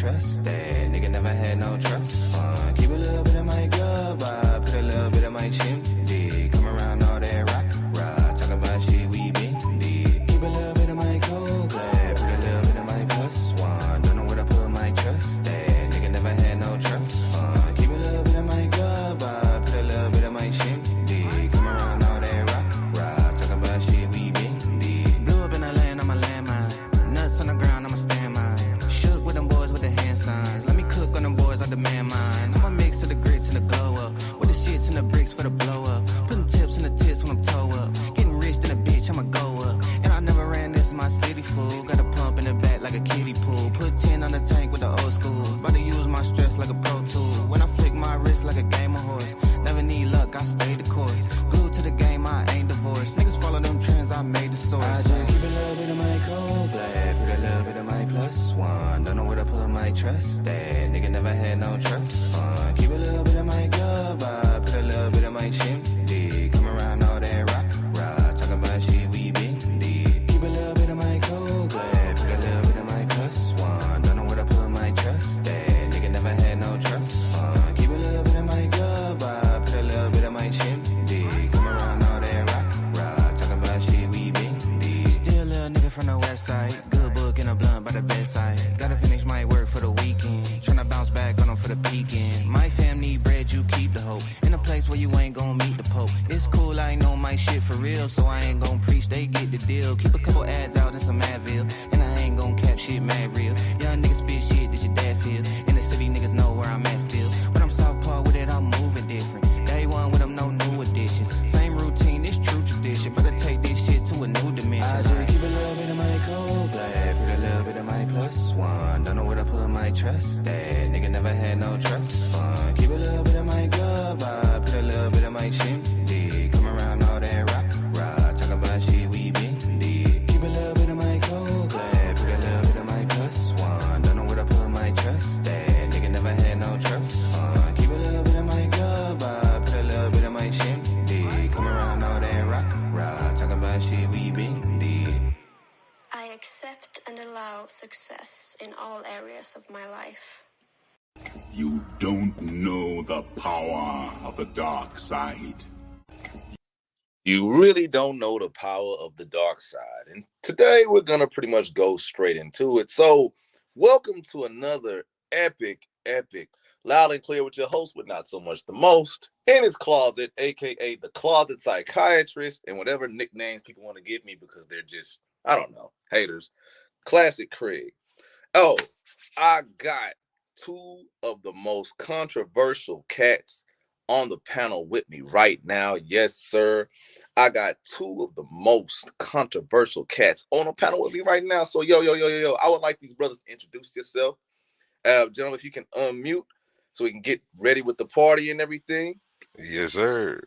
trust. That nigga never had no trust fund. Keep a little bit of my glove, I put a little bit of my chimney. Come around all that rock, talking about shit we been did. Keep a little bit of my cold glad, put a little bit of my plus one. Don't know where to put my trust. That nigga never had no trust fund. Keep a little bit of my glove, I put a little bit of my chimney. Come around all that rock, talking about shit we been did. Blew up in the land, I'm a landmine. Nuts on the ground, I'm a stand mine. Shook with them boys with the hand signs. Let me cook on them boys, I demand mine. I'm a mix of the grits and the glow up. With the shits and the bricks for the blow up. Putting tips in the tits when I'm toe up. Getting rich in a bitch, I'ma go up. And I never ran this in my city, fool. Got a pump in the back like a kiddie pool. Put 10 on the tank with the old school. About to use my stress like a pro tool. When I flick my wrist like a game of horse. Never need luck, I stay the course. Glued to the game, I ain't divorced. Niggas follow them trends, I made the source. I just keep a little bit of my cold blood, put a little bit of my plus one. Don't know where to put my trust. That nigga never had no trust fund. Keep a little bit of my glove, I put a little bit of my chimney. Come around all that rock, talking about shit we been did. Keep a little bit of my cold blood, put a little bit of my plus one. Don't know where to put my trust. That nigga never had no trust fund. Keep a little bit of my glove, I put a little bit of my chimney. Come around all that rock, talking about shit we been did. Still a little nigga from the west side. Good book and a blunt by the bedside. Gotta finish my work for the weekend. Tryna bounce back on them for the peeking. My fam need bread, you keep the hope. In a place where you ain't gon' meet the pope. It's cool, I ain't know my shit for real, so I ain't gon' preach, they get the deal. Keep a couple ads out and some Advil, and I ain't gon' cap shit mad real. Young niggas spit shit that your dad feel. In the city, niggas know where I'm at still. When I'm southpaw with it, I'm moving different. Day one with them, no new additions. Same routine, it's true tradition. Better take this shit to a new dimension. I just keep a little bit of my cold blood, put a little bit of my plus one. Don't know where to put my trust. That nigga never had no trust fund. Keep a little bit of my glove, I put a little bit of my chimney. Come around all that rock, talking about shit we been did. Keep a little bit of my cold blood, put a little bit of my plus one. Don't know where to put my trust. That nigga never had no trust fund. Keep a little bit of my glove, I put a little bit of my chimney. Come around all that rock, talking about shit we been did. I accept and allow success in all areas of my life. You don't know the power of the dark side. You really don't know the power of the dark side. And today we're going to pretty much go straight into it. So welcome to another epic, loud and clear with your host, but not so much the most, in his closet, aka the closet psychiatrist, and whatever nicknames people want to give me because they're just, I don't know, haters. Classic Craig. Oh, I got two of the most controversial cats on the panel with me right now. Yes, sir. I got two of the most controversial cats on the panel with me right now. So, yo. I would like these brothers to introduce yourself. Gentlemen, if you can unmute so we can get ready with the party and everything. Yes, sir.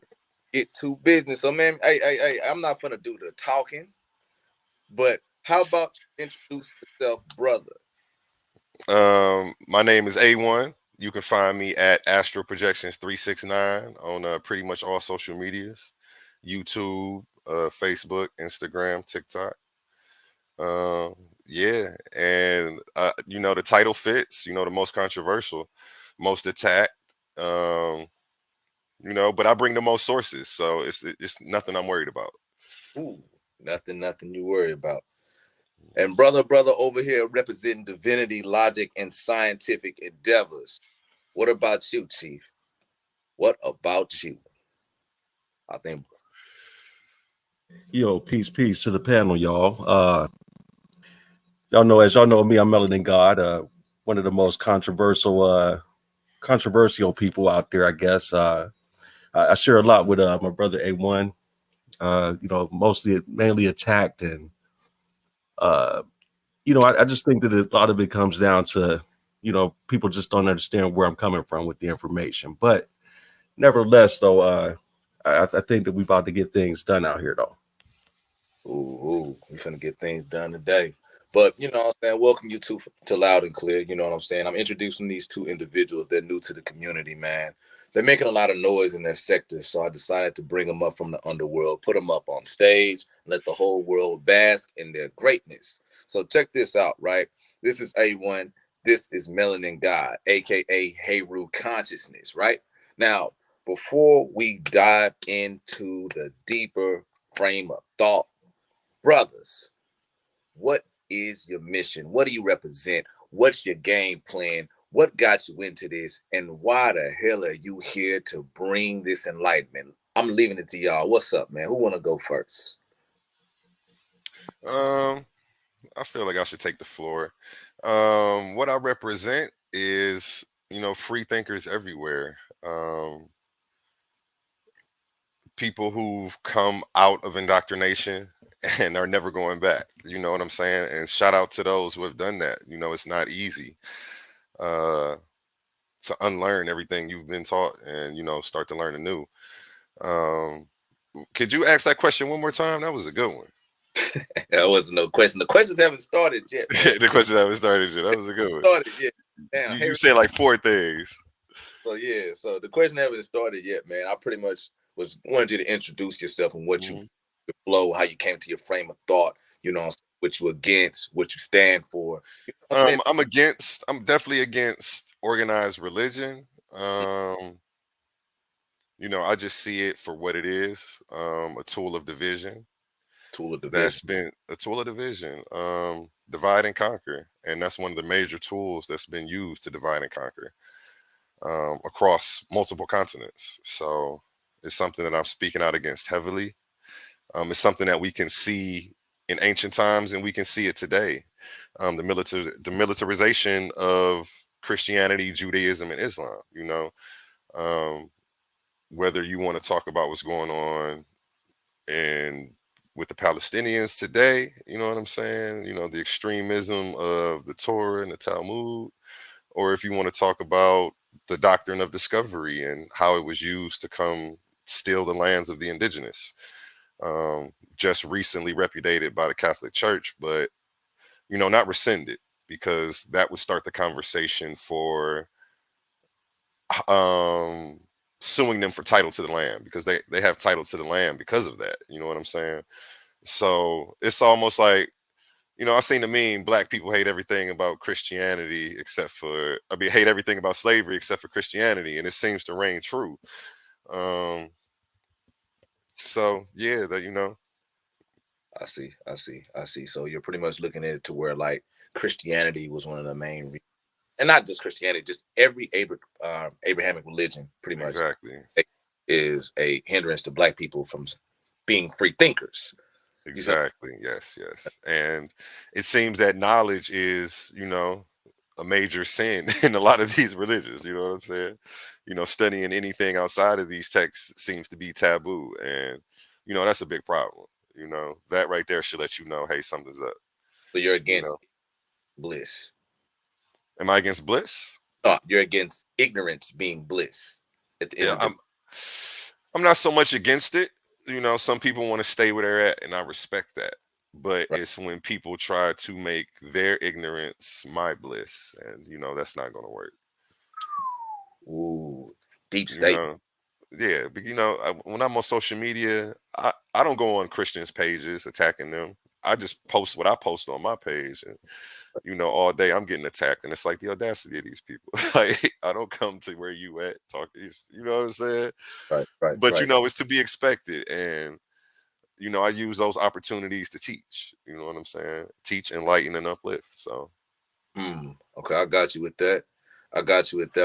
Get to business. So, man, hey, I'm not going to do the talking, but how about you introduce yourself, brother? My name is A1. You can find me at Astro Projections 369 on pretty much all social medias, YouTube, Facebook, Instagram, TikTok. Yeah, and the title fits. The most controversial, most attacked. But I bring the most sources, so it's nothing I'm worried about. Ooh, nothing you worry about. And brother over here representing divinity, logic, and scientific endeavors. What about you, Chief? What about you? I think. Yo, peace to the panel, y'all. As y'all know me, I'm Melanin God, one of the most controversial people out there, I guess. I share a lot with my brother A1. Mainly attacked, and I just think that a lot of it comes down to, people just don't understand where I'm coming from with the information. But nevertheless, though, I think that we're about to get things done out here, though. Ooh, we're finna get things done today. But, you know what I'm saying? Welcome you to Loud and Clear. You know what I'm saying? I'm introducing these two individuals. They're new to the community, man. They're making a lot of noise in their sector, so I decided to bring them up from the underworld, put them up on stage, let the whole world bask in their greatness. So check this out, right? This is A1. This is Melanin God, aka Heru Consciousness, right? Now, before we dive into the deeper frame of thought, brothers, what is your mission? What do you represent? What's your game plan? What got you into this? And why the hell are you here to bring this enlightenment? I'm leaving it to y'all. What's up, man? Who want to go first? I feel like I should take the floor. What I represent is, free thinkers everywhere. People who've come out of indoctrination and are never going back. You know what I'm saying? And shout out to those who have done that. It's not easy to unlearn everything you've been taught and, start to learn anew. Could you ask that question one more time? That was a good one. That wasn't no question. The questions haven't started yet, man. The question haven't started yet. That was a good one. Started yet. Damn, you said like 4 things. So the question haven't started yet, man. I pretty much wanted you to introduce yourself and what you your flow, how you came to your frame of thought, what you against, what you stand for. I'm definitely against organized religion. I just see it for what it is, a tool of division. That's been a tool of division, divide and conquer. And that's one of the major tools that's been used to divide and conquer across multiple continents. So it's something that I'm speaking out against heavily. It's something that we can see in ancient times and we can see it today. The militarization of Christianity, Judaism, and Islam, whether you want to talk about what's going on and with the Palestinians today, you know what I'm saying? The extremism of the Torah and the Talmud, or if you want to talk about the doctrine of discovery and how it was used to come steal the lands of the indigenous, just recently repudiated by the Catholic Church, but, not rescinded, because that would start the conversation for suing them for title to the land, because they have title to the land because of that. You know what I'm saying? So it's almost like, I've seen the meme, black people hate everything about Christianity hate everything about slavery except for Christianity. And it seems to reign true. So yeah, I see. So you're pretty much looking at it to where like Christianity was one of the main reasons. And not just Christianity, just every Abrahamic religion pretty much is a hindrance to black people from being free thinkers. Exactly. Yes. And it seems that knowledge is, a major sin in a lot of these religions. You know what I'm saying? Studying anything outside of these texts seems to be taboo. And, that's a big problem. That right there should let you know, hey, something's up. So you're against bliss. Am I against bliss? No, you're against ignorance being bliss. At the end of I'm not so much against it. Some people want to stay where they're at, and I respect that. But it's when people try to make their ignorance my bliss, and that's not going to work. Ooh, deep statement. Yeah, but when I'm on social media, I don't go on Christians' pages attacking them. I just post what I post on my page, and all day I'm getting attacked, and it's like the audacity of these people. Like, I don't come to where you at talk. You know what I'm saying? Right. But it's to be expected, and I use those opportunities to teach. You know what I'm saying? Teach, enlighten, and uplift. So, okay, I got you with that.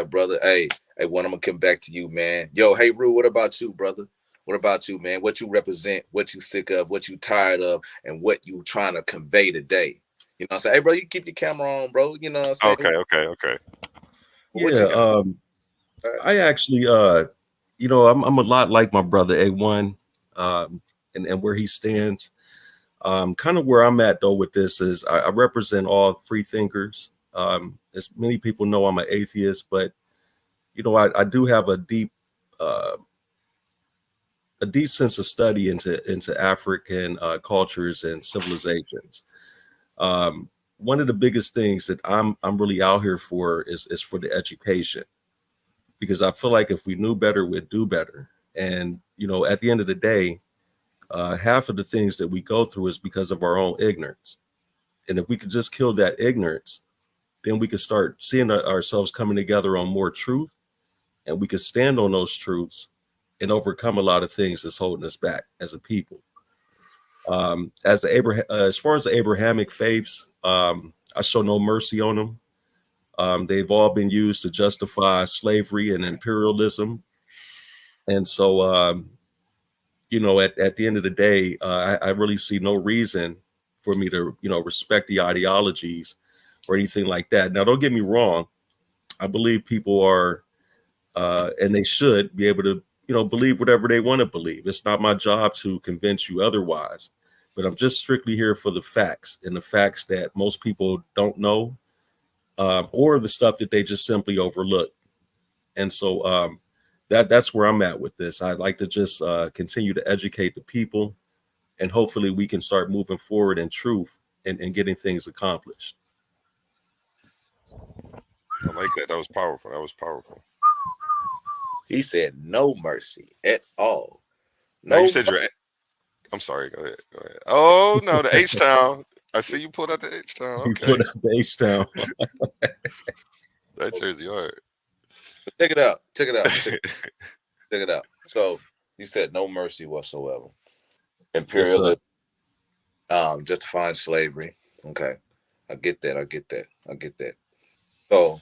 Brother. Hey, one, I'm gonna come back to you, man. Yo, hey, Ru, what about you, brother? What about you, man? What you represent? What you sick of? What you tired of? And what you trying to convey today? You know what I'm saying? Hey, bro, you keep your camera on, bro. You know what I'm saying? Okay. Yeah, I actually, I'm a lot like my brother A1, and where he stands. Kind of where I'm at though with this is I represent all free thinkers. As many people know, I'm an atheist, but I do have a deep sense of study into African cultures and civilizations. One of the biggest things that I'm really out here for is for the education, because I feel like if we knew better, we'd do better. And at the end of the day, half of the things that we go through is because of our own ignorance. And if we could just kill that ignorance, then we can start seeing ourselves coming together on more truth, and we can stand on those truths and overcome a lot of things that's holding us back as a people. As far as the Abrahamic faiths, I show no mercy on them. They've all been used to justify slavery and imperialism. And so, at the end of the day, I really see no reason for me to, respect the ideologies or anything like that. Now, don't get me wrong. I believe people are, and they should be able to, believe whatever they want to believe. It's not my job to convince you otherwise, but I'm just strictly here for the facts, and the facts that most people don't know, or the stuff that they just simply overlook. And so that's where I'm at with this. I'd like to just continue to educate the people, and hopefully we can start moving forward in truth and getting things accomplished. I like that. That was powerful. That was powerful. He said no mercy at all. No, you said I'm sorry. Go ahead. Go ahead. Oh no, the H-Town. I see you pulled out the H-Town. Okay. You put out the H-Town. That jersey hard. Check it out. Check it out. Check it out. So you said no mercy whatsoever. Imperialism, justifying slavery. Okay. I get that. So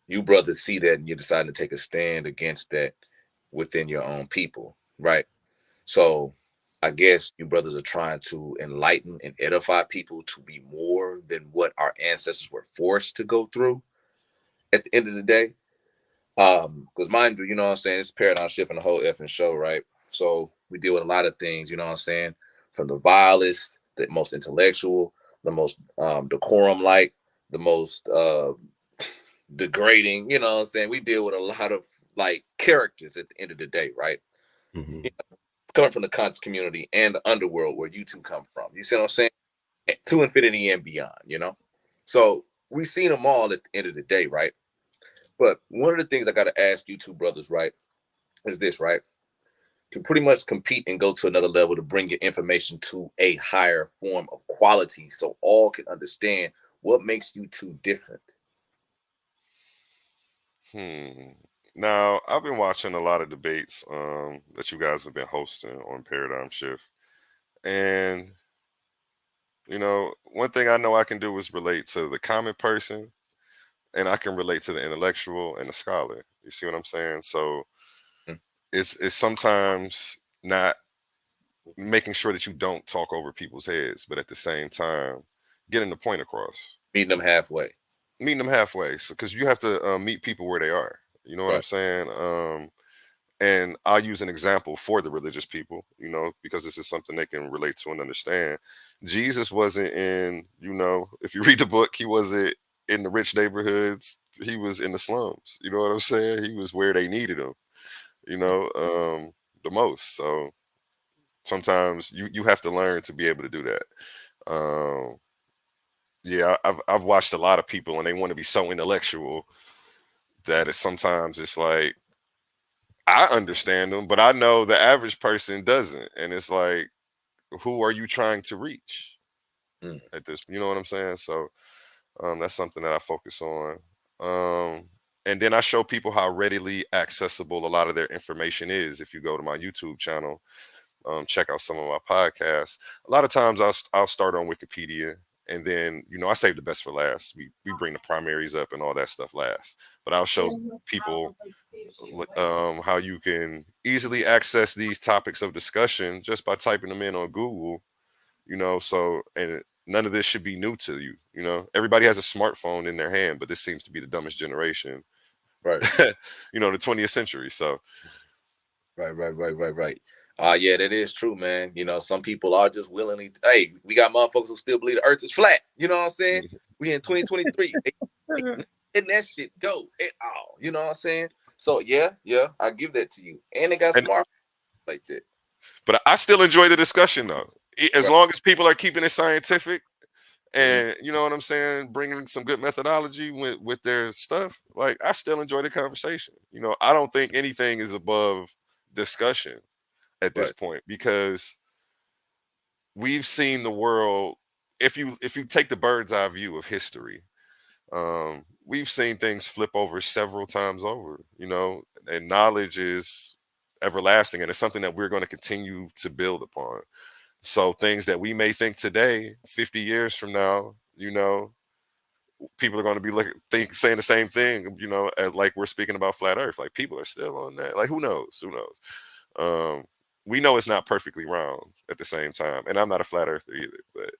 you brothers see that and you decide to take a stand against that within your own people, right? So I guess you brothers are trying to enlighten and edify people to be more than what our ancestors were forced to go through at the end of the day. Because mind you, what I'm saying, it's paradigm shift in the whole effing show, right? So we deal with a lot of things, what I'm saying, from the vilest, the most intellectual, the most decorum like, the most degrading, what I'm saying. We deal with a lot of like characters at the end of the day, right? Mm-hmm. Coming from the conscious community and the underworld where you two come from. You see what I'm saying? To infinity and beyond, So we seen them all at the end of the day, right? But one of the things I got to ask you two brothers, right, is this, right? To pretty much compete and go to another level to bring your information to a higher form of quality so all can understand what makes you two different. Now, I've been watching a lot of debates that you guys have been hosting on Paradigm Shift. And, one thing I know I can do is relate to the common person, and I can relate to the intellectual and the scholar. You see what I'm saying? So it's sometimes not making sure that you don't talk over people's heads, but at the same time, getting the point across. Meeting them halfway. So, because you have to meet people where they are. You know what I'm saying? And I'll use an example for the religious people, because this is something they can relate to and understand. Jesus wasn't in, if you read the book, he wasn't in the rich neighborhoods. He was in the slums. You know what I'm saying? He was where they needed him, the most. So sometimes you have to learn to be able to do that. Yeah, I've watched a lot of people and they want to be so intellectual that sometimes it's like, I understand them, but I know the average person doesn't. And it's like, who are you trying to reach at this? You know what I'm saying? So that's something that I focus on. And then I show people how readily accessible a lot of their information is. If you go to my YouTube channel, check out some of my podcasts. A lot of times I'll start on Wikipedia, and then I save the best for last. We bring the primaries up and all that stuff last. But I'll show people how you can easily access these topics of discussion just by typing them in on Google. So, and none of this should be new to you. Everybody has a smartphone in their hand, but this seems to be the dumbest generation, right? The 20th century. So right. Yeah, that is true, man. Some people are just willingly, hey, we got motherfuckers who still believe the earth is flat. You know what I'm saying? We in 2023. And that shit go at all. You know what I'm saying? So yeah, I give that to you. And they got smart like that. But I still enjoy the discussion though. As long as people are keeping it scientific and you know what I'm saying, bringing some good methodology with their stuff, like I still enjoy the conversation. I don't think anything is above discussion at this point, because we've seen the world. If you take the bird's eye view of history, We've seen things flip over several times over, you know, and knowledge is everlasting, and it's something that we're going to continue to build upon. So things that we may think today, 50 years from now, you know, people are going to be saying the same thing, you know, as like we're speaking about flat earth. Like people are still on that. Like who knows? Who knows? We know it's not perfectly round at the same time. And I'm not a flat earther either, but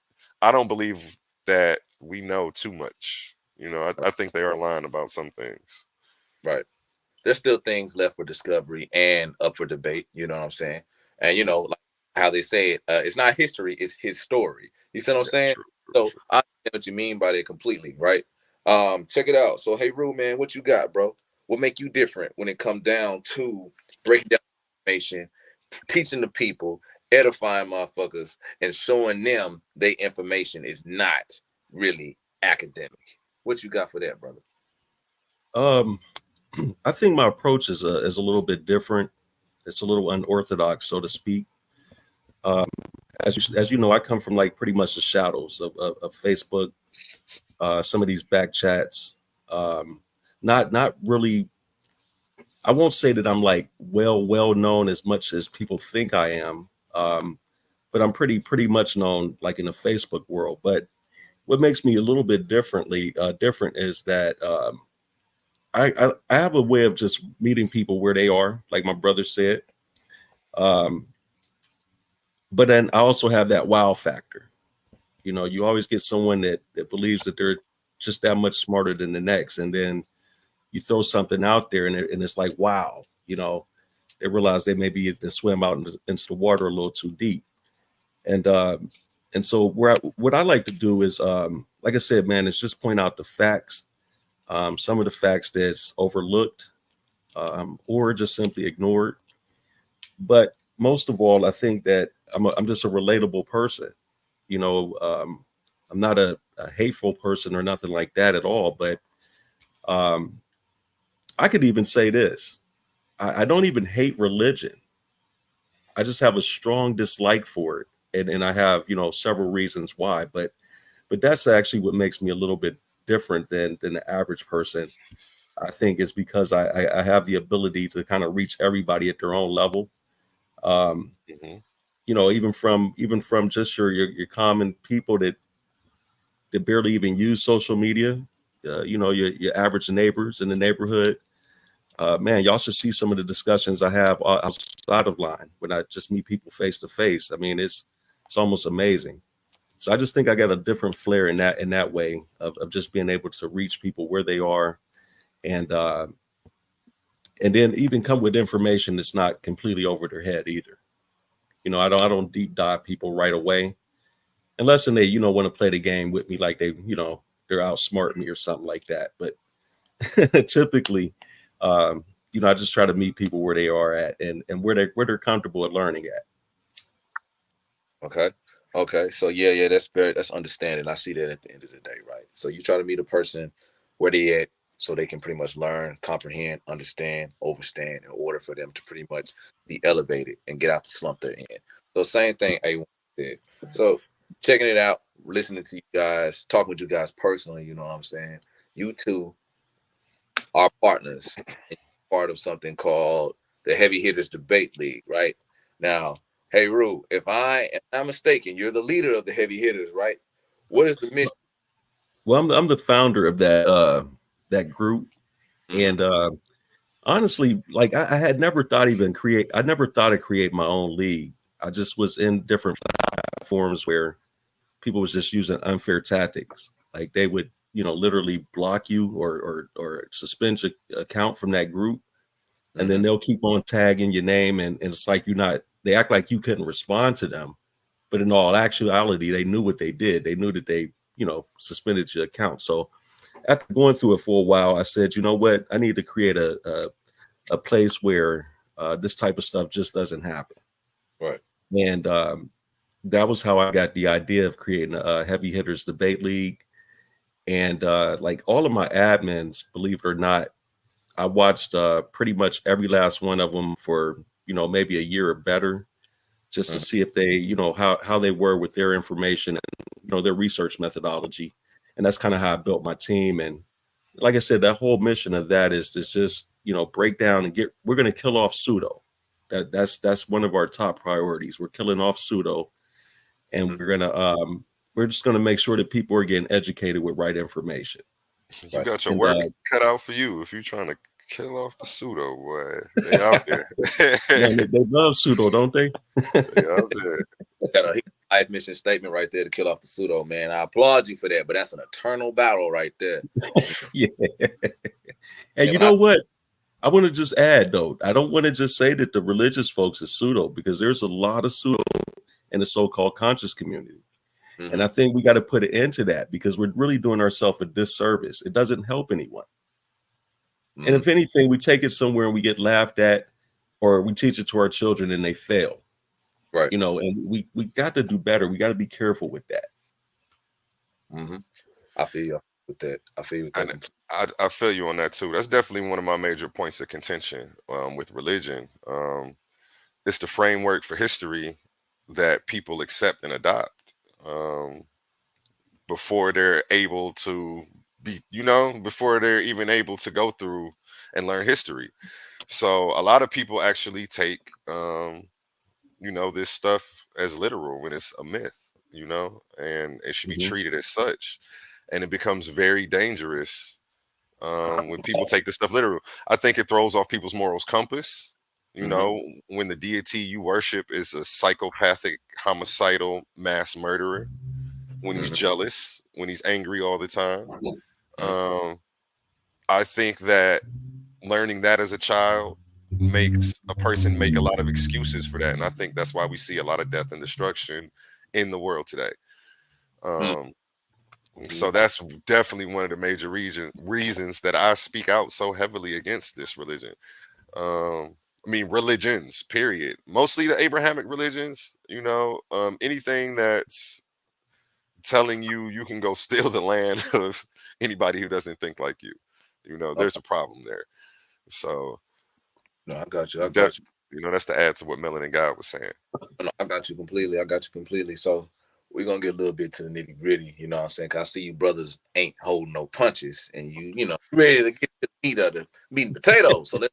I don't believe that we know too much. You know, I think they are lying about some things. Right. There's still things left for discovery and up for debate. You know what I'm saying? And you know, like how they say it, it's not history, it's his story. You see what I'm saying? True, So true. I understand what you mean by that completely, right? Check it out. So hey Rue, man, what you got, bro? What make you different when it comes down to breaking down information, teaching the people, edifying motherfuckers, and showing them their information is not really academic? What you got for that, brother? I think my approach is a little bit different. It's a little unorthodox, so to speak. As you know, I come from like pretty much the shadows of Facebook. Some of these back chats, not really. I won't say that I'm like well known as much as people think I am, but I'm pretty much known like in the Facebook world. But what makes me a little bit different is that I have a way of just meeting people where they are, like my brother said. But then I also have that wow factor. You know, you always get someone that believes that they're just that much smarter than the next, and then you throw something out there, and it's like, wow, you know, they realize they maybe swim out into the water a little too deep, and so what I like to do is, like I said, man, is just point out the facts, some of the facts that's overlooked, or just simply ignored. But most of all, I think that I'm just a relatable person. You know, I'm not a hateful person or nothing like that at all. But I could even say this: I don't even hate religion. I just have a strong dislike for it, and I have, you know, several reasons why. But that's actually what makes me a little bit different than the average person. I think is because I have the ability to kind of reach everybody at their own level. Mm-hmm. You know, even from just your common people that barely even use social media. You know, your average neighbors in the neighborhood. Man, y'all should see some of the discussions I have outside of line when I just meet people face to face. I mean, it's almost amazing. So I just think I got a different flair in that way of just being able to reach people where they are, and then even come with information that's not completely over their head either. You know, I don't deep dive people right away, unless they, you know, want to play the game with me, like they, you know, they're outsmart me or something like that. But typically, you know, I just try to meet people where they are at, and where they're comfortable at learning at. Okay. So yeah, that's understanding. I see that at the end of the day, right? So you try to meet a person where they at, so they can pretty much learn, comprehend, understand, overstand, in order for them to pretty much be elevated and get out the slump they're in. So same thing A1 did. So checking it out, listening to you guys, talking with you guys personally, you know what I'm saying? You two are partners, part of something called the Heavy Hitters Debate League, right? Now, hey Rue, if I am not mistaken, you're the leader of the Heavy Hitters, right? What is the mission? Well, I'm the founder of that group, and honestly, like I had never thought I never thought of create my own league. I just was in different platforms where people was just using unfair tactics. Like they would, you know, literally block you or suspend your account from that group, and then they'll keep on tagging your name, and it's like they act like you couldn't respond to them, but in all actuality, they knew what they did. They knew that they, you know, suspended your account. So after going through it for a while, I said, you know what, I need to create a place where this type of stuff just doesn't happen. Right. And that was how I got the idea of creating a Heavy Hitters Debate League. And like all of my admins, believe it or not, I watched pretty much every last one of them for, you know, maybe a year or better, just to see if they, you know, how they were with their information and, you know, their research methodology. And that's kind of how I built my team. And like I said, that whole mission of that is to just, break down and we're going to kill off pseudo. That's one of our top priorities. We're killing off pseudo, and we're just going to make sure that people are getting educated with right information. You got your work cut out for you if you're trying to kill off the pseudo, boy. They out there. They love pseudo, don't they? They out there. Got a life mission statement right there to kill off the pseudo, man. I applaud you for that, but that's an eternal battle right there. Yeah. And you know what? I want to just add, though, I don't want to just say that the religious folks is pseudo, because there's a lot of pseudo in the so-called conscious community. Mm-hmm. And I think we got to put an end to that, because we're really doing ourselves a disservice. It doesn't help anyone. Mm-hmm. And if anything, we take it somewhere and we get laughed at, or we teach it to our children and they fail. Right. And we got to do better. We got to be careful with that. Mm-hmm. I feel you with that. I feel you with that. I feel you on that too. That's definitely one of my major points of contention with religion. It's the framework for history that people accept and adopt before they're able to be, before they're even able to go through and learn history. So a lot of people actually take, this stuff as literal when it's a myth, and it should be treated as such. And it becomes very dangerous when people take this stuff literal. I think it throws off people's morals compass. When the deity you worship is a psychopathic, homicidal mass murderer, when he's jealous, when he's angry all the time. I think that learning that as a child makes a person make a lot of excuses for that. And I think that's why we see a lot of death and destruction in the world today. So that's definitely one of the major reasons that I speak out so heavily against this religion. Religions, period. Mostly the Abrahamic religions, anything that's telling you can go steal the land of anybody who doesn't think like you. There's a problem there. So no, I got you. That's to add to what Melanin God was saying. No, I got you completely. So we're gonna get a little bit to the nitty gritty, you know what I'm saying? Cause I see you brothers ain't holding no punches, and you ready to get to the meat of the meat and potatoes. So let's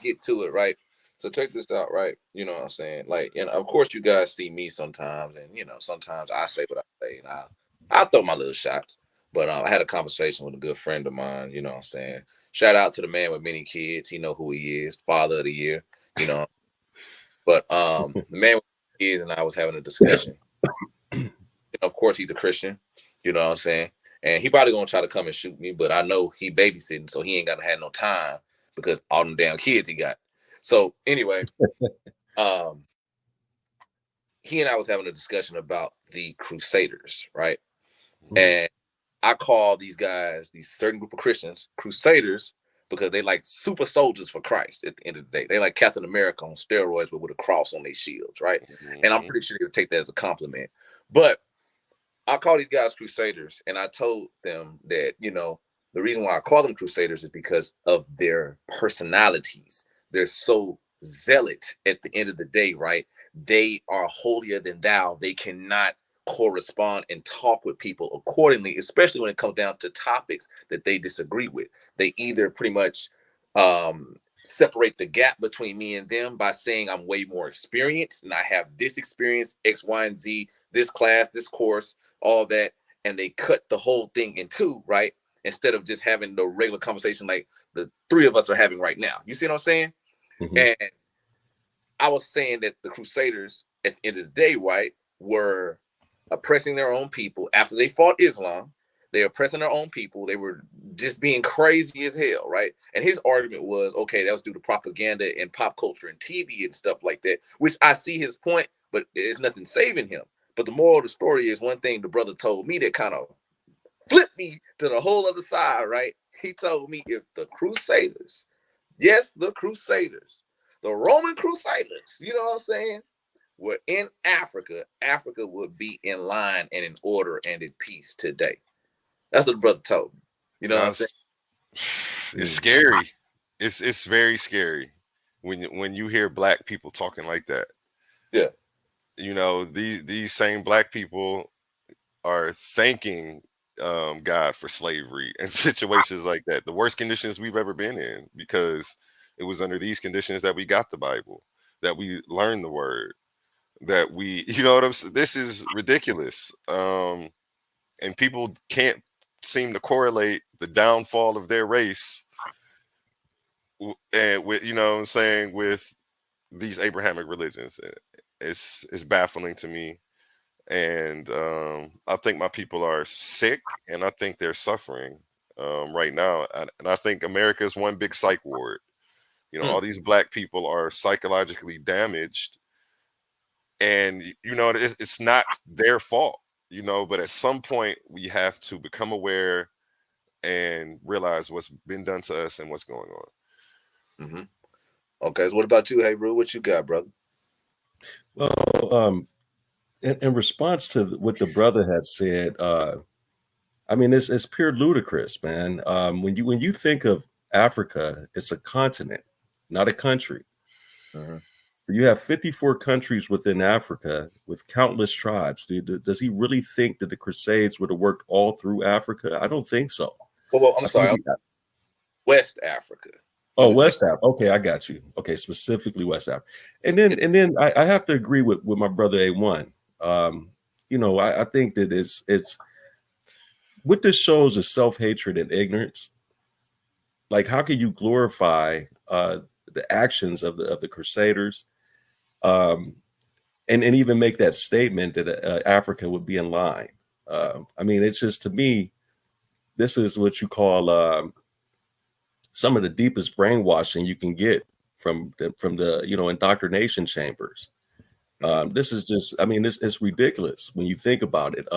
get to it, right? So check this out, right? You know what I'm saying? Like, and of course you guys see me sometimes, and sometimes I say what I say, and I throw my little shots. But I had a conversation with a good friend of mine, you know what I'm saying? Shout out to the man with many kids. He know who he is, father of the year, But the man with kids and I was having a discussion. Of course, he's a Christian, you know what I'm saying? And he probably gonna try to come and shoot me, but I know he babysitting, so he ain't gotta have no time because all them damn kids he got. So anyway, he and I was having a discussion about the Crusaders, right? Mm-hmm. And I call these guys, these certain group of Christians, Crusaders, because they like super soldiers for Christ at the end of the day. They like Captain America on steroids, but with a cross on their shields, right? Mm-hmm. And I'm pretty sure they would take that as a compliment. But I call these guys Crusaders, and I told them that, the reason why I call them Crusaders is because of their personalities. They're so zealot at the end of the day, right? They are holier than thou. They cannot correspond and talk with people accordingly, especially when it comes down to topics that they disagree with. They either pretty much separate the gap between me and them by saying I'm way more experienced and I have this experience, X, Y, and Z, this class, this course, all that, and they cut the whole thing in two, right? Instead of just having the regular conversation like the three of us are having right now. You see what I'm saying? Mm-hmm. And I was saying that the Crusaders, at the end of the day, right, were oppressing their own people after they fought Islam. They were oppressing their own people. They were just being crazy as hell, right? And his argument was, okay, that was due to propaganda and pop culture and TV and stuff like that, which I see his point, but there's nothing saving him. But the moral of the story is one thing the brother told me that kind of flipped me to the whole other side, right? He told me if the Crusaders, yes, the Crusaders, the Roman Crusaders, you know what I'm saying, were in Africa, Africa would be in line and in order and in peace today. That's what the brother told me. You know what I'm saying? It's scary. It's very scary when you hear Black people talking like that. Yeah. These same Black people are thanking God for slavery and situations like that. The worst conditions we've ever been in, because it was under these conditions that we got the Bible, that we learned the word, that we, you know what I'm saying? This is ridiculous. And people can't seem to correlate the downfall of their race and with, you know what I'm saying, with these Abrahamic religions. It's baffling to me. And I think my people are sick, and I think they're suffering right now. And I think America is one big psych ward. You know, all these black people are psychologically damaged, and you know, it's not their fault. You know, but at some point we have to become aware and realize what's been done to us and what's going on. Mm-hmm. Okay, so what about you, Heru? What you got, brother? Well, in response to what the brother had said, I mean, it's pure ludicrous, man. When you think of Africa, it's a continent, not a country. Mm-hmm. So you have 54 countries within Africa with countless tribes. Does he really think that the Crusades would have worked all through Africa? I don't think so. Well, I'm sorry. West Africa. Oh, West Africa. Okay, I got you. Okay, specifically West Africa. And then I have to agree with my brother A1. You know, I think that it's what this shows is self-hatred and ignorance. Like, how can you glorify the actions of the Crusaders, and even make that statement that Africa would be in line? I mean, it's just, to me, this is what you call some of the deepest brainwashing you can get from the you know, indoctrination chambers. This is just, I mean, it's ridiculous when you think about it.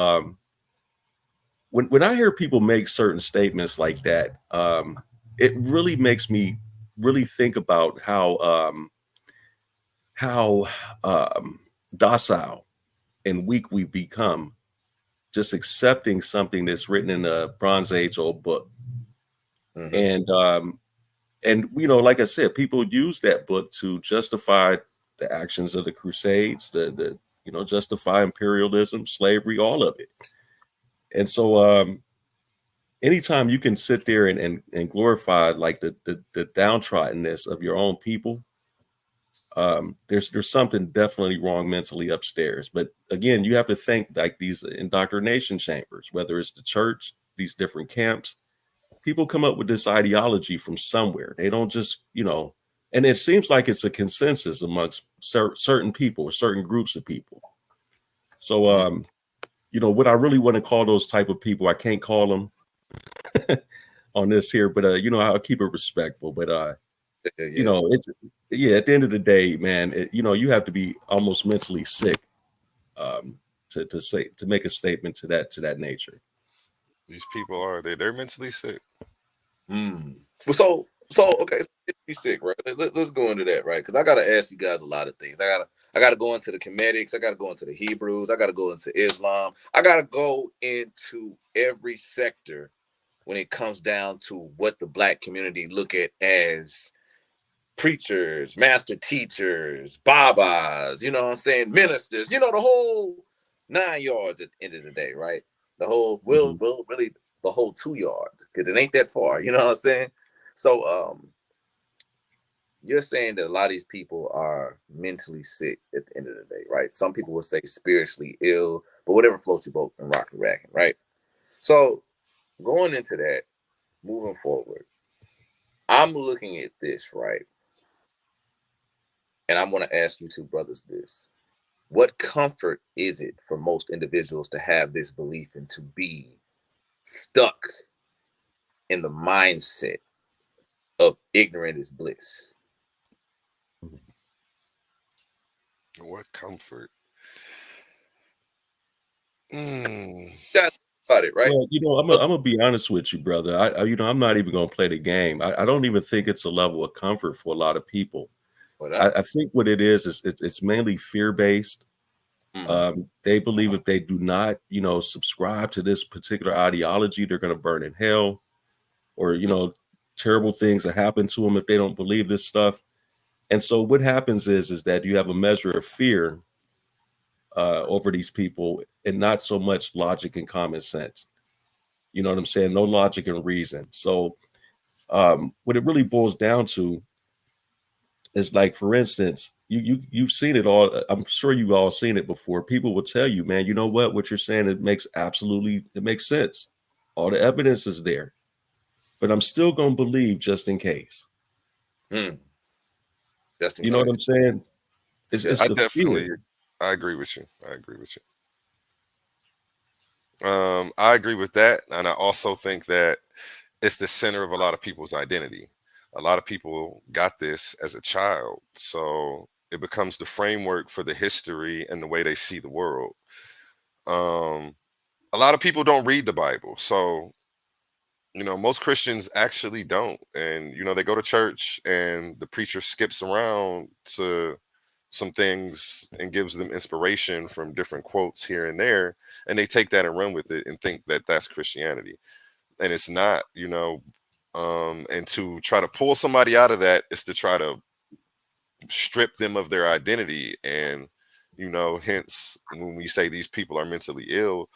When I hear people make certain statements like that, it really makes me really think about how docile and weak we become, just accepting something that's written in a Bronze Age old book. Mm-hmm. And you know, like I said, people use that book to justify the actions of the Crusades, the you know, justify imperialism, slavery, all of it. And so anytime you can sit there and glorify like the downtroddenness of your own people, there's something definitely wrong mentally upstairs. But again, you have to think like these indoctrination chambers, whether it's the church, these different camps, people come up with this ideology from somewhere. They don't just, you know, and it seems like it's a consensus amongst certain people or certain groups of people. So, you know, what I really want to call those type of people, I can't call them on this here, but, you know, I'll keep it respectful. But, you know, it's, at the end of the day, man, you know, you have to be almost mentally sick to make a statement to that nature. These people are, they're mentally sick. Well, so okay, be sick, right? Let's go into that, right? Because I gotta ask you guys a lot of things. I gotta go into the Kemetic, I gotta go into the Hebrews, I gotta go into Islam, I gotta go into every sector when it comes down to what the Black community look at as preachers, master teachers, babas, you know what I'm saying, ministers, you know, the whole 9 yards at the end of the day, right? The whole really the whole 2 yards, because it ain't that far, you know what I'm saying? So you're saying that a lot of these people are mentally sick at the end of the day, right? Some people would say spiritually ill, but whatever floats your boat and rock and racking, right? So going into that, moving forward, I'm looking at this, right? And I'm going to ask you two brothers this. What comfort is it for most individuals to have this belief and to be stuck in the mindset of ignorant is bliss? What comfort? That's about it, right? Well, you know, I'm gonna be honest with you, brother. I you know, I'm not even gonna play the game. I don't even think it's a level of comfort for a lot of people. I think what it is it's mainly fear-based. They believe if they do not, you know, subscribe to this particular ideology, they're going to burn in hell, or, you know, terrible things that happen to them if they don't believe this stuff. And so what happens is that you have a measure of fear over these people and not so much logic and common sense. You know what I'm saying? No logic and reason. So what it really boils down to is, like, for instance, you've seen it all. I'm sure you've all seen it before. People will tell you, man, you know what you're saying, it makes sense. All the evidence is there, but I'm still going to believe just in case. Just in You know case. what I'm saying? It's I the definitely, fear. I agree with you. I agree with that, and I also think that it's the center of a lot of people's identity. A lot of people got this as a child, so it becomes the framework for the history and the way they see the world. A lot of people don't read the Bible, so most Christians actually don't, and they go to church and the preacher skips around to some things and gives them inspiration from different quotes here and there, and they take that and run with it and think that that's Christianity, and it's not. And to try to pull somebody out of that is to try to strip them of their identity. And hence when we say these people are mentally ill,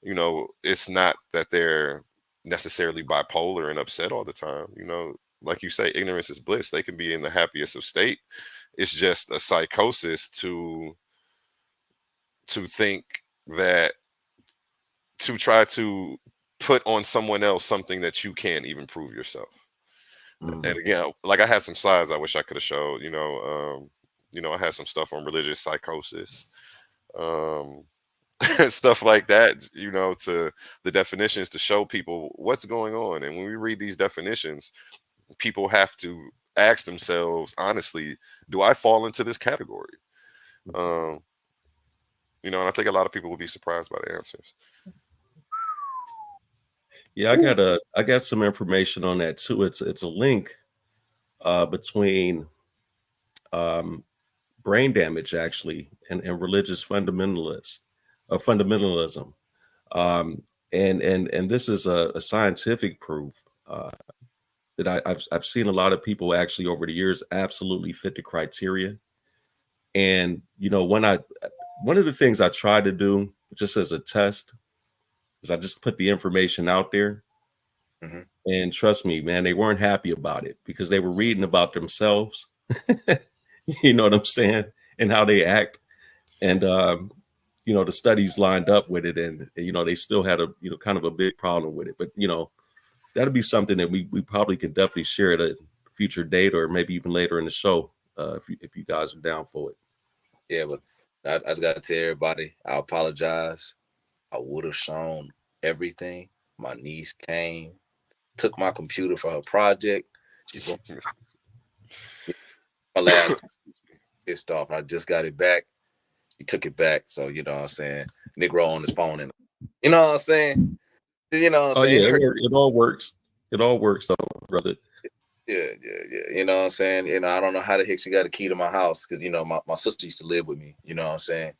it's not that they're necessarily bipolar and upset all the time. Like you say, ignorance is bliss. They can be in the happiest of state. It's just a psychosis to think that, to try to put on someone else something that you can't even prove yourself. And again, like, I had some slides I wish I could have showed. I had some stuff on religious psychosis, stuff like that. To the definitions, to show people what's going on. And when we read these definitions, people have to ask themselves honestly, do I fall into this category? And I think a lot of people will be surprised by the answers. Yeah, I got some information on that too. It's a link between brain damage, actually, and religious fundamentalism. And this is a scientific proof that I've seen a lot of people actually over the years absolutely fit the criteria. And one of the things I tried to do just as a test is I just put the information out there. And trust me, man, they weren't happy about it because they were reading about themselves. You know what I'm saying? And how they act. And, the studies lined up with it. And, they still had a, kind of a big problem with it. But, that'll be something that we probably can definitely share at a future date, or maybe even later in the show, if you guys are down for it. Yeah, but I just got to tell everybody, I apologize. I would have shown everything. My niece came, took my computer for her project. She's my last pissed off. I just got it back. She took it back. So, you know what I'm saying? Negro on his phone. And you know what I'm saying? You know what I'm saying? Yeah, it all works. It all works, though, brother. Yeah. You know what I'm saying? I don't know how the heck she got a key to my house because, my sister used to live with me. You know what I'm saying?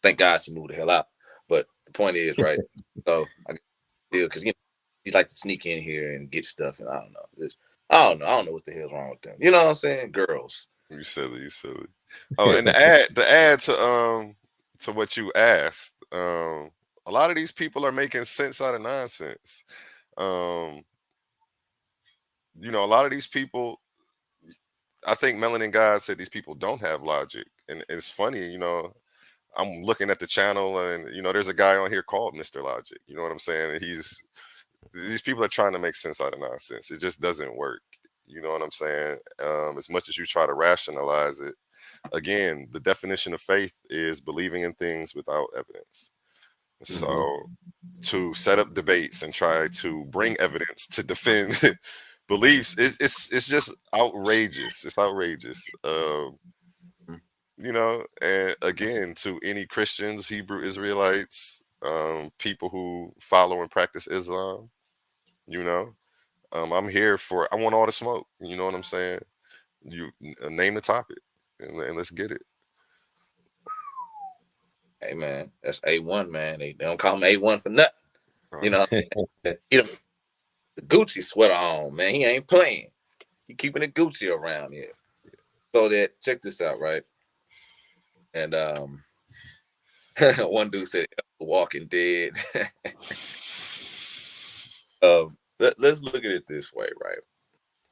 Thank God she moved the hell out. But the point is, right? So I deal because she like to sneak in here and get stuff, and I don't know. I don't know what the hell's wrong with them. You know what I'm saying? Girls. You silly. Oh, and the add to what you asked. A lot of these people are making sense out of nonsense. A lot of these people, I think Melanin God said these people don't have logic. And it's funny, I'm looking at the channel and, there's a guy on here called Mr. Logic. You know what I'm saying? And these people are trying to make sense out of nonsense. It just doesn't work. You know what I'm saying? As much as you try to rationalize it, again, the definition of faith is believing in things without evidence. So to set up debates and try to bring evidence to defend beliefs, it's just outrageous. It's outrageous. And again, to any Christians, Hebrew Israelites, people who follow and practice Islam, I'm here for, I want all the smoke. You know what I'm saying? You name the topic and let's get it. Hey, man, that's A1, man. They don't call him A1 for nothing. You know, he the Gucci sweater on, man. He ain't playing. He keeping the Gucci around here. So that, check this out, right? And one dude said, Walking Dead. Let's look at it this way, right?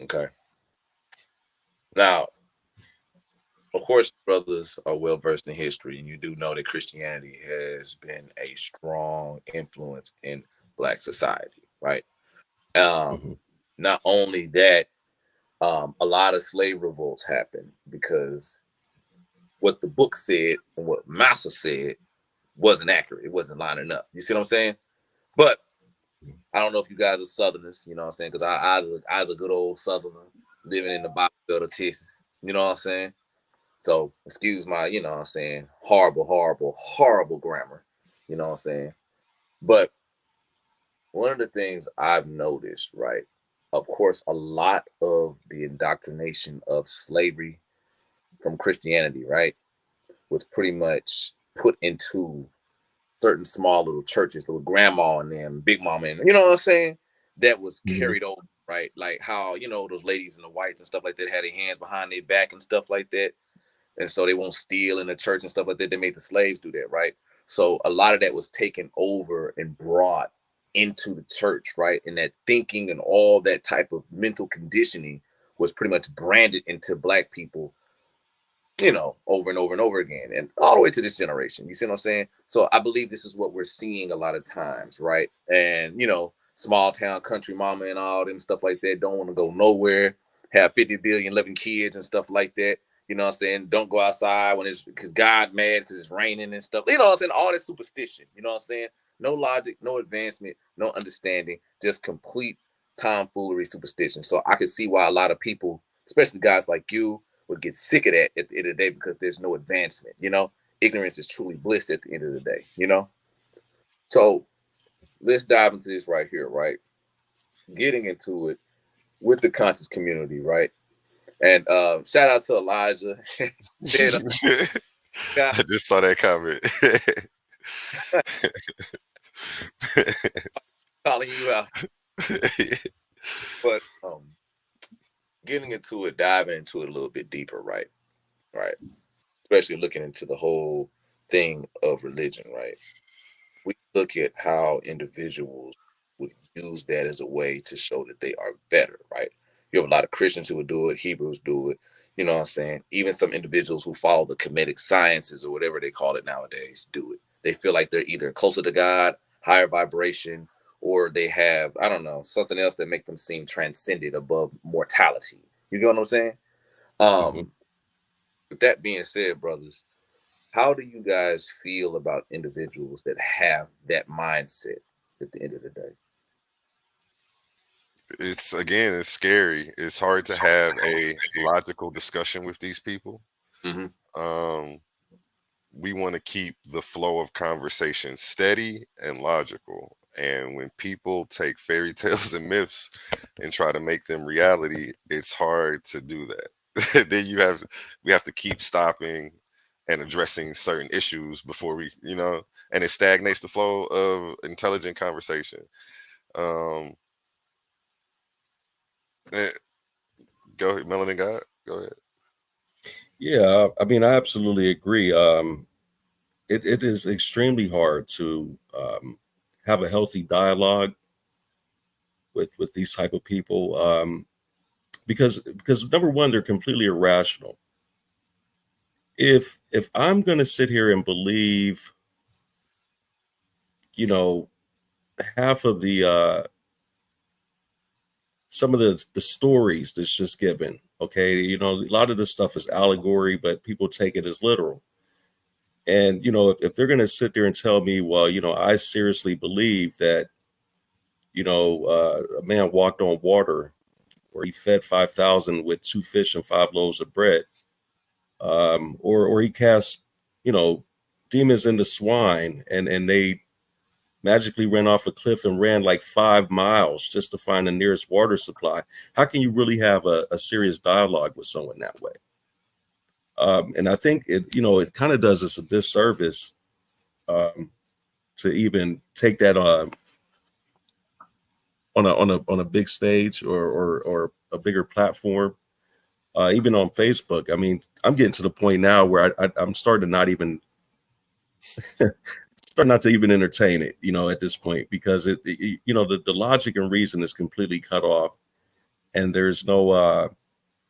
Okay. Now, of course, brothers are well versed in history, and you do know that Christianity has been a strong influence in Black society, right? Mhm. Not only that, a lot of slave revolts happened because what the book said and what Massa said wasn't accurate. It wasn't lining up. You see what I'm saying? But I don't know if you guys are Southerners, you know what I'm saying? Because I was a good old Southerner living in the Bible Belt of Texas. You know what I'm saying? So excuse my, you know what I'm saying, horrible grammar. You know what I'm saying? But one of the things I've noticed, right? Of course, a lot of the indoctrination of slavery from Christianity, right, was pretty much put into certain small little churches, little grandma and them, big mama, and you know what I'm saying? That was Mhm. carried over, right? Like how, you know, those ladies in the whites and stuff like that had their hands behind their back and stuff like that. And so they won't steal in the church and stuff like that. They made the slaves do that, right? So a lot of that was taken over and brought into the church, right? And that thinking and all that type of mental conditioning was pretty much branded into Black people, you know, over and over and over again, and all the way to this generation. You see what I'm saying? So I believe this is what we're seeing a lot of times, right? And you know, small town country mama and all them stuff like that don't want to go nowhere, have 50 billion living kids and stuff like that. You know what I'm saying? Don't go outside when it's because God mad because it's raining and stuff. You know what I'm saying? All that superstition. You know what I'm saying? No logic, no advancement, no understanding, just complete tomfoolery, superstition. So I can see why a lot of people, especially guys like you, would get sick of that at the end of the day because there's no advancement. You know, ignorance is truly bliss at the end of the day. You know, so let's dive into this right here, right? Getting into it with the conscious community, right? And shout out to Elijah. Said, God, I just saw that comment. calling you out, but getting into it, diving into it a little bit deeper, right? Right. Especially looking into the whole thing of religion, right? We look at how individuals would use that as a way to show that they are better, right? You have a lot of Christians who would do it, Hebrews do it, you know what I'm saying? Even some individuals who follow the Kemetic sciences or whatever they call it nowadays do it. They feel like they're either closer to God, higher vibration, or they have, I don't know, something else that make them seem transcended above mortality. You get what I'm saying? Mhm. Um, with that being said, brothers, how do you guys feel about individuals that have that mindset at the end of the day? It's again, it's scary. It's hard to have a logical discussion with these people. Mm-hmm. Um, we want to keep the flow of conversation steady and logical. And when people take fairy tales and myths and try to make them reality, it's hard to do that. Then we have to keep stopping and addressing certain issues before we, you know, and it stagnates the flow of intelligent conversation. Um, eh, Go ahead, Melanin God. Go ahead. Yeah, I mean, I absolutely agree. It is extremely hard to have a healthy dialogue with these type of people because number one, they're completely irrational. If I'm going to sit here and believe, you know, half of the some of the stories that's just given, okay, you know, a lot of this stuff is allegory, but people take it as literal. And you know, if they're going to sit there and tell me, well, you know, I seriously believe that, you know, a man walked on water, or he fed 5,000 with 2 fish and 5 loaves of bread, or he cast, you know, demons into swine, and they magically ran off a cliff and ran like 5 miles just to find the nearest water supply. How can you really have a serious dialogue with someone that way? And I think it, you know, it kind of does us a disservice um, to even take that on a big stage or a bigger platform, even on Facebook. I mean, I'm getting to the point now where I'm starting to not even start not to even entertain it, at this point, because the logic and reason is completely cut off, and there's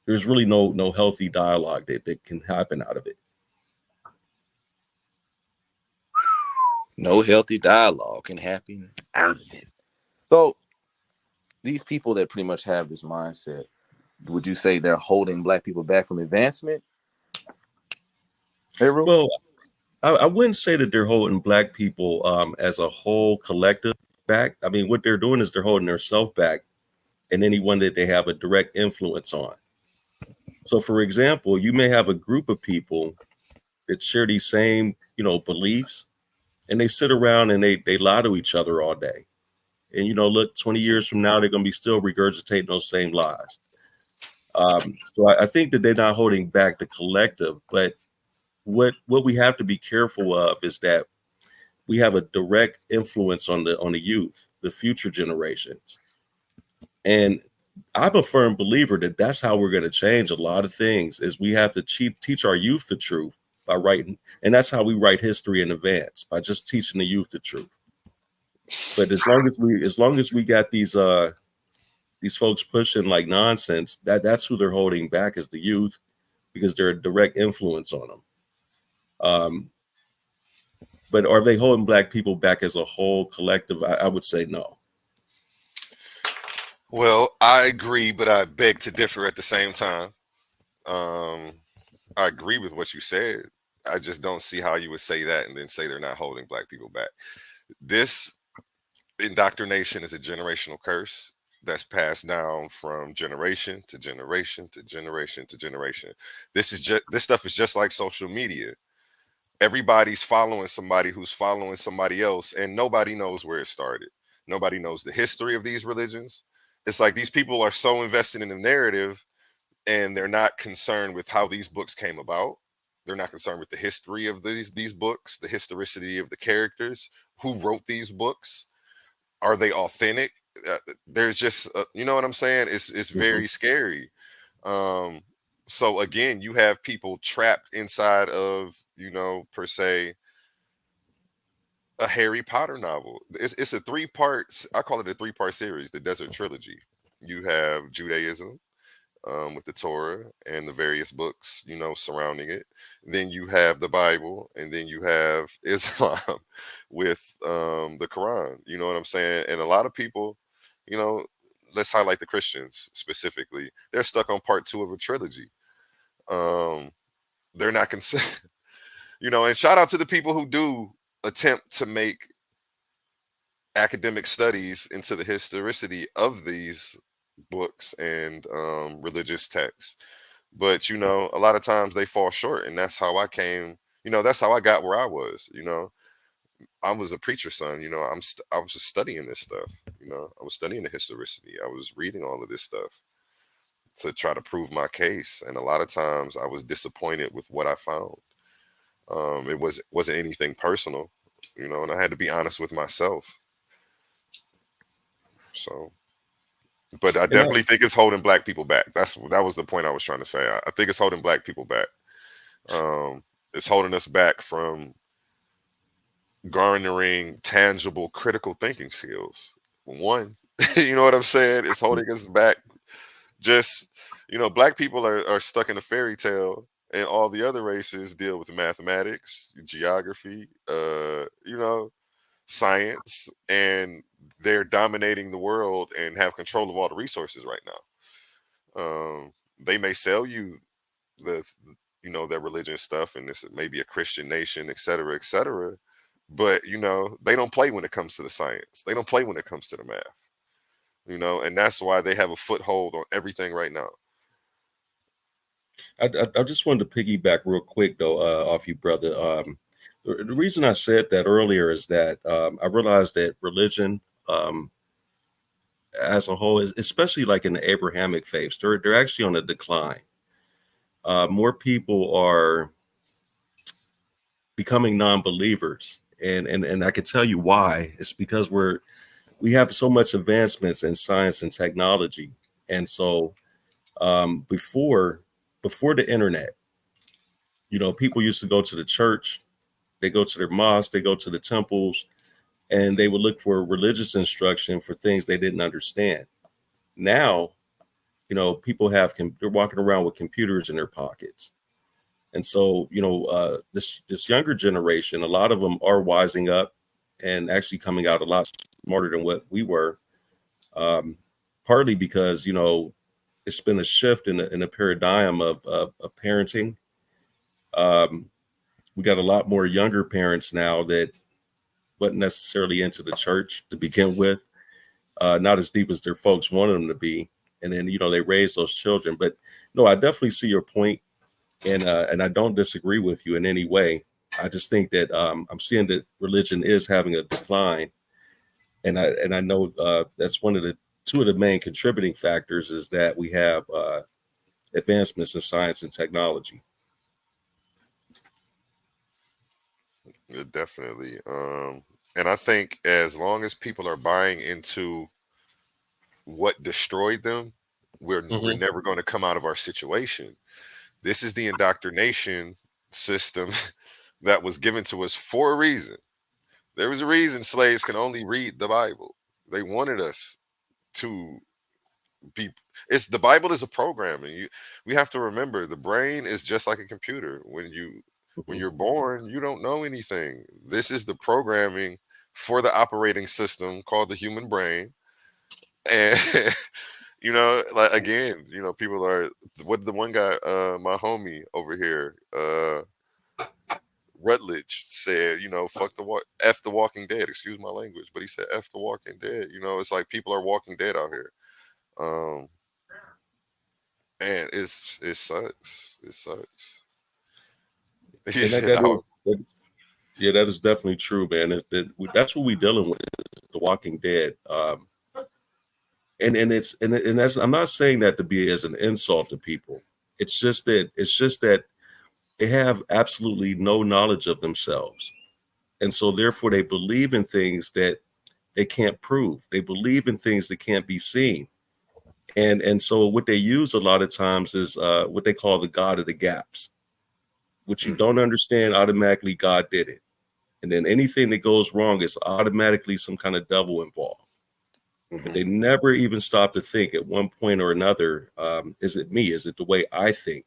really no healthy dialogue that can happen out of it. No healthy dialogue can happen out of it. So these people that pretty much have this mindset, would you say they're holding Black people back from advancement? Heru? Well, I wouldn't say that they're holding Black people as a whole collective back. I mean, what they're doing is they're holding themselves back and anyone that they have a direct influence on. So, for example, you may have a group of people that share these same, beliefs, and they sit around and they lie to each other all day. And, look, 20 years from now, they're going to be still regurgitating those same lies. So I think that they're not holding back the collective, but what we have to be careful of is that we have a direct influence on the youth, the future generations. And I'm a firm believer that that's how we're going to change a lot of things, is we have to teach our youth the truth by writing. And that's how we write history in advance, by just teaching the youth the truth. But as long as we got these folks pushing like nonsense, that's who they're holding back, is the youth, because they're a direct influence on them. But are they holding Black people back as a whole collective? I would say no. Well, I agree, but I beg to differ at the same time. I agree with what you said. I just don't see how you would say that and then say they're not holding Black people back. This indoctrination is a generational curse that's passed down from generation to generation to generation to generation. This stuff is just like social media. Everybody's following somebody who's following somebody else, and nobody knows where it started. Nobody knows the history of these religions. It's like these people are so invested in the narrative, and they're not concerned with how these books came about. They're not concerned with the history of these books, the historicity of the characters, who wrote these books. Are they authentic? There's just, you know what I'm saying? It's very scary. So again, you have people trapped inside of, per se, a Harry Potter novel. It's a 3-part, I call it a 3-part series, the Desert Trilogy. You have Judaism, with the Torah and the various books, surrounding it. Then you have the Bible, and then you have Islam with the Quran. You know what I'm saying? And a lot of people, let's highlight the Christians specifically. They're stuck on part 2 of a trilogy. They're not considered, and shout out to the people who do attempt to make academic studies into the historicity of these books and religious texts. But a lot of times they fall short, and that's how I came, that's how I got where I was. I was a preacher's son. I was just studying this stuff. I was studying the historicity. I was reading all of this stuff to try to prove my case, and a lot of times I was disappointed with what I found. It wasn't anything personal, and I had to be honest with myself. So, but I definitely think it's holding Black people back. That was the point I was trying to say. I think it's holding Black people back. It's holding us back from garnering tangible critical thinking skills. One, you know what I'm saying? It's holding us back. Just, Black people are stuck in a fairy tale, and all the other races deal with mathematics, geography, science, and they're dominating the world and have control of all the resources right now. They may sell you their religion stuff, and this may be a Christian nation, et cetera, but they don't play when it comes to the science. They don't play when it comes to the math. And that's why they have a foothold on everything right now. I just wanted to piggyback real quick though, off you, brother. The reason I said that earlier is that I realized that religion, as a whole, especially like in the Abrahamic faiths, they're actually on a decline. More people are becoming non-believers, and I can tell you why. It's because we have so much advancements in science and technology, and so before the internet, people used to go to the church. they go to their mosques, they go to the temples, and they would look for religious instruction for things they didn't understand. Now, people they're walking around with computers in their pockets. And so, this younger generation, a lot of them are wising up and actually coming out a lot smarter than what we were. Partly because, it's been a shift in a paradigm of parenting. We got a lot more younger parents now that wasn't necessarily into the church to begin with, not as deep as their folks wanted them to be. And then, they raise those children. But no, I definitely see your point. And I don't disagree with you in any way. I just think that I'm seeing that religion is having a decline, and I know that's two of the main contributing factors is that we have advancements in science and technology. Yeah, definitely. And I think as long as people are buying into what destroyed them, we're never going to come out of our situation. This is the indoctrination system that was given to us for a reason. There was a reason slaves can only read the Bible. They wanted us to be. The Bible is a program, and we have to remember the brain is just like a computer. When you're born, you don't know anything. This is the programming for the operating system called the human brain. And like again, people are what the one guy, my homie over here, Rutledge said, fuck F the Walking Dead. Excuse my language, but he said F the Walking Dead. It's like people are walking dead out here. And it sucks. It sucks. That is definitely true, man. That's what we're dealing with, is the Walking Dead. And that's, I'm not saying that to be as an insult to people. It's just that they have absolutely no knowledge of themselves. And so therefore they believe in things that they can't prove. They believe in things that can't be seen. And so what they use a lot of times is what they call the God of the gaps. What you don't understand, automatically God did it. And then anything that goes wrong is automatically some kind of devil involved. But they never even stop to think at one point or another, is it me? Is it the way I think?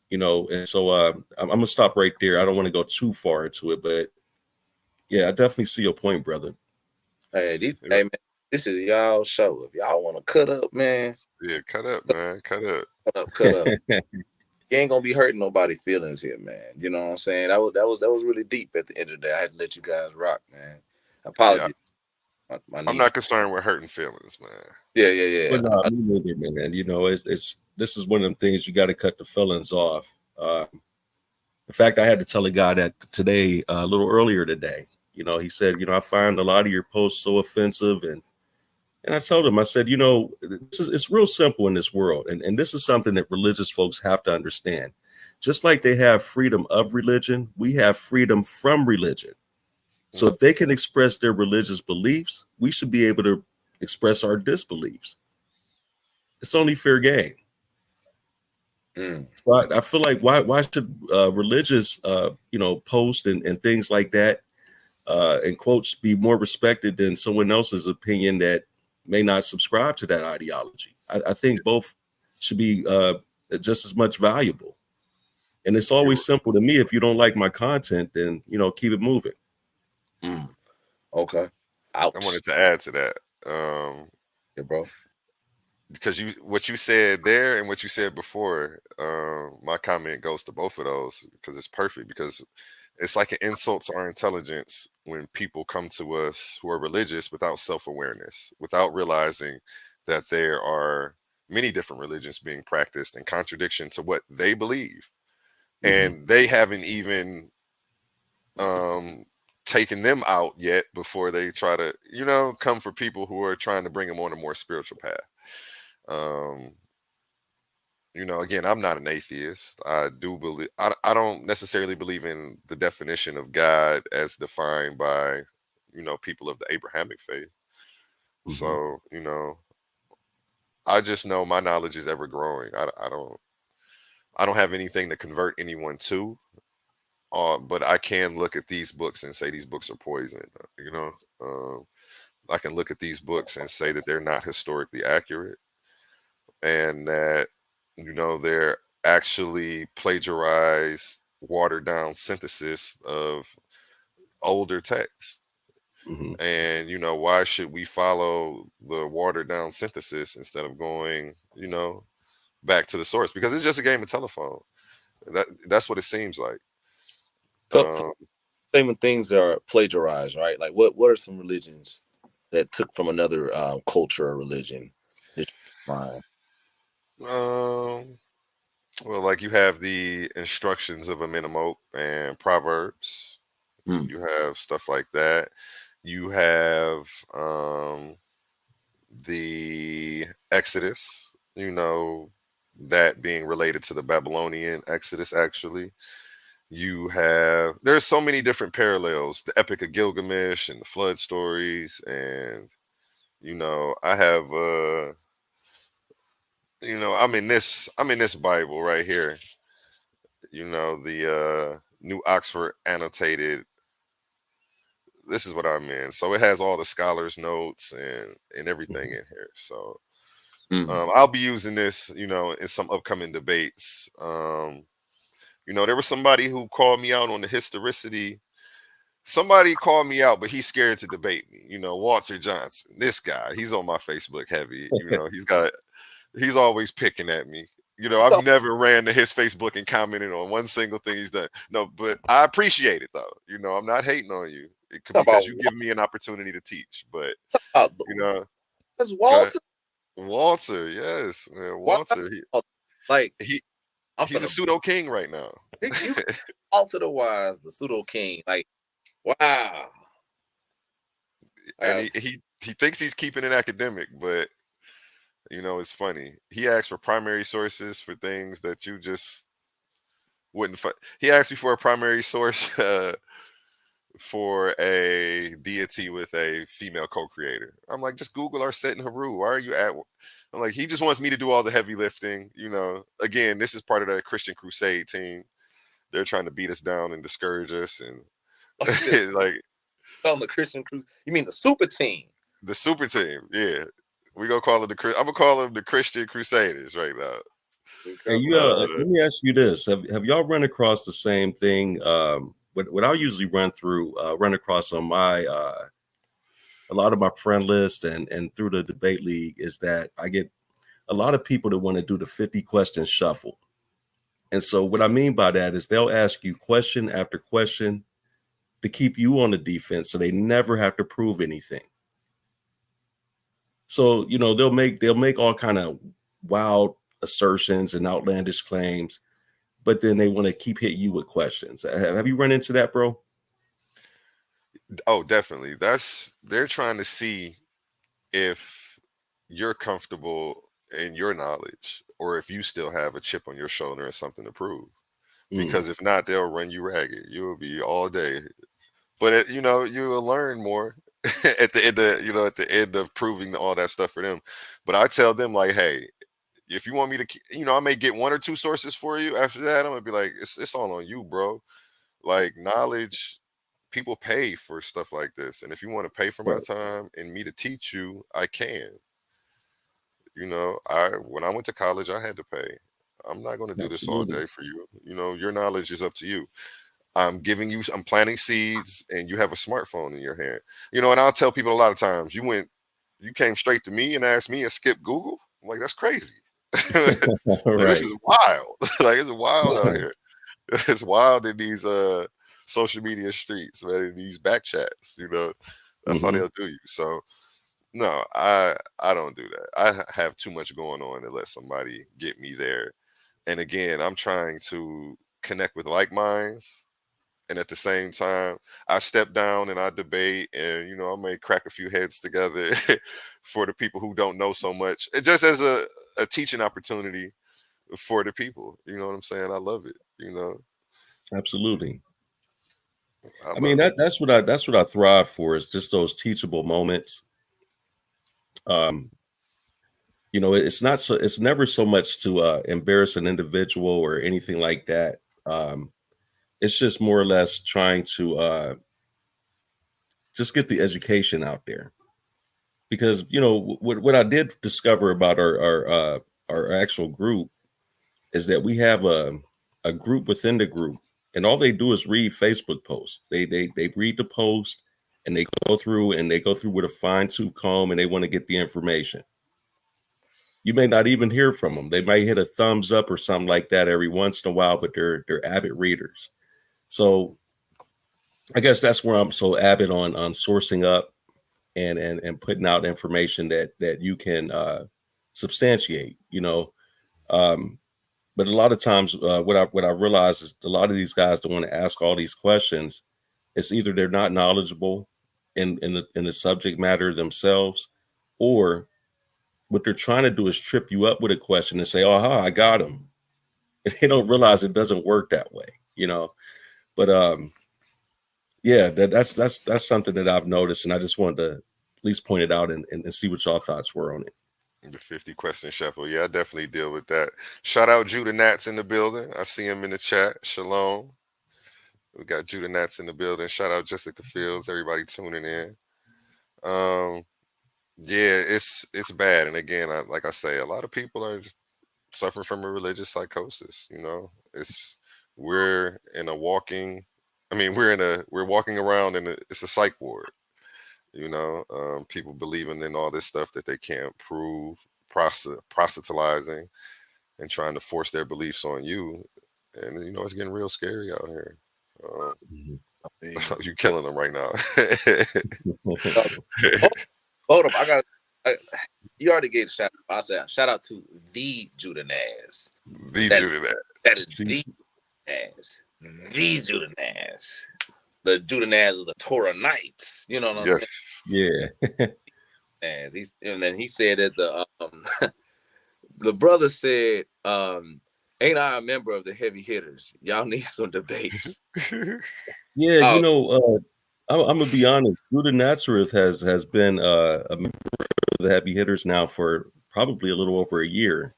And so I'm going to stop right there. I don't want to go too far into it, but yeah, I definitely see your point, brother. Hey, man, this is y'all show. If y'all want to cut up, man. Yeah, cut up, man. Cut up. Cut up. You ain't gonna be hurting nobody's feelings here, man. You know what I'm saying? That was really deep at the end of the day. I had to let you guys rock, man. Apologies. Yeah. I'm not concerned with hurting feelings, man. Yeah. But no, me neither, man. This is one of them things you got to cut the feelings off. In fact, I had to tell a guy that today, a little earlier today. He said, I find a lot of your posts so offensive, and I told him, I said, it's real simple in this world, and this is something that religious folks have to understand. Just like they have freedom of religion, we have freedom from religion. So if they can express their religious beliefs, we should be able to express our disbeliefs. It's only fair game. So I feel like why should religious post and things like that and quotes be more respected than someone else's opinion that may not subscribe to that ideology? I think both should be just as much valuable. And it's always simple to me. If you don't like my content, then keep it moving. Okay. I wanted to add to that. Yeah, bro. Because what you said there and what you said before, my comment goes to both of those because it's perfect. Because it's like an insult to our intelligence when people come to us who are religious without self-awareness, without realizing that there are many different religions being practiced in contradiction to what they believe. And they haven't even taken them out yet before they try to, come for people who are trying to bring them on a more spiritual path. Again, I'm not an atheist. I do believe, I don't necessarily believe in the definition of God as defined by, people of the Abrahamic faith. So, I just know my knowledge is ever growing. I don't have anything to convert anyone to. but I can look at these books and say these books are poison. You know, I can look at these books and say that they're not historically accurate, and that they're actually plagiarized, watered down synthesis of older texts. Mm-hmm. And why should we follow the watered down synthesis instead of going back to the source? Because it's just a game of telephone. That's what it seems like. So same when things are plagiarized, right? Like what are some religions that took from another culture or religion that you find? Well, like you have the instructions of Amenemhotep and Proverbs. You have stuff like that. You have the Exodus, that being related to the Babylonian Exodus, actually. There's so many different parallels, the Epic of Gilgamesh and the flood stories. And, I have, I'm in this Bible right here, the New Oxford Annotated. This is what I'm in. So it has all the scholars' notes and everything in here. So I'll be using this, in some upcoming debates. There was somebody who called me out on the historicity. Somebody called me out, but he's scared to debate me. Walter Johnson, this guy, he's on my Facebook heavy. He's always picking at me. I've never ran to his Facebook and commented on one single thing he's done. No, but I appreciate it though. I'm not hating on you because you give me an opportunity to teach. But that's Walter. Walter, yes, man, Walter. He's a pseudo king right now. You Walter the Wise, the pseudo king. Like, wow. And he thinks he's keeping it academic, but it's funny. He asked for primary sources for things that you just wouldn't find. He asked me for a primary source for a deity with a female co-creator. I'm like, just Google Arset and Heru. Why are you at? I'm like, he just wants me to do all the heavy lifting. Again, this is part of the Christian Crusade team. They're trying to beat us down and discourage us. And like on the Christian Crusade, you mean the super team? The super team, yeah. We gonna call it I'm gonna call them the Christian Crusaders right now. Hey, let me ask you this: Have y'all run across the same thing? What I usually run across on my a lot of my friend list and through the debate league is that I get a lot of people that want to do the 50 question shuffle. And so what I mean by that is they'll ask you question after question to keep you on the defense, so they never have to prove anything. So, they'll make all kind of wild assertions and outlandish claims, but then they want to keep hitting you with questions. Have you run into that, bro? Oh, definitely. They're trying to see if you're comfortable in your knowledge or if you still have a chip on your shoulder and something to prove. Because if not, they'll run you ragged. You'll be all day. But you'll learn more at the end of proving all that stuff for them. But I tell them, like, hey, if you want me to, I may get one or two sources for you. After that, I'm gonna be like, it's all on you, bro. Like, knowledge, people pay for stuff like this, and if you want to pay for my time and me to teach you, I can. When I went to college, I had to pay. I'm not going to do this all day for you. Your knowledge is up to you. I'm planting seeds, and you have a smartphone in your hand. And I'll tell people a lot of times, you came straight to me and asked me and skip Google. I'm like, that's crazy. This is wild. Like, it's wild out here. It's wild in these social media streets, man, in these back chats. That's how they'll do you. So no, I don't do that. I have too much going on to let somebody get me there. And again, I'm trying to connect with like minds. And at the same time, I step down and I debate, and I may crack a few heads together for the people who don't know so much. It just as a teaching opportunity for the people. You know what I'm saying? I love it. Absolutely. I mean, that's what I thrive for, is just those teachable moments. It's never so much to embarrass an individual or anything like that. it's just more or less trying to just get the education out there. Because, you know, what I did discover about our actual group is that we have a group within the group, and all they do is read Facebook posts. They read the post and they go through with a fine-tooth comb, and they want to get the information. You may not even hear from them. They might hit a thumbs up or something like that every once in a while, but they're avid readers. So I guess that's where I'm so avid on sourcing up and putting out information that you can substantiate, you know. But a lot of times, what I realize is a lot of these guys don't want to ask all these questions. It's either they're not knowledgeable in the subject matter themselves, or what they're trying to do is trip you up with a question and say, "Aha, I got him." And they don't realize it doesn't work that way, you know. But yeah, that's something that I've noticed, and I just wanted to at least point it out and see what y'all thoughts were on it. The 50 question shuffle. Yeah, I definitely deal with that. Shout out Judah Nats in the building. I see him in the chat. Shalom. We got Judah Nats in the building. Shout out Jessica Fields. Everybody tuning in. Yeah, it's bad. And again, like I say, a lot of people are suffering from a religious psychosis. You know, we're walking around and it's a psych ward. You know, people believing in all this stuff that they can't prove, proselytizing and trying to force their beliefs on you. And, you know, it's getting real scary out here. You're killing them right now. Hold up. You already gave a shout out. I said, shout out to the Judah Naz. Judah Naz. That is the Naz. The Judah Naz. The Judah Naz of the Torah Knights. You know what I'm saying? Yeah. And then he said that the brother said, ain't I a member of the heavy hitters? Y'all need some debates. Yeah, you know, I'm gonna be honest. Judah Nazareth has been a member of the heavy hitters now for probably a little over a year.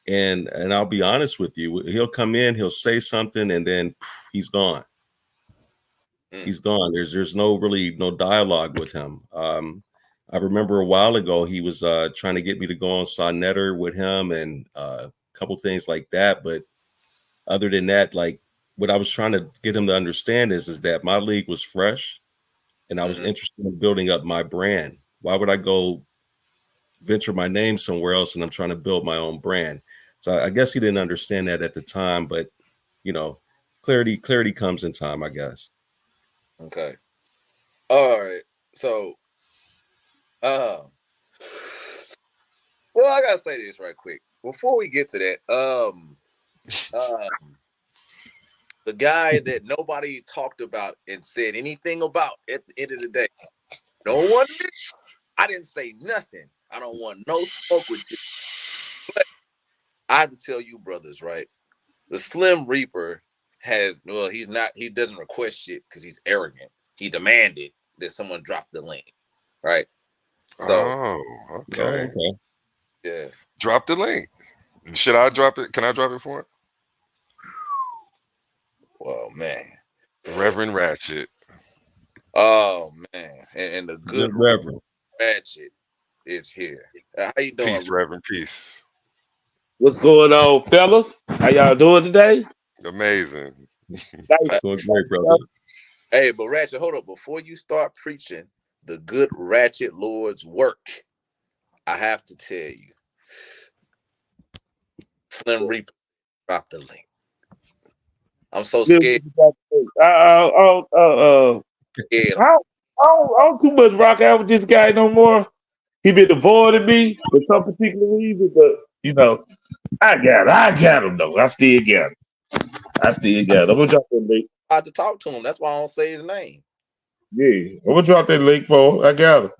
And I'll be honest with you, he'll come in, he'll say something, and then he's gone. He's gone. There's no dialogue with him. I remember a while ago he was trying to get me to go on Sonnetter with him and a couple things like that. But other than that, like what I was trying to get him to understand is that my league was fresh, and I was interested in building up my brand. Why would I go venture my name somewhere else? And I'm trying to build my own brand. So I guess he didn't understand that at the time, but you know, clarity comes in time, I guess. Okay. All right. So, well, I gotta say this right quick before we get to that. The guy that nobody talked about and said anything about at the end of the day, no one did. I didn't say nothing. I don't want no smoke with you. But I have to tell you, brothers, right? The Slim Reaper he doesn't request shit because he's arrogant. He demanded that someone drop the link, right? So, okay. Yeah. Drop the link. Should I drop it? Can I drop it for him? Well, man. Reverend Ratchet. Oh, man. And the good Reverend Ratchet is here. How you doing? Peace, Reverend. Peace. What's going on, fellas? How y'all doing today? Amazing. Doing great, brother. Hey, but Ratchet, hold up. Before you start preaching the good Ratchet Lord's work, I have to tell you, Slim Reaper, drop the link. I'm so scared. I don't too much rock out with this guy no more. He been avoiding me for some particular reason, but you know, I got him though. I still got him. I'm gonna drop that link. I had to talk to him. That's why I don't say his name. Yeah, I'm gonna drop that link for him. I got him.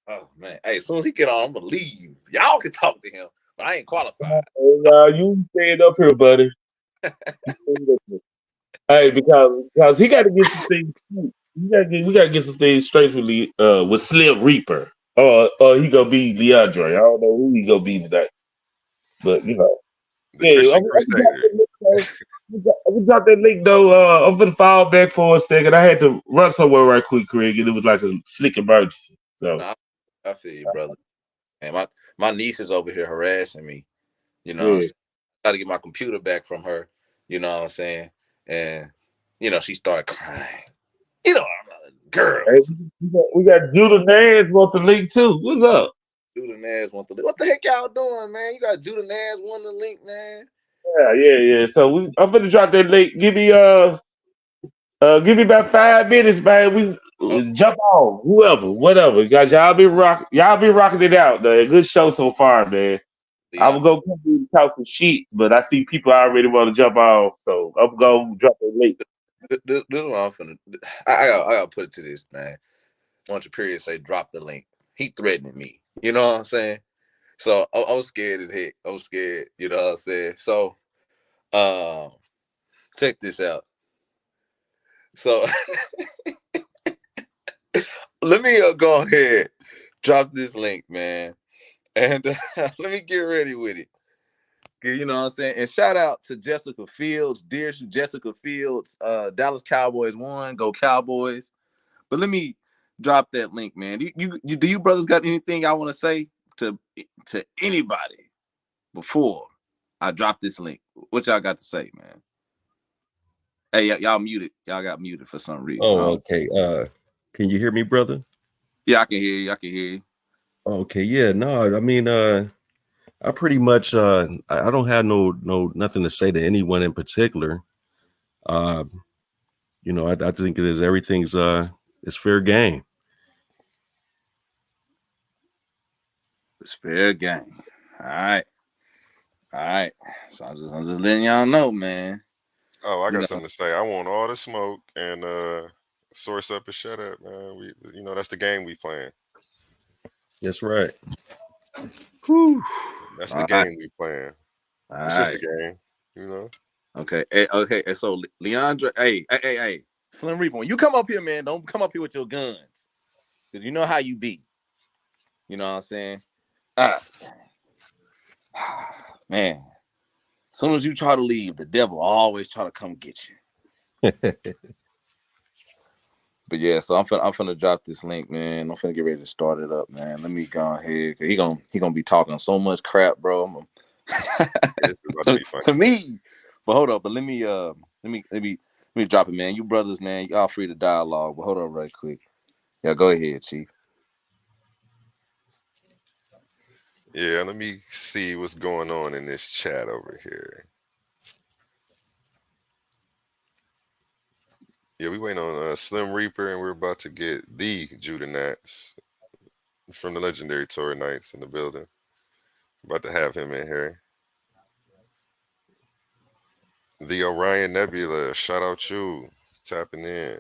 Oh man. Hey, as soon as he get on, I'm gonna leave. Y'all can talk to him, but I ain't qualified. You stand up here, buddy. Hey, because he got to get some things. We gotta get some things straight with Slim Reaper, or he gonna be Leandre. I don't know who he gonna be today, but you know, I can drop that link though. I'm gonna fall back for a second. I had to run somewhere right quick, Craig, and it was like a slick emergency. So Nah, I feel you, brother. And my niece is over here harassing me. You know what I'm yeah, saying? I got to get my computer back from her. You know what I'm saying? And she started crying. hey, Girls. we got Judah Nance want the link too. What's up? Judah Naz want the link. What the heck y'all doing, man? You got Judah Naz wanting the link, man. Yeah. So I'm gonna drop that link. Give me about 5 minutes, man. Oh, We jump on whoever, whatever. Guys, y'all be rocking it out, man. Good show so far, man. I yeah. would go come in and talk some shit, but I see people already want to jump on, so I'm gonna drop that link. This is what I'm finna. I gotta put it to this, man. Bunch of periods say drop the link. He threatening me. You know what I'm saying? So I was scared as heck. I was scared. You know what I'm saying? So check this out. So let me go ahead, drop this link, man, and let me get ready with it. You know what I'm saying? And shout out to Jessica Fields, dear Jessica Fields. Dallas Cowboys won. Go Cowboys. But let me drop that link, man. Do you brothers got anything y'all want to say to anybody before I drop this link? What y'all got to say, man? Hey, y'all muted. Y'all got muted for some reason. Oh, okay. Can you hear me, brother? Yeah, I can hear you. I can hear you. Okay, yeah. No, I mean, I pretty much I don't have no nothing to say to anyone in particular. I think it is everything's it's fair game. It's fair game. All right. So I'm just letting y'all know, man. Oh, I got something to say. I want all the smoke and source up and shut up, man. That's the game we playing. That's right. Whew. That's the game we playing. It's just a game, Okay. And so Leandra, hey. Slim Reaper, when you come up here, man, don't come up here with your guns. Cause you know how you be. You know what I'm saying? Man. As soon as you try to leave, the devil always try to come get you. But yeah, so I'm finna drop this link, man. I'm finna get ready to start it up, man. Let me go ahead. He gonna be talking so much crap, bro. It's about to be fun. To me. But hold up, but let me drop it, man. You brothers, man, y'all free to dialogue. But hold up right quick. Yeah, go ahead, Chief. Yeah, let me see what's going on in this chat over here. Yeah, we waiting on Slim Reaper, and we're about to get the Judah Nats from the legendary Tour Knights in the building. About to have him in here. The Orion Nebula, shout out you, tapping in.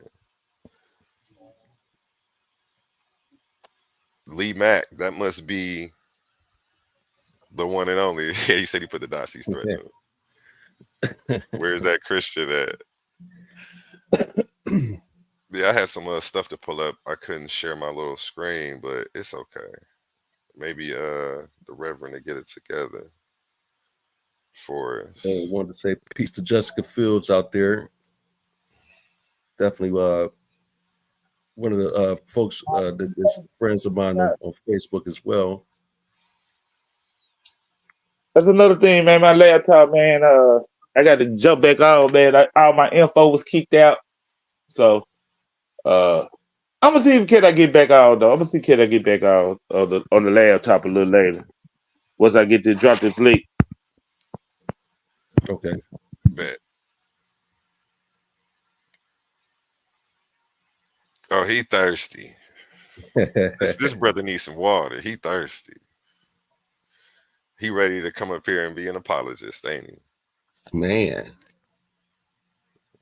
Lee Mack, that must be the one and only. Yeah, he said he put the Dossies threatening. Where's that Christian at? Yeah, I had some stuff to pull up. I couldn't share my little screen, but it's okay. Maybe the Reverend to get it together for us. I wanted to say peace to Jessica Fields out there. Definitely one of the folks that is friends of mine on Facebook as well. That's another thing, man. My laptop, man. I got to jump back on, man. All my info was kicked out, so I'm gonna see if can I get back on though. I'm gonna see can I get back on the laptop a little later once I get to drop this link. Okay. Bet. Oh, he thirsty. This brother needs some water. He thirsty. He ready to come up here and be an apologist, ain't he? Man.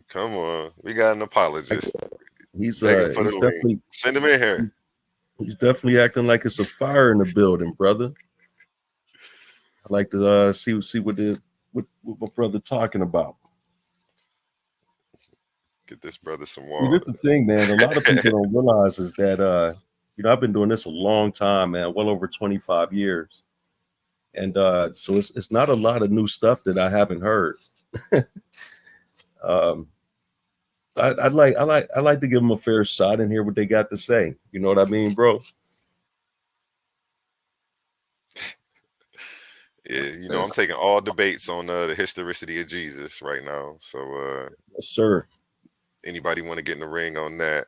Come on. We got an apologist. He's definitely send him in here. He's definitely acting like it's a fire in the building, brother. I like to see what my brother talking about. Get this brother some water. That's the thing, man. A lot of people don't realize is that I've been doing this a long time, man, well over 25 years. And so it's not a lot of new stuff that I haven't heard. I'd like to give them a fair shot and hear what they got to say. You know what I mean, bro? Yeah, you know, I'm taking all debates on the historicity of Jesus right now. So, yes, sir. Anybody want to get in the ring on that?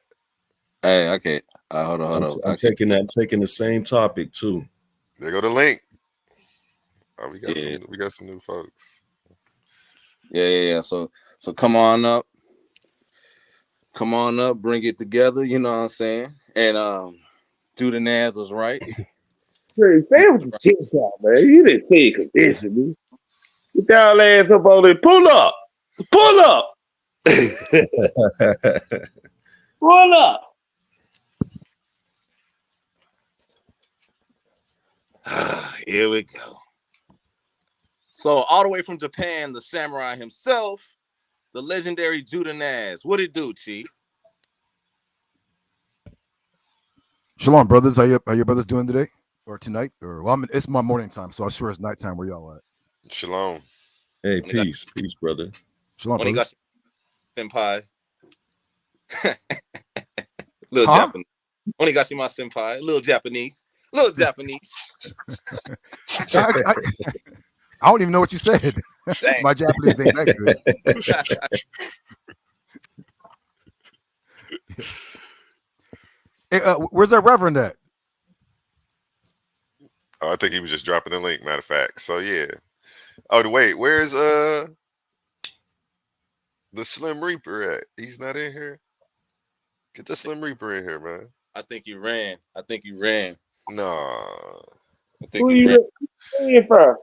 Hey, I can't. Hold on. I'm taking the same topic too. There go the link. Oh, we got some new folks. Yeah. So come on up. Come on up, bring it together, you know what I'm saying? And Judah Naz was right. Hey, say what you chest out, man. You didn't say it convincing me. Get y'all ass up on it. Pull up. Pull up. Pull up. Here we go. So all the way from Japan, the samurai himself, the legendary Judah Naz. What it do, Chief? Shalom, brothers. How your brothers doing today or tonight? Or well, it's my morning time, so I'm sure it's nighttime where y'all at. Shalom. Hey, peace, brother. Shalom, when brother. He got senpai, little Japanese. When he got you, my senpai, little Japanese. I don't even know what you said. My Japanese ain't that good. Hey, where's that reverend at? Oh, I think he was just dropping the link, matter of fact. So yeah. Oh, wait, where's the Slim Reaper at? He's not in here. Get the Slim Reaper in here, man. I think you ran. Nah. Who you from?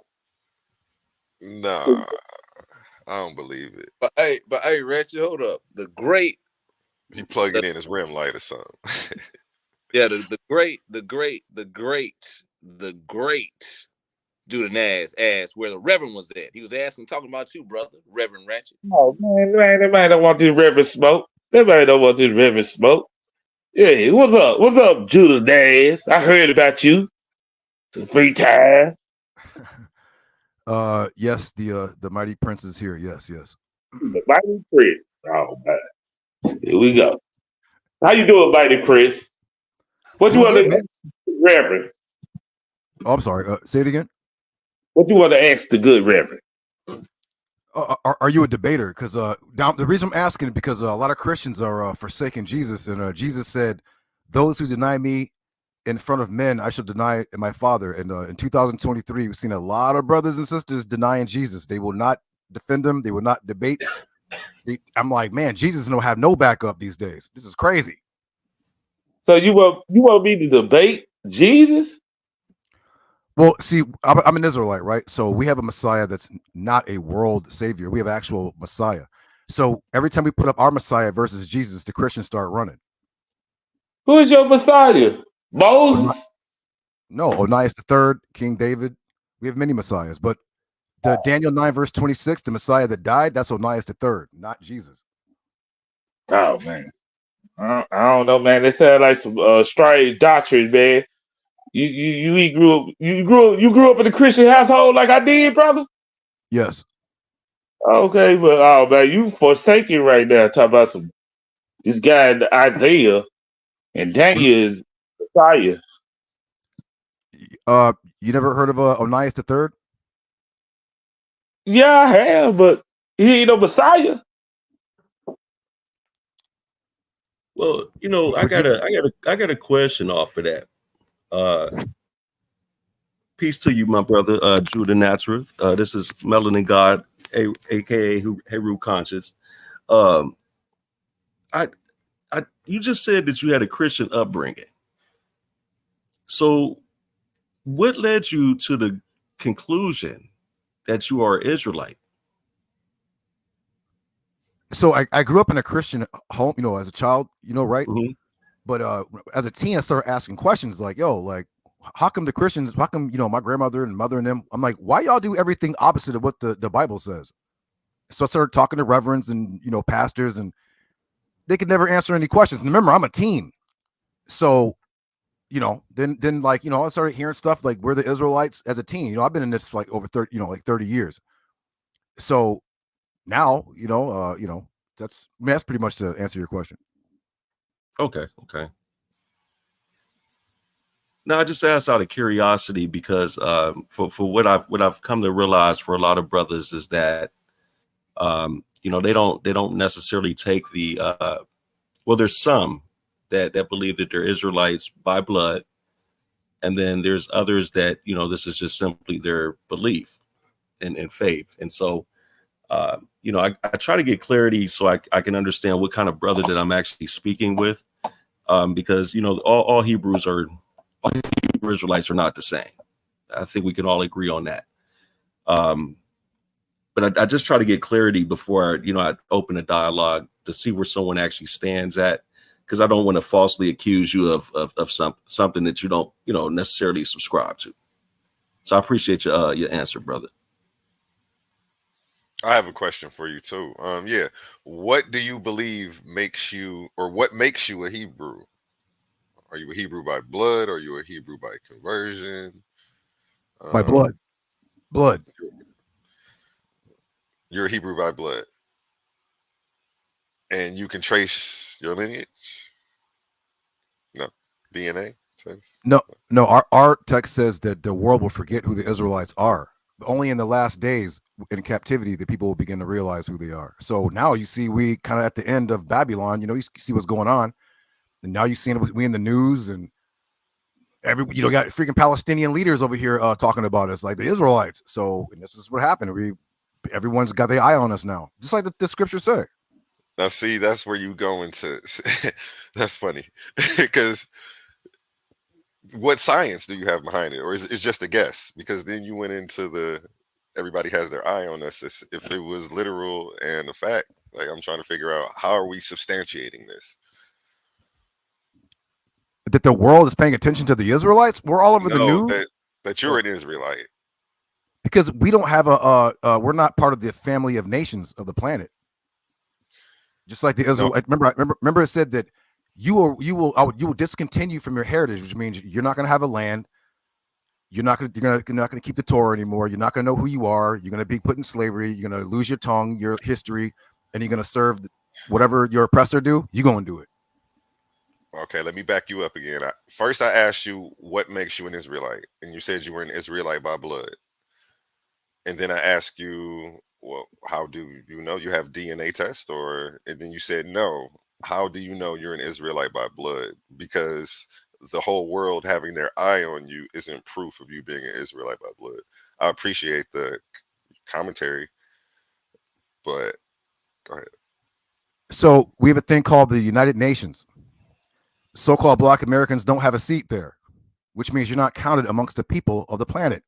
Nah. I don't believe it. But hey, Reggie, hold up. The great. He plugged it in his rim light or something. Yeah, the great Judah Naz asked where the Reverend was at. He was talking about you, brother, Reverend Ratchet. Oh man, everybody don't want this Reverend smoke. Everybody don't want this Reverend smoke. Yeah, what's up? What's up, Judah Naz? I heard about you. Free time. Yes, the mighty prince is here. Yes. The mighty Chris. Oh man. Here we go. How you doing, mighty Chris? What Doing you want good, to Reverend? Oh, I'm sorry. Say it again. What you want to ask the good Reverend? Are you a debater? Because the reason I'm asking is because a lot of Christians are forsaking Jesus, and Jesus said, "Those who deny me in front of men, I shall deny in my Father." And in 2023, we've seen a lot of brothers and sisters denying Jesus. They will not defend him. They will not debate. I'm like, man, Jesus don't have no backup these days. This is crazy. So you want me to debate Jesus? Well, see, I'm an Israelite, right? So we have a Messiah that's not a world savior. We have actual Messiah. So every time we put up our Messiah versus Jesus, the Christians start running. Who is your Messiah? Moses? No, Onias III, King David. We have many Messiahs, but the Daniel 9 verse 26, the Messiah that died, that's Onias III, not Jesus. Oh man, I don't know, man. They sound like some strange doctrine, man. You grew up in a Christian household like I did, brother. Yes. Okay, but oh man, you forsaken right now. Talk about this guy Isaiah and Daniel is Messiah. You never heard of Onias III? Yeah, I have, but he ain't no Messiah. Well, you know, I got a question off of that. Peace to you, my brother, Judah Nazareth. This is Melanin God, aka Heru Conscious. You just said that you had a Christian upbringing. So, what led you to the conclusion that you are Israelite? So I grew up in a Christian home, you know, as a child, you know, right? Mm-hmm. But as a teen, I started asking questions like, yo, like, how come the Christians, how come, you know, my grandmother and mother and them, I'm like, why y'all do everything opposite of what the Bible says? So I started talking to reverends and, you know, pastors, and they could never answer any questions. And remember, I'm a teen. So, you know, then like, you know, I started hearing stuff like we're the Israelites as a teen. You know, I've been in this for like over 30, you know, like 30 years. So now, that's pretty much to answer your question. Okay. No, I just asked out of curiosity because for what I've come to realize for a lot of brothers is that they don't necessarily take the well, there's some that believe that they're Israelites by blood, and then there's others that this is just simply their belief and faith. And so I try to get clarity so I can understand what kind of brother that I'm actually speaking with, because all Hebrew Israelites are not the same. I think we can all agree on that. But I just try to get clarity before I open a dialogue to see where someone actually stands at, because I don't want to falsely accuse you of something that you don't necessarily subscribe to. So I appreciate your answer, brother. I have a question for you too. What do you believe makes you, or what makes you a Hebrew? Are you a Hebrew by blood? Are you a Hebrew by conversion? By blood. You're a Hebrew by blood. And you can trace your lineage? No. DNA test? No. Our text says that the world will forget who the Israelites are. Only in the last days in captivity the people will begin to realize who they are. So now you see we kind of at the end of Babylon, you see what's going on. And now you see we in the news, and got freaking Palestinian leaders over here talking about us like the Israelites. So, and this is what happened. Everyone's got their eye on us now, just like the scriptures say. Now, see, that's where you go into. That's funny because what science do you have behind it, or is it just a guess? Because then you went into everybody has their eye on us. If it was literal and a fact, like I'm trying to figure out how are we substantiating this? That the world is paying attention to the Israelites? We're all over the news. That you're an Israelite. Because we don't have we're not part of the family of nations of the planet. Just like the Israelite. Remember it said that you will discontinue from your heritage, which means you're not going to have a land. You're not going to keep the Torah anymore. You're not going to know who you are. You're going to be put in slavery. You're going to lose your tongue, your history, and you're going to serve whatever your oppressor do. You're going to do it. Okay, let me back you up again. First, I asked you what makes you an Israelite, and you said you were an Israelite by blood. And then I asked you, well, how do you know? You have DNA test, and then you said no. How do you know you're an Israelite by blood? Because the whole world having their eye on you isn't proof of you being an Israelite by blood. I appreciate the commentary, but go ahead. So we have a thing called the United Nations. So-called Black Americans don't have a seat there, which means you're not counted amongst the people of the planet.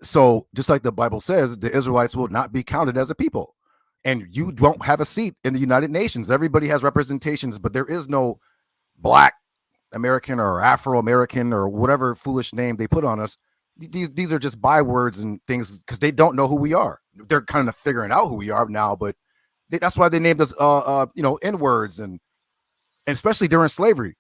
So just like the Bible says, the Israelites will not be counted as a people, and you don't have a seat in the United Nations. Everybody has representations, but there is no Black American or Afro-American or whatever foolish name they put on us. These are just bywords and things because they don't know who we are. They're kind of figuring out who we are now, but that's why they named us, N-words, and especially during slavery,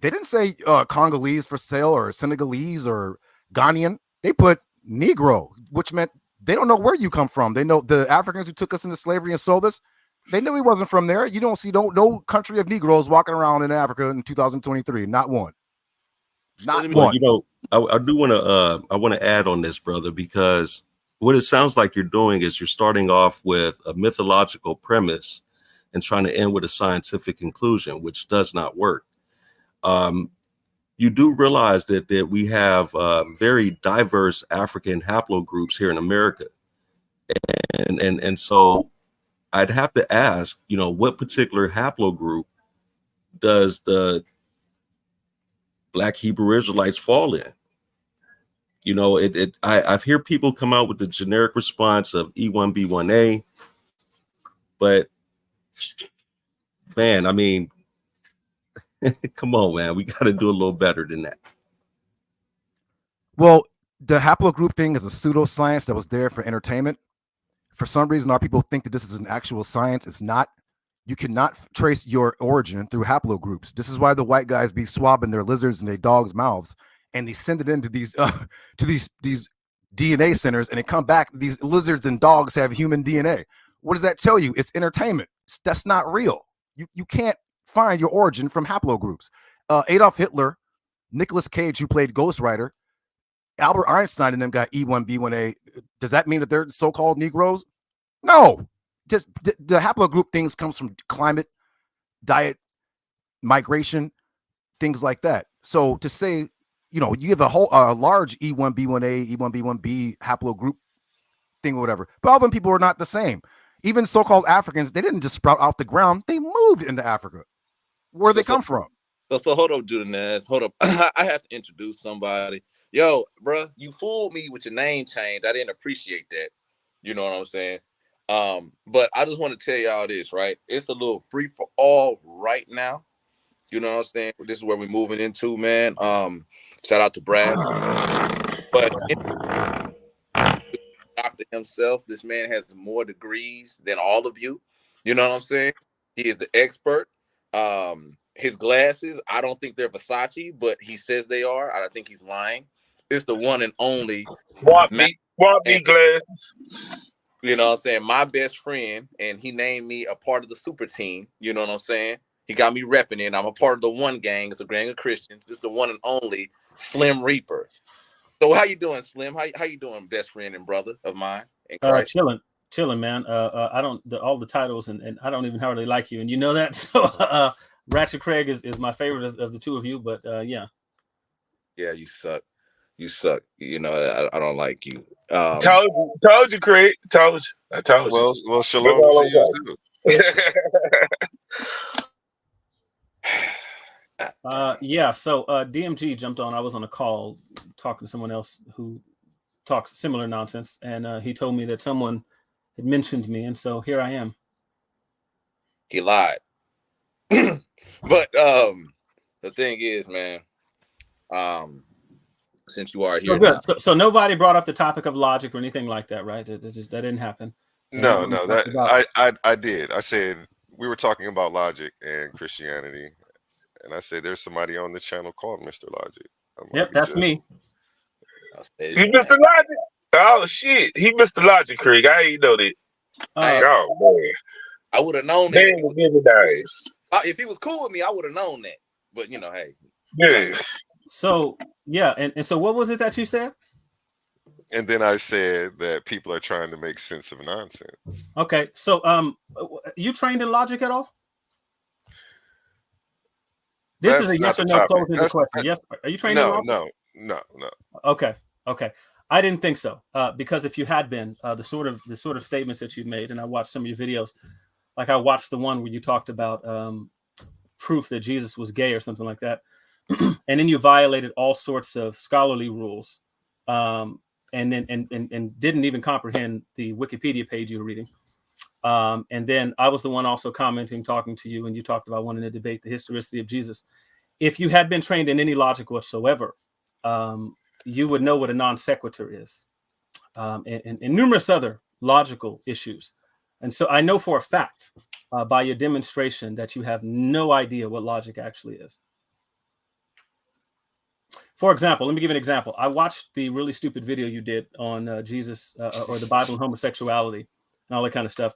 they didn't say Congolese for sale or Senegalese or Ghanaian. They put Negro, which meant they don't know where you come from. They know the Africans who took us into slavery and sold us. They knew he wasn't from there. You don't see no country of Negroes walking around in Africa in 2023. Not one. Not one. I do want to add on this, brother, because what it sounds like you're doing is you're starting off with a mythological premise and trying to end with a scientific conclusion, which does not work. You do realize that we have very diverse African haplogroups here in America, and so I'd have to ask, what particular haplogroup does the Black Hebrew Israelites fall in? I've heard people come out with the generic response of E1B1A, but man, I mean, come on, man, we got to do a little better than that. Well, the haplogroup thing is a pseudoscience that was there for entertainment. For some reason, our people think that this is an actual science. It's not. You cannot trace your origin through haplogroups. This is why the white guys be swabbing their lizards in their dogs' mouths, and they send it into these these DNA centers, and they come back. These lizards and dogs have human DNA. What does that tell you? It's entertainment. That's not real. You can't find your origin from haplogroups. Adolf Hitler, Nicolas Cage, who played Ghost Rider, Albert Einstein and them got E1, B1A. Does that mean that they're so-called Negroes? No. Just the haplogroup things comes from climate, diet, migration, things like that. So to say, you have a large E1, B1A, E1, B1B haplogroup thing or whatever, but all them people are not the same. Even so-called Africans, they didn't just sprout off the ground. They moved into Africa. Where they come from? So hold up, Judas. Hold up. I have to introduce somebody. Yo, bro, you fooled me with your name change. I didn't appreciate that. You know what I'm saying? But I just want to tell y'all this, right? It's a little free for all right now. You know what I'm saying? This is where we're moving into, man. Shout out to Brass. But Doctor himself, this man has more degrees than all of you. You know what I'm saying? He is the expert. His glasses, I don't think they're Versace, but he says they are. I think he's lying. It's the one and only Swap me glasses. You know what I'm saying? My best friend, and he named me a part of the super team. You know what I'm saying? He got me repping it. I'm a part of the one gang. It's a gang of Christians. This is the one and only Slim Reaper. So how you doing, Slim? How you doing, best friend and brother of mine in Christ? Chilling, man. I don't all the titles, and I don't even hardly like you, and you know that. So Ratchet Craig is my favorite of the two of you, but yeah. Yeah, you suck. You suck. You know, I don't like you. Told you, Craig. Told you. I told you. Well, shalom to you too. Yeah. So DMG jumped on. I was on a call talking to someone else who talks similar nonsense, and he told me that someone had mentioned me, and so here I am. He lied. But the thing is, man, since you are here now. So nobody brought up the topic of logic or anything like that, right? That didn't happen. No, I did. I said we were talking about logic and Christianity, and I said there's somebody on the channel called Mr. Logic. Yep, that's me. He Mr. Logic? Oh shit, he Mr. Logic, Craig. I ain't know that. Oh man, I would have known that. If he was cool with me, I would have known that. But you know, hey. Yeah. So yeah, and so what was it that you said? And then I said that people are trying to make sense of nonsense. Okay, so you trained in logic at all? This is a yes or no closing the question. Yes, are you trained in logic? No. Okay. I didn't think so, because if you had been, the sort of statements that you made, and I watched some of your videos, like I watched the one where you talked about proof that Jesus was gay or something like that, and then you violated all sorts of scholarly rules, and then and didn't even comprehend the Wikipedia page you were reading, and then I was the one also commenting, talking to you, and you talked about wanting to debate the historicity of Jesus. If you had been trained in any logic whatsoever, you would know what a non sequitur is, and numerous other logical issues. And so I know for a fact by your demonstration that you have no idea what logic actually is. For example, let me give an example. I watched the really stupid video you did on Jesus or the Bible and homosexuality and all that kind of stuff.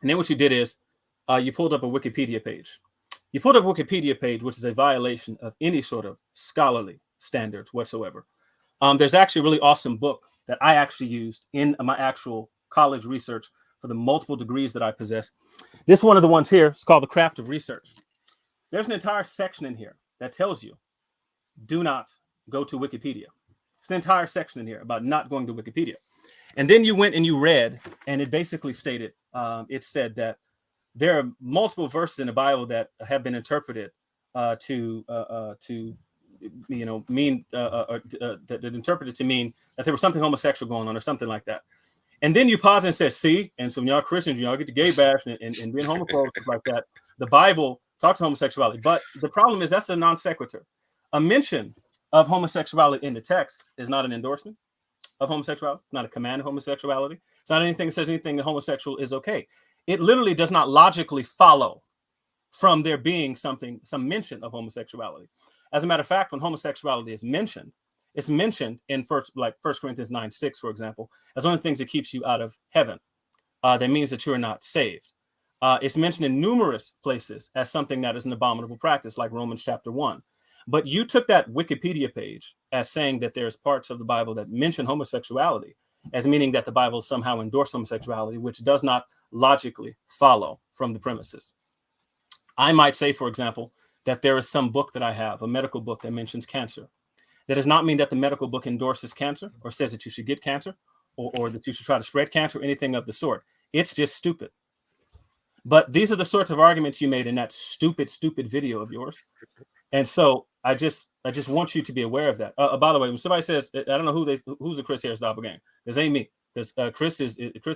And then what you did is you pulled up a Wikipedia page. You pulled up a Wikipedia page, which is a violation of any sort of scholarly standards whatsoever. There's actually a really awesome book that I actually used in my actual college research for the multiple degrees that I possess. This one of the ones here is called The Craft of Research. There's an entire section in here that tells you, do not go to Wikipedia. It's an entire section in here about not going to Wikipedia. And then you went and you read, and it basically stated, it said that there are multiple verses in the Bible that have been interpreted to mean that interpreted to mean that there was something homosexual going on or something like that. And then you pause and say, see, and so when y'all Christians, y'all get to gay bash and being homophobic like that. The Bible talks homosexuality, but the problem is that's a non sequitur. A mention of homosexuality in the text is not an endorsement of homosexuality, not a command of homosexuality. It's not anything that says anything that homosexual is okay. It literally does not logically follow from there being some mention of homosexuality. As a matter of fact, when homosexuality is mentioned, it's mentioned in 1 Corinthians 9:6, for example, as one of the things that keeps you out of heaven. that means that you are not saved. It's mentioned in numerous places as something that is an abominable practice, like Romans chapter 1. But you took that Wikipedia page as saying that there's parts of the Bible that mention homosexuality, as meaning that the Bible somehow endorsed homosexuality, which does not logically follow from the premises. I might say, for example, that there is some book that I have, a medical book that mentions cancer. That does not mean that the medical book endorses cancer or says that you should get cancer or that you should try to spread cancer or anything of the sort. It's just stupid. But these are the sorts of arguments you made in that stupid video of yours. And so I just want you to be aware of that. By the way, when somebody says, I don't know who's the Chris Harris doppelganger. This ain't me, because Chris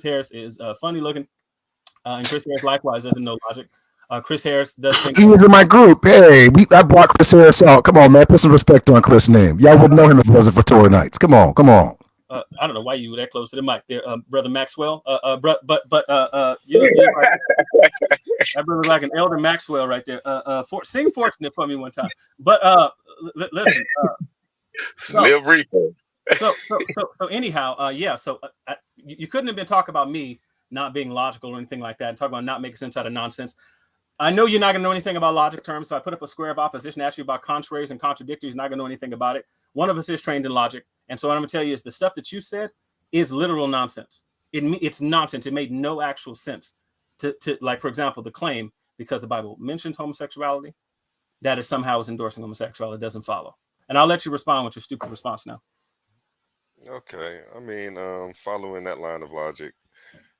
Harris is funny looking, and Chris Harris likewise doesn't know logic. Chris Harris does think he was in my group. Hey, I brought Chris Harris out. Come on, man, put some respect on Chris' name. Y'all wouldn't know him if it wasn't for Tory Nights. Come on. I don't know why you were that close to the mic there, brother Maxwell. You look like, that brother like an elder Maxwell right there. Sing "Fortunate" for me one time. But listen. So anyhow, yeah. So you couldn't have been talking about me not being logical or anything like that, and talk about not making sense out of nonsense. I know you're not going to know anything about logic terms, so I put up a square of opposition, ask you about contraries and contradictories, not going to know anything about it. One of us is trained in logic, and so what I'm going to tell you is the stuff that you said is literal nonsense. It's nonsense. It made no actual sense to like, for example, the claim, because the Bible mentions homosexuality, that it somehow is endorsing homosexuality. It doesn't follow. And I'll let you respond with your stupid response now. Okay. I mean, following that line of logic,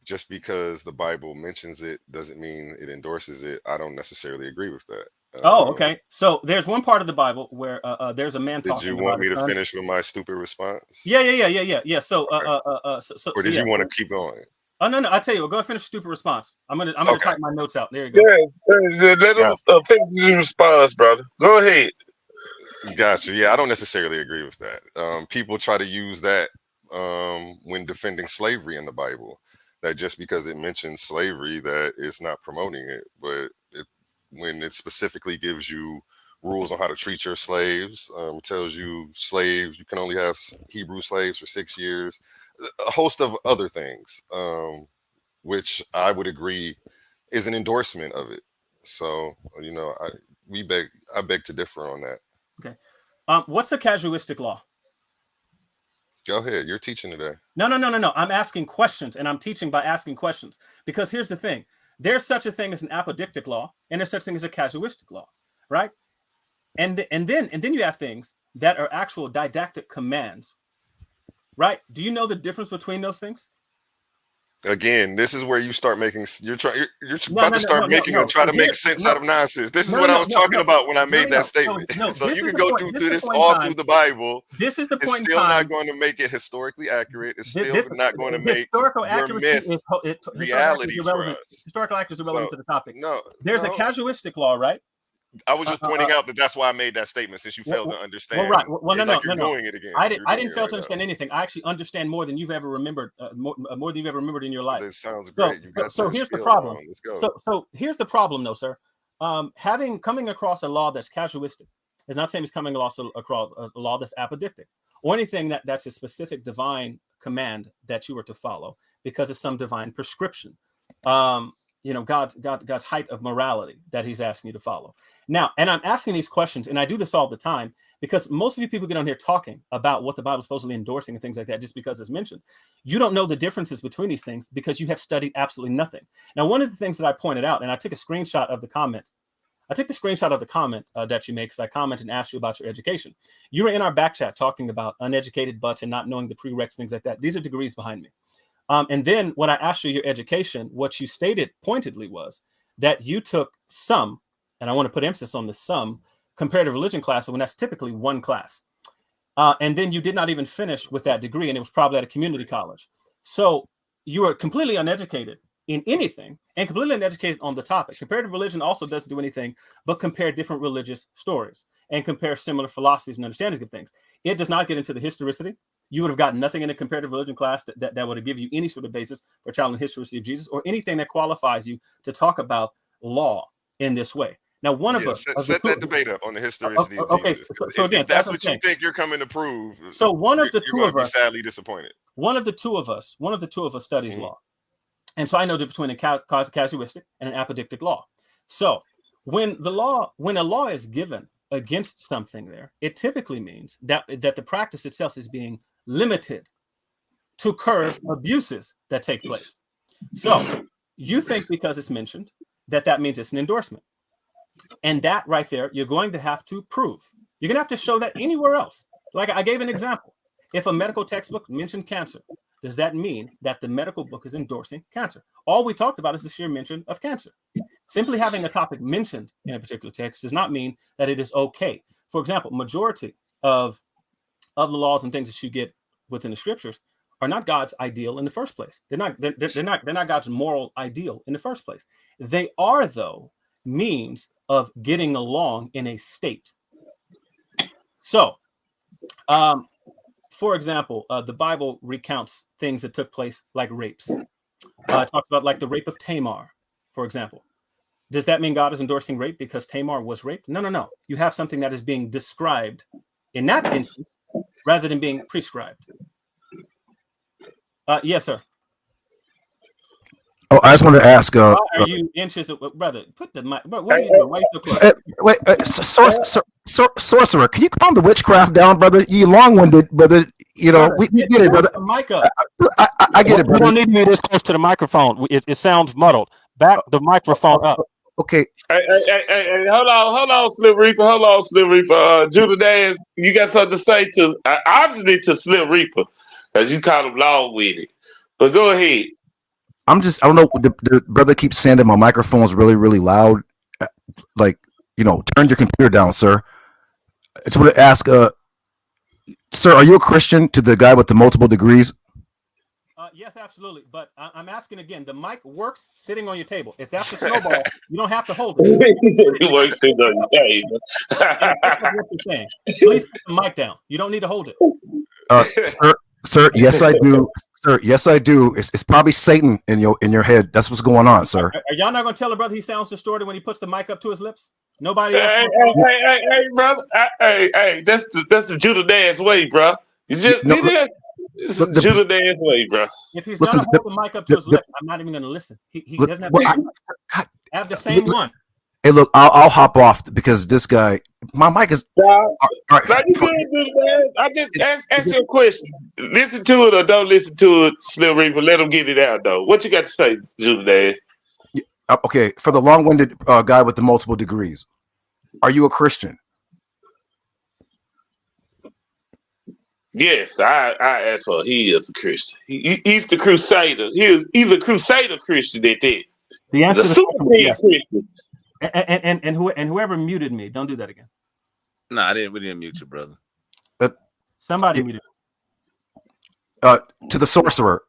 just because the Bible mentions it doesn't mean it endorses it. I don't necessarily agree with that. Okay. So there's one part of the Bible where there's a man talking. Did you want me to finish with my stupid response? Yeah. So, okay. Or did you want to keep going? Oh no! I tell you, we'll go finish stupid response. I'm gonna type my notes out. There you go. Yes, let him finish his response, brother. Go ahead. Gotcha. Yeah, I don't necessarily agree with that. People try to use that when defending slavery in the Bible. That just because it mentions slavery, that it's not promoting it, but when it specifically gives you rules on how to treat your slaves, tells you slaves, you can only have Hebrew slaves for 6 years, a host of other things, which I would agree is an endorsement of it. So, I beg to differ on that. Okay. What's a casuistic law? Go ahead. You're teaching today. No. I'm asking questions, and I'm teaching by asking questions. Because here's the thing. There's such a thing as an apodictic law, and there's such a thing as a casuistic law, right? And then you have things that are actual didactic commands, right? Do you know the difference between those things? Again, this is where you start making. You're about to start make sense out of nonsense. This is what I was talking about when I made that statement. So you can go through this all through the Bible. This is the point. It's still not going to make it historically accurate. It's still not going to make your myth reality for us. Historical accuracy is irrelevant to the topic. No, there's a casuistic law, right? I was just pointing out that's why I made that statement, since you failed to understand. Well, right. Well, no. Doing it again. I didn't fail to understand anything. I actually understand more than you've ever remembered, more than you've ever remembered in your life. This sounds great. So here's the problem. Let's go. So here's the problem, though, sir. Coming across a law that's casuistic is not the same as coming across a law that's apodictic, or anything that's a specific divine command that you are to follow because it's some divine prescription. God's height of morality that he's asking you to follow. Now, and I'm asking these questions, and I do this all the time, because most of you people get on here talking about what the Bible is supposedly endorsing and things like that just because it's mentioned. You don't know the differences between these things because you have studied absolutely nothing. Now, one of the things that I pointed out, and I took a screenshot of the comment. I took the screenshot of the comment that you made because I commented and asked you about your education. You were in our back chat talking about uneducated butts and not knowing the prereqs, things like that. These are degrees behind me. And then when I asked you your education, what you stated pointedly was that you took some, and I want to put emphasis on the some, comparative religion class, when that's typically one class. And then you did not even finish with that degree, and it was probably at a community college. So you are completely uneducated in anything and completely uneducated on the topic. Comparative religion also doesn't do anything but compare different religious stories and compare similar philosophies and understandings of things. It does not get into the historicity. You would have gotten nothing in a comparative religion class that would have given you any sort of basis for challenging the historicity of Jesus or anything that qualifies you to talk about law in this way. Now, one of us set that debate up on the historicity of Jesus. So again, if that's what you think you're coming to prove. So one of the two of us, sadly disappointed. One of the two of us studies law, And so I know the difference between a cause casuistic and an apodictic law. So when a law is given against something there, it typically means that the practice itself is being limited to curb abuses that take place. So you think because it's mentioned that means it's an endorsement. And that right there, you're going to have to prove. You're going to have to show that anywhere else. Like I gave an example. If a medical textbook mentioned cancer, does that mean that the medical book is endorsing cancer? All we talked about is the sheer mention of cancer. Simply having a topic mentioned in a particular text does not mean that it is okay. For example, majority of the laws and things that you get within the scriptures are not God's ideal in the first place. They're not God's moral ideal in the first place. They are, though, means of getting along in a state. So, for example, the Bible recounts things that took place like rapes. It talks about like the rape of Tamar, for example. Does that mean God is endorsing rape because Tamar was raped? No. You have something that is being described in that instance rather than being prescribed. Yes, sir. Oh, I just wanted to ask. Why are you inches of, brother? Put the mic. What are you doing? Why are you so close? Sorcerer, can you calm the witchcraft down, brother? You long-winded, brother. You know, we get it, brother. Mic up. I get it, brother. You don't need to be this close to the microphone. It sounds muddled. Back the microphone up. Okay. Hey, hold on, Slim Reaper. Judah Dance, you got something to say to obviously to Slim Reaper, because you called him long-winded. But go ahead. I don't know. The brother keeps saying that my microphone is really, really loud. Like, turn your computer down, sir. I just want to ask, sir, are you a Christian to the guy with the multiple degrees? Yes, absolutely. But I'm asking again, the mic works sitting on your table. If that's a snowball, you don't have to hold it. It works sitting on your table. Please put the mic down. You don't need to hold it. Sir, yes, I do. Sir, yes, I do. It's probably Satan in your head. That's what's going on, sir. Are y'all not going to tell a brother he sounds distorted when he puts the mic up to his lips? Nobody else. Hey, brother. Hey, that's the Judah Dance way, bro. It's the Judah Dance way, bro. If he's going to hold the mic up to his lips, I'm not even going to listen. He doesn't have to have the same one. Hey, look, I'll hop off because this guy, my mic is. All right. Now you good, man. I just ask you a question. Listen to it or don't listen to it, Slim Reaper. Let him get it out, though. What you got to say, Judah Dance? Okay, for the long-winded guy with the multiple degrees, are you a Christian? Yes, I asked for. He is a Christian. He's the Crusader. He's a Crusader Christian at that. The answer the to super yes. Christian. And whoever muted me, don't do that again. Nah, we didn't mute you, brother. Somebody muted. To the sorcerer,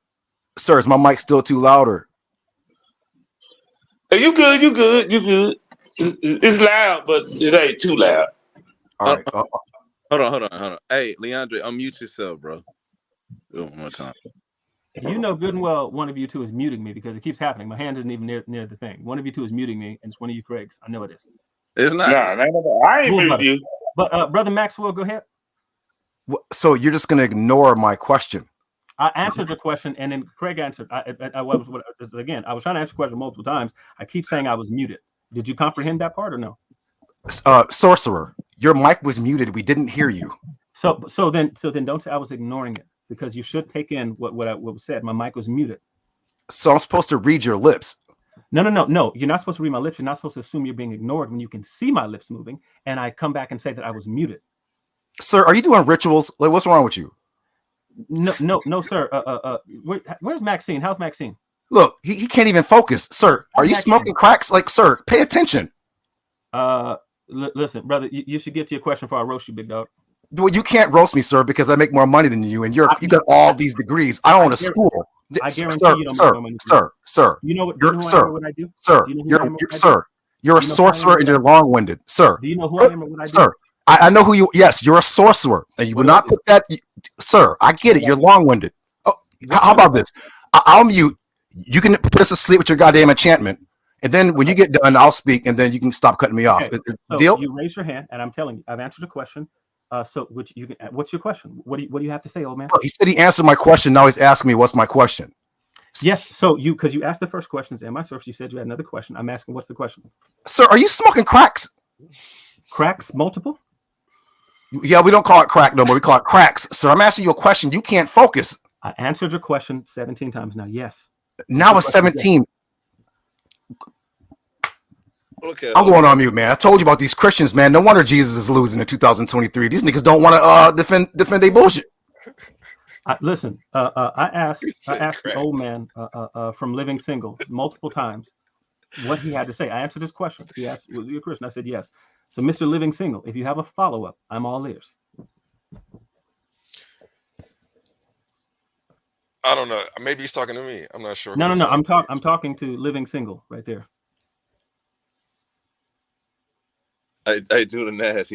sir, is my mic still too loud or? Hey, you good. It's loud, but it ain't too loud. All right. Hold on. Hey, Leandre, unmute yourself, bro. Do it one more time. You know good and well one of you two is muting me because it keeps happening. My hand isn't even near the thing. One of you two is muting me, and it's one of you Craigs. I know it is. It's not. Nah, I ain't muting you. But Brother Maxwell, go ahead. So you're just going to ignore my question? I answered your question, and then Craig answered. I was trying to answer the question multiple times. I keep saying I was muted. Did you comprehend that part or no? Sorcerer, your mic was muted. We didn't hear you. So then don't say I was ignoring it, because you should take in what was said. My mic was muted. So I'm supposed to read your lips. No. You're not supposed to read my lips. You're not supposed to assume you're being ignored when you can see my lips moving, and I come back and say that I was muted. Sir, are you doing rituals? Like, what's wrong with you? No, sir. Where's Maxine? How's Maxine? Look, he can't even focus. Sir, are you smoking cracks? Like, sir, pay attention. Listen, brother, you should get to your question before I roast you, big dog. Well, you can't roast me, sir, because I make more money than you, and you got all these degrees. I own a school. I guarantee you don't make more money. Sir. You know what? What I do? Sir, you're a sorcerer and you're long-winded, sir. Do you know who I am and what I do? Sir, I know who you. Yes, you're a sorcerer, and you will not put that. Sir, I get it. You're long-winded. Oh, how about this? I'll mute. You can put us to sleep with your goddamn enchantment, and then when you get done, I'll speak, and then you can stop cutting me off. Okay. So deal? You raise your hand, and I'm telling you, I've answered the question. What's your question? What do you have to say, old man? He said he answered my question. Now he's asking me what's my question. Yes. So because you asked the first questions, am I source? You said you had another question. I'm asking, what's the question? Sir, are you smoking cracks? Cracks, multiple? Yeah, we don't call it crack no more. We call it cracks. Sir, I'm asking you a question. You can't focus. I answered your question 17 times now. Yes. Now it's 17. Okay, I'm going on mute, man. I told you about these Christians, man. No wonder Jesus is losing in 2023. These niggas don't want to defend their bullshit. Listen, I asked the old man from Living Single multiple times what he had to say. I answered his question. He asked, "Was you a Christian?" I said, "Yes." So, Mr. Living Single, if you have a follow-up, I'm all ears. I don't know. Maybe he's talking to me. I'm not sure. No. I'm talking to Living Single right there. I do the Nas.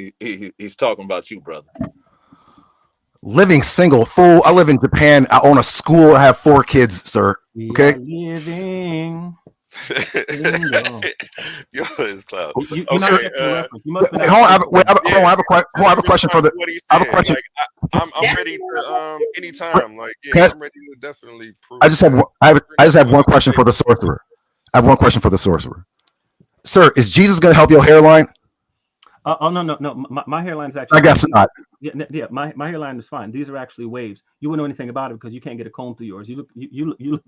He's talking about you, brother. Living Single, fool. I live in Japan. I own a school. I have 4 kids, sir. Okay. Living. Yo, it's cloud. You must have a question for the. I have a question. Like, I'm ready to anytime. Like, yeah, I'm ready to definitely prove. I just have one question for the sorcerer. I have one question for the sorcerer. Sir, is Jesus going to help your hairline? Oh no. My hairline's actually. I guess not. Yeah. My hairline is fine. These are actually waves. You wouldn't know anything about it because you can't get a comb through yours. You look.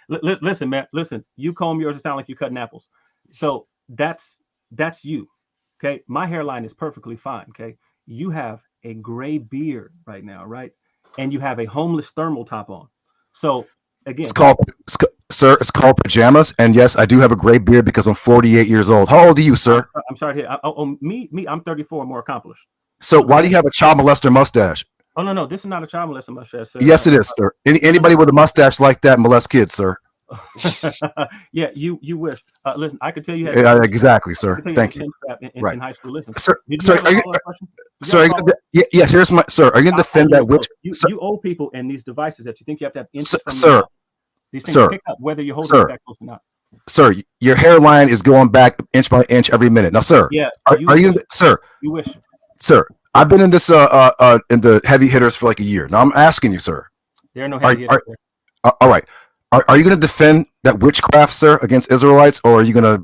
Listen, man. Listen. You comb yours, it sounds like you're cutting apples. So that's you. Okay. My hairline is perfectly fine. Okay. You have a gray beard right now, right? And you have a homeless thermal top on. So again, it's called pajamas. And yes, I do have a gray beard because I'm 48 years old. How old are you, sir? I'm sorry to hear. Me, I'm 34, more accomplished. So why do you have a child molester mustache? Oh no, this is not a child molester mustache, sir. Yes, it is, sir. Anybody with a mustache like that molest kids, sir. Yeah, you wish. Listen, I could tell you. Exactly, sir. Thank you. In high school, listen, sir. Yes. Here's my sir. Are you going to defend that witch? You old people and these devices that you think you have to have inches from sir. These things pick up whether you're holding it back close or not. Sir, your hairline is going back inch by inch every minute. Now, sir. Yeah. Are you, sir? You wish. Sir, I've been in this in the heavy hitters for like a year. Now I'm asking you, sir. There are no heavy hitters there. All right. Are you going to defend that witchcraft, sir, against Israelites, or are you going to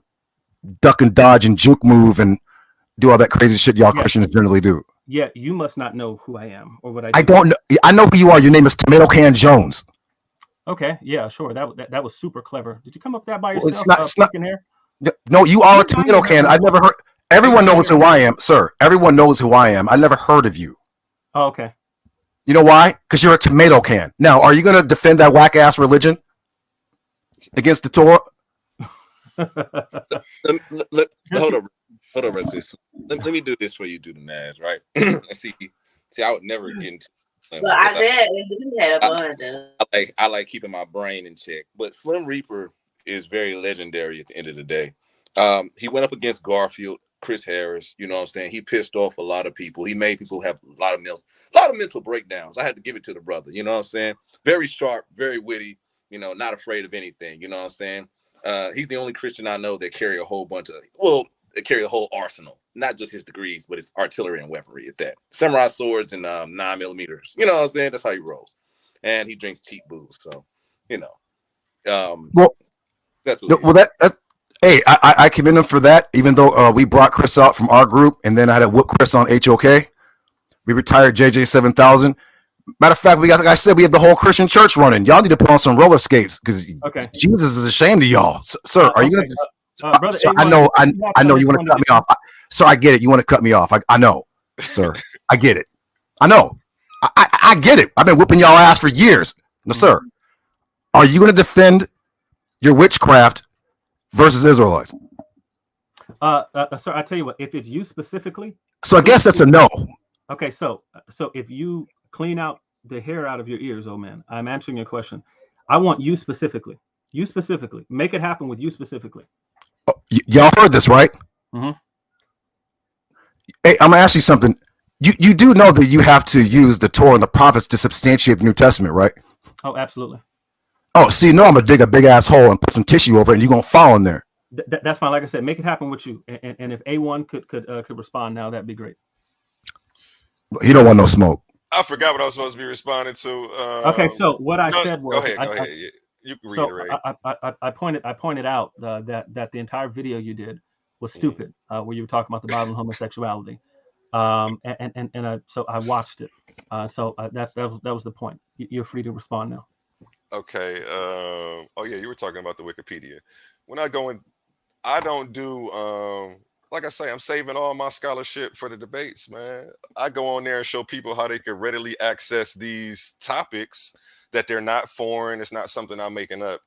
duck and dodge and juke move and do all that crazy shit y'all Christians generally do? Yeah, you must not know who I am or what I do. I don't know. I know who you are. Your name is Tomato Can Jones. Okay, yeah, sure. That was super clever. Did you come up with that by yourself? Well, it's not. Hair? No, you are a tomato can. I've never heard. Everyone knows who I am, sir. Everyone knows who I am. I never heard of you. Oh, okay. You know why? Because you're a tomato can. Now, are you going to defend that whack ass religion against the Torah? Hold on, real quick. Let me do this for you, do the Nas, right? see, I would never get into. Well, I said you had a fun though. I like keeping my brain in check, but Slim Reaper is very legendary at the end of the day. He went up against Garfield, Chris Harris. You know what I'm saying? He pissed off a lot of people. He made people have a lot of mental breakdowns. I had to give it to the brother. You know what I'm saying? Very sharp, very witty. You know, not afraid of anything. You know what I'm saying? He's the only Christian I know that carry a whole bunch of they carry a whole arsenal, not just his degrees, but his artillery and weaponry at that. Samurai swords and 9mm. You know what I'm saying? That's how he rolls. And he drinks cheap booze. So, you know. That's what hey, I commend him for that, even though we brought Chris out from our group, and then I had to whoop Chris on HOK. We retired JJ 7000. Matter of fact, like I said, we have the whole Christian church running. Y'all need to put on some roller skates because Jesus is ashamed of y'all. Sir, are you going to... brother, sir, I know you want to cut me off. Sir, I get it. You want to cut me off. I know, sir. I get it. I know. I get it. I've been whooping y'all ass for years. No, sir. Are you going to defend your witchcraft versus Israelites? Sir, I tell you what. If it's you specifically, so I guess that's a no. Okay, so if you clean out the hair out of your ears, oh man, I'm answering your question. I want you specifically. You specifically. Make it happen with you specifically. Y'all heard this, right? Mm-hmm. Hey, I'm gonna ask you something. You do know that you have to use the Torah and the prophets to substantiate the New Testament, right? Oh, absolutely. Oh, so you know I'm gonna dig a big ass hole and put some tissue over it, and you're gonna fall in there. That's fine. Like I said, make it happen with you. And if A1 could respond now, that'd be great. He don't want no smoke. I forgot what I was supposed to be responding to. Okay, so what I said Go was, ahead. Go ahead. You can reiterate. I pointed out that the entire video you did was stupid, where you were talking about the Bible and homosexuality, so I watched it. That was the point. You're free to respond now. Okay. Oh yeah, you were talking about the Wikipedia. When I go in, I don't do like I say, I'm saving all my scholarship for the debates, man. I go on there and show people how they can readily access these topics, that they're not foreign. It's not something I'm making up.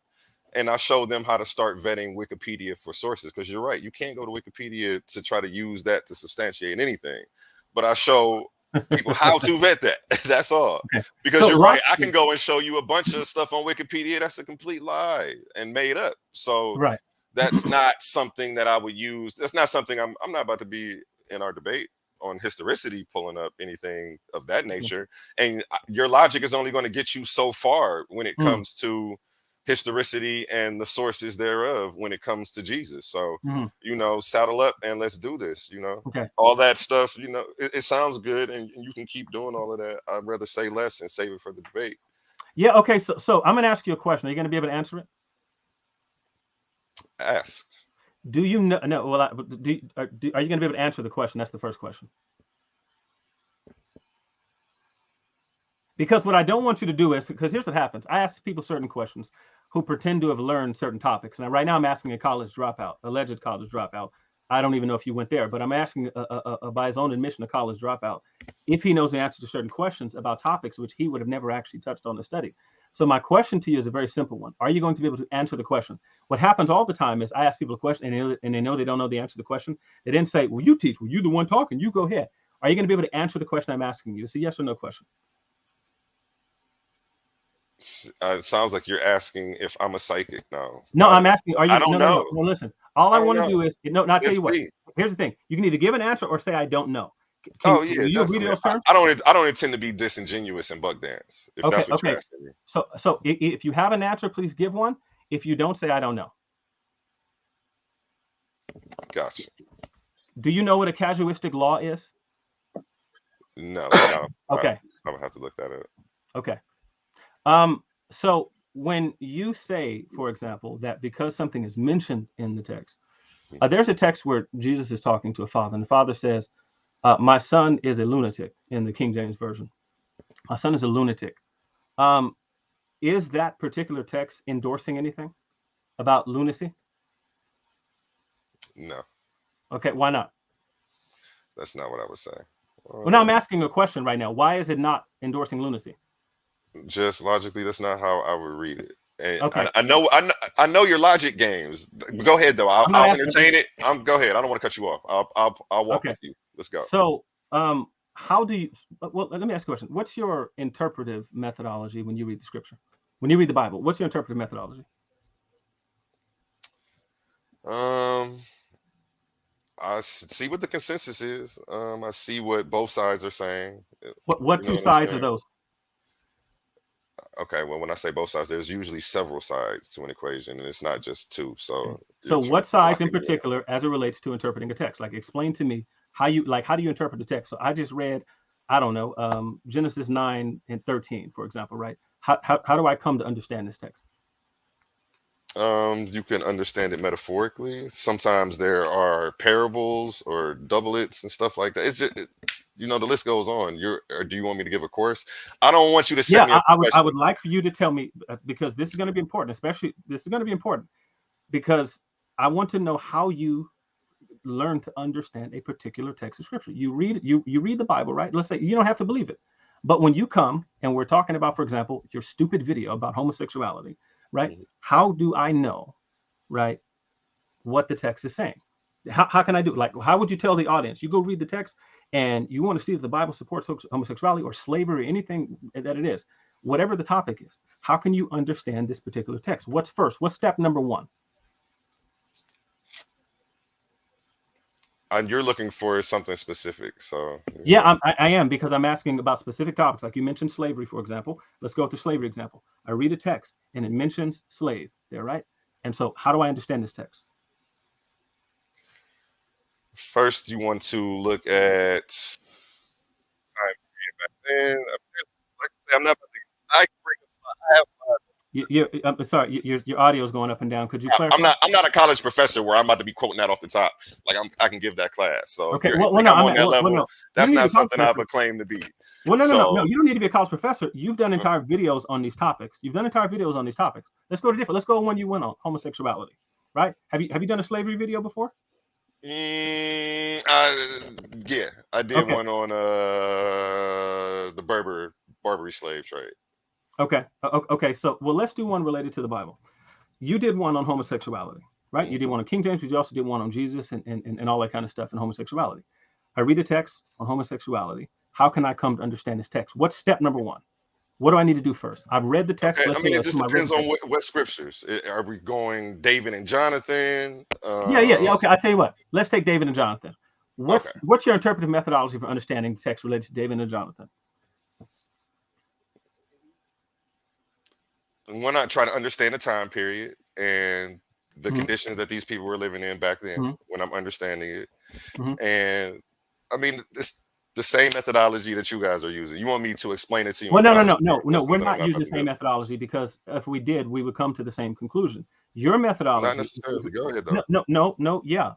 And I show them how to start vetting Wikipedia for sources. Because you're right, you can't go to Wikipedia to try to use that to substantiate anything. But I show people how to vet that. That's all. Okay. Because so you're right, I can go and show you a bunch of stuff on Wikipedia that's a complete lie and made up. So right. That's not something that I would use. That's not something I'm not about to be in our debate on historicity pulling up anything of that nature. And your logic is only going to get you so far when it comes to historicity and the sources thereof when it comes to Jesus. So, you know, saddle up and let's do this, you know. Okay. All that stuff, you know, it sounds good and you can keep doing all of that. I'd rather say less and save it for the debate. Yeah, okay. So I'm going to ask you a question. Are you going to be able to answer it? Ask. Do you know? No. Well, are you going to be able to answer the question? That's the first question. Because what I don't want you to do is, because here's what happens. I ask people certain questions who pretend to have learned certain topics. And right now I'm asking a college dropout, alleged college dropout. I don't even know if you went there, but I'm asking by his own admission, a college dropout, if he knows the answer to certain questions about topics which he would have never actually touched on or studied. So my question to you is a very simple one. Are you going to be able to answer the question? What happens all the time is I ask people a question and they know they don't know the answer to the question. They didn't say, well, you teach, well, you're the one talking, you go ahead. Are you going to be able to answer the question I'm asking you? It's a yes or no question. It sounds like you're asking if I'm a psychic now. No, I'm asking, are you? I don't know. No, listen. All I want to do is, I'll tell you what. See. Here's the thing. You can either give an answer or say, I don't know. Yeah, definitely. I don't intend to be disingenuous and buck dance, if that's what you're asking me. So if you have an answer, please give one. If you don't, say, I don't know. Gotcha. Do you know what a casuistic law is? No. Okay. I'm gonna have to look that up. Okay. So when you say, for example, that because something is mentioned in the text, there's a text where Jesus is talking to a father, and the father says, my son is a lunatic in the King James Version. My son is a lunatic. Is that particular text endorsing anything about lunacy? No. Okay, why not? That's not what I was saying. Well, now I'm asking a question right now. Why is it not endorsing lunacy? Just logically, that's not how I would read it. And okay. I know your logic games. Go ahead though. I'll entertain it. Go ahead. I don't want to cut you off. I'll walk with you. Let's go. So, how do you? Well, let me ask you a question. What's your interpretive methodology when you read the scripture? When you read the Bible, what's your interpretive methodology? I see what the consensus is. I see what both sides are saying. What two sides are those? Okay, well, when I say both sides, there's usually several sides to an equation, and it's not just two. So what sides in particular, as it relates to interpreting a text? Like, explain to me how do you interpret the text? So I just read, I don't know, Genesis 9 and 13, for example, right? How do I come to understand this text? You can understand it metaphorically. Sometimes there are parables or doublets and stuff like that. It's just, the list goes on. Or do you want me to give a course? I don't want you to set me up. I would like for you to tell me, because this is going to be important, especially this is going to be important because I want to know how you learn to understand a particular text of scripture. You read the Bible, right? Let's say you don't have to believe it. But when you come and we're talking about, for example, your stupid video about homosexuality, right? Mm-hmm. How do I know, right, what the text is saying? How can I do it? Like, how would you tell the audience? You go read the text and you want to see if the Bible supports homosexuality or slavery, anything that it is, whatever the topic is. How can you understand this particular text? What's first? What's step number one? And you're looking for something specific, so yeah, I am, because I'm asking about specific topics. Like you mentioned slavery, for example. Let's go with the slavery example. I read a text and it mentions slave there, right? And so, how do I understand this text? First, you want to look at time period back then, I'm not. I can bring up slides. I have slides. I'm sorry, your audio is going up and down. Could you clarify? I'm not a college professor where I'm about to be quoting that off the top. Like I can give that class. So okay, if well, I'm no, on that level, no. that's not something I've claimed to be. Well, no. You don't need to be a college professor. You've done entire videos on these topics. Let's go to different. Let's go one you went on homosexuality, right? Have you done a slavery video before? Yeah, I did one on the Barbary slave trade. Okay. So, well, let's do one related to the Bible. You did one on homosexuality, right? Mm-hmm. You did one on King James, but you also did one on Jesus and all that kind of stuff and homosexuality. I read the text on homosexuality. How can I come to understand this text? What's step number one? What do I need to do first? I've read the text. Okay. I mean, it just depends on what scriptures. Are we going David and Jonathan? Yeah. Okay, I'll tell you what. Let's take David and Jonathan. What's your interpretive methodology for understanding the text related to David and Jonathan? We're not trying to understand the time period and the conditions that these people were living in back then when I'm understanding it. And I mean, it's the same methodology that you guys are using. You want me to explain it to you? Well, no. We're not using the same methodology, because if we did, we would come to the same conclusion. Your methodology. Not necessarily. Go ahead, though. No. Yeah.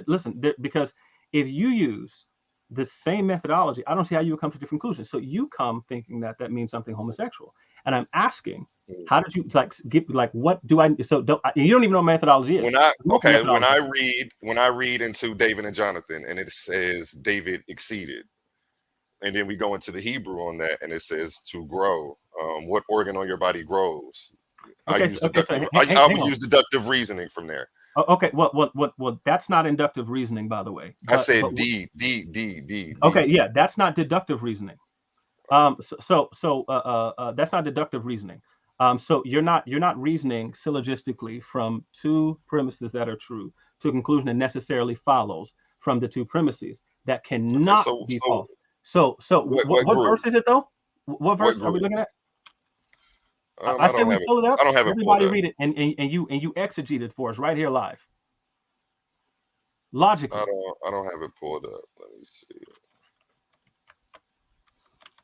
Listen, because if you use the same methodology, I don't see how you would come to different conclusions. So you come thinking that means something homosexual, and I'm asking, how did you what do I? So you don't even know what methodology is. When I read into David and Jonathan, and it says David exceeded, and then we go into the Hebrew on that, and it says to grow. What organ on your body grows? I would use deductive reasoning from there. Okay, well, that's not inductive reasoning, by the way. I said D. Okay, yeah, that's not deductive reasoning. So that's not deductive reasoning. So you're not reasoning syllogistically from two premises that are true to a conclusion that necessarily follows from the two premises that cannot be false. So what verse is it though? What verse are we looking at? I said we pull it up. I don't have it. Everybody read it, and you exegete it for us right here live. Logically. I don't have it pulled up. Let me see.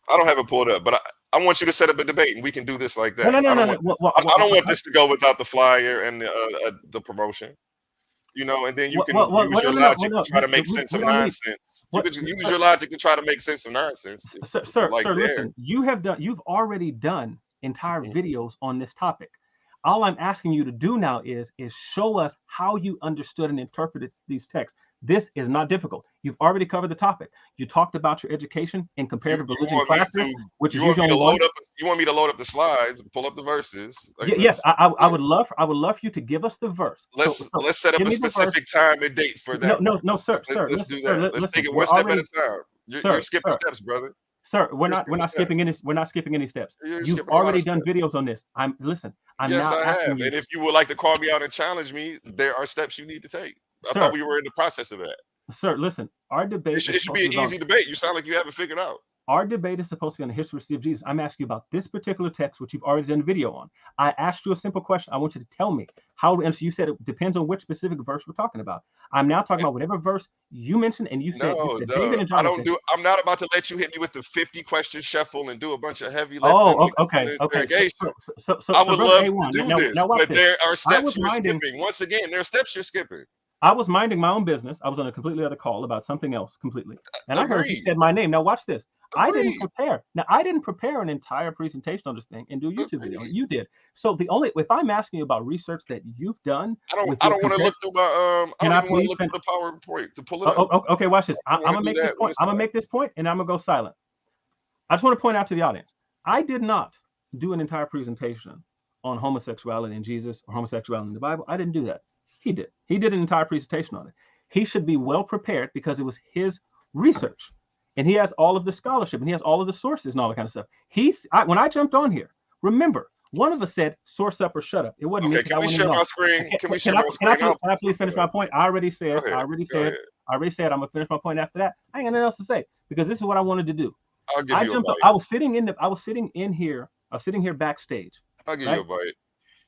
I don't have it pulled up, but I want you to set up a debate, and we can do this like that. No. I don't want this to go without the flyer and the promotion. You know, and then you can use your logic to try to make sense of nonsense. You could use your logic to try to make sense of nonsense. Sir, listen. You've already done entire videos on this topic. All I'm asking you to do now is show us how you understood and interpreted these texts. This is not difficult. You've already covered the topic. You talked about your education in comparative religion classes, which is usually you want me to load up the slides, pull up the verses. Yes, I would love for you to give us the verse. Let's set up a specific time and date for that. No, sir. Let's do that. Let's take it one step at a time. You're skipping steps, brother. Sir, we're not skipping any. We're not skipping any steps. You've already done videos on this. I'm yes, I have. And if you would like to call me out and challenge me, there are steps you need to take. I thought we were in the process of that. Sir, listen. Our debate. It should be an easy debate. You sound like you haven't figured out. Our debate is supposed to be on the historicity of Jesus. I'm asking you about this particular text, which you've already done a video on. I asked you a simple question. I want you to tell me how to answer. You said it depends on which specific verse we're talking about. I'm now talking about whatever verse you mentioned, and you said, David and Jonathan. I'm not about to let you hit me with the 50 question shuffle and do a bunch of heavy lifting. Oh, okay. So I would love to do this, but there are steps you're skipping. Once again, there are steps you're skipping. I was minding my own business. I was on a completely other call about something else completely. And I heard you said my name. Now watch this. I didn't prepare. Now I didn't prepare an entire presentation on this thing and do a YouTube video. You did. So if I'm asking you about research that you've done, I don't want to look through my I don't want to look through the PowerPoint to pull it up. Okay, watch this. I'm gonna make this point. I'm gonna make this point and I'm gonna go silent. I just want to point out to the audience, I did not do an entire presentation on homosexuality in Jesus or homosexuality in the Bible. I didn't do that. He did. He did an entire presentation on it. He should be well prepared because it was his research, and he has all of the scholarship, and he has all of the sources and all that kind of stuff. When I jumped on here, remember, one of us said "source up or shut up." It wasn't me. Can we share my screen? Can we share my screen? Can I please finish my point? I already said. I'm gonna finish my point after that. I ain't got nothing else to say because this is what I wanted to do. I'll give you a bite. I was sitting here backstage. I'll give you a bite.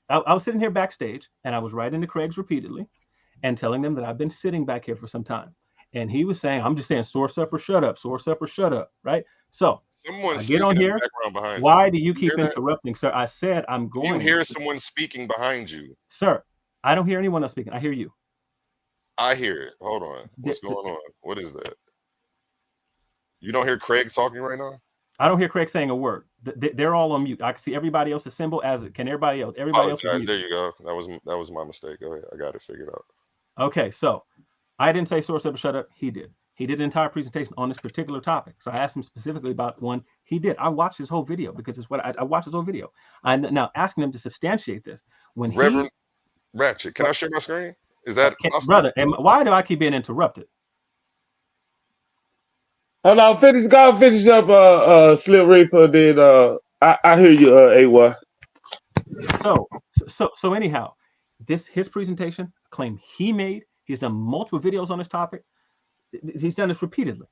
I was sitting here backstage and I was writing to Craig's repeatedly and telling them that I've been sitting back here for some time. and he was saying, I'm just saying, source up or shut up, source up or shut up, right? So Someone's I get on speaking in here. the background behind Why you. do you keep hear that? interrupting, sir? I said I'm Do you going. hear someone speaking behind you? Sir, I don't hear anyone else speaking. I hear you. I hear it. Hold on. What's going on? What is that? You don't hear Craig talking right now? I don't hear Craig saying a word. They're all on mute. I can see everybody else's symbol as it. Can everybody else? Everybody else is Apologize. muted. There you go. That was my mistake. Go ahead. I got it figured out. Okay, so I didn't say source up or shut up. He did. He did an entire presentation on this particular topic. So I asked him specifically about one. He did. I watched his whole video because it's what I watched his whole video. I'm now asking him to substantiate this. When Reverend Ratchet, can I share my screen? Is that possible? Brother? And why do I keep being interrupted? Hold on, finish up Slip Reaper, then I hear you, AY. So anyhow, his presentation, a claim he made. He's done multiple videos on this topic. He's done this repeatedly.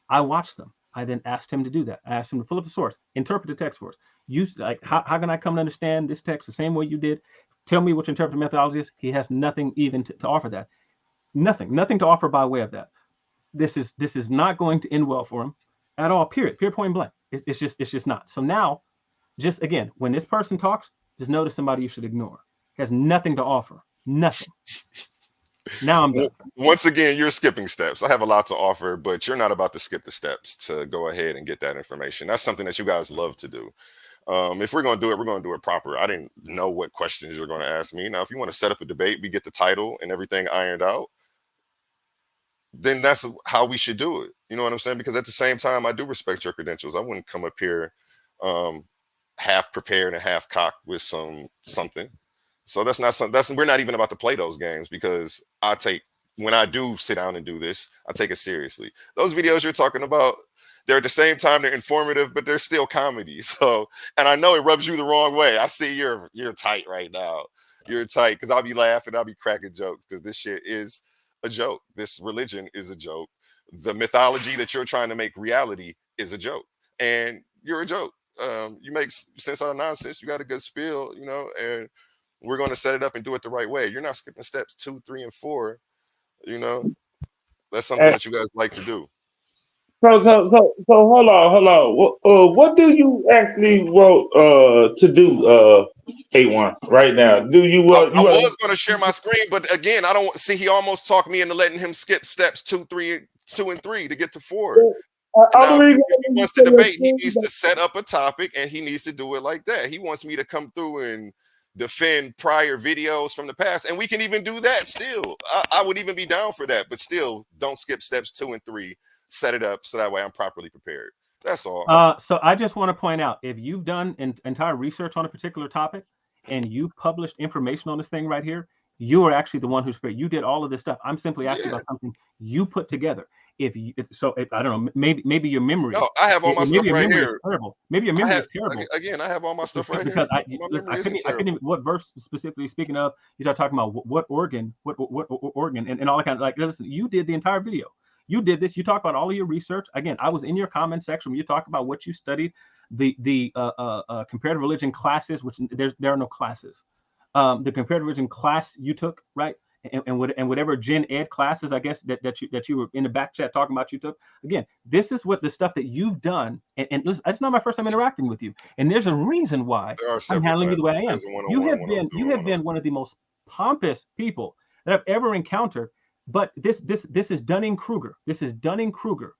I watched them. I then asked him to do that. I asked him to pull up the source, interpret the text for us. Use like how can I come to understand this text the same way you did? Tell me what your interpretive methodology is. He has nothing even to offer that. Nothing to offer by way of that. This is not going to end well for him at all. Period. Point blank. It's just not. So now, just again, when this person talks, just notice somebody you should ignore. He has nothing to offer. Nothing. Now I'm done. Once again, you're skipping steps. I have a lot to offer, but you're not about to skip the steps to go ahead and get that information. That's something that you guys love to do. If we're going to do it, we're going to do it proper. I didn't know what questions you're going to ask me. Now, if you want to set up a debate, we get the title and everything ironed out, then that's how we should do it. You know what I'm saying? Because at the same time, I do respect your credentials. I wouldn't come up here half prepared and half cocked with something. So that's not something. We're not even about to play those games, because when I do sit down and do this, I take it seriously. Those videos you're talking about, they're at the same time they're informative, but they're still comedy. So, and I know it rubs you the wrong way. I see you're tight right now. You're tight because I'll be laughing, I'll be cracking jokes, because this shit is a joke. This religion is a joke. The mythology that you're trying to make reality is a joke, and you're a joke. You make sense out of nonsense. You got a good spiel, and we're going to set it up and do it the right way. You're not skipping steps 2, 3, and 4. That's something that you guys like to do. So hold on. What do you actually want to do, A1 right now? Do you? I was going to share my screen, but again, I don't see. He almost talked me into letting him skip steps 2 and 3 to get to 4. Now, if he wants to debate, he needs to set up a topic, and he needs to do it like that. He wants me to come through and defend prior videos from the past, and we can even do that still. I would even be down for that, but still, don't skip steps 2 and 3. Set it up so that way I'm properly prepared. That's all. So I just want to point out, if you've done entire research on a particular topic and you published information on this thing right here, you are actually the one who's prepared. You did all of this stuff. I'm simply asking about something you put together. If I don't know, maybe your memory. No, I have all my stuff right here. Terrible. Maybe your memory is terrible. Again, I have all my stuff right because here. I couldn't even, what verse specifically speaking of, you start talking about what organ, and all that kind of, like, listen, you did the entire video. You did this. You talk about all of your research. Again, I was in your comment section when you talk about what you studied, the comparative religion classes, which there are no classes. The comparative religion class you took, right? And whatever gen ed classes, I guess that you were in the back chat talking about you took. Again, this is what the stuff that you've done, and listen, it's not my first time interacting with you, and there's a reason why I'm handling you the way I am. You have been one of the most pompous people that I've ever encountered. But this is Dunning-Kruger. This is Dunning-Kruger,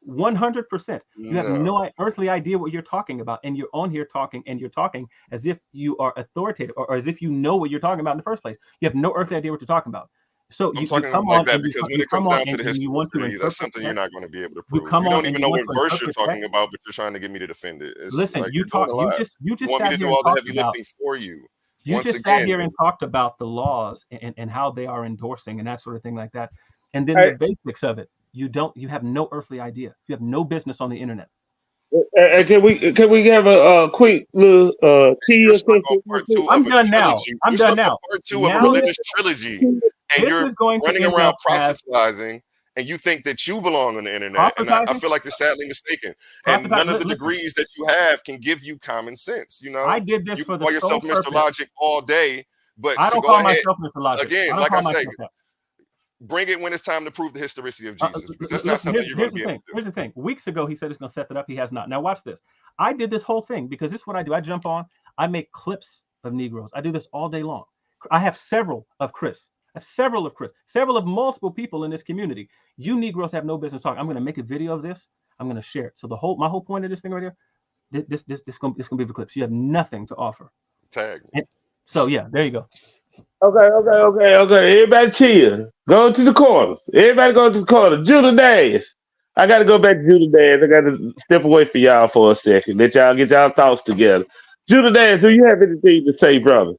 100%. You have no earthly idea what you're talking about, and you're on here talking, and you're talking as if you are authoritative, or as if you know what you're talking about in the first place. You have no earthly idea what you're talking about. So I'm talking like that because when it comes down to the history, that's something you're not going to be able to prove. You don't even know what verse you're talking about, but you're trying to get me to defend it. Listen, like you just want me to do all the heavy lifting for you. You just sat here and talked about the laws and how they are endorsing and that sort of thing like that. And then the basics of it, you have no earthly idea. You have no business on the internet. Can we have a quick little I'm done now. I'm done now. Part 2 of a religious trilogy, and you're running around proselytizing, and you think that you belong on the internet. And I feel like you're sadly mistaken. And none of the degrees that you have can give you common sense. I did this for the call yourself Mr. Logic all day, but I don't call myself Mr. Logic. Again, like I say, bring it when it's time to prove the historicity of Jesus, because that's not something you're going to be able to do. Here's the thing. Weeks ago, he said he's going to set that up. He has not. Now watch this. I did this whole thing because this is what I do. I jump on. I make clips of Negroes. I do this all day long. I have several of Chris. Several of multiple people in this community. You Negroes have no business talking. I'm going to make a video of this. I'm going to share it. So my whole point of this thing right here, this going to be the clips. You have nothing to offer. Tag me. So yeah, there you go. Okay. Everybody chill. Go to the corners. Everybody go to the corner. Judah Days. I got to go back to Judah Days. I got to step away for y'all for a second. Let y'all get y'all thoughts together. Judah Days, do you have anything to say, brother?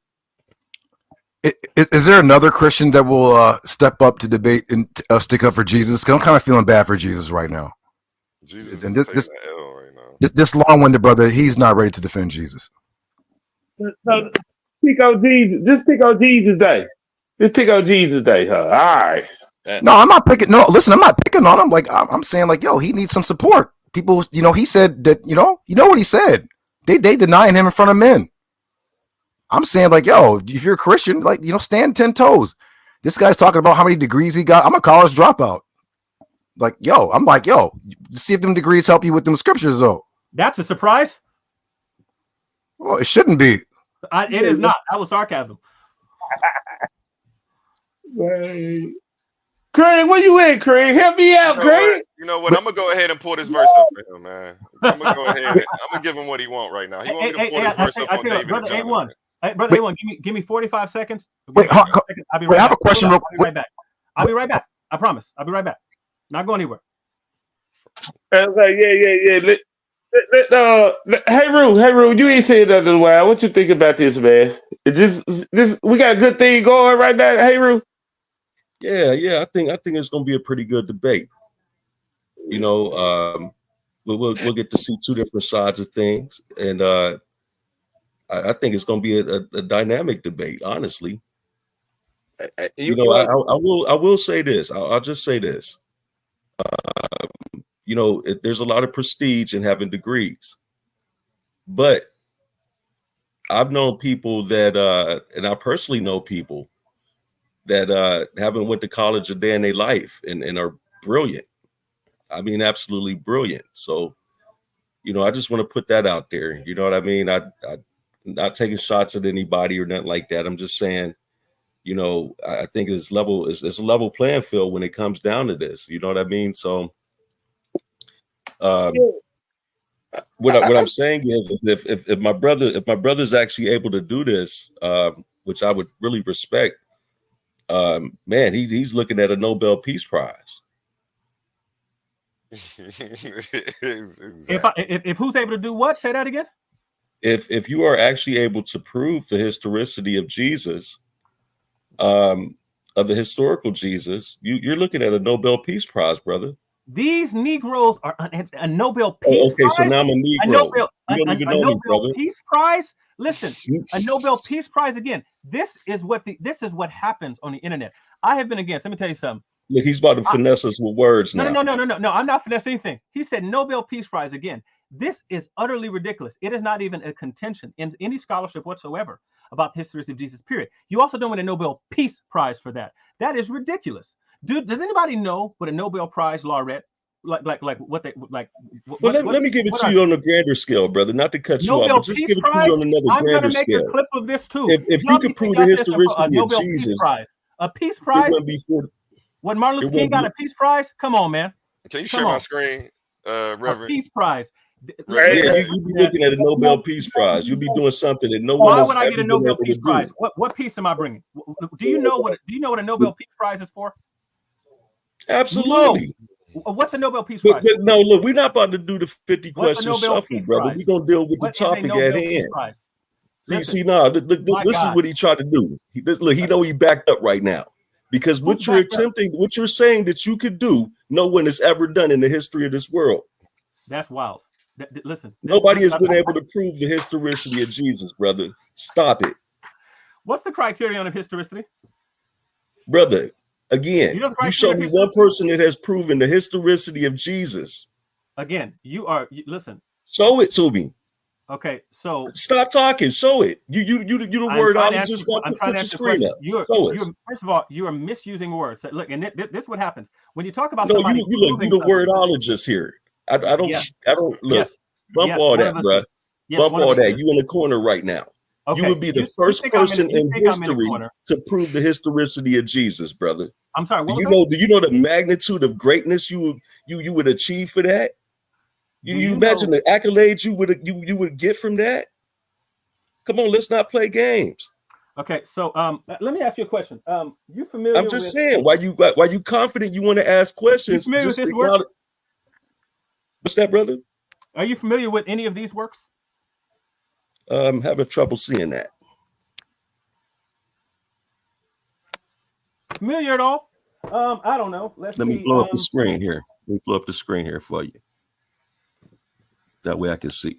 Is there another Christian that will step up to debate and stick up for Jesus? Because I'm kind of feeling bad for Jesus right now. Jesus and is taking the L right now. This long-winded brother, he's not ready to defend Jesus. No, pick on Jesus. Just pick on Jesus Day. Just pick on Jesus Day, huh? All right. No, I'm not picking. No, listen, I'm not picking on him. Like I'm saying, like, yo, he needs some support. People, he said that, you know what he said. They denying him in front of men. I'm saying, like, yo, if you're a Christian, like, stand 10 toes. This guy's talking about how many degrees he got. I'm a college dropout. Like, I'm like, see if them degrees help you with them scriptures, though. That's a surprise. Well, it shouldn't be. It is not. That was sarcasm. Craig, where you at, Craig? Help me out, Craig. You know what? I'm gonna go ahead and pull this verse up for him, man. I'm gonna go ahead. I'm gonna give him what he want right now. He want me to pull this verse up on David and Jonathan. Hey, brother A1, give me 45 seconds. Wait, I'll be right back. I have a question. I'll be right back. I'll be right back. I promise. I'll be right back. Not going anywhere. Okay, yeah. Heru, you ain't said nothing in a while. What you think about this, man? Is this we got a good thing going right now, Heru? Yeah. I think it's gonna be a pretty good debate. We'll get to see two different sides of things, and I think it's gonna be a dynamic debate. Honestly, I will say this. I'll just say this. There's a lot of prestige in having degrees, but I've known people that, and I personally know people that haven't went to college a day in their life and are brilliant. I mean, absolutely brilliant. So, I just want to put that out there. You know what I mean? I'm not taking shots at anybody or nothing like that. I'm just saying, I think it's a level playing field when it comes down to this. You know what I mean? So, what I'm saying is if my brother's actually able to do this, which I would really respect, man, he's looking at a Nobel Peace Prize. If who's able to do what? Say that again. If you are actually able to prove the historicity of Jesus, of the historical Jesus, you're looking at a Nobel Peace Prize, brother. These Negroes are a Nobel Peace Prize. So now I'm a Negro. You don't even know me, brother. Peace Prize. Listen, a Nobel Peace Prize again. This is what happens on the internet. I have been against. Let me tell you something. Look, he's about to finesse us with words now. No. I'm not finessing anything. He said Nobel Peace Prize again. This is utterly ridiculous. It is not even a contention in any scholarship whatsoever about the history of Jesus. Period. You also don't win a Nobel Peace Prize for that. That is ridiculous. Dude, does anybody know what a Nobel Prize laureate like what they like? Let me give it to you on a grander scale, brother. Not to cut you off, but just give it to you on another grander scale. I'm gonna make a clip of this too. If you could prove the historicity of Jesus, a Peace Prize. When Martin Luther King got a Peace Prize, come on, man. Can you share my screen, Reverend? A Peace Prize. Yeah, you'd be looking at a Nobel Peace Prize. You'd be doing something that no one else Why would I get a Nobel Peace Prize? Do. What peace am I bringing? Do you know what a Nobel Peace Prize is for? Absolutely. No. What's a Nobel Peace Prize? But no, look, we're not about to do the 50 question shuffle, brother. We're gonna deal with the topic at hand. See, this is what he tried to do. He know he backed up right now. Because what you're saying that you could do, no one has ever done in the history of this world. That's wild. Listen, nobody has been able to prove the historicity of Jesus, brother. Stop it. What's the criterion of historicity, brother? Again, you show me one person that has proven the historicity of Jesus. Again, listen. Show it to me. Okay, so stop talking. Show it. You the wordologist. Put your screen up. First of all, you are misusing words. So look, and this is what happens when you talk about no. somebody. You the wordologist here. I don't. Yes. I don't look. Yes. Bump all that, bro. Bump all that. You in the corner right now. Okay. You would be the first person in history to prove the historicity of Jesus, brother. I'm sorry. Do you know the magnitude of greatness you would achieve for that? You imagine the accolades you would get from that? Come on, let's not play games. Okay, so let me ask you a question. You familiar? I'm just saying, why you confident you want to ask questions? You familiar with this work? What's that, brother? Are you familiar with any of these works? I'm having trouble seeing that. Familiar at all? I don't know. Let me blow up the screen here. Let me blow up the screen here for you. That way I can see.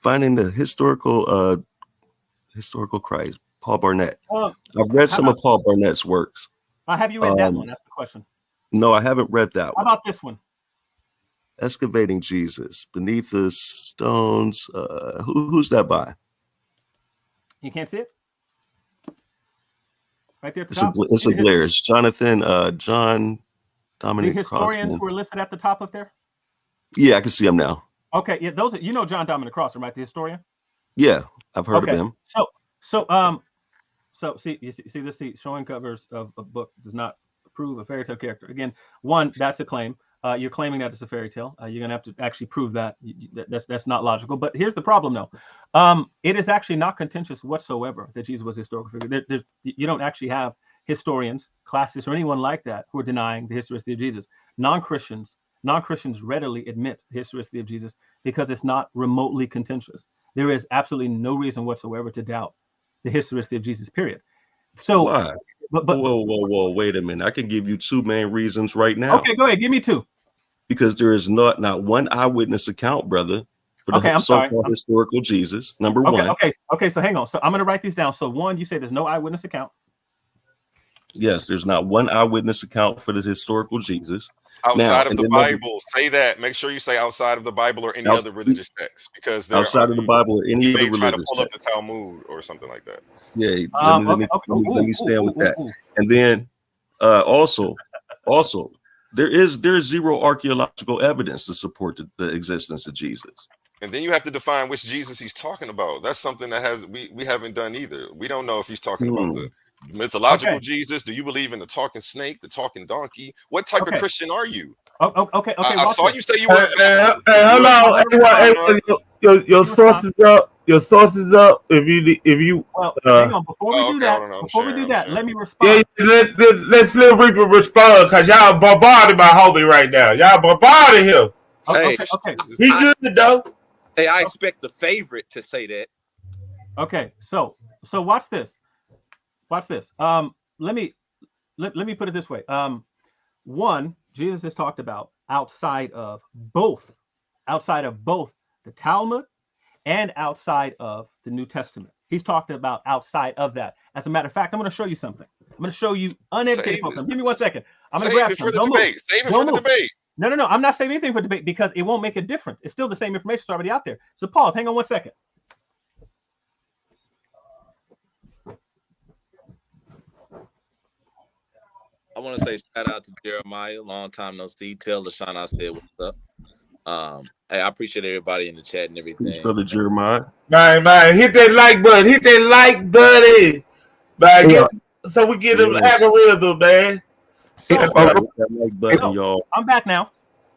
Finding the historical Christ, Paul Barnett. I've read some of Paul Barnett's works. Have you read that one? That's the question. No, I haven't read that one. How about this one? Excavating Jesus Beneath the Stones. Who's that by? You can't see it? Right there at the top. It's a glare. It's John Dominic the historians Crossman. who are listed at the top up there? Yeah, I can see them now. Okay, yeah, those are, John Dominic Crossman, right? The historian? Yeah, I've heard of him. So see this showing covers of a book does not prove a fairy tale character. Again, one, that's a claim. You're claiming that it's a fairy tale. You're gonna have to actually prove that. That's not logical. But here's the problem, though. It is actually not contentious whatsoever that Jesus was a historical figure. You don't actually have historians, classicists, or anyone like that who are denying the historicity of Jesus. Non-Christians readily admit the historicity of Jesus because it's not remotely contentious. There is absolutely no reason whatsoever to doubt the historicity of Jesus, period. So why? But whoa, wait a minute. I can give you two main reasons right now. Okay, go ahead. Give me two. Because there is not one eyewitness account, brother, for the so-called historical Jesus. Number one. Okay. So hang on. So I'm going to write these down. So one, you say there's no eyewitness account. Yes, there's not one eyewitness account for the historical Jesus. Outside of the Bible, say that. Make sure you say outside of the Bible or any other religious text, because outside of the Bible or any other religious text. Try to pull up the Talmud or something like that. Yeah, let me stand with that. And then also, there is zero archaeological evidence to support the existence of Jesus. And then you have to define which Jesus he's talking about. That's something that we haven't done either. We don't know if he's talking about the mythological Jesus. Do you believe in the talking snake, the talking donkey? What type of Christian are you? Okay. I saw you say you were. Hold on. Your sources up. Your sources up. If you. Hang on. Before we do that, let me respond. Yeah, let's Lil Reaper respond, because y'all bombarding my homie right now. Y'all bombarding him. Okay. He good though. Hey, I expect the favorite to say that. Okay, so watch this. Let me put it this way. One, Jesus is talked about outside of both the Talmud and outside of the New Testament. He's talked about outside of that. As a matter of fact, I'm going to show you something. I'm going to show you uneducated folks. Give me 1 second. I'm going to grab for the debate. Save it for the debate. No. I'm not saving anything for debate because it won't make a difference. It's still the same information that's already out there. So pause. Hang on 1 second. I want to say shout out to Jeremiah. Long time no see. Tell LaShawn I said what's up. Hey, I appreciate everybody in the chat and everything. Peace, brother Jeremiah. Man, hit that like button. Hit that like button. Man, so we get an algorithm, man. Y'all. I'm back now.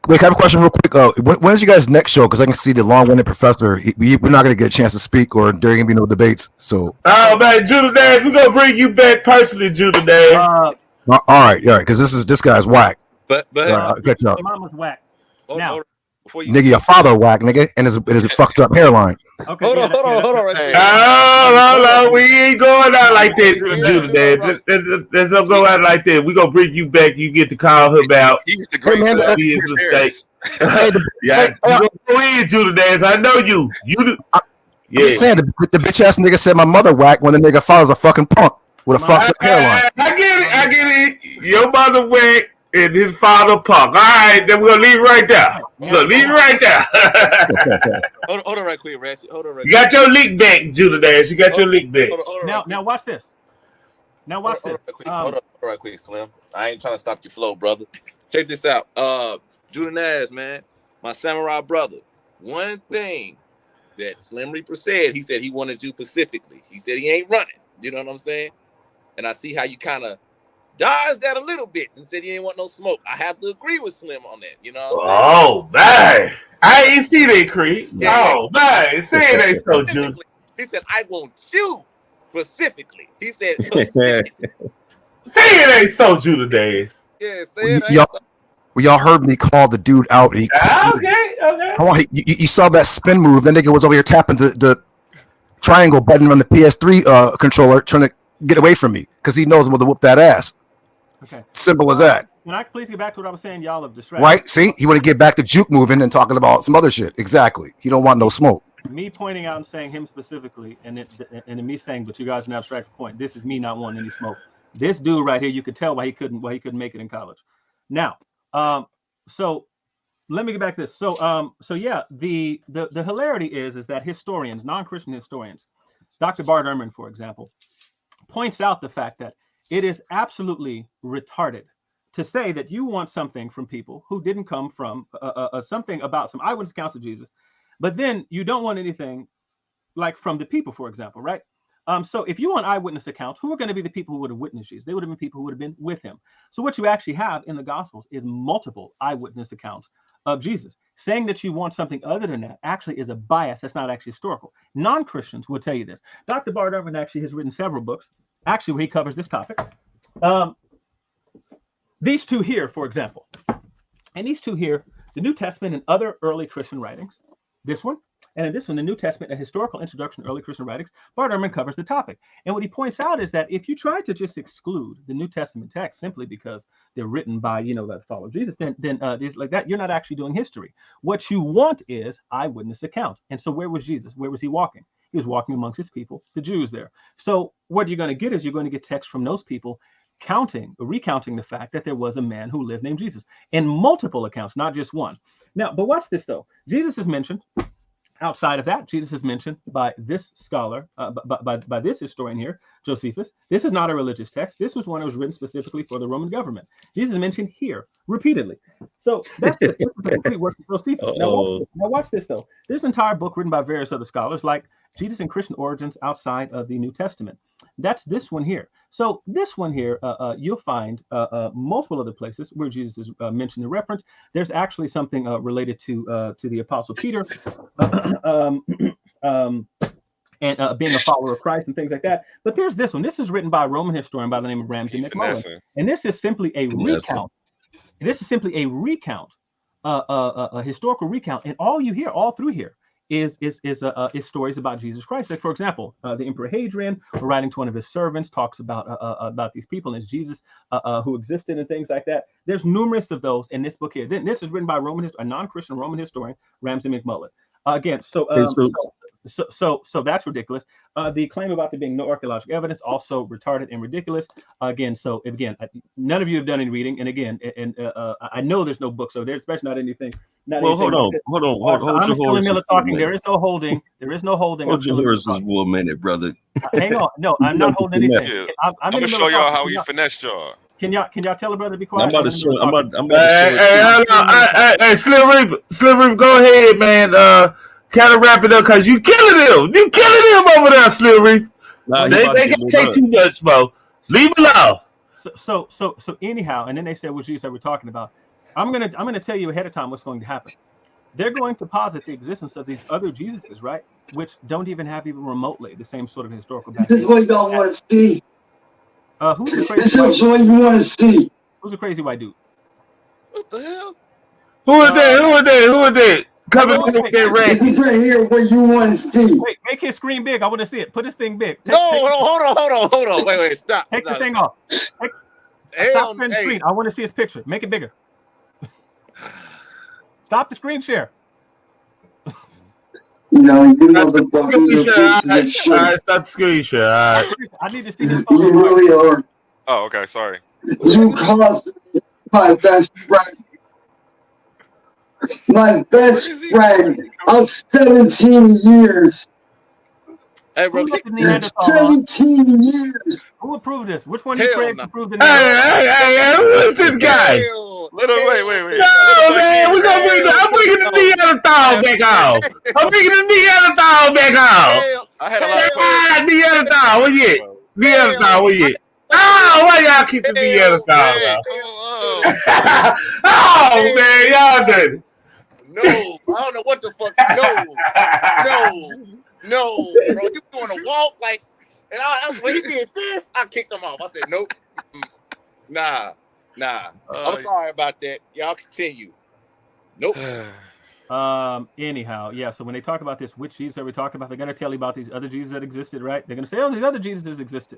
Wait, I have a question real quick. When's you guys' next show? Because I can see the long-winded professor. We're not going to get a chance to speak, or there ain't going to be no debates. So. Oh man, Judah Dash, we're gonna bring you back personally, Judah Dash. All right, because this guy's whack. But mama's whack. Now, nigga, your father whack, nigga, and is a fucked up hairline. Okay, hold on. No, we ain't going out like that, Judah Dash. Let's not go out like that. We gonna bring you back. You get to call him out. He's the great mistakes. Yeah, you go in, Judah Dash. I know you. I'm just saying, the bitch ass nigga said my mother whack when the nigga father's a fucking punk with a fucked up hairline. I get it. Your mother whack. in his father park. All right, then we're gonna leave it right there. Look, leave it right there. hold on right quick, Ratchet. Hold on right quick. You got your leak back, Judah Dash. You got your leak back. Now watch this. Now watch this. Hold on right quick, Slim. I ain't trying to stop your flow, brother. Check this out. Judah Nash, man, my samurai brother. One thing that Slim Reaper said, he said he wanted you specifically. He said he ain't running. You know what I'm saying? And I see how you kind of dodged that a little bit and said he ain't want no smoke. I have to agree with Slim on that. You know what I'm saying? Oh, man. I ain't see that, Creed. Yeah. Oh, man. Say it ain't so, Judah. He said, I want you specifically. He said, specifically. Say it ain't so, Judah Dash. Yeah, say it ain't so. Well, y'all heard me call the dude out. Okay. Hold on, you saw that spin move. That nigga was over here tapping the triangle button on the PS3 controller, trying to get away from me because he knows I'm going to whoop that ass. Okay. Simple as that. Can I please get back to what I was saying? Y'all have distracted. Right? See, he want to get back to juke moving and talking about some other shit. Exactly. He don't want no smoke. Me pointing out and saying him specifically, and me saying, but you guys an abstract point. This is me not wanting any smoke. This dude right here, you could tell why he couldn't make it in college. Now, so let me get back to this. So yeah, the hilarity is that historians, non-Christian historians, Dr. Bart Ehrman, for example, points out the fact that it is absolutely retarded to say that you want something from people who didn't come from something about some eyewitness accounts of Jesus, but then you don't want anything like from the people, for example, right? So if you want eyewitness accounts, who are going to be the people who would have witnessed Jesus? They would have been people who would have been with him. So what you actually have in the Gospels is multiple eyewitness accounts of Jesus. Saying that you want something other than that actually is a bias that's not actually historical. Non-Christians will tell you this. Dr. Bart Ehrman actually has written several books, actually, where he covers this topic. These two here, for example, and these two here, the New Testament and other early Christian writings, this one, and in this one, the New Testament, a historical introduction to early Christian writings, Bart Ehrman covers the topic. And what he points out is that if you try to just exclude the New Testament text simply because they're written by, that follow Jesus, then there's like that, you're not actually doing history. What you want is eyewitness accounts. And so where was Jesus? Where was he walking? He was walking amongst his people, the Jews there. So what you're going to get is you're going to get text from those people recounting the fact that there was a man who lived named Jesus in multiple accounts, not just one. Now, but watch this though. Jesus is mentioned. Outside of that, Jesus is mentioned by this scholar, by this historian here, Josephus. This is not a religious text. This was one that was written specifically for the Roman government. Jesus is mentioned here repeatedly. So that's the complete work of Josephus. Now watch this though. There's an entire book written by various other scholars, like Jesus and Christian Origins Outside of the New Testament. That's this one here. So this one here, you'll find multiple other places where Jesus is mentioned in reference. There's actually something related to the Apostle Peter and being a follower of Christ and things like that. But there's this one. This is written by a Roman historian by the name of Ramsay McMullen, and this is simply a recount. This is simply a recount, a historical recount, and all you hear all through here is stories about Jesus Christ. Like, for example, the Emperor Hadrian, writing to one of his servants, talks about these people and it's Jesus who existed and things like that. There's numerous of those in this book here. This is written by a non-Christian Roman historian, Ramsay McMullen. Again, so that's ridiculous. The claim about there being no archaeological evidence, also retarded and ridiculous. Again, none of you have done any reading, and again, I know there's no books over there, especially not anything. Hold on. I'm still in the middle of talking. There is no holding. Hold your horses for a minute, brother. Hang on. No, I'm not holding anything. Yeah. I'm gonna show y'all how he finessed y'all. Can y'all tell a brother to be quiet? I'm about to show. Hey, Slim Reaper, go ahead, man. Kind of wrap it up because you killing them. You killing them over there, Slim Reaper. They can't take too much, bro. Leave it alone. So anyhow, and then they said what Jesus that we're talking about. I'm gonna tell you ahead of time what's going to happen. They're going to posit the existence of these other Jesuses, right? Which don't even have even remotely the same sort of historical background. This is what y'all want to see. Who's the crazy This is what you want to see. Who's the crazy white dude? What the hell? Who is that? Coming with that rat. This is right here what you want to see. Wait, make his screen big. I want to see it. Put his thing big. Hold on. Wait, stop. Take the thing off. Stop sharing the screen. I want to see his picture. Make it bigger. Stop the screen share. You know the fucking all right, stop the screen share. All right. I need to see this photo. You really are. Oh, okay. Sorry. You caused my best friend. My best friend of 17 years. Hey, bro, Who let the Neanderthal on? 17 years. Who approved this? Which one of you hell Craig no. approved the Hey, Neanderthal? hey, who's this guy? Wait. No, man, we're gonna bring I'm bringing the Neanderthal back on. I'm bringing the Neanderthal back on. I had a lot of questions. Neanderthal, where you at? Neanderthal, where you at? Oh, why y'all keep the Neanderthal Wait, out? oh, Oh, man, y'all did. No, I don't know what the fuck. No, bro. You doing a walk like, and when he did this, I kicked him off. I said, nope, nah. I'm sorry about that. Y'all continue. Nope. Anyhow, yeah. So when they talk about this, which Jesus are we talking about? They're going to tell you about these other Jesus that existed, right? They're going to say, oh, these other Jesus existed.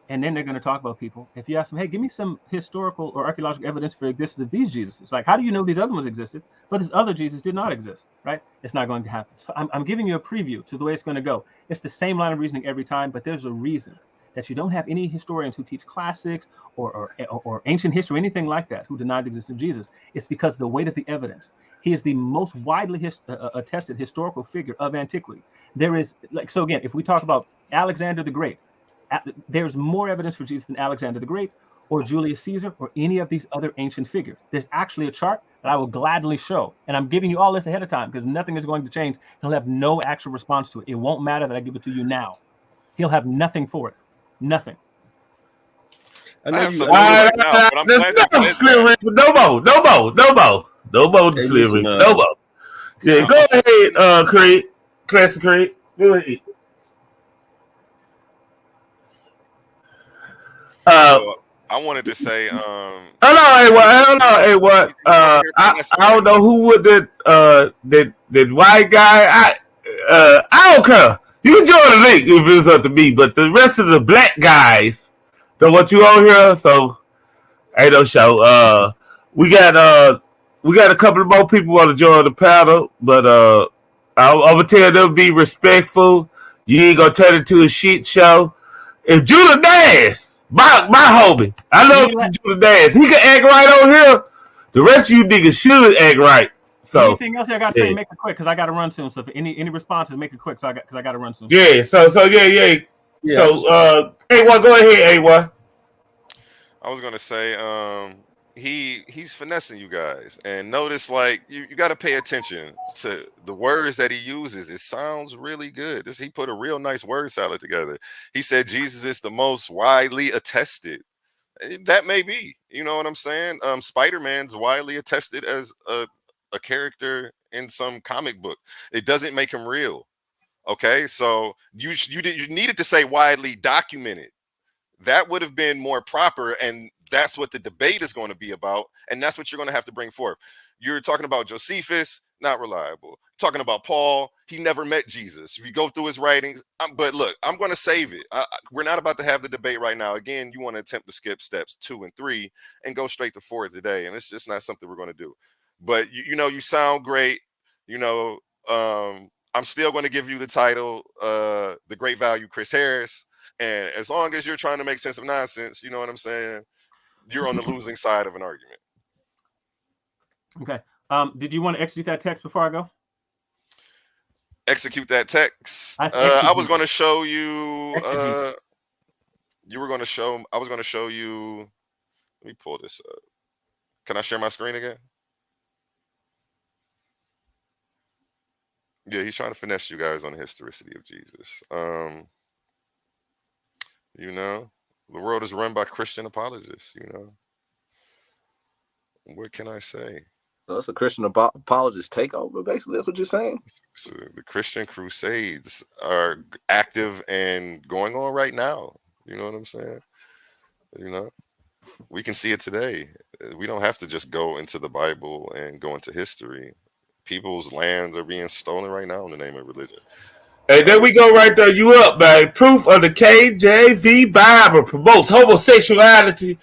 And then they're going to talk about people. If you ask them, hey, give me some historical or archaeological evidence for the existence of these Jesuses. Like, how do you know these other ones existed, but this other Jesus did not exist, right? It's not going to happen. So I'm giving you a preview to the way it's going to go. It's the same line of reasoning every time, but there's a reason that you don't have any historians who teach classics or ancient history, anything like that, who deny the existence of Jesus. It's because the weight of the evidence. He is the most widely attested historical figure of antiquity. There is, like, so again, if we talk about Alexander the Great, there's more evidence for Jesus than Alexander the Great or Julius Caesar or any of these other ancient figures. There's actually a chart that I will gladly show. And I'm giving you all this ahead of time because nothing is going to change. He'll have no actual response to it. It won't matter that I give it to you now. He'll have nothing for it. Nothing. I have something right now, but I'm glad you said that. No more the Slim Reaper. No more. Yeah, go ahead, Craig. Classic Craig. Go ahead. I wanted to say, Hey, what? I don't know who would that white guy. I don't care. You can join the link if it's up to me, but the rest of the black guys don't want you on here, so ain't no show. We got a couple of more people want to join the panel, but I'm gonna tell them be respectful. You ain't gonna turn it into a shit show. If Judah Dash, my homie, I love Judah Dash. He can act right on here. The rest of you niggas should act right. So anything else I got to say, make it quick because I got to run soon. So if any responses, make it quick. So I got to run soon. Yeah. So yeah. So A1, go ahead, A1. I was gonna say, he's finessing you guys, and notice like you got to pay attention to the words that he uses. It sounds really good. He put a real nice word salad together. He said Jesus is the most widely attested. That may be, you know what I'm saying? Spider-Man's widely attested as a character in some comic book. It doesn't make him real. Okay, so you needed to say widely documented. That would have been more proper, and that's what the debate is going to be about, and that's what you're going to have to bring forth. You're talking about Josephus, not reliable. Talking about Paul, he never met Jesus. If you go through his writings, but look, I'm going to save it. We're not about to have the debate right now. Again, you want to attempt to skip steps 2 and 3 and go straight to 4 today, and it's just not something we're going to do. But you sound great. I'm still going to give you the title, The Great Value Chris Harris. And as long as you're trying to make sense of nonsense, you know what I'm saying? You're on the losing side of an argument. Okay. Did you want to execute that text before I go? Execute that text. I was going to show you. I was going to show you. Let me pull this up. Can I share my screen again? Yeah, he's trying to finesse you guys on the historicity of Jesus. The world is run by Christian apologists, What can I say? So it's a Christian apologist takeover, basically. That's what you're saying? So the Christian crusades are active and going on right now. You know what I'm saying? We can see it today. We don't have to just go into the Bible and go into history. People's lands are being stolen right now in the name of religion. Hey, there we go right there. You up, man. Proof of the KJV Bible promotes homosexuality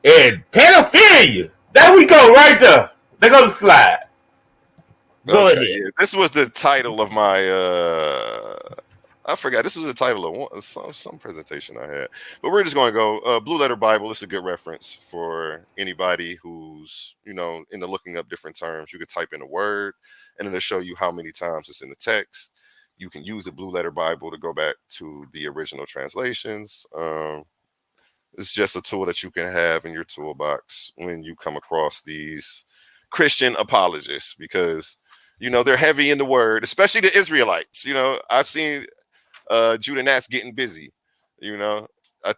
and pedophilia. There we go right there. There go the slide. Go ahead. Yeah. This was the title of my I forgot. This was the title of some presentation I had. But we're just going to go Blue Letter Bible. It's a good reference for anybody who's, into looking up different terms. You could type in a word, and it'll show you how many times it's in the text. You can use the Blue Letter Bible to go back to the original translations. It's just a tool that you can have in your toolbox when you come across these Christian apologists, because they're heavy in the word, especially the Israelites. I've seen Judah Nats getting busy. I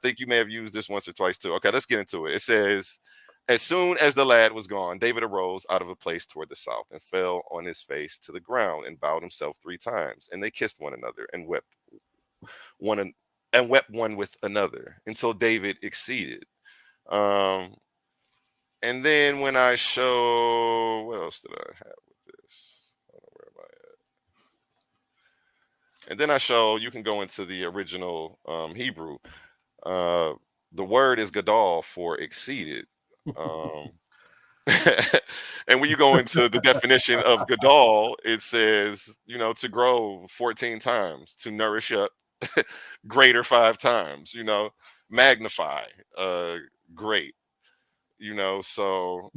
think you may have used this once or twice too. Okay, let's get into it. It says, as soon as the lad was gone, David arose out of a place toward the south and fell on his face to the ground and bowed himself 3 times. And they kissed one another and wept one with another until David exceeded. And then when I show, what else did I have with this? I don't know, where am I at? And then I show, you can go into the original Hebrew. The word is gadol for exceeded. And when you go into the definition of gadol, it says, to grow 14 times, to nourish up greater 5 times, magnify, great, so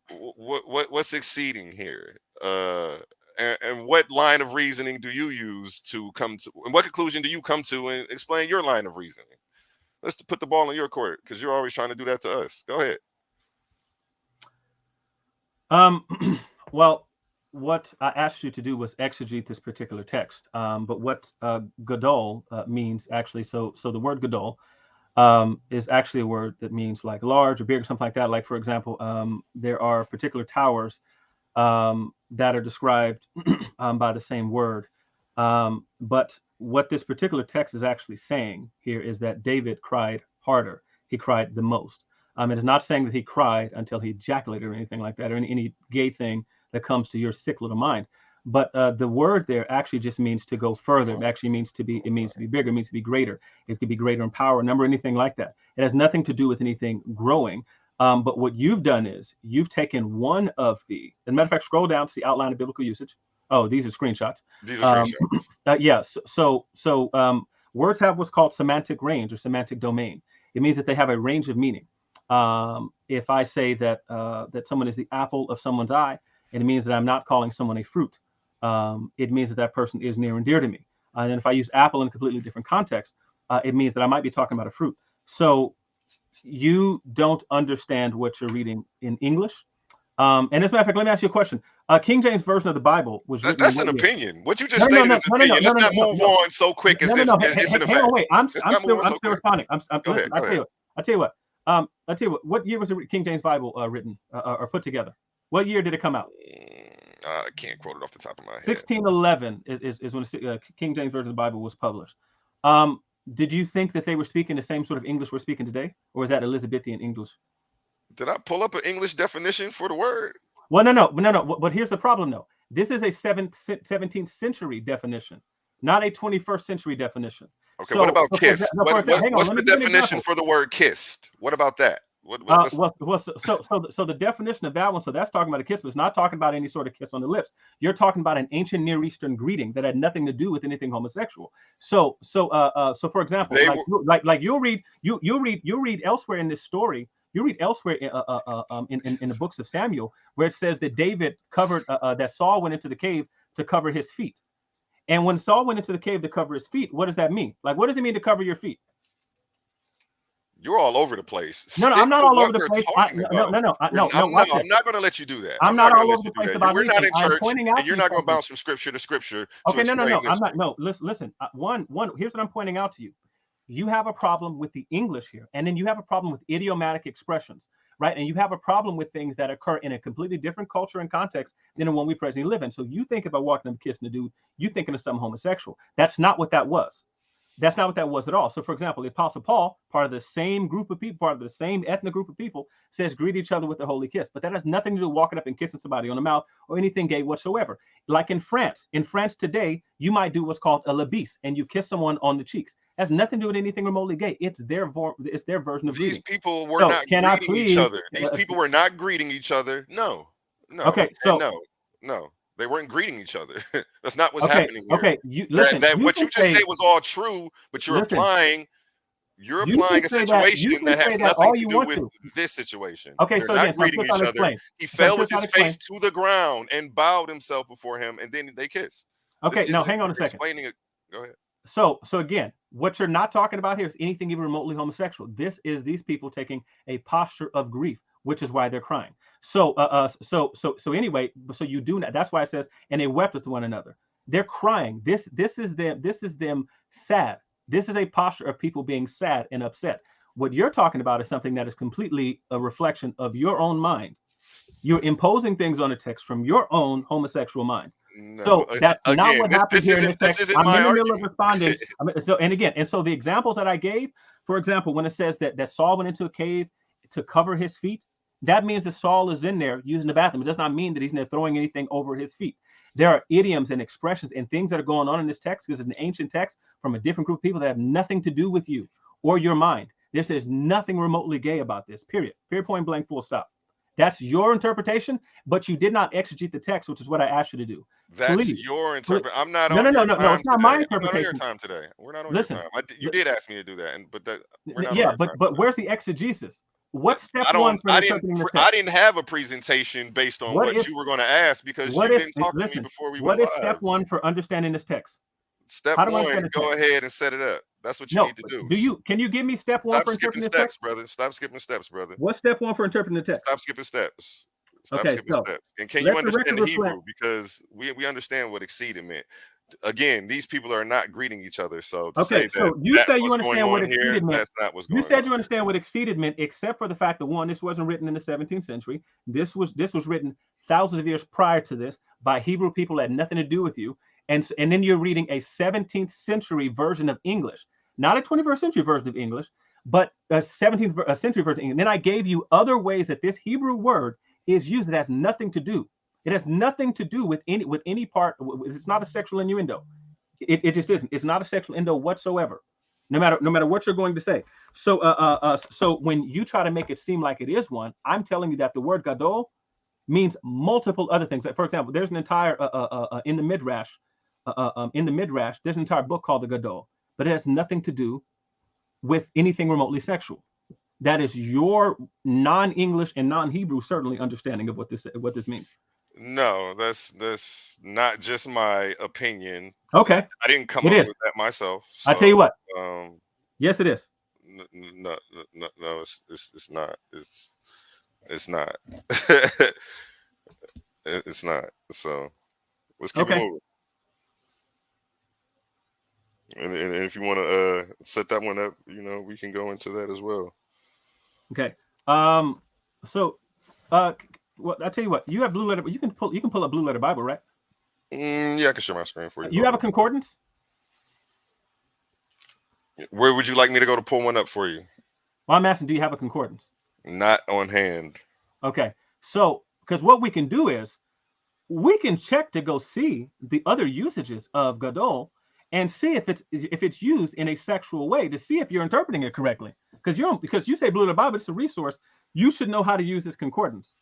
what's exceeding here? And what line of reasoning do you use to come to, and what conclusion do you come to, and explain your line of reasoning? Let's put the ball in your court, because you're always trying to do that to us. Go ahead. Well, what I asked you to do was exegete this particular text. But what gadol means actually, so the word gadol is actually a word that means like large or big or something like that. Like, for example, there are particular towers that are described by the same word. But what this particular text is actually saying here is that David cried harder. He cried the most. It is not saying that he cried until he ejaculated or anything like that, or any gay thing that comes to your sick little mind. But the word there actually just means to go further. It actually means to be, it means to be bigger, it means to be greater. It could be greater in power, number, anything like that. It has nothing to do with anything growing. But what you've done is you've taken one of the, as a matter of fact, scroll down to the outline of biblical usage. Oh, these are screenshots. These are screenshots. Yeah. So words have what's called semantic range or semantic domain. It means that they have a range of meaning. If I say that that someone is the apple of someone's eye, it means that I'm not calling someone a fruit. It means that that person is near and dear to me. And then if I use apple in a completely different context, it means that I might be talking about a fruit. So you don't understand what you're reading in English. And as a matter of fact, let me ask you a question. King James Version of the Bible was written. That's an opinion. What you just stated is an opinion. Let's not move on so quick as if it's an effect. Wait, I'm still responding. I'll tell you what. What year was the King James Bible written or put together? What year did it come out? I can't quote it off the top of my head. 1611 is when the King James Version of the Bible was published. Did you think that they were speaking the same sort of English we're speaking today, or is that Elizabethan English? Did I pull up an English definition for the word? Well, no. But here's the problem, though. This is a 17th century definition, not a 21st century definition. Okay, so, what about kiss? What's the definition for the word kissed? What about that? So the definition of that one, so that's talking about a kiss, but it's not talking about any sort of kiss on the lips. You're talking about an ancient Near Eastern greeting that had nothing to do with anything homosexual. So for example, you'll read elsewhere in this story. You read elsewhere in the books of Samuel where it says that David covered that Saul went into the cave to cover his feet. And when Saul went into the cave to cover his feet, what does that mean? Like, what does it mean to cover your feet? You're all over the place. No, I'm not all over the place. No. I'm not going to let you do that. I'm not all over the place about We're not in church, and you're not going to bounce from scripture to scripture. Okay, no. I'm not. No, listen. One. Here's what I'm pointing out to you. You have a problem with the English here, and then you have a problem with idiomatic expressions, right? And you have a problem with things that occur in a completely different culture and context than the one we presently live in. So you think about walking up and kissing a dude, you thinking of something homosexual. That's not what that was. That's not what that was at all. So, for example, the Apostle Paul, part of the same group of people, part of the same ethnic group of people, says greet each other with a holy kiss. But that has nothing to do with walking up and kissing somebody on the mouth or anything gay whatsoever. Like in France. In France today, you might do what's called a labisse, and you kiss someone on the cheeks. It has nothing to do with anything remotely gay. It's their version of these greeting. people were not greeting each other. These people were not greeting each other. No. Okay, so no. They weren't greeting each other. That's not what's Okay, happening here. okay. Listen, What can you just say, said was all true, but you're listen, applying you a can say that. You situation can that say has that nothing all to you do want with to. this situation. Okay, They're so not again, so I'm greeting still trying each to other. explain. He So I'm fell still with trying his to explain. face to the ground and bowed himself before him, and then they kissed. Okay, no, hang on a second. Explaining it. Go ahead. So again, what you're not talking about here is anything even remotely homosexual. This is these people taking a posture of grief, which is why they're crying. So anyway, so you do not. That's why it says, and they wept with one another. They're crying. This is them sad. This is a posture of people being sad and upset. What you're talking about is something that is completely a reflection of your own mind. You're imposing things on a text from your own homosexual mind. No, So that's not what happened here in this this text. isn't I'm my in the middle of argument. responding. So the examples that I gave, for example, when it says that Saul went into a cave to cover his feet, that means that Saul is in there using the bathroom. It does not mean that he's in there throwing anything over his feet. There are idioms and expressions and things that are going on in this text because it's an ancient text from a different group of people that have nothing to do with you or your mind. There's nothing remotely gay about this, period. Period, point blank, full stop. That's your interpretation, but you did not exegete the text, which is what I asked you to do. That's Please, your interpretation. I'm not no, on no, your no, time no. It's not my today. I'm not on your interpretation. time today. We're not on Listen, your time. You did ask me to do that, but we're not on yeah, your time. but where's the exegesis? What's step one for interpreting the text? I didn't have a presentation based on what you were going to ask because you didn't talk to me before we went live. What is step one for understanding this text? Step one, go ahead and set it up. That's what you need to do. Can you give me step one for interpreting the text? Brother. Stop skipping steps, brother. What's step one for interpreting the text? Stop skipping steps. Stop Okay, skipping steps. And can you understand the Hebrew? Because we understand what exceeded meant. Again, these people are not greeting each other. So to say that you that's say you what's understand going what on here, exceeded meant. that's not what's going on. You said you understand what exceeded meant, except for the fact that one, this wasn't written in the 17th century. This was written thousands of years prior to this by Hebrew people that had nothing to do with you. And then you're reading a 17th century version of English, not a 21st century version of English, but a 17th century version of English. And then I gave you other ways that this Hebrew word is used. It has nothing to do. It has nothing to do with any part. It's not a sexual innuendo. It just isn't. It's not a sexual innuendo whatsoever. No matter what you're going to say. So when you try to make it seem like it is one, I'm telling you that the word gadol means multiple other things. Like, for example, there's an entire in the Midrash. There's an entire book called the Gadol, but it has nothing to do with anything remotely sexual. That is your non-English and non-Hebrew certainly understanding of what this means. No, that's not just my opinion. Okay, I didn't come up with that myself. So, I tell you what. Yes, it is. No, it's not. It's not. It's not. So let's keep it moving. And if you want to set that one up, we can go into that as well. Okay. Well, I tell you what, you have Blue Letter. You can pull up Blue Letter Bible, right? Yeah, I can share my screen for you. You have a concordance? Where would you like me to go to pull one up for you? Well, I'm asking, do you have a concordance? Not on hand. Okay. So, because what we can do is we can check to go see the other usages of gadol and see if it's used in a sexual way to see if you're interpreting it correctly. Because you say Blue Letter Bible, it's a resource. You should know how to use this concordance.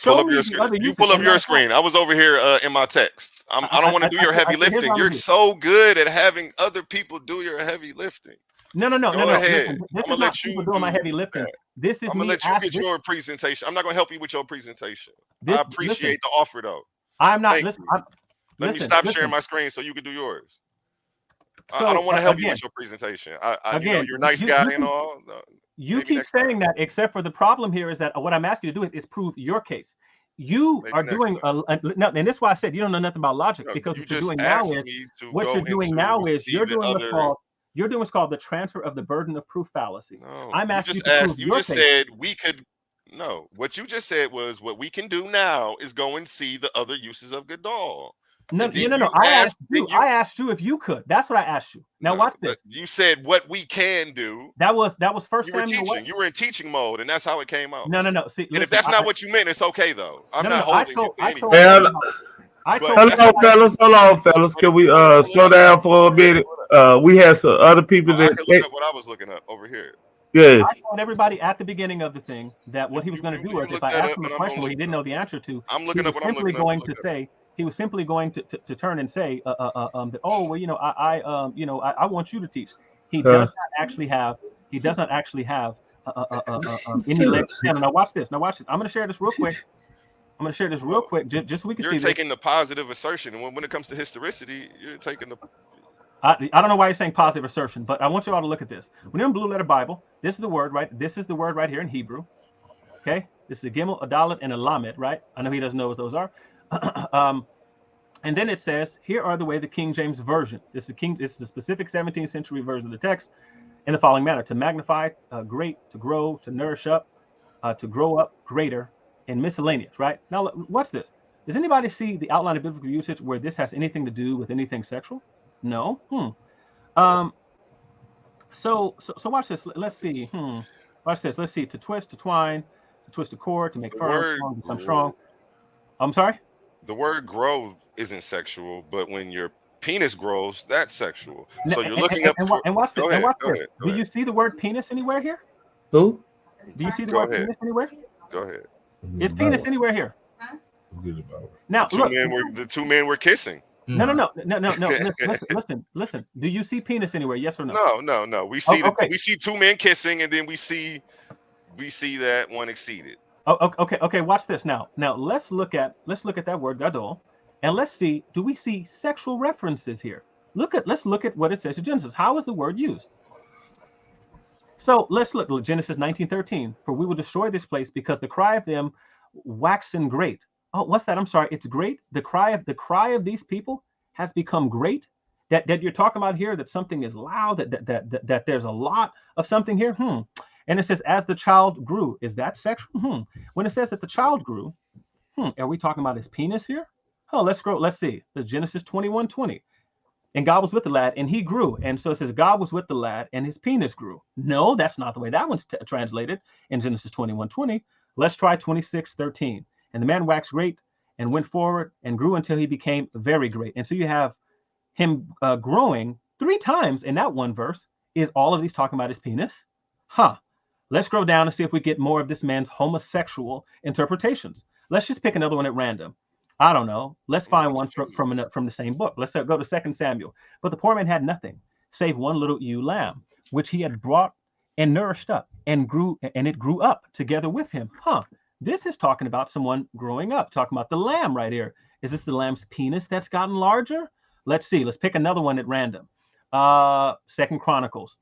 Pull up your screen. You pull up your screen. I was over here in my text. I don't want to do your heavy lifting. You're so good at having other people do your heavy lifting. No. Go ahead. Listen, this is not people doing my heavy lifting. This is I'm gonna let you get your presentation. I'm not gonna help you with your presentation. I appreciate the offer though. I'm not. Let me stop sharing my screen so you can do yours. So, I don't want to help you with your presentation. You're a nice guy and all. You keep saying that, except for the problem here is that what I'm asking you to do is prove your case. You are doing and this is why I said you don't know nothing about logic, because what you're doing now is you're doing what's called the transfer of the burden of proof fallacy. No, I'm asking you to prove your case. Said we could. No, what you just said was what we can do now is go and see the other uses of gadol. No. I asked you if you could. That's what I asked you. Now watch this. You said what we can do. That was first Samuel. You were in teaching mode, and that's how it came out. No. See, and if that's not what you meant, it's okay though. I'm not holding you to anything. Hold on, fellas. Can we slow down for a minute? We had some other people I can look up what I was looking up over here. Yeah. I told everybody at the beginning of the thing that what he was going to do was, if I asked him a question where he didn't know the answer to, I'm looking up what I'm looking up. He was simply going to turn and say, that, oh, well, I want you to teach. He does not actually have. He does not actually have any legs to stand on. Now watch this. I'm going to share this real quick. Just so we can see. You're taking the positive assertion, and when it comes to historicity, you're taking the. I don't know why you're saying positive assertion, but I want you all to look at this. When you're in Blue Letter Bible, this is the word, right? This is the word right here in Hebrew. Okay, this is a Gimel, a Dalet, and a Lamed, right? I know he doesn't know what those are. And then it says, here are the way the King James Version. This is a specific 17th century version of the text in the following manner: to magnify, great, to grow, to nourish up, to grow up, greater, and miscellaneous, right? Now, watch this. Does anybody see the outline of biblical usage where this has anything to do with anything sexual? No. So watch this. Let's see. Watch this. Let's see. To twist, to twine, to twist a cord, to make firm, strong, become strong. I'm sorry? The word grow isn't sexual, but when your penis grows, that's sexual. So you're looking up for... And watch this. Go ahead. Do you see the word penis anywhere here? Who? Do you see the word penis anywhere? Go ahead. Is penis anywhere here? Now, the two men were kissing. No. Listen. Do you see penis anywhere? Yes or no? No. We see we see two men kissing, and then we see that one exceeded. Oh, okay. Watch this now. Now let's look at that word gadol, and let's see. Do we see sexual references here? Let's look at what it says in Genesis. How is the word used? So let's look. Genesis 19:13. For we will destroy this place because the cry of them waxen great. Oh, what's that? I'm sorry. It's great. The cry of these people has become great. That you're talking about here. That something is loud. That there's a lot of something here. And it says, as the child grew. Is that sexual? When it says that the child grew, are we talking about his penis here? Oh, let's scroll. Let's see. It's Genesis 21:20. And God was with the lad, and he grew. And so it says God was with the lad, and his penis grew. No, that's not the way that one's translated in Genesis 21:20. Let's try 26:13. And the man waxed great and went forward and grew until he became very great. And so you have him growing 3 times in that one verse. Is all of these talking about his penis? Let's scroll down and see if we get more of this man's homosexual interpretations. Let's just pick another one at random. I don't know. Let's find one from the same book. Let's go to 2 Samuel. But the poor man had nothing save one little ewe lamb, which he had brought and nourished up, and it grew up together with him. This is talking about someone growing up, talking about the lamb right here. Is this the lamb's penis that's gotten larger? Let's see. Let's pick another one at random. 2 Chronicles.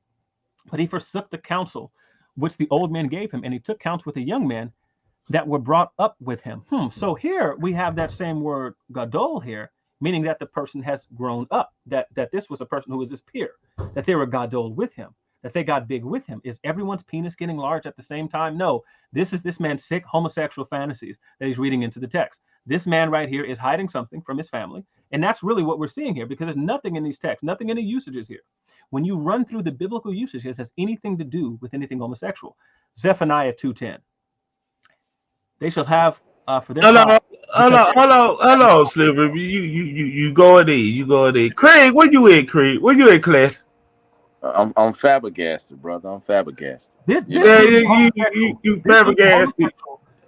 But he forsook the counsel which the old man gave him, and he took counsel with a young man that were brought up with him. So here we have that same word gadol here, meaning that the person has grown up, that this was a person who was his peer, that they were gadol with him, that they got big with him. Is everyone's penis getting large at the same time? No, this is this man's sick homosexual fantasies that he's reading into the text. This man right here is hiding something from his family, and that's really what we're seeing here, because there's nothing in these texts, nothing in the usages here. When you run through the biblical usages, has anything to do with anything homosexual. Zephaniah 2:10. They shall have for their Hello, Sliver. You go there. Craig, where you at, Craig? Where you at, class? I'm flabbergasted, brother. I'm flabbergasted. You flabbergasted.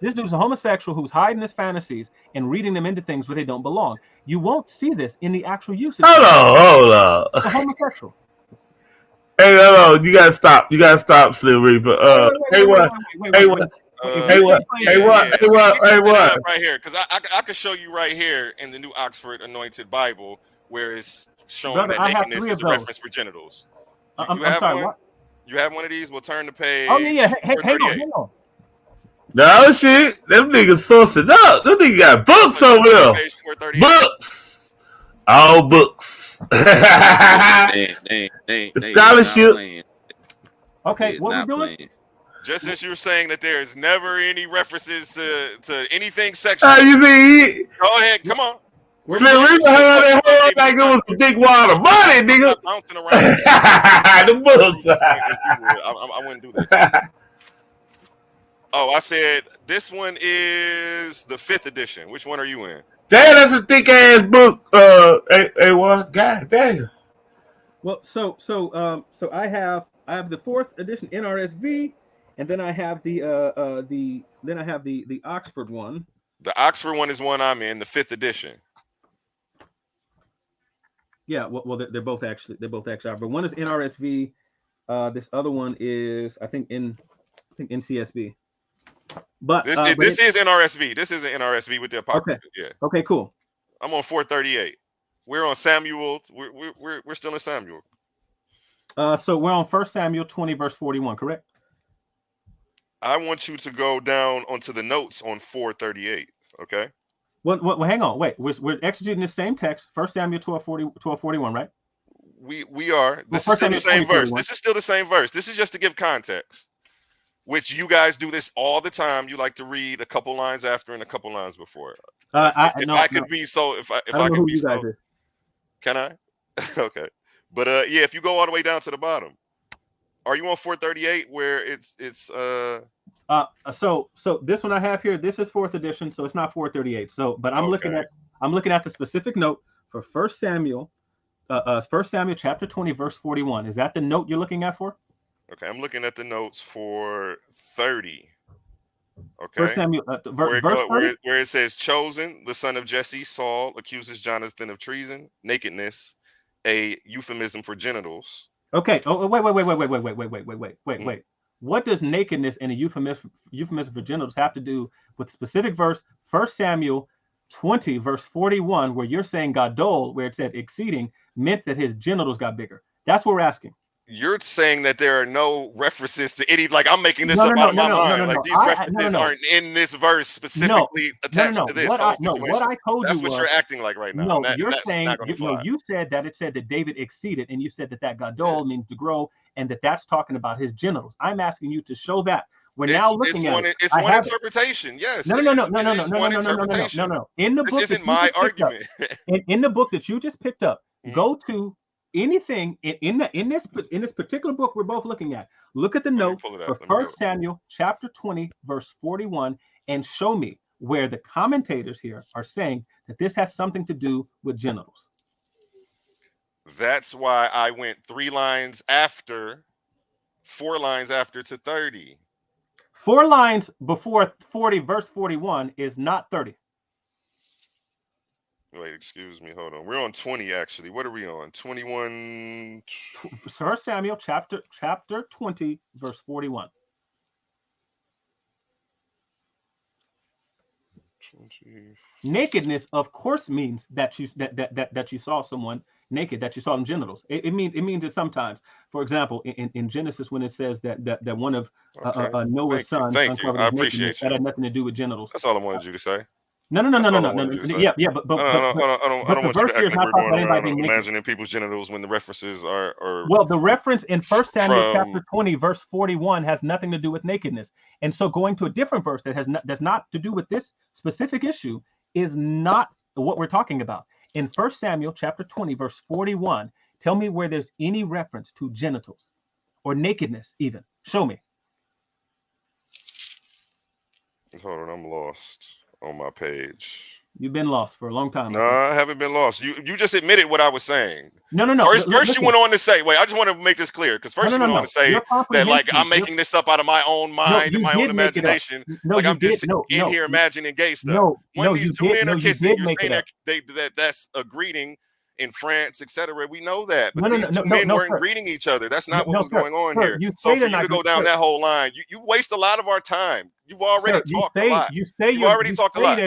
This dude's a homosexual who's hiding his fantasies and reading them into things where they don't belong. You won't see this in the actual usage. Hold on. It's a homosexual. Hey, hello. You gotta stop, Slim Reaper. Hey, what? Right here, because I can show you right here in the New Oxford Anointed Bible where it's showing that nakedness is a reference for genitals. You have one of these? We'll turn the page. Oh yeah. Hang on. No shit. Them niggas sourcing up. Them niggas got books over there. Books. All books. Scholarship. Okay, what we doing? Just as you were saying that there is never any references to anything sexual. You see? Go ahead, come on. Slim Reaper had that whole like it was a big wad of money, nigga. Bouncing around. The books. I wouldn't do that. Oh, I said this one is the 5th edition. Which one are you in? Damn, that's a thick ass book. What? God damn. Well, so I have I have the 4th edition NRSV, and then I have the Oxford one. The Oxford one is one I'm in, the 5th edition. Yeah, well, they're both actually are, but one is NRSV. This other one is I think NCSB. But this is NRSV. This is an NRSV with the Apocrypha. Okay. Yeah. Okay. Cool. I'm on 438. We're on Samuel. We're still in Samuel. So we're on 1 Samuel 20 verse 41, correct? I want you to go down onto the notes on 438. Okay. Well, hang on. Wait, we're exegeting the same text. 1 Samuel 12:41, right? We are. This is still the same verse. This is still the same verse. This is just to give context. Which you guys do this all the time. You like to read a couple lines after and a couple lines before. If I could be so, can I? Okay, but yeah, if you go all the way down to the bottom, are you on 438 where it's So this one I have here, this is 4th edition, so it's not 438. So, but I'm looking at the specific note for 1 Samuel, 1 Samuel chapter 20 verse 41. Is that the note you're looking at for? Okay, I'm looking at the notes for 30. Okay. 1 Samuel, where it says, chosen, the son of Jesse, Saul, accuses Jonathan of treason, nakedness, a euphemism for genitals. Okay. Oh, wait. What does nakedness and a euphemism for genitals have to do with specific verse 1 Samuel 20 verse 41, where you're saying gadol, where it said exceeding, meant that his genitals got bigger? That's what we're asking. You're saying that there are no references to any, like I'm making this up out of my mind. Like these references aren't in this verse specifically attached to this. What I told that's you what you're acting like right now. No, you're saying you said that it said that David exceeded, and you said that gadol means to grow, and that's talking about his genitals. I'm asking you to show that. We're now looking at it. It's one interpretation. Yes. No. In the book, this isn't my argument. In the book that you just picked up, go to anything in this particular book we're both looking at. Look at the note for 1 Samuel chapter 20 verse 41 and show me where the commentators here are saying that this has something to do with genitals. That's why I went 4 lines after to 30. 4 lines before 40 verse 41 is not 30. Wait, excuse me. Hold on. We're on 20 actually. What are we on? 21. 1 Samuel chapter 20 verse 41. 20. Nakedness, of course, means that you saw someone naked, that you saw them genitals. It means it sometimes. For example, in Genesis, when it says that one of Noah's sons uncovered his nakedness, that had nothing to do with genitals. That's all I wanted you to say. No. Yeah, but I don't want you to act like we're going around imagining people's genitals when the references are. Well, the reference in 1 Samuel chapter 20 verse 41 has nothing to do with nakedness, and so going to a different verse that's not to do with this specific issue is not what we're talking about. In 1 Samuel chapter 20 verse 41, tell me where there's any reference to genitals or nakedness even. Show me. Hold on, I'm lost on my page. You've been lost for a long time. No, I haven't been lost. You just admitted what I was saying. No. First you went on to say, wait, I just want to make this clear, because first you went on to say that like I'm making this up out of my own mind and my own imagination. Like I'm just in here imagining gay stuff. When these two men are kissing, you're saying that's a greeting in France, etc. We know that, but these two men weren't greeting each other. That's not what was going on here. So for you to go down that whole line, you waste a lot of our time. You've already talked a lot. You've already talked a lot.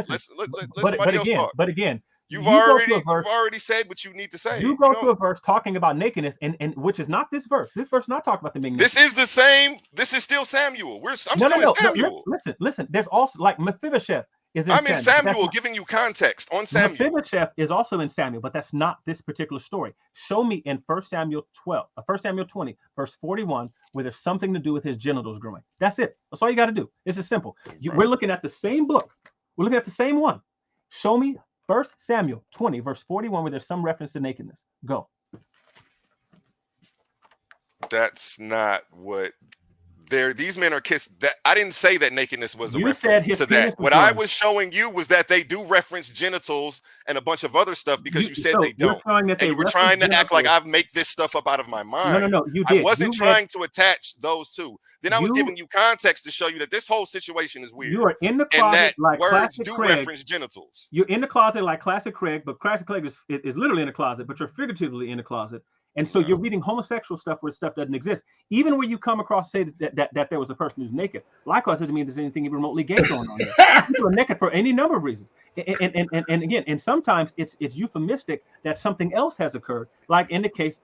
Let's somebody else talk. But again, you've already said what you need to say. You go to a verse talking about nakedness, and which is not this verse. This verse not talking about the nakedness. This is the same. This is still Samuel. I'm still in Samuel. Listen. There's also like Mephibosheth. I'm in Samuel giving you context on Samuel. Mephibosheth is also in Samuel, but that's not this particular story. Show me in 1 Samuel 20, verse 41, where there's something to do with his genitals growing. That's it. That's all you got to do. This is simple. We're looking at the same book. We're looking at the same one. Show me 1 Samuel 20, verse 41, where there's some reference to nakedness. Go. That's not what these men are kissed. That I didn't say that nakedness was a You reference said his to penis that. was What I growing. was showing you was that they do reference genitals and a bunch of other stuff because you said So they you're don't. showing that And they you were reference trying to act like genitals. I make this stuff up out of my No, mind. you I did. wasn't You read, trying to attach those two. Then I was you giving you context to show you that this whole situation is weird you are in the and closet that like words classic do Craig. reference genitals. You're in the closet like classic Craig, but classic Craig is literally in the closet, but you're figuratively in the closet. And so you're reading homosexual stuff where stuff doesn't exist. Even when you come across say that there was a person who's naked, likewise doesn't mean there's anything even remotely gay going on there. People are naked for any number of reasons. And again, and sometimes it's euphemistic that something else has occurred, like in the case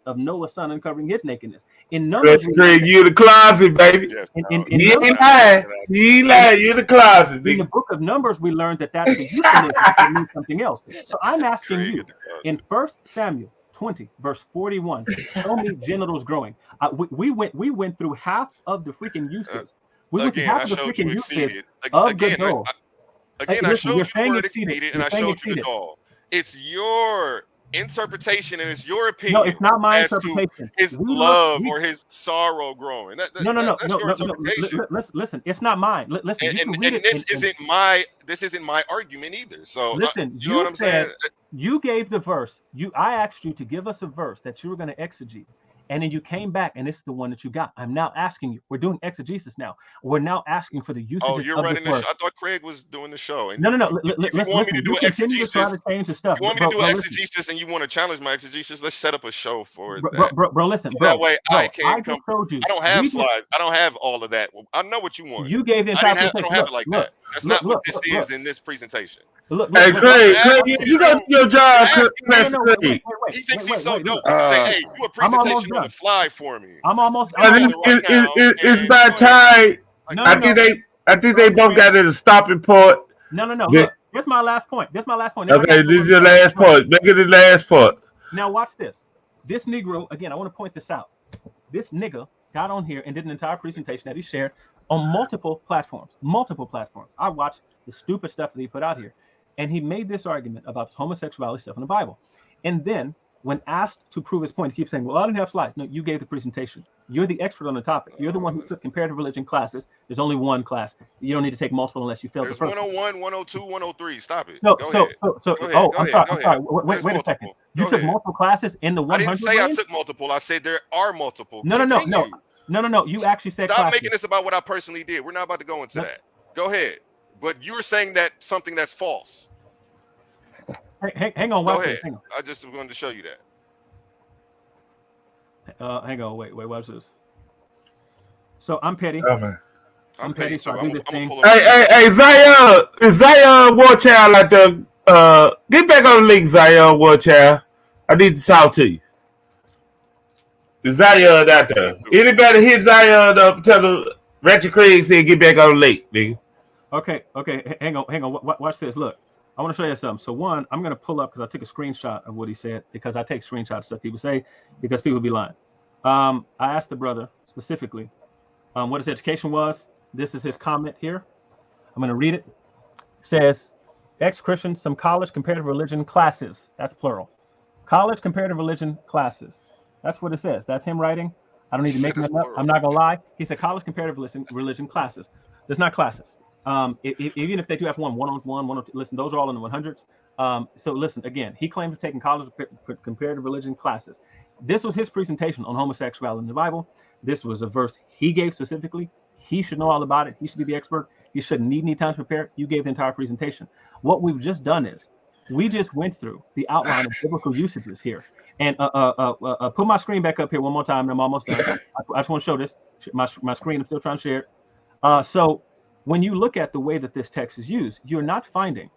of Noah's son uncovering his nakedness. In Numbers, Craig, you in the closet, baby. Yes, You ain't lying. You ain't lying. You in the closet, in the nigga. book of Numbers, we learned that that's a euphemism that means something else. So I'm asking you, in 1 Samuel 20, verse 41, show me genitals growing. We went through half of the freaking uses. We went through Again, half I of the showed you freaking uses exceeded. of Again, Gadol. I Listen, showed you're you the saying word exceeded. exceeded, and You're I saying showed you exceeded. Gadol. It's your interpretation and it's your No, opinion it's not my as to interpretation. his love or his sorrow growing. That's your interpretation. Listen, it's not mine. Listen, you can read it. This isn't my argument either. So listen, you know what I'm saying? You gave the verse. I asked you to give us a verse that you were going to exegete. And then you came back, and this is the one that you got. I'm now asking you. We're doing exegesis now. We're now asking for the usage of you're running the show. I thought Craig was doing the show. And no. If you want me to do exegesis, if you want me to do exegesis, and you want to challenge my exegesis, let's set up a show for that. Bro, listen. So that way I can come. Showed you. I don't have slides. I don't have all of that. I know what you want. You gave the I don't have it like that. That's not what this is in this presentation. Hey, Craig, you got your job, Craig. He thinks he's so dope. He say, "Hey, do a presentation on the fly for me." I'm almost. It's about time. I think they both got at a stopping point. No. Look, this is my last point. Okay, this is your last point. Make it the last point. Now watch this. This Negro, again, I want to point this out. This nigga got on here and did an entire presentation that he shared on multiple platforms. I watched the stupid stuff that he put out here. And he made this argument about homosexuality stuff in the Bible. And then when asked to prove his point, he keeps saying, well, I didn't have slides. No, you gave the presentation. You're the expert on the topic. You're the one who took comparative religion classes. There's only one class. You don't need to take multiple unless you failed the first. There's 101, 102, 103. Stop it. No, I'm sorry. Wait a second. You took multiple classes in the 100 I didn't say I took multiple. I said there are multiple. No. You actually said stop making this about what I personally did. We're not about to go into that. Go ahead. But you're saying that something that's false. Hang on. Go ahead. I just wanted to show you that. Hang on. Wait. Watch this. So I'm petty. Oh, man. I'm petty. So I do this thing. Hey, Zion War Child like the get back on the link, Zion War Child. I need to talk to you. Zion out there. Anybody hit Zion up? Tell the Ratchet Craig said get back on the link, nigga. Okay. Hang on. Watch this. Look. I want to show you something. So one, I'm going to pull up because I took a screenshot of what he said because I take screenshots of stuff people say because people be lying. I asked the brother specifically what his education was. This is his comment here. I'm going to read it. It says, ex-Christian, some college comparative religion classes. That's plural. College comparative religion classes. That's what it says. That's him writing. I don't need to make that up. I'm not going to lie. He said college comparative religion classes. There's not classes. Even if they do have one-on-one, 102, listen, those are all in the 100s. So listen, again, he claims to taking college comparative religion classes. This was his presentation on homosexuality in the Bible. This was a verse he gave specifically. He should know all about it. He should be the expert. He shouldn't need any time to prepare. You gave the entire presentation. What we've just done is we just went through the outline of biblical usages here. And put my screen back up here one more time, and I'm almost done. I just want to show this. My screen, I'm still trying to share it. So when you look at the way that this text is used, you're not finding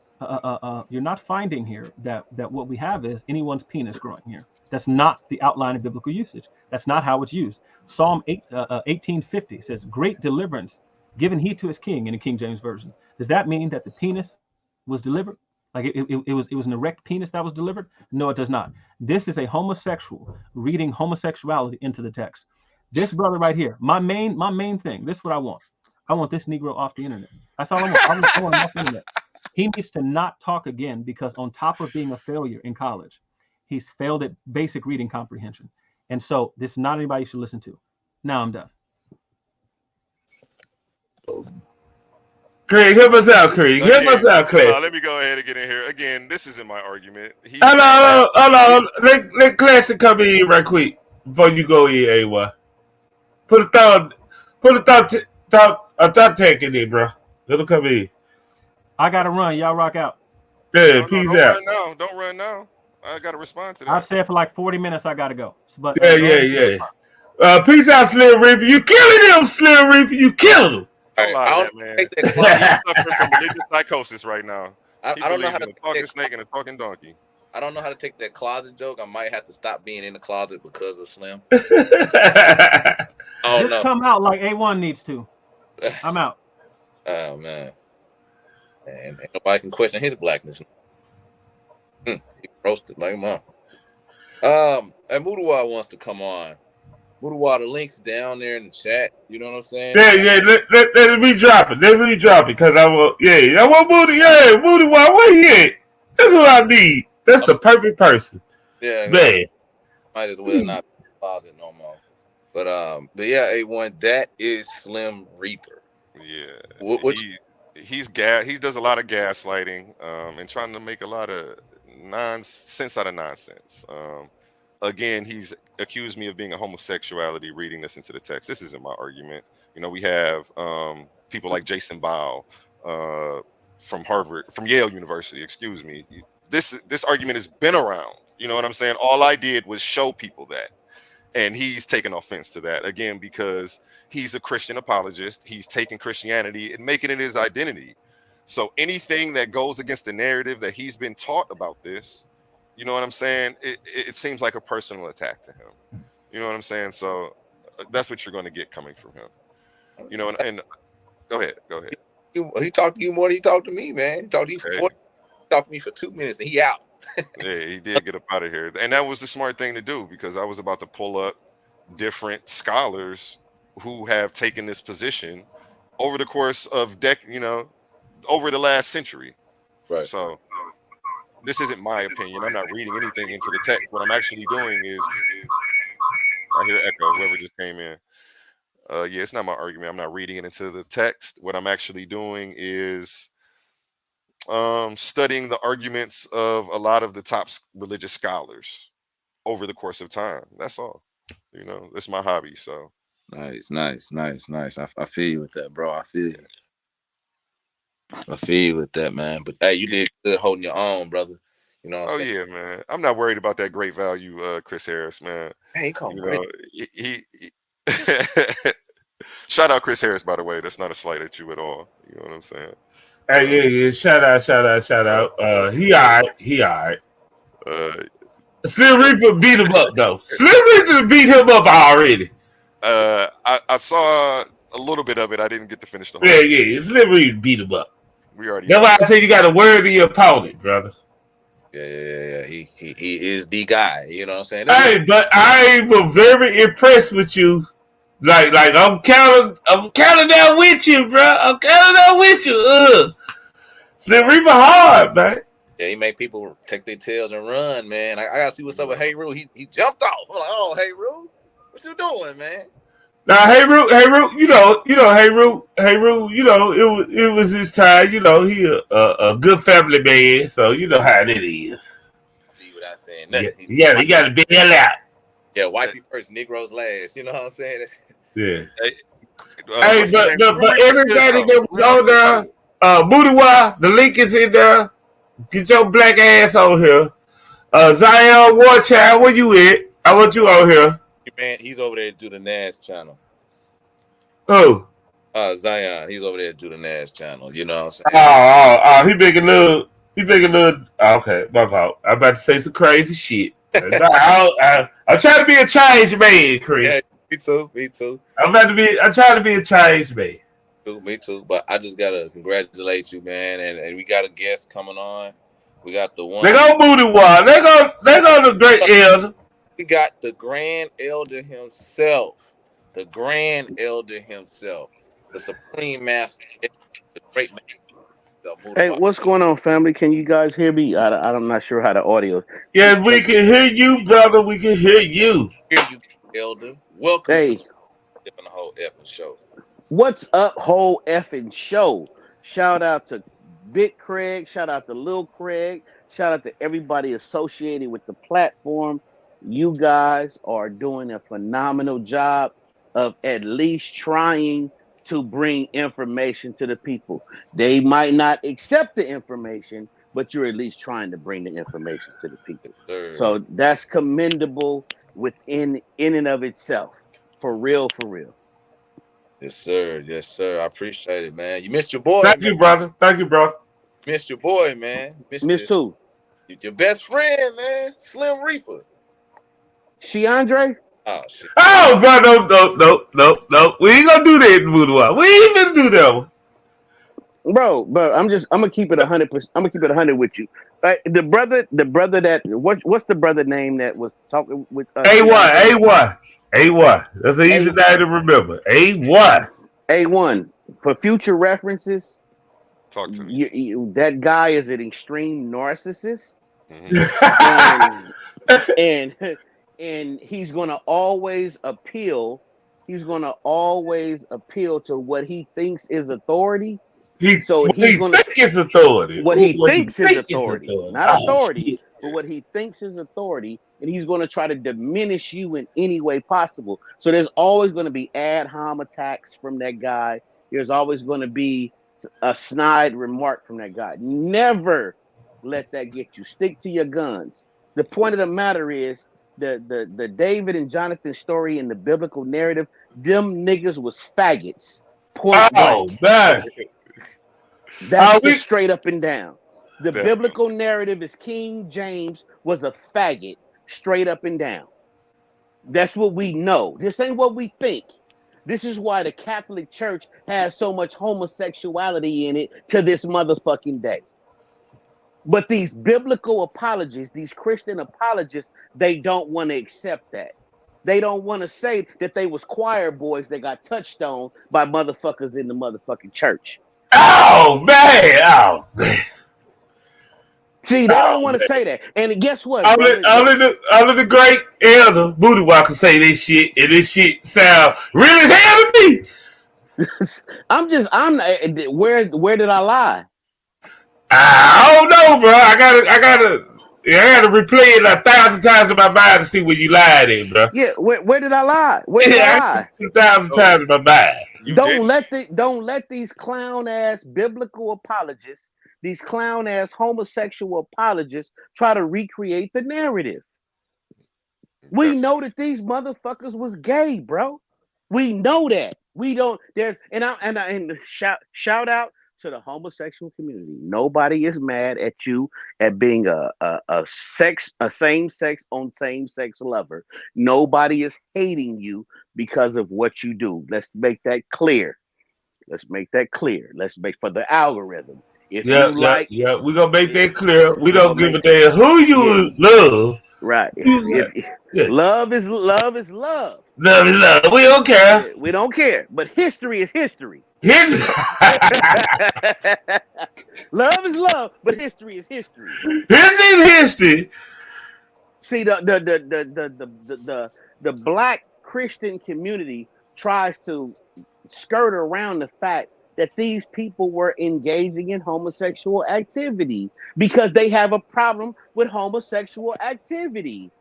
here that what we have is anyone's penis growing here. That's not the outline of biblical usage. That's not how it's used. Psalm 1850 says, "Great deliverance given he to his king," in the King James Version. Does that mean that the penis was delivered? Like it was an erect penis that was delivered? No, it does not. This is a homosexual reading homosexuality into the text. This brother right here, my main thing. This is what I want. I want this Negro off the internet. That's all I want. I want him off the internet. He needs to not talk again because on top of being a failure in college, he's failed at basic reading comprehension. And so this is not anybody you should listen to. Now I'm done. Craig, help us out, Craig. Help us out, Classic. Let me go ahead and get in here. Again, this isn't my argument. Hold on. Let Classic come in right quick before you go in, AY. Put a thought tank in there, bro. Let him come in. I gotta run. Y'all rock out. Yeah, peace out. Don't run now. I gotta respond to that. I've said for like 40 minutes. I gotta go. But Yeah. Peace out, Slim Reaper. You killing him, Slim Reaper. You killing him. Don't lie to that, man. He's suffering from religious psychosis right now. I don't know how to a talking snake and a talking donkey. I don't know how to take that closet joke. I might have to stop being in the closet because of Slim. Just come out like A1 needs to. I'm out. Oh man. And nobody can question his blackness. He roasted like mom. And Mudawa wants to come on. Mudawa, the link's down there in the chat. You know what I'm saying? Yeah. Let me drop it. Because I want Moody. Yeah, Mudawa, where you at? That's what I need. That's the perfect person. Yeah, man. Might as well not be in the closet no more. But yeah, A1, that is Slim Reaper. Yeah. He does a lot of gaslighting and trying to make a lot of sense out of nonsense. Again, he's accused me of being a homosexuality reading this into the text. This isn't my argument. You know, we have people like Jason Bow from Yale University, excuse me. This argument has been around. You know what I'm saying? All I did was show people that. And he's taken offense to that, again, because he's a Christian apologist. He's taking Christianity and making it his identity. So anything that goes against the narrative that he's been taught about this, you know what I'm saying? It seems like a personal attack to him. You know what I'm saying? So that's what you're going to get coming from him. You know, and go ahead. He talked to you more than he talked to me, man. He talked to you for 40 talked to me for 2 minutes and he out. Yeah, he did get up out of here. And that was the smart thing to do, because I was about to pull up different scholars who have taken this position over the course of over the last century. Right. So this isn't my opinion. I'm not reading anything into the text. What I'm actually doing is I hear echo, whoever just came in. Yeah, it's not my argument. I'm not reading it into the text. What I'm actually doing is studying the arguments of a lot of the top religious scholars over the course of time. That's all. You know, that's my hobby. So nice. I feel you with that, bro. I feel you with that, man. But hey, you did good holding your own, brother. You know what I'm saying? Yeah, man. I'm not worried about that great value, Chris Harris, man. Hey, come on. He shout out Chris Harris, by the way. That's not a slight at you at all. You know what I'm saying? Hey, yeah. Shout out. He all right. Slim Reaper beat him up, though. Slim Reaper beat him up already. I saw a little bit of it. I didn't get to finish the whole thing. Yeah. Slim Reaper beat him up. That's why I say you got to worthy opponent, brother. Yeah. He is the guy. You know what I'm saying? Hey, but I was very impressed with you. Like I'm counting down with you, bro. I'm counting down with you. Slim Reaper hard, man. Yeah, he made people take their tails and run, man. I gotta see what's up with Heru. He jumped off. I'm like, oh, Heru, what you doing, man? Now, Heru, you know, Heru, you know, it was his time. You know, he a good family man, so you know how it is. See what I saying? Nothing. Yeah, you got to bail out. Yeah, wifey first, Negroes last. You know what I'm saying? Yeah. Hey, but everybody that was on there, Mudawa, the link is in there. Get your black ass on here. Zion Warchild, where you at? I want you on here. Man, he's over there to do the Nash channel. Who? Zion. He's over there to do the Nash channel. You know what I'm saying? He making a little. Okay, my fault. I'm about to say some crazy shit. I'm trying to be a changed man, Chris. Yeah, me too. I'm trying to be a changed man. Me too. But I just gotta congratulate you, man. And we got a guest coming on. We got the one. They go Mudawa. They go the great elder. We got the grand elder himself. The supreme master, the great master. Hey, what's going on, family? Can you guys hear me? I'm not sure how the audio. Yes, we can hear you, brother. We can hear you. Hear you, elder. Welcome to the whole effing show. What's up, whole effing show? Shout out to Big Craig. Shout out to Lil Craig. Shout out to everybody associated with the platform. You guys are doing a phenomenal job of at least trying to bring information to the people. They might not accept the information, but you're at least trying to bring the information to the people. So that's commendable within in and of itself. For real, for real. Yes, sir. Yes, sir. I appreciate it, man. You missed your boy, Thank man. you, brother. Thank you, bro. Missed your boy, man. Miss two. Your best friend, man. Slim Reaper. She Andre? Oh shit. Oh, bro, no. We ain't gonna do that in Voodoo. We ain't gonna do that one. Bro, I'm gonna keep it 100%. I'm gonna keep it 100 with you. The brother that what's the brother name that was talking with A1. That's an easy name to remember. A1. A1. For future references, talk to me. That guy is an extreme narcissist, and he's gonna always appeal. He's gonna always appeal to what he thinks is authority. He's gonna think is authority. What he thinks is authority, not Oh, authority, shit. but what he thinks is authority, and he's going to try to diminish you in any way possible. So there's always going to be ad hom attacks from that guy. There's always going to be a snide remark from that guy. Never let that get you. Stick to your guns. The point of the matter is the David and Jonathan story in the biblical narrative. Them niggas was faggots. Point blank. Man. That's just straight up and down. The biblical narrative is King James was a faggot, straight up and down. That's what we know. This ain't what we think. This is why the Catholic Church has so much homosexuality in it to this motherfucking day. But these biblical apologists, these Christian apologists, they don't want to accept that. They don't want to say that they was choir boys that got touched on by motherfuckers in the motherfucking church. Oh, man. See, they don't want to say that. And guess what? Only the great elder Voodoo can say this shit, and this shit sound really as hell to me. Where did I lie? I don't know, bro. I gotta replay it 1,000 times in my mind to see where you lied in, bro. Yeah, where did I lie? Where did I lie? 1,000 times in my mind. Don't let these clown ass biblical apologists, these clown ass homosexual apologists, try to recreate the narrative. We know that these motherfuckers was gay, bro. We know that. We don't. There's and shout out to the homosexual community. Nobody is mad at you at being a same sex on same sex lover. Nobody is hating you because of what you do. Let's make that clear. Let's make for the algorithm. If we're gonna make that clear. We don't give a damn who you love. Right. Love is love. Love is love. We don't care. We don't care. But history is history. Love is love, but history is history. This is history. See, the Black Christian community tries to skirt around the fact that these people were engaging in homosexual activity because they have a problem with homosexual activity.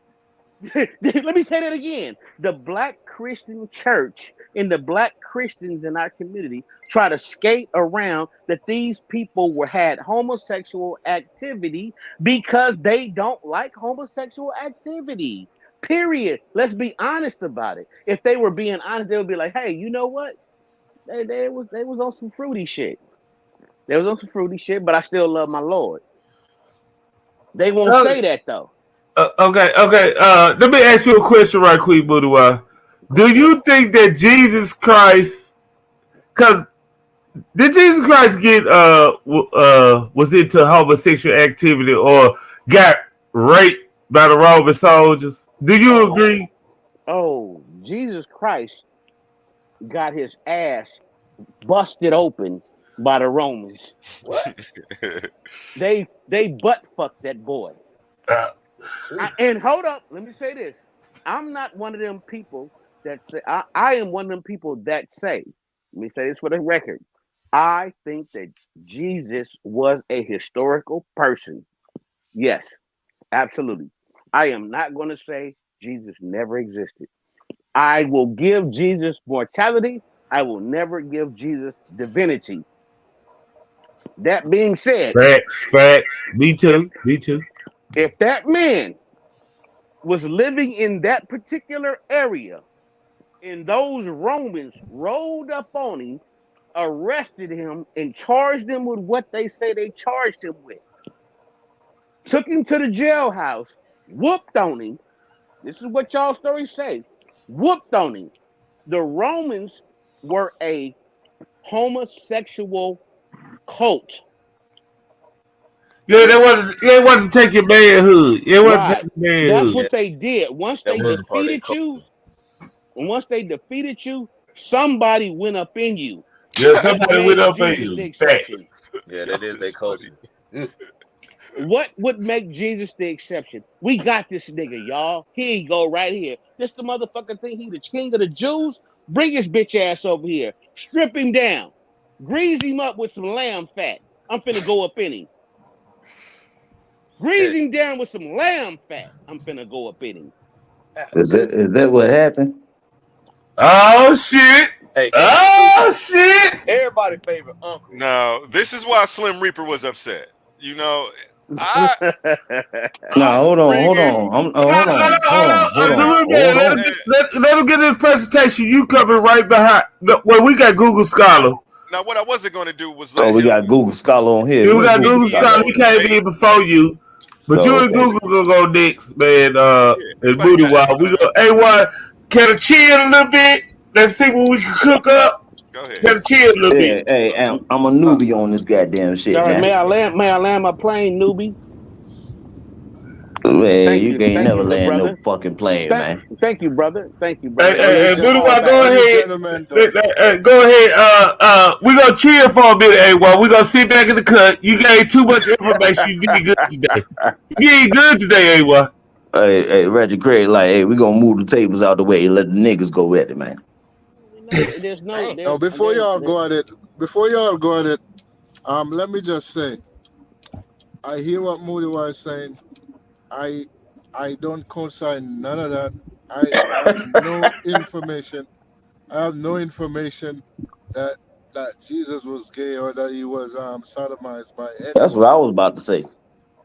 Let me say that again. The Black Christian church and the Black Christians in our community try to skate around that these people had homosexual activity because they don't like homosexual activity. Period. Let's be honest about it. If they were being honest, they would be like, "Hey, you know what? They was on some fruity shit. They was on some fruity shit, but I still love my Lord." They won't say that though. Okay. Let me ask you a question right quick, Buddha. Do you think that Jesus Christ, because did Jesus Christ get was into homosexual activity or got raped by the Roman soldiers? Do you agree? Oh, Jesus Christ got his ass busted open by the Romans. What? They butt fucked that boy. And hold up, let me say this. I'm not one of them people that say, I am one of them people that say Let me say this for the record. I think that Jesus was a historical person. Yes, absolutely. I am not going to say Jesus never existed. I will give Jesus mortality. I will never give Jesus divinity. That being said, facts. Me too. If that man was living in that particular area and those Romans rolled up on him, arrested him, and charged him with what they say they charged him with, took him to the jailhouse, whooped on him. This is what y'all stories say. Whooped on him. The Romans were a homosexual cult. Yeah, they wanted to take your manhood. Right. That's what they did. Once they defeated you, somebody went up in you. Yeah, somebody went up in you. The exception. Yeah, that is their culture. What would make Jesus the exception? We got this nigga, y'all. Here he go right here. This the motherfucker think he the king of the Jews? Bring his bitch ass over here. Strip him down. Grease him up with some lamb fat. I'm finna go up in him. Grease him down with some lamb fat. I'm finna go up in him. Is that what happened? Oh shit! Shit! Everybody's favorite uncle. No, this is why Slim Reaper was upset. You know, hold on. Let him get his presentation. You coming right behind. Well, we got Google Scholar. Now, what I wasn't going to do was we got Google Scholar on here. Yeah, we got Google Scholar. We came in before you. But you and Google gonna go next, man. And Booty Wild. We go, hey, what? Can I chill a little bit? Let's see what we can cook up. Go ahead. Can I chill a little bit? Hey, I'm a newbie on this goddamn shit. Sorry, man. May I land my plane, newbie? Man, you ain't never land no fucking plane, man. Thank you, brother. Hey, Booty Wild, go ahead. Go ahead. We gonna chill for a minute, hey, while we gonna sit back in the cut. You gave too much information. You did good today. You did good today, hey, Hey, Reggie Craig, like, hey, we gonna move the tables out the way and let the niggas go at it, man. Before y'all go at it, let me just say, I hear what Moody was saying. I don't co-sign none of that. I have no information. I have no information that Jesus was gay or that he was sodomized by anyone. That's what I was about to say.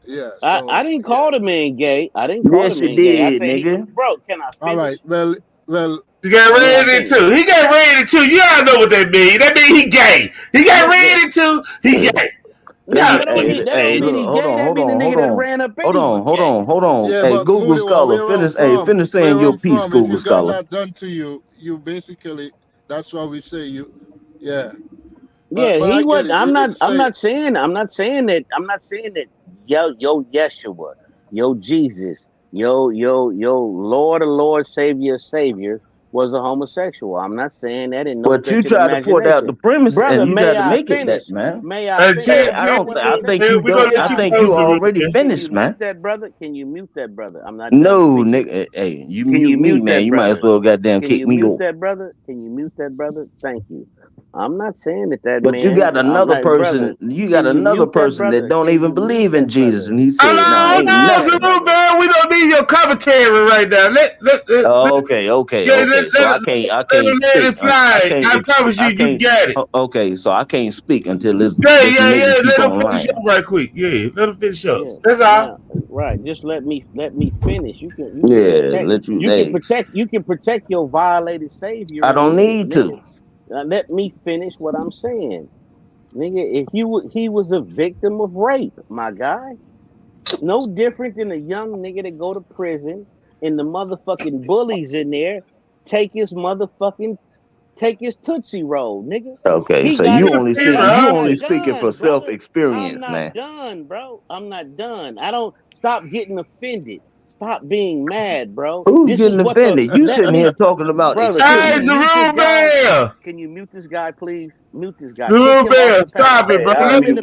Yeah, I didn't call the man gay. I didn't call the man gay. I said nigga. Bro, can I finish? All right. Well. You got ready too. He got ready too. You all know what that means. That means he gay. He got ready too. He gay. Hold on. Yeah, hey, Google Scholar, finish saying your piece, Google Scholar. If that done to you, you basically, that's what we say. Yeah, he was. I'm not saying that. Yo, Yeshua, yo, Jesus, yo, Lord of Lords, Savior was a homosexual. I'm not saying that in no. But you tried to point out the premise, brother, and you tried to make it that, man. May I? I think you already finished, man. Can you mute that brother? I'm not. No, nigga. Hey, you mute me, man. You might as well goddamn kick me off. Can you mute that brother? Thank you. I'm not saying that man. But you got another person. You got another person that don't even believe in Jesus, and he said, "No, man. We don't need your commentary right now." Okay. So I can't speak. I promise you got it. Okay, so I can't speak until it's. Yeah. Let him finish up right quick. Yeah, let him finish up. That's all. Right. Just let me finish. You can protect your violated savior. I don't need to. Let me finish what I'm saying, nigga. If he was a victim of rape, my guy, no different than a young nigga that go to prison and the motherfucking bullies in there take his Tootsie Roll, nigga. Okay, so you only speaking for self-experience, man. I'm not done, bro. I'm not done. I don't stop getting offended. Stop being mad, bro. Who's getting offended? You sitting here talking about experience. Can you mute this guy, please? Mute this guy. Stop it, bro. Let him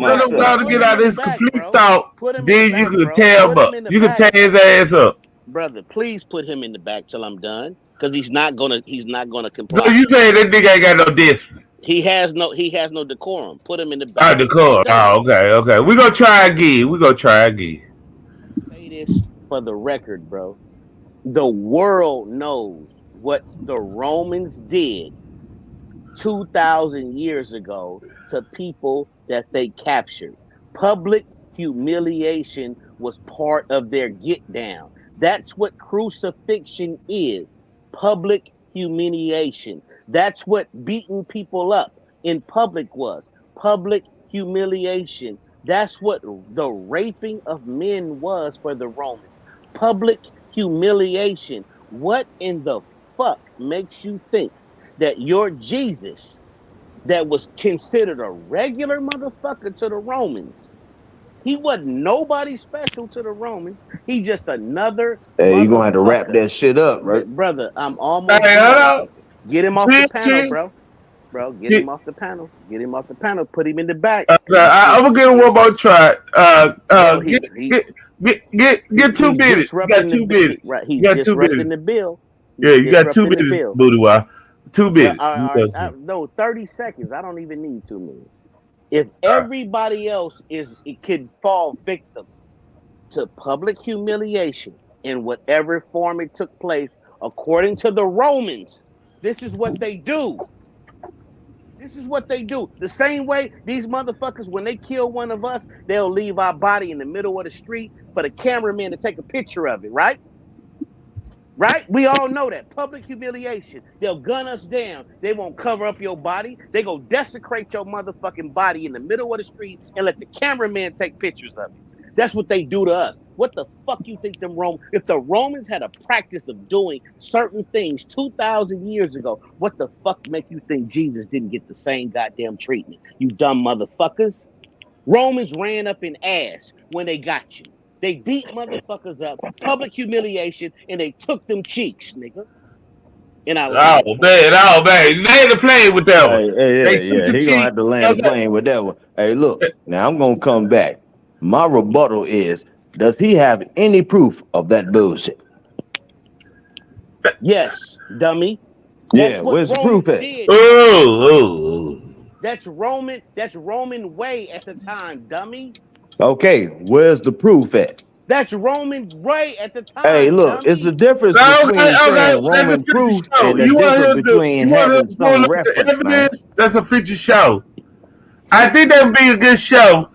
get out of his complete thought. Then you can tear him up. You can tear his ass up. Brother, please put him in the back till I'm done. Because he's not gonna comply. So you saying that nigga ain't got no discipline? He has no decorum. Put him in the back. Decorum. Oh, okay. We gonna try again. Say this for the record, bro. The world knows what the Romans did 2,000 years ago to people that they captured. Public humiliation was part of their get down. That's what crucifixion is. Public humiliation. That's what beating people up in public was. Public humiliation. That's what the raping of men was for the Romans. Public humiliation. What in the fuck makes you think that your Jesus, that was considered a regular motherfucker to the Romans, he wasn't nobody special to the Romans. He just another Hey, you're gonna have to wrap motherfucker. that shit up, right? Brother, I'm almost done. Get him off the panel, bro. Bro, get him off the panel. Get him off the panel. Put him in the back. I'm gonna give him one more try. Get 2 minutes. You got 2 minutes. Right, he's disrupting the bill. Yeah, you got 2 minutes, Booty Wah. 2 minutes. No, 30 seconds. I don't even need 2 minutes. If everybody else it could fall victim to public humiliation in whatever form it took place, according to the Romans, this is what they do. This is what they do. The same way these motherfuckers, when they kill one of us, they'll leave our body in the middle of the street for the cameraman to take a picture of it, right? Right? We all know that. Public humiliation. They'll gun us down. They won't cover up your body. They go desecrate your motherfucking body in the middle of the street and let the cameraman take pictures of it. That's what they do to us. What the fuck you think them Romans? If the Romans had a practice of doing certain things 2,000 years ago, what the fuck make you think Jesus didn't get the same goddamn treatment? You dumb motherfuckers. Romans ran up in ass when they got you. They beat motherfuckers up, public humiliation, and they took them cheeks, nigga. And I oh man, land the plane with that one. Yeah, he gonna have to land the plane with that one. Hey, look, now I'm gonna come back. My rebuttal is, does he have any proof of that bullshit? Yes, dummy. Yeah, where's the proof at? That's Roman way at the time, dummy. Okay, where's the proof at? That's Roman way at the time. Hey, look, dummy. it's the difference between saying Roman proof and the difference between having some reference, man. That's a future show. I think that would be a good show.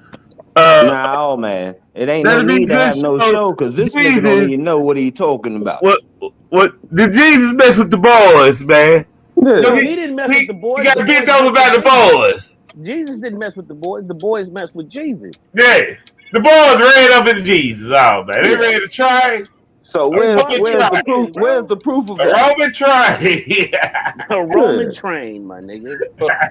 No, man. It ain't no need to have no show because this nigga don't even know what he talking about. What did Jesus mess with the boys, man? No, he didn't mess with the boys. You gotta get over about the boys. Jesus didn't mess with the boys. The boys messed with Jesus. Yeah. The boys ran up into Jesus. Oh, man. They ready to try. So where's the proof? Where's the proof of that? Roman train. A Roman train, my nigga.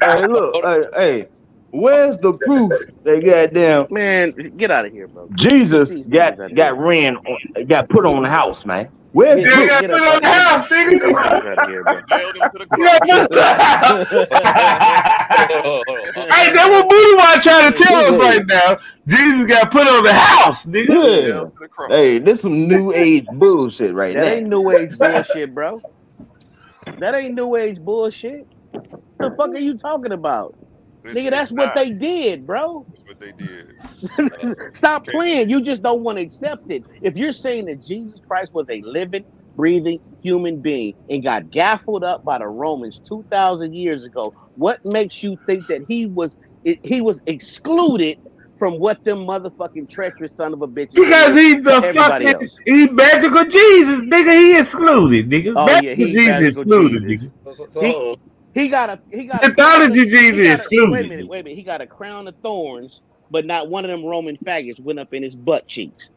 Hey, look. Hey. Where's the proof they goddamn man? Get out of here, bro. Jesus got put on the house, man. Where's the proof? Got put on the house, nigga. Get out of here, bro. Hey, that's what Booty Wah trying to tell us right now. Jesus got put on the house, nigga. Yeah. Hey, this some new age bullshit right now. That ain't new age bullshit, bro. That ain't new age bullshit. What the fuck are you talking about? Nigga, that's what they did, bro. That's what they did. Stop playing. You just don't want to accept it. If you're saying that Jesus Christ was a living, breathing human being and got gaffled up by the Romans 2,000 years ago, what makes you think that he was excluded from what them motherfucking treacherous son of a bitch? Because he's the fucking he's magical Jesus, nigga. He excluded, nigga. Oh magical yeah, he's Jesus excluded, Jesus. nigga. He got a mythology Jesus excluded. Wait a minute. He got a crown of thorns, but not one of them Roman faggots went up in his butt cheeks.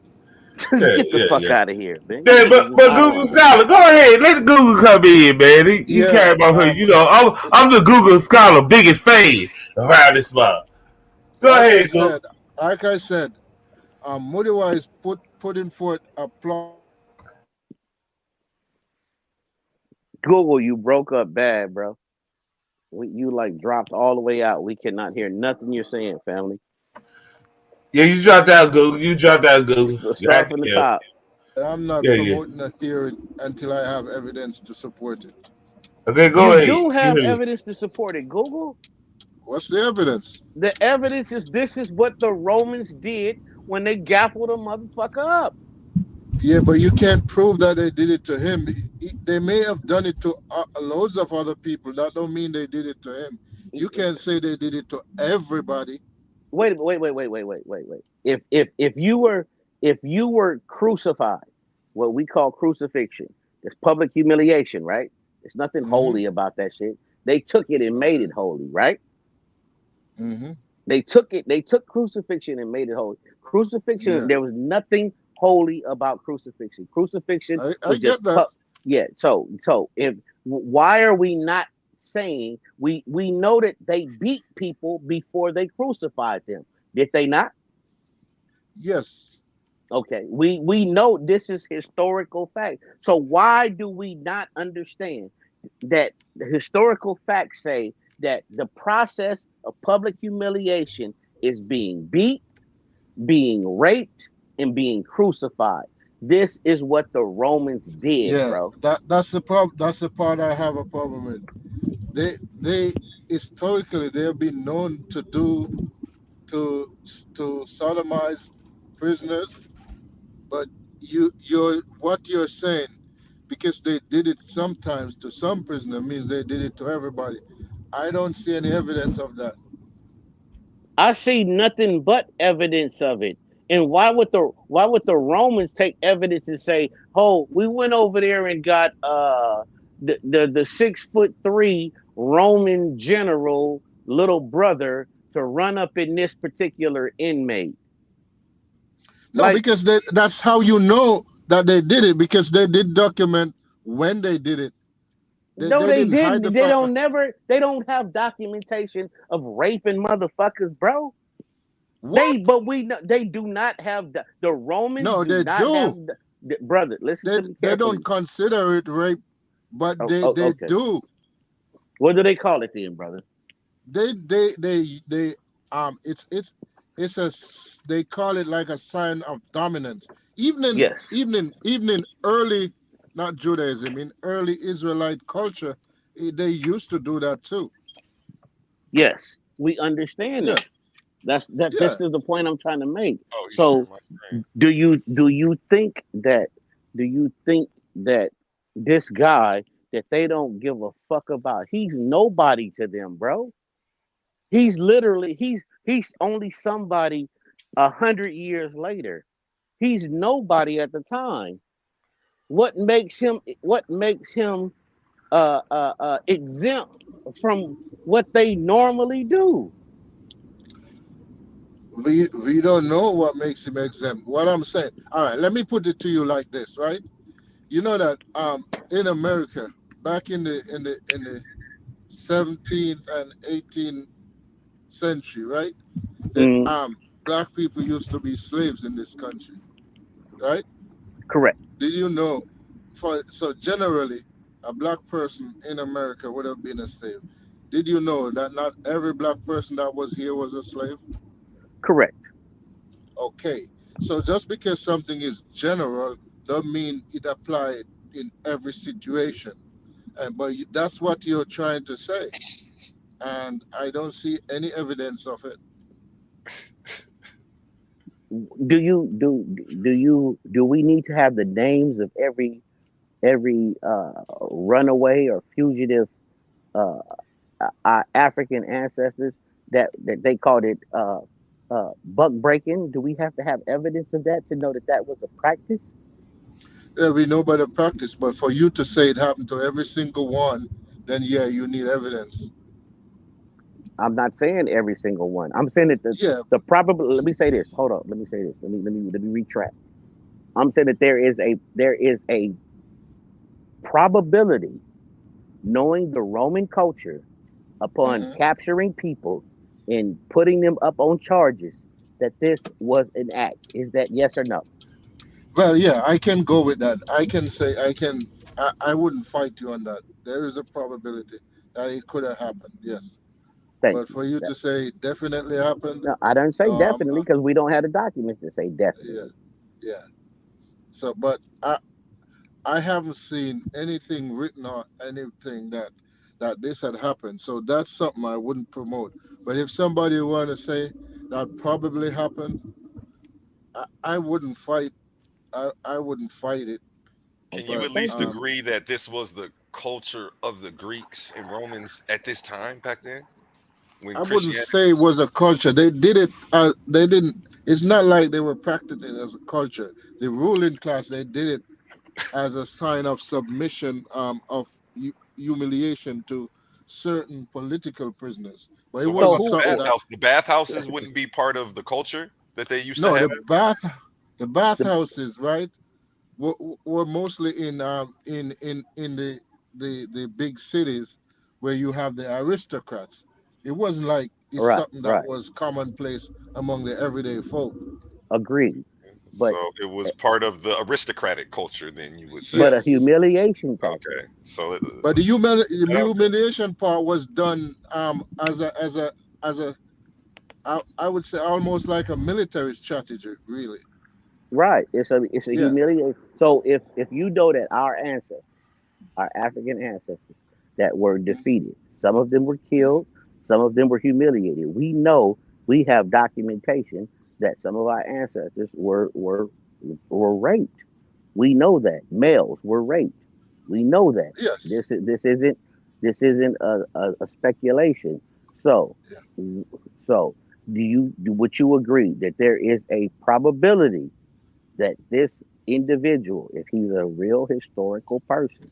Get the fuck out of here, man. Yeah, but Google Scholar, go ahead. Let Google come in, man. You care about her. You know, I'm the Google Scholar biggest fan around this month. Go ahead, Google. Like I said, Moody is putting forth a plan. Google, you broke up bad, bro. You like dropped all the way out. We cannot hear nothing you're saying, family. Yeah, you dropped out, Google. You dropped out, Google. Start from the top. I'm not promoting a theory until I have evidence to support it. Okay, go ahead. You do have evidence to support it, Google? What's the evidence? The evidence is this is what the Romans did when they gaffled a motherfucker up. Yeah, but you can't prove that they did it to him. They may have done it to loads of other people. That don't mean they did it to him. You can't say they did it to everybody. Wait. If you were crucified, what we call crucifixion, it's public humiliation, right? There's nothing Mm-hmm. holy about that shit. They took it and made Okay. it holy, right? Mm-hmm. They took crucifixion and made it holy. Crucifixion, Yeah, there was nothing holy about crucifixion. Crucifixion I was just get that. yeah. So if why are we not saying we know that they beat people before they crucified them? Did they not? Yes. Okay, we know this is historical fact. So why do we not understand that the historical facts say that the process of public humiliation is being beat, being raped, and being crucified? This is what the Romans did, Yeah, bro. that's the problem. That's the part I have a problem with. They historically they have been known to do to sodomize prisoners, but you're what you're saying because they did it sometimes to some prisoner means they did it to everybody. I don't see any evidence of that. I see nothing but evidence of it. And why would the Romans take evidence and say, "Oh, we went over there and got the 6'3" Roman general little brother to run up in this particular inmate"? No, Like, because that's how you know that they did it because they did document when they did it. no, They they didn't hide didn't. the They fact. don't never. They don't have documentation of raping motherfuckers, bro. What? But we know they do not have the Romans No, do they not have do. brother. Listen to me They don't carefully. consider it rape, but Oh, they okay. do. What do they call it then, brother? They it's they call it like a sign of dominance. Yes, Even in early, not Judaism, in early Israelite culture, they used to do that too. yes, we understand Yeah, that. That. yeah. This is the point I'm trying to make. Oh, you sharing So, my screen. do you think that do you think that this guy that they don't give a fuck about? He's nobody to them, bro. He's literally he's only somebody 100 years later. He's nobody at the time. What makes him exempt from what they normally do? We don't know what makes him exempt. What I'm saying, all right, let me put it to you like this, right? You know that in America, back in the 17th and 18th century, right? That Mm, black people used to be slaves in this country, right? correct. Did you know? So generally, a black person in America would have been a slave. Did you know that not every black person that was here was a slave? Correct. Okay. So just because something is general doesn't mean it applies in every situation. And that's what you're trying to say, and I don't see any evidence of it. Do we need to have the names of every runaway or fugitive uh, African ancestors that they called it buck breaking? Do we have to have evidence of that to know that that was a practice? Yeah, we know by the practice, but for you to say it happened to every single one, then yeah, you need evidence. I'm not saying every single one. I'm saying that Yeah. the probable. Let me say this. Hold on. Let me say this. Let me retract. I'm saying that there is a probability, knowing the Roman culture, upon Hmm. capturing people and putting them up on charges, that this was an act. Is that yes or no? Well, yeah, I can go with that. I can say I can. I wouldn't fight you on that. There is a probability that it could have happened. Yes, Thank but you. for you to say it definitely happened, No, I don't say no, definitely because we don't have the documents to say yeah, definitely. yeah. So, but I haven't seen anything written or anything that this had happened. So that's something I wouldn't promote. But if somebody want to say that probably happened, I wouldn't fight. I wouldn't fight it. Can you But at least agree that this was the culture of the Greeks and Romans at this time back then, when I wouldn't Christianity? say it was a culture. They did it. They didn't. It's not like they were practicing it as a culture. The ruling class, they did it as a sign of submission, of humiliation to certain political prisoners. But it So what wasn't about the something that. bathhouse? The bathhouses wouldn't be part of the culture that they used to No, have. the bathhouses, right, were mostly in the big cities where you have the aristocrats. It wasn't like it's Right, something that right. was commonplace among the everyday folk. Agreed. But So it was part of the aristocratic culture, then you would say. but a Yes, humiliation tactic. Okay, so but the I don't. humiliation part was done as a I would say almost like a military strategy, really. Right. It's a Yeah. humiliation. So if you know that our ancestors, our African ancestors that were defeated, some of them were killed, some of them were humiliated. We know, we have documentation that some of our ancestors were raped. We know that males were raped. We know that. Yes. This isn't a speculation. So Yeah. so would you agree that there is a probability that this individual, if he's a real historical person,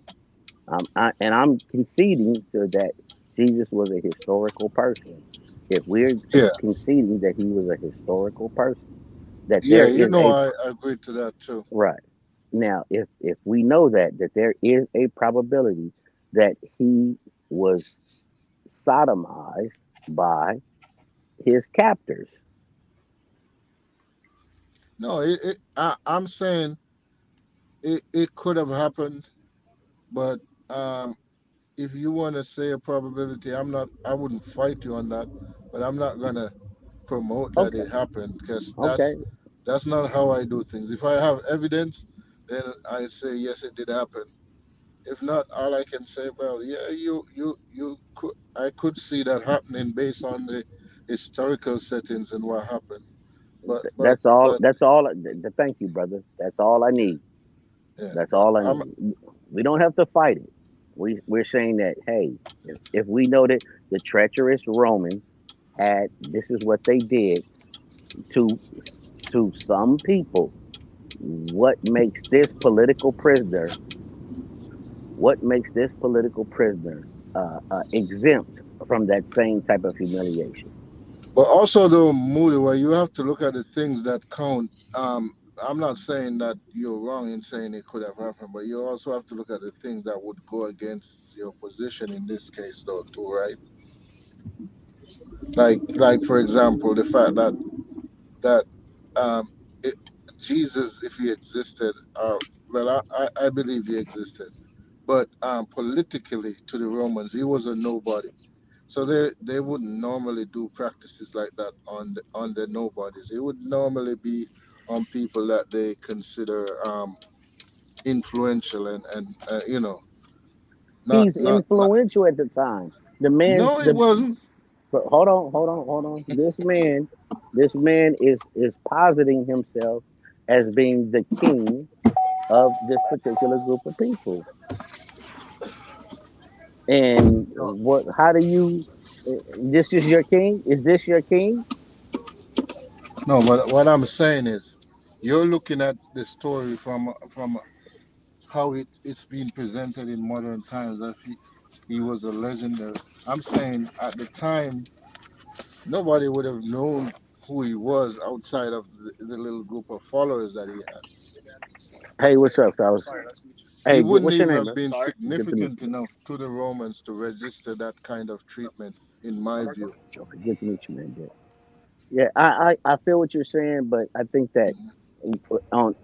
and I'm conceding to that Jesus was a historical person. If we're Yeah. conceding that he was a historical person, that Yeah. there You is know, a I agree to that too. right now, if we know that there is a probability that he was sodomized by his captors. No, I'm saying it could have happened, but if you want to say a probability, I wouldn't fight you on that, but I'm not gonna promote that Okay, it happened because okay. that's not how I do things. If I have evidence, then I say yes, it did happen. If not, all I can say, well, yeah, you could, I could see that happening based on the historical settings and what happened. That's all. But That's all. Thank you, brother. That's all I need. yeah, That's but all I need. We don't have to fight it. We're saying that, hey, if we know that the treacherous Romans had, this is what they did to some people. What makes this political prisoner? What makes this political prisoner exempt from that same type of humiliation? But also, though, Moody, well, you have to look at the things that count. I'm not saying that you're wrong in saying it could have happened, but you also have to look at the things that would go against your position in this case, though, too, right? Like for example, the fact that um, it, Jesus, if he existed, well, I believe he existed, but politically to the Romans, he was a nobody. So they wouldn't normally do practices like that on the nobodies. It would normally be on people that they consider influential and He's not. influential at the time. The man, No, it wasn't. but hold on. This man is positing himself as being the king of this particular group of people. And what? How do you? This is your king. Is this your king? No, but what I'm saying is, you're looking at the story from how it's been presented in modern times. That he was a legendary. I'm saying at the time nobody would have known who he was outside of the little group of followers that he had. Hey, what's up, fellas? He Hey, wouldn't what's your even name, have man? been Good to meet significant you. enough to the Romans to register that kind of treatment, in my view. Okay, good to meet you, man. Good. Yeah, I feel what you're saying, but I think that on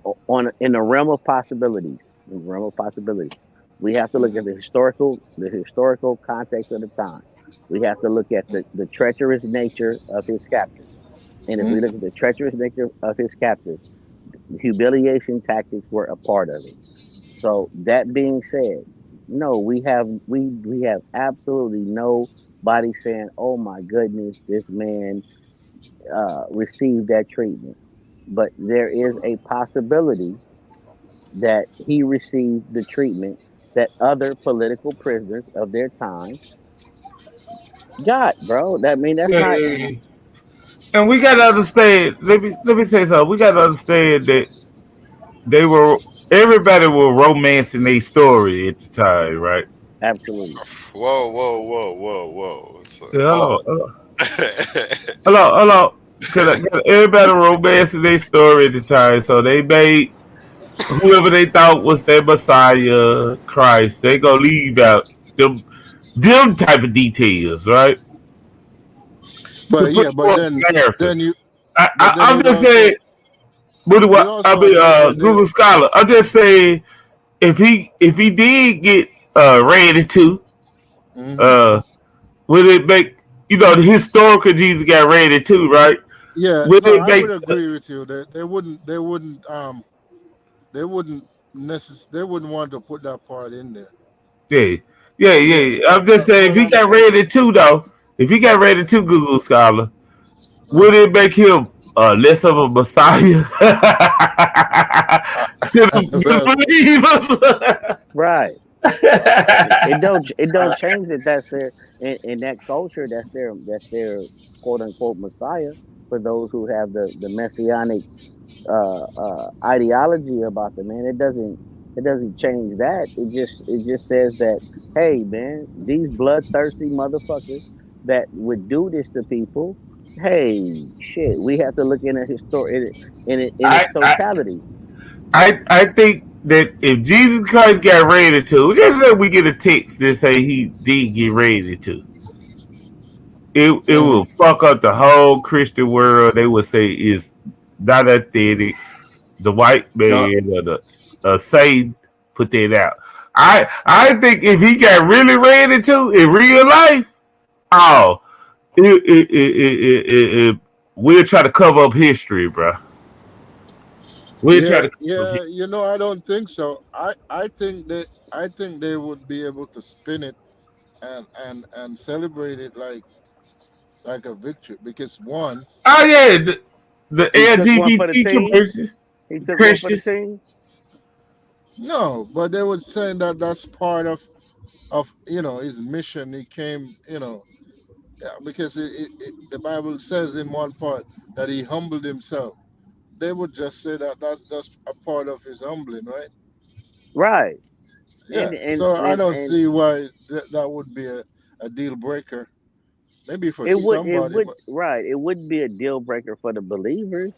in the realm of possibilities, in the realm of possibilities, we have to look at the historical context of the time. We have to look at the treacherous nature of his captors. And if we look at the treacherous nature of his captors, humiliation tactics were a part of it. So that being said, no, we have absolutely no body saying, "Oh my goodness, this man received that treatment." But there is a possibility that he received the treatment that other political prisoners of their time got, bro. That mean that's not Hey, and we gotta understand. Let me say something. We gotta understand that they were everybody were romancing their story at the time, right? absolutely. Whoa, whoa, whoa, whoa, whoa. So, Yeah, pause. hold on. Cause everybody romancing their story at the time, so they made whoever they thought was their Messiah, Christ. They gonna leave out them type of details, right? To But put yeah, you on the character. then you I'm you'd just also saying. What do I mean? agree that they. Google Scholar. I'm just saying if he did get rated to, Mhm. uh, would it make the historical Jesus got rated too, right? Yeah, Would no, it I would make agree with you. They wouldn't want to put that part in there. yeah, yeah, Yeah, yeah. I'm just saying if but he got rated too though, if he got rated to Google Scholar, would uh, it make him less of a messiah to well, the Right. It don't change that that's their in that culture that's their quote unquote Messiah for those who have the messianic ideology about them, man. It doesn't change that. It just says that, hey man, these bloodthirsty motherfuckers that would do this to people, hey shit, we have to look in a in its I totality. I think that if Jesus Christ got rated to, just say we get a text that say he did get rated to, it will mm, fuck up the whole Christian world. They would say it's not authentic. The white no, man or the Satan put that out. I think if he got really rated to in real life, oh, we'll try to cover up history, bro. We'll try yeah, to cover up yeah. history. I don't think so. I think they would be able to spin it and celebrate it like a victory because one, Oh yeah, the He took one for the LGBT team. community, He took one for the Christians. team. no, but they would say that that's part of his mission. He came, yeah, because the Bible says in one part that he humbled himself. They would just say that that's a part of his humbling, right? Right. Yeah. And and So I and don't and see why that would be a deal breaker. Maybe for it somebody, would but right. It wouldn't be a deal breaker for the believers,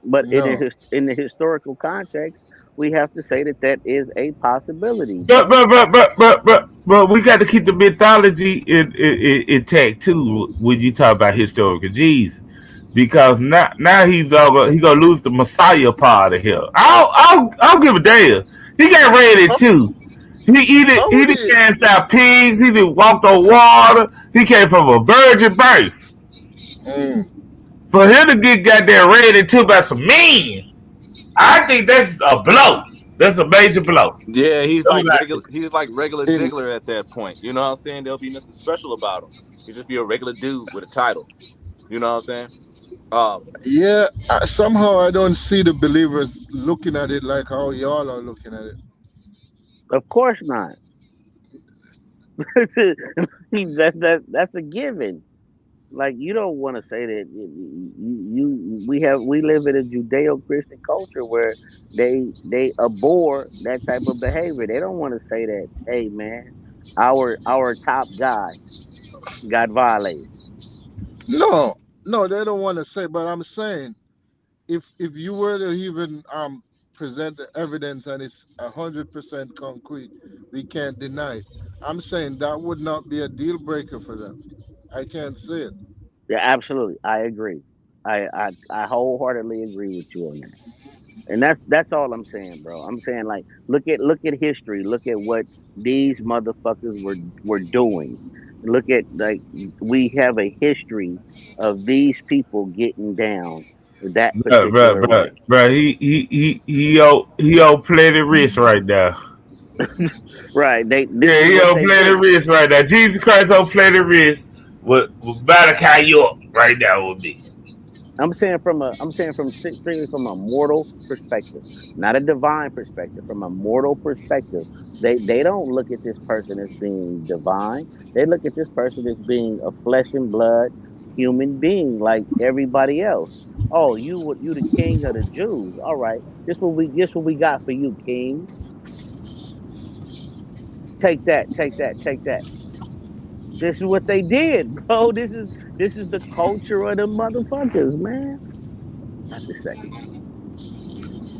but no. in the historical context, we have to say that that is a possibility, But bro. but but but but but, but we got to keep the mythology intact too when you talk about historical Jesus, because now he gonna lose the Messiah part of him. I'll give a damn. He got ready How, too. how He would did he? cast out pigs. He did walk on water. He came from a virgin birth. Mm, For him to get goddamn ready too by some men, I think that's a blow. That's a major blow. Yeah, he's That's like what I regular. think. He's like regular in Diggler at that point. You know what I'm saying? There'll be nothing special about him. He'll just be a regular dude with a title. You know what I'm saying? Um, Yeah, somehow I don't see the believers looking at it like how y'all are looking at it. Of course not. That's a given. Like you don't want to say that we live in a Judeo-Christian culture where they abhor that type of behavior. They don't want to say that, hey man, our top guy got violated. No, no, they don't want to say. But I'm saying, if you were to even present the evidence and it's 100% concrete, we can't deny it. I'm saying that would not be a deal breaker for them. I can't say it. Yeah, absolutely. I agree. I wholeheartedly agree with you on that. And that's all I'm saying, bro. I'm saying like look at history. Look at what these motherfuckers were doing. Look at like we have a history of these people getting down that particular way. Bro, he play the risk right now. Right. This Yeah, is he what don't they play the do. risk right now. Jesus Christ don't play the risk. with Malachi York right now with me. I'm saying strictly from a mortal perspective, not a divine perspective. From a mortal perspective, they don't look at this person as being divine. They look at this person as being a flesh and blood human being like everybody else. Oh, you the king of the Jews. All right, this what we got for you, king. Take that, take that, take that. This is what they did, bro. This is the culture of the motherfuckers, man. Not the second.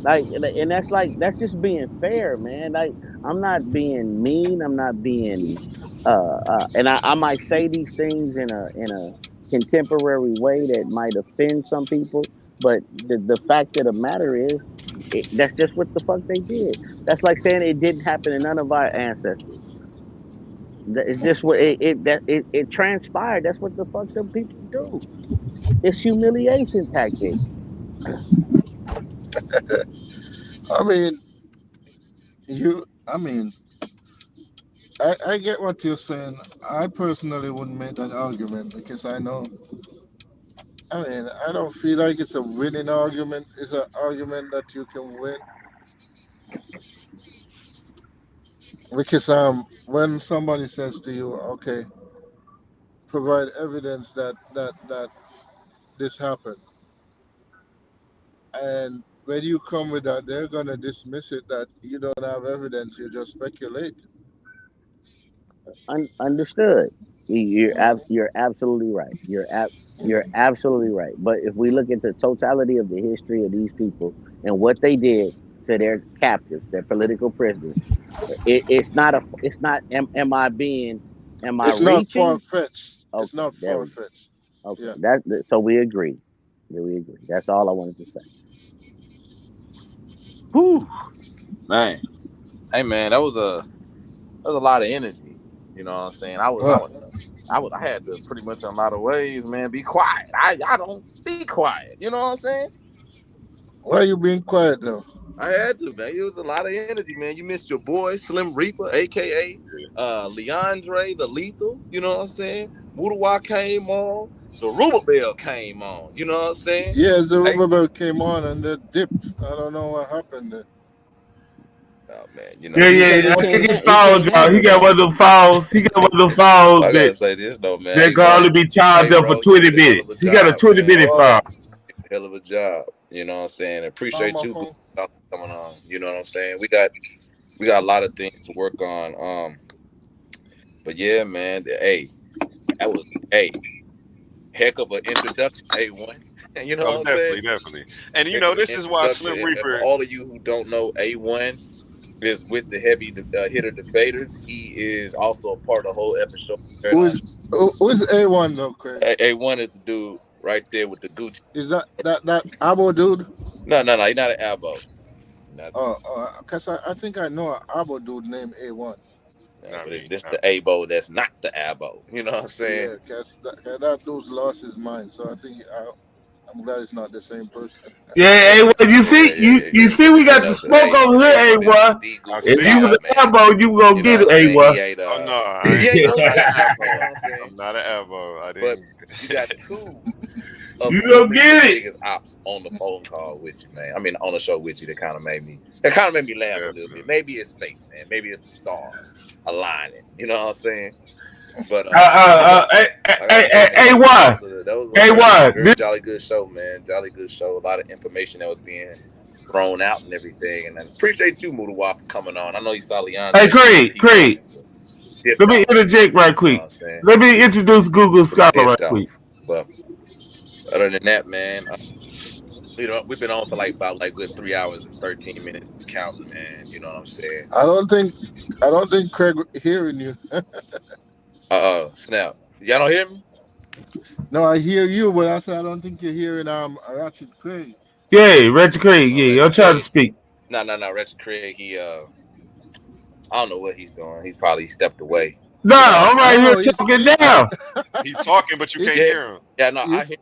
Like, and that's just being fair, man. Like, I'm not being mean. I'm not being, and I might say these things in a contemporary way that might offend some people. But the fact of the matter is, that's just what the fuck they did. That's like saying it didn't happen to none of our ancestors. It's just what it transpired. That's what the fuck them people do. It's humiliation tactics. I mean, I mean, I get what you're saying. I personally wouldn't make that argument because I know. I mean, I don't feel like it's a winning argument. It's an argument that you can win because when somebody says to you, okay, provide evidence that this happened, and when you come with that, they're gonna dismiss it that you don't have evidence. You just speculate. Understood. Mm. You're absolutely right. You're absolutely right. But if we look at the totality of the history of these people and what they did to their captives, their political prisoners, it's not. Am I It's not far reaching? fetched. It's Okay, not there far we go. fetched. Okay, Yeah. so we agree. Yeah, we agree. That's all I wanted to say. Whew, man. Hey, man, that was a lot of energy. You know what I'm saying? What? I had to pretty much in a lot of ways, man, be quiet. I don't be quiet. You know what I'm saying? Why are you being quiet though? I had to, man. It was a lot of energy, man. You missed your boy Slim Reaper, aka Leandre the Lethal. You know what I'm saying? Wudawa came on, Zerubbabel came on. You know what I'm saying? Yeah, Hey, Zerubbabel came on and they dipped. I don't know what happened there. oh man, you know Yeah, he. yeah, I think he He fouled can't y'all. He handle got that. one of them fouls. He got one of them fouls I that gotta say this though, man. that Hey can only man, be hey charged up for bro, you 20 did a hell of a minutes. He got a job, 20-minute man. foul. Hell of a job. You know what I'm saying? Appreciate you Phone. coming on. You know what I'm saying? We got a lot of things to work on. But yeah, man. Hey, that was heck of an introduction. A1. You know Oh, what I'm saying? definitely, definitely. And Heck of an this is why introduction. Slim And for Reaper. all of you who don't know, A1 is with the heavy hitter debaters. He is also a part of the whole episode paradigm. Who's A1 though, Craig? A1 is the dude right there with the Gucci. Is that Abo dude? No, he's not an elbow. Not, Cause I think I know an Abo dude named A1. no, Not but me. it's this Not the me. abo that's not the abo. You know what I'm saying? Yeah, cause that dude's lost his mind. So I think I'm glad it's not the same person. Yeah, Yeah, hey, well, you yeah, see, yeah, yeah, you yeah. see, we You got the know, because smoke over here, A1 is A1. the I Google If see you was Scholar, that. an man. elbow, you gonna You know get what it, I'm saying? He A1. ain't Oh no, I he ain't. ain't I'm no not an elbow. You know elbow. what I'm saying? I'm not an elbow. I But didn't. you got two of You Slim gonna Reaper's get it. biggest ops on the phone call with you, man. I mean, on the show with you. That kind of made me laugh a little bit. Definitely. Maybe it's fate, man. Maybe it's the stars aligning. You know what I'm saying? But like I say, man, A1, that was a very, A1. very jolly good show, man. Jolly good show. A lot of information that was being thrown out and everything. And I appreciate you, Mudawa, for coming on. I know you saw Hey, Leandre Craig, piece on him, but dipped let me off. interject right You know what quick. I'm saying? Let me introduce Google But he Scholar right dipped quick. off. But other than that, man, we've been on for about good 3 hours and 13 minutes counting, man. You know what I'm saying? I don't think Craig hearing you. Snap. Y'all don't hear me? No, I hear you, but I said I don't think you're hearing Ratchet Craig. Yeah, Reggie Craig. Yeah, Reggie I'm trying to Craig. speak. No. Reggie Craig, I don't know what he's doing. He's probably stepped away. No, You know what I'm I'm right saying? here No, he's talking now. He talking, but you can't Yeah. hear him. Yeah, no, you, I hear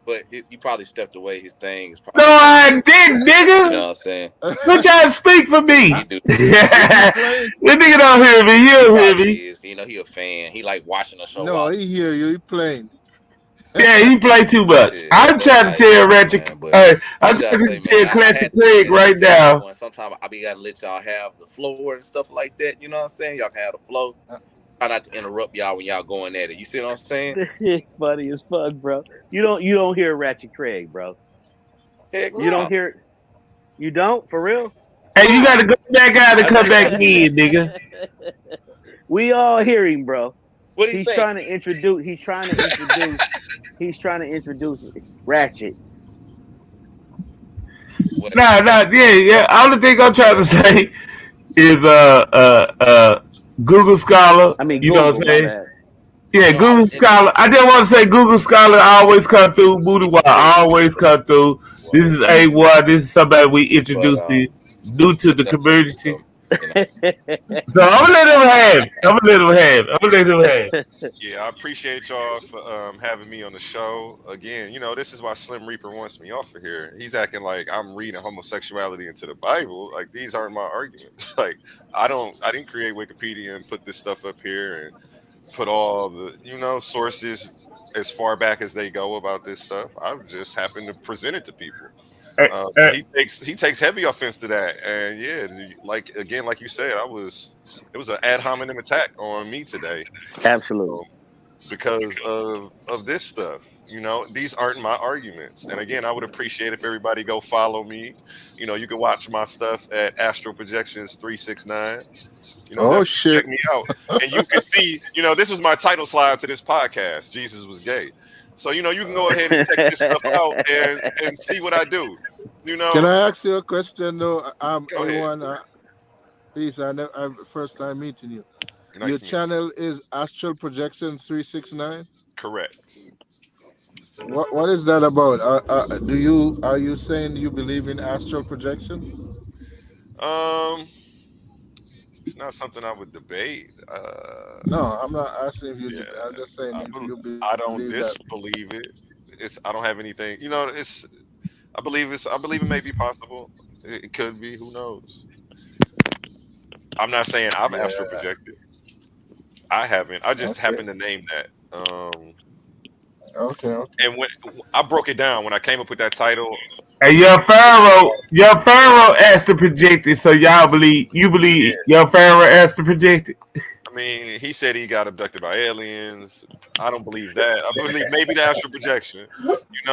but he probably stepped away. His thing is No, probably I messing up. didn't, You know nigga. what I'm saying? Quit trying to speak for me. He do. This nigga don't hear me. He You hear probably me? is. You know, he a fan. He like watching the show. No, he hear you. He playing. Yeah, he play too much. Yeah, I'm that's trying how to he tell is, Ratchet. man. But I I'm just gotta say, trying to man, tell I Classic had to, Craig man, let me right tell now. everyone. Sometimes I be gotta let y'all have the floor and stuff like that. You know what I'm saying? Y'all can have the flow. Try not to interrupt y'all when y'all going at it. You see what I'm saying? Funny as fuck, bro. You don't hear Ratchet Craig, bro. Heck You don't no. hear. You don't for real. Hey, you gotta go back out and I come think back in, nigga. We all hear him, bro. what he He's saying? trying to introduce. He's trying to introduce. He's trying to introduce Ratchet. Yeah. Only thing I'm trying to say is Google Scholar. I mean You know what Google. I'm My saying? bad. Yeah, No, I Google was in. Scholar. I just want to say Google Scholar always come through. Booty Wire Yeah, always come through. This is well, A1. This is somebody we but introduced to new to the that's something. community. So you know, So I'm gonna let him have. I'm gonna let him have. I'm gonna let him have. Yeah, I appreciate y'all for having me on the show again. You know, this is why Slim Reaper wants me off of here. He's acting like I'm reading homosexuality into the Bible. Like these aren't my arguments. Like I didn't create Wikipedia and put this stuff up here and put all the sources as far back as they go about this stuff. I've just happened to present it to people. Uh, uh, He takes heavy offense to that, and yeah, like again, like you said, it was an ad hominem attack on me today Absolutely. because of this stuff. These aren't my arguments. And again, I would appreciate if everybody go follow me. You can watch my stuff at Astro Projections 369. Oh Definitely shit. check me out. And you can see, this was my title slide to this podcast. Jesus was gay. So, you can go ahead and check this stuff out and see what I do. Can I ask you a question though? Go ahead. A1, please. I'm first time meeting you. Your Nice to meet you. channel is Astral Projection 369. Correct. What is that about? Are you saying you believe in astral projection? Um, it's not something I would debate. No, I'm not asking if you. Yeah, I'm just saying I, if bel you I believe don't that. disbelieve it. I don't have anything. I believe it may be possible. It could be. Who knows? I'm not saying I've Yeah. astral projected. I haven't. I just Okay. happened to name that. Okay. And when I broke it down when I came up with that title, And your Pharaoh asked to project it, so you believe yeah. your Pharaoh asked to project it. I mean, he said he got abducted by aliens. I don't believe that. I believe maybe the astral projection.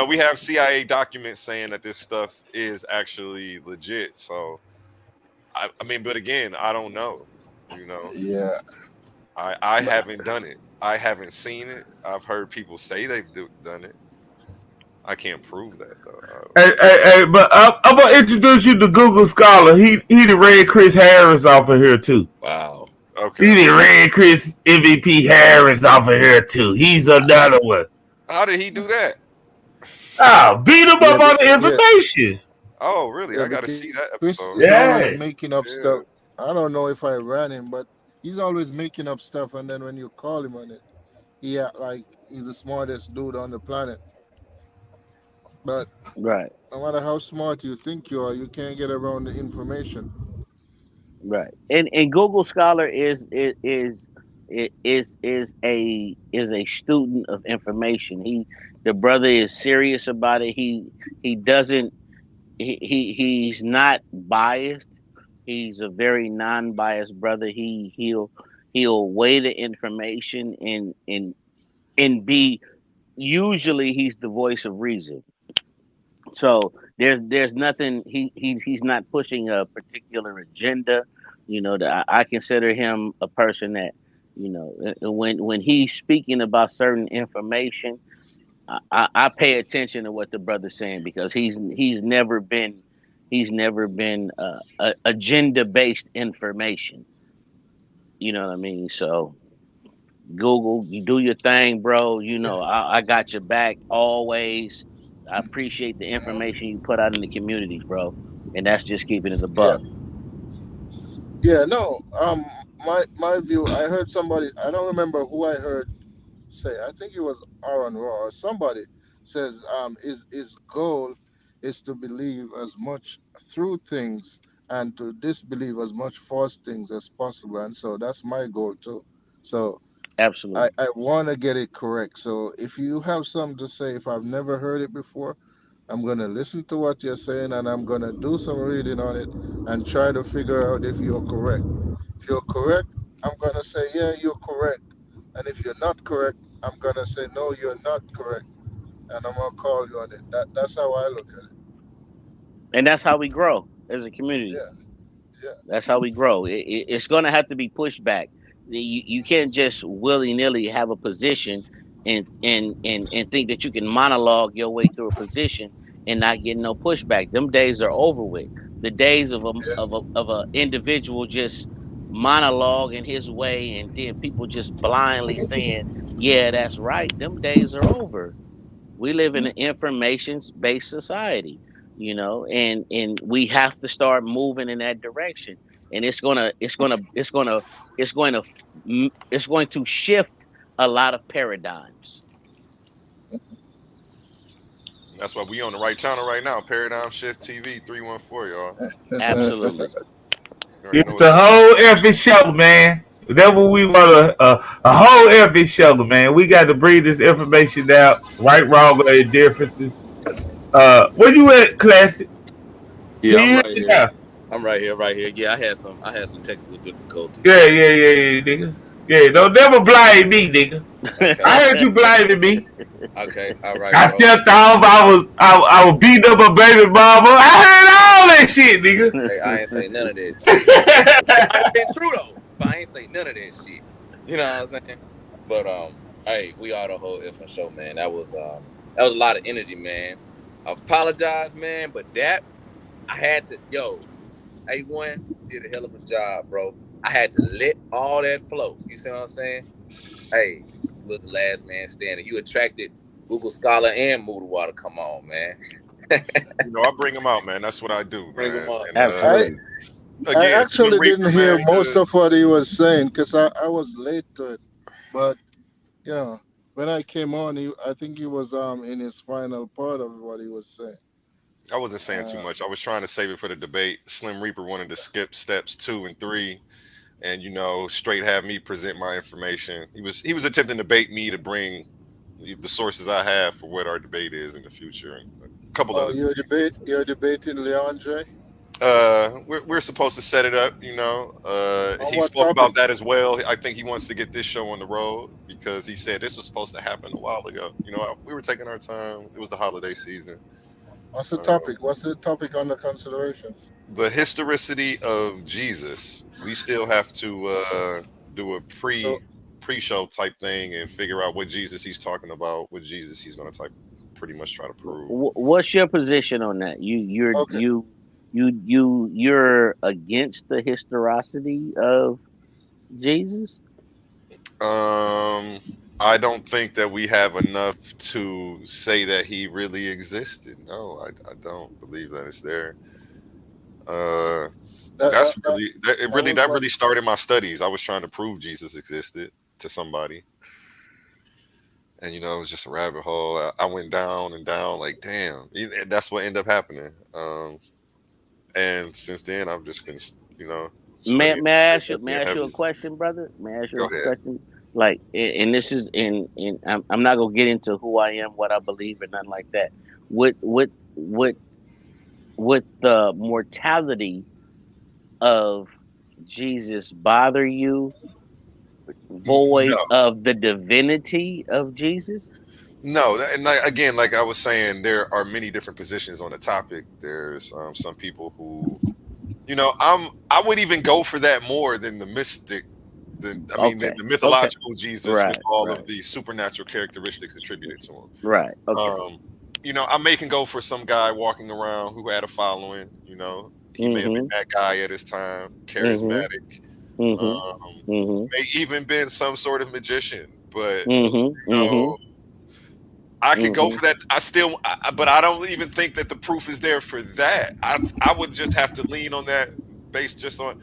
We have CIA documents saying that this stuff is actually legit. So, I mean, but again, I don't know. You know, Yeah. I haven't done it. I haven't seen it. I've heard people say they've done it. I can't prove that though. But I'm gonna introduce you to Google Scholar. He done ran Chris Harris off of here too. wow. Okay. He done ran Chris MVP Harris off of here too. He's another one. How did he do that? Beat him Yeah. up on the Yeah. information. Oh, really? Yeah. I got to Because see that Chris episode. is always Yeah. making up Yeah. stuff. I don't know if I ran him, but he's always making up stuff, and then when you call him on it, he act like he's the smartest dude on the planet. But Right. no matter how smart you think you are, you can't get around the information. Right. And Google Scholar is a student of information. The brother is serious about it. He doesn't he's not biased. He's a very non-biased brother. He'll weigh the information and be usually he's the voice of reason. So there's nothing he's not pushing a particular agenda. That I consider him a person that when he's speaking about certain information, I pay attention to what the brother's saying because he's never been agenda based information. You know what I mean? So Google, you do your thing, bro. I got your back always. I appreciate the information you put out in the communities, bro. And that's just keeping it a Yeah. buck. Yeah. No. My view. I heard somebody. I don't remember who I heard say. I think it was Aaron Raw or somebody says his goal is to believe as much through things and to disbelieve as much false things as possible. And so that's my goal too. So Absolutely. I want to get it correct. So if you have something to say, if I've never heard it before, I'm going to listen to what you're saying and I'm going to do some reading on it and try to figure out if you're correct. If you're correct, I'm going to say, yeah, you're correct. And if you're not correct, I'm going to say, no, you're not correct. And I'm going to call you on it. That's how I look at it. And that's how we grow as a community. Yeah, yeah. That's how we grow. It's going to have to be pushback. You can't just willy nilly have a position and think that you can monologue your way through a position and not get no pushback. Them days are over with. The days of a individual just monologue in his way and then people just blindly saying, "Yeah, that's right." Them days are over. We live in an information based society, and we have to start moving in that direction. And it's going to shift a lot of paradigms. That's why we on the right channel right now. Paradigm Shift TV 314, y'all. Absolutely. You already know It's what the it is. whole effing show, man. That's what we want a whole effing show, man. We got to bring this information out, right, wrong, or differences. Where you at, Classic? Yeah, Can you I'm hear right me here. now? I'm right here, right here. Yeah, I had some technical difficulties. Yeah, nigga. Yeah, don't never blame me, nigga. Okay. I heard you blaming me. Okay. All right, I bro. still thought I was beating up a baby mama. I heard all that shit, nigga. Hey, I ain't say none of that shit. It might have been true though, but I ain't say none of that shit. You know what I'm saying? But hey, we are the whole effing show, man. That was a lot of energy, man. I apologize, man, but that I had to A1, you did a hell of a job, bro. I had to let all that flow. You see what I'm saying? Hey, you was the last man standing. You attracted Google Scholar and Moodle Water. Come on, man. I bring them out, man. That's what I do, Bring them man. up. And Absolutely. I again, Slim actually didn't Reaper, hear man. most of what he was saying because I was late to it. But when I came on, I think he was in his final part of what he was saying. I wasn't saying too Uh, much. I was trying to save it for the debate. Slim Reaper wanted to skip steps 2 and 3, and straight have me present my information. He was attempting to bait me to bring the sources I have for what our debate is in the future, and a couple oh, other. you're debating Leandre We're supposed to set it up. on He what spoke topic? about that as well. I think he wants to get this show on the road because he said this was supposed to happen a while ago. We were taking our time. It was the holiday season. What's the Uh, topic? What's the topic under consideration? the historicity of Jesus. We still have to do a So pre-show type thing and figure out what Jesus he's talking about, what Jesus he's going to pretty much try to prove. What's your position on that? okay. You're against the historicity of Jesus? I don't think that we have enough to say that he really existed. No, I don't believe that it's there. That, that, that, That what. really started my studies. I was trying to prove Jesus existed to somebody, and it was just a rabbit hole. I went down and down, like damn. That's what ended up happening. And since then, I've just been, May, studying may I ask you may heavy I and ask you a heavy. question, brother? May I ask you Go a ahead. question? Like, and this is in I'm not gonna get into who I am, what I believe, and nothing like that. Would would the mortality of Jesus bother you, No, void of the divinity of Jesus? no, and again, like I was saying, there are many different positions on the topic. There's some people who, I would even go for that more than the mystic, Okay, the okay, mythological Jesus with right, all right, of the supernatural characteristics attributed to him. right. Okay. I may can go for some guy walking around who had a following. He may have been Mhm. that guy at his time, Mhm. charismatic, Mhm. um, Mhm. may even been some sort of magician, but Mhm. Mhm. I could go Mhm. for that. But I don't even think that the proof is there for that. I would just have to lean on that based just on.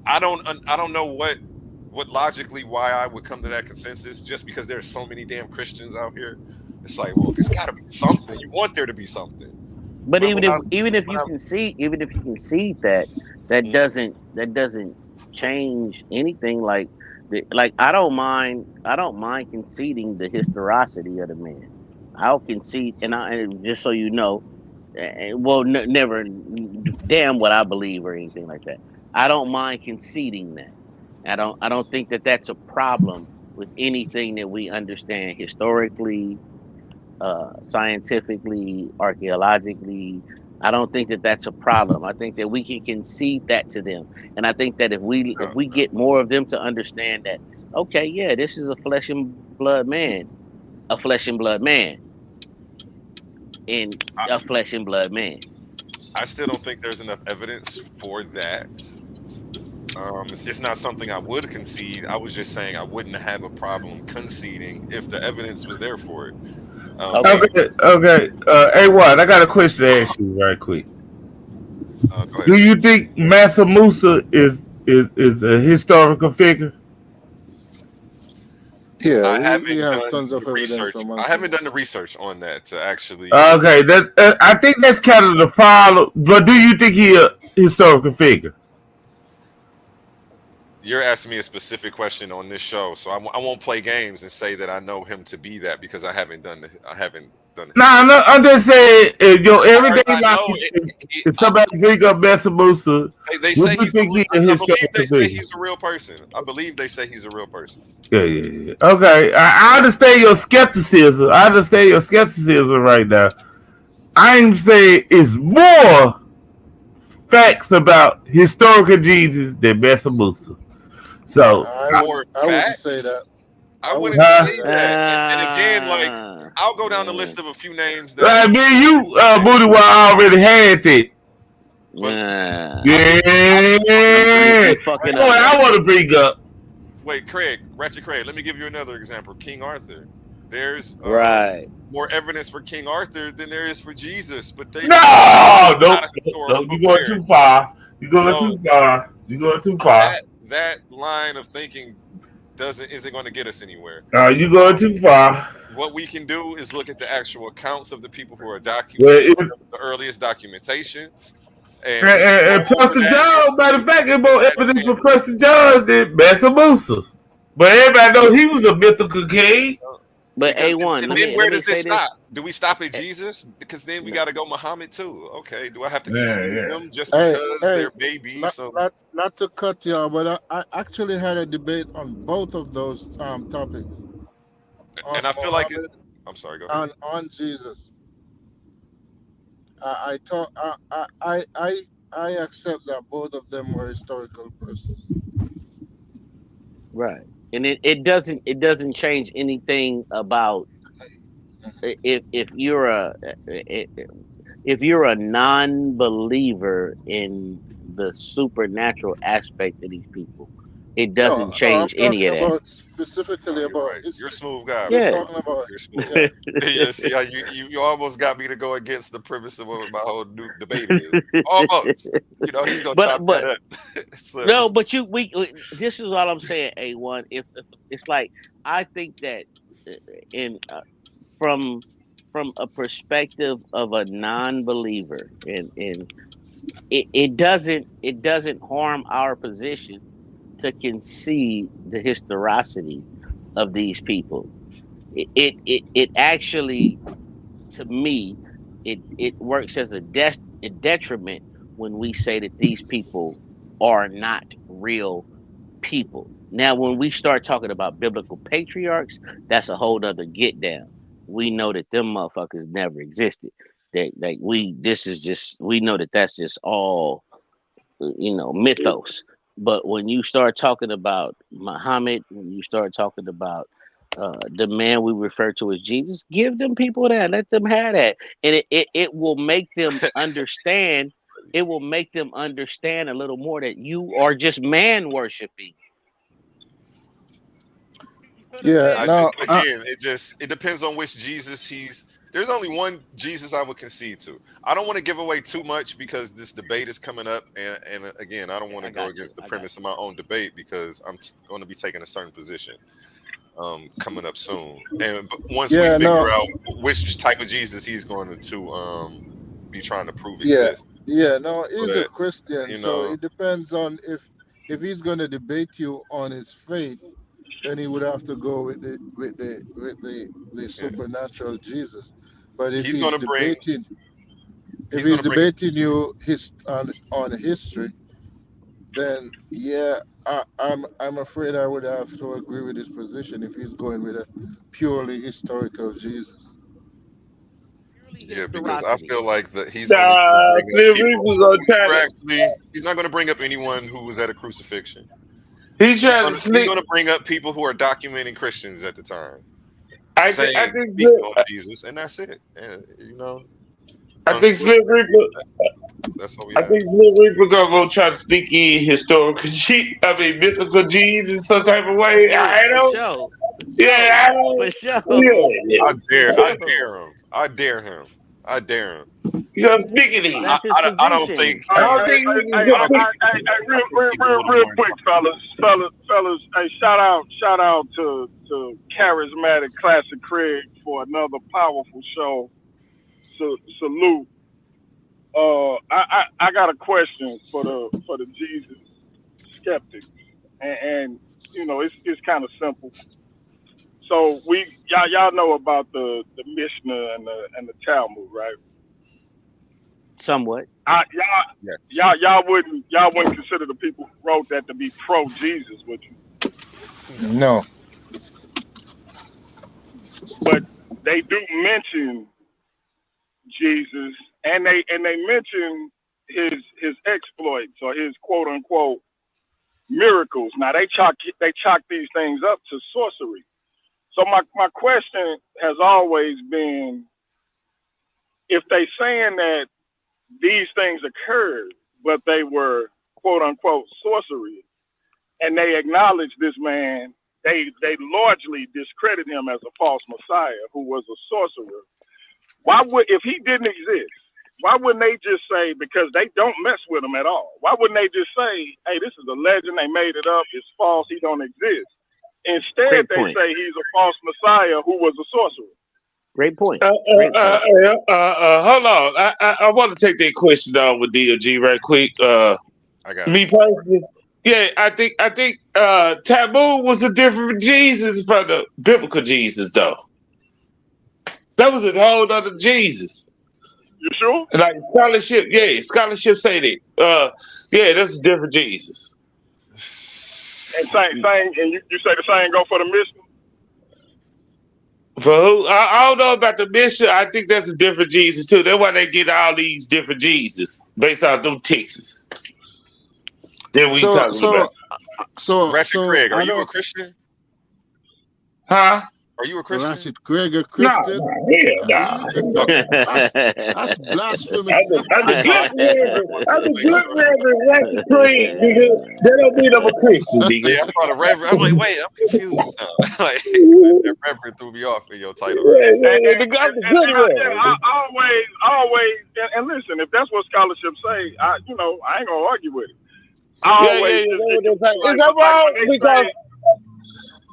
I don't know what logically why I would come to that consensus just because there's so many damn Christians out here It's like, well, there's got to be something. You want there to be something. But even if you can see that, that doesn't change anything. Like I don't mind conceding the historicity of the man. I'll concede, and just so you know, well, never damn what I believe or anything like that. I don't mind conceding that. I don't think that that's a problem with anything that we understand historically, scientifically, archaeologically. I don't think that that's a problem. I think that we can concede that to them, and I think that if we get more of them to understand that, okay, yeah, this is a flesh and blood man, a flesh and blood man, and a flesh and blood man. I still don't think there's enough evidence for that. It's not something I would concede. I was just saying I wouldn't have a problem conceding if the evidence was there for it. Okay. Hey, what? I got a question to ask you right quick. Do you think Mansa Musa is a historical figure? Yeah, I haven't we have done tons of the evidence research. from I haven't done the research on that to actually. Okay, I think that's kind of the problem. But do you think he a historical figure? You're asking me a specific question on this show, so I won't play games and say that I know him to be that because I haven't done it. No, I'm just saying, your everyday life, if somebody bring up Mansa Musa, they say would you think he's a I believe historical they say figure? he's a real person. I believe they say he's a real person. Yeah. Okay, I understand your skepticism. Right now. I'm saying it's more facts about historical Jesus than Mansa Musa. So I wouldn't say that. I wouldn't say that. And again, like I'll go down the list of a few names that. I mean, you Booty Wild already had it. I want to bring up. Wait, Ratchet Craig. Let me give you another example. King Arthur. There's more evidence for King Arthur than there is for Jesus, but they no, you're going too far. You're going too far. That line of thinking isn't going to get us anywhere. You're going too far. What we can do is look at the actual accounts of the people who are documented, the earliest documentation. And Pastor John, matter of fact, there's more evidence for Pastor John than Mansa Musa. But everybody know he was a mythical king. But A1, and then where does this stop? Do we stop at Jesus? Because then we got to go Muhammad too. Okay, do I have to consider them just because there may be some? Not to cut you, but I actually had a debate on both of those topics. And I feel like I'm sorry. Go ahead. On Jesus, I accept that both of them were historical persons. Right. And it doesn't change anything about if you're a non-believer in the supernatural aspect of these people, it doesn't change any of that. Specifically about you're a smooth guy. Yeah. Talking about yeah. See how you almost got me to go against the premise of what my whole new debate is. Almost. He's gonna chop that up. So. No, but this is all I'm saying. A1. If it's like I think that from a perspective of a non-believer, and it doesn't harm our position to concede the historicity of these people. It actually, to me, it works as a detriment when we say that these people are not real people. Now, when we start talking about biblical patriarchs, that's a whole other get down. We know that them motherfuckers never existed. We know that that's just all mythos. But when you start talking about Muhammad, when you start talking about the man we refer to as Jesus, give them people that, let them have that, and it will make them understand. It will make them understand a little more that you are just man worshiping. Yeah. It depends on which Jesus There's only one Jesus I would concede to. I don't want to give away too much because this debate is coming up, and again, I don't want to go against the premise of my own debate because I'm going to be taking a certain position. coming up soon. And once we figure out which type of Jesus he's going to be trying to prove exists. No, he's a But, Christian, so it depends on if he's going to debate you on his faith, then he would have to go with the supernatural Jesus. But if he's debating you on history, then I'm afraid I would have to agree with his position if he's going with a purely historical Jesus. Yeah, because I feel like that he's only going to bring up he's not going to bring up anyone who was at a crucifixion. He's going to bring up people who are documenting Christians at the time, speaking on Jesus, and that's it. And, I think Slim Reaper. That's what we I think Slim Reaper gonna try to sneak in mythical Jesus some type of way. I don't. Yeah, I don't. For sure. Yeah. I dare him. You know, speaking I don't think. Real quick, fellas. Hey, shout out to charismatic Classic Craig for another powerful show. Salute. I got a question for the Jesus skeptics, and it's kind of simple. So y'all know about the Mishnah and the Talmud, right? Somewhat. Y'all wouldn't consider the people who wrote that to be pro Jesus, would you? No. But they do mention Jesus, and they mention his exploits or his quote unquote miracles. Now they chalk these things up to sorcery. So my question has always been, if they saying that these things occurred, but they were quote unquote sorcery, and they acknowledge this man, they largely discredit him as a false messiah who was a sorcerer. If he didn't exist, why wouldn't they just say, because they don't mess with him at all, why wouldn't they just say, hey, this is a legend, they made it up, it's false, he don't exist? Instead, they say he's a false messiah who was a sorcerer. Great point. Hold on. I want to take that question on with DLG right quick. I got me personally. Yeah, I think Taboo was a different Jesus from the biblical Jesus, though. That was a whole other Jesus. You sure? Like scholarship say that. Yeah, that's a different Jesus. And and you say the same go for the Mishnah? For who? I don't know about the Mishnah. I think that's a different Jesus too. That's why they get all these different Jesus based on them Texas. Then we talking about. Ratchet Craig, are you a Christian? Huh? Are you a Christian? Ratchet Craig a Christian? That's blasphemy. I'm a good reverend Ratchet Craig, nigga. That don't mean I'm a Christian, nigga. Yeah, I saw the reverend. I'm like, wait, I'm confused. Like, that reverend threw me off in your title. Always, and listen, if that's what scholarship say, I ain't gonna argue with it. Is that wrong? Because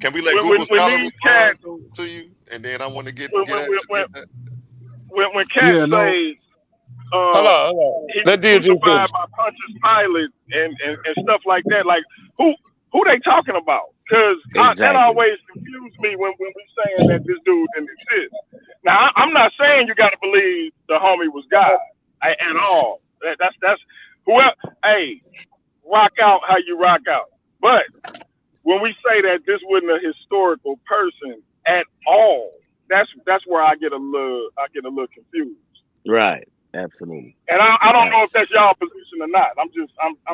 can we let Google Scholar respond to you? And then I want to get at that. When cats say hold on. He's crucified by Pontius Pilate and stuff like that, like who they talking about? Because that always confused me when we saying that this dude didn't exist. Now I'm not saying you got to believe the homie was God at all. That's whoever. Hey, rock out how you rock out, but when we say that this wasn't a historical person at all, that's where I get a little confused. Right. Absolutely. And I don't know if that's y'all position or not. I'm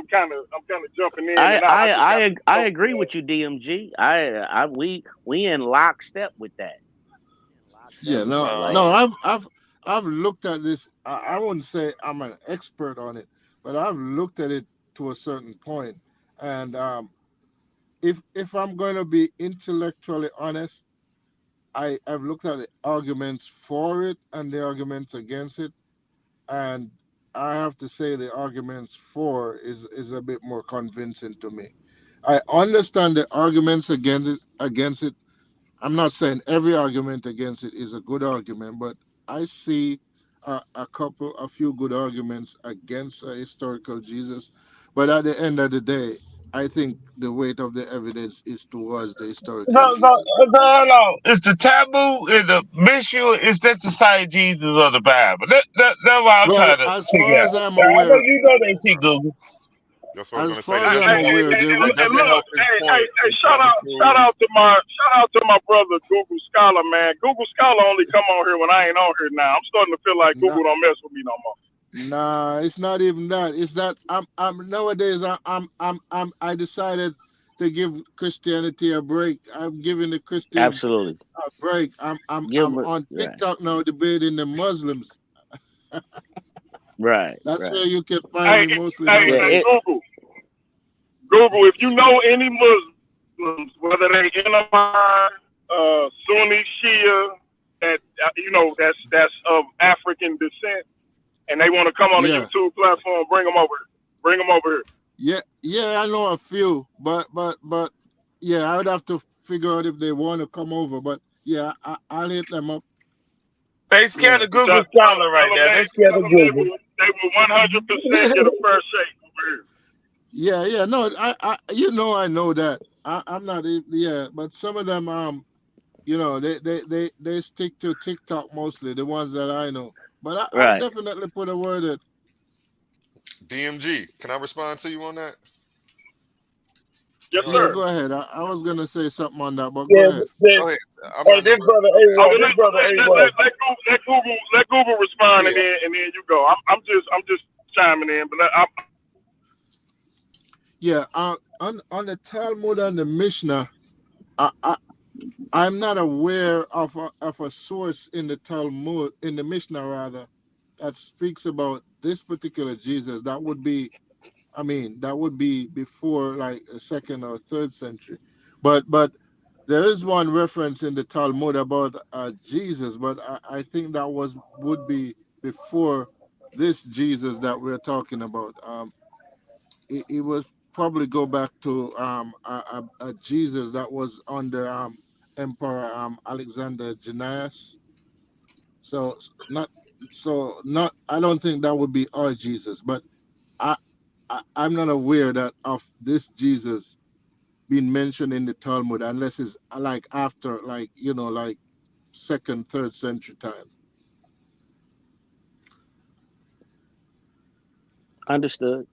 kind of jumping in. I agree with you, DMG. We in lockstep with that. I've looked at this. I wouldn't say I'm an expert on it, but I've looked at it to a certain point. And if I'm going to be intellectually honest, I've looked at the arguments for it and the arguments against it, and I have to say the arguments for is a bit more convincing to me. I understand the arguments against it I'm not saying every argument against it is a good argument, but I see a few good arguments against a historical Jesus. But at the end of the day, I think the weight of the evidence is towards the historical No, no, Jesus. hold on. Is the taboo in the issue? Is that the same Jesus of the Bible? That's what I'm Well, trying to as figure far out. as I'm Now, I know aware, you know that shit, Google. That's what I was as gonna say. far That as doesn't I'm help aware, his, there that was And doesn't look, help his hey, point. He's shout trying to out prove. to my brother Google Scholar, man. Google Scholar only come on here when I ain't on here now. I'm starting to feel like not. Google don't mess with me no more. Nah, it's not even that. It's that I'm nowadays I decided to give Christianity a break. I'm giving the Christians Absolutely. a break. Give I'm it on right. TikTok now debating the Muslims. Right. That's Right. where you can find Hey, me mostly hey, Yeah. hey, nowadays. Google, if you know any Muslims, whether they Islamite, Sunni, Shia, that that's of African descent, and they want to come on the Yeah, YouTube platform, bring them over. Bring them over here. yeah. I know a few, but yeah, I would have to figure out if they want to come over. But yeah, I'll hit them up. They scared Yeah. of Google Scholar right now. They scared of Google. They will 100% get a fair shake over here. Yeah. No, I know that. I'm not. Yeah, but some of them, they stick to TikTok mostly, the ones that I know. But I'll Right. definitely put a word in. DMG, can I respond to you on that? Yes, Yeah, sir. go ahead. I was gonna say something on that, but go Yeah, ahead. Go ahead. I'm hey, not this no. brother Oh, A1, well, this brother A1. let Google respond, Yeah. and then you go. I'm just chiming in, but Yeah. On the Talmud and the Mishnah, I'm not aware of a source in the Talmud, in the Mishnah rather, that speaks about this particular Jesus. That would be before like the second or third century. But there is one reference in the Talmud about Jesus, but I think that would be before this Jesus that we're talking about. It was probably go back to a Jesus that was under Emperor Alexander Jannaeus. So not I don't think that would be our Jesus, but I, I'm not aware that of this Jesus being mentioned in the Talmud unless it's like after like second, third century time. Understood.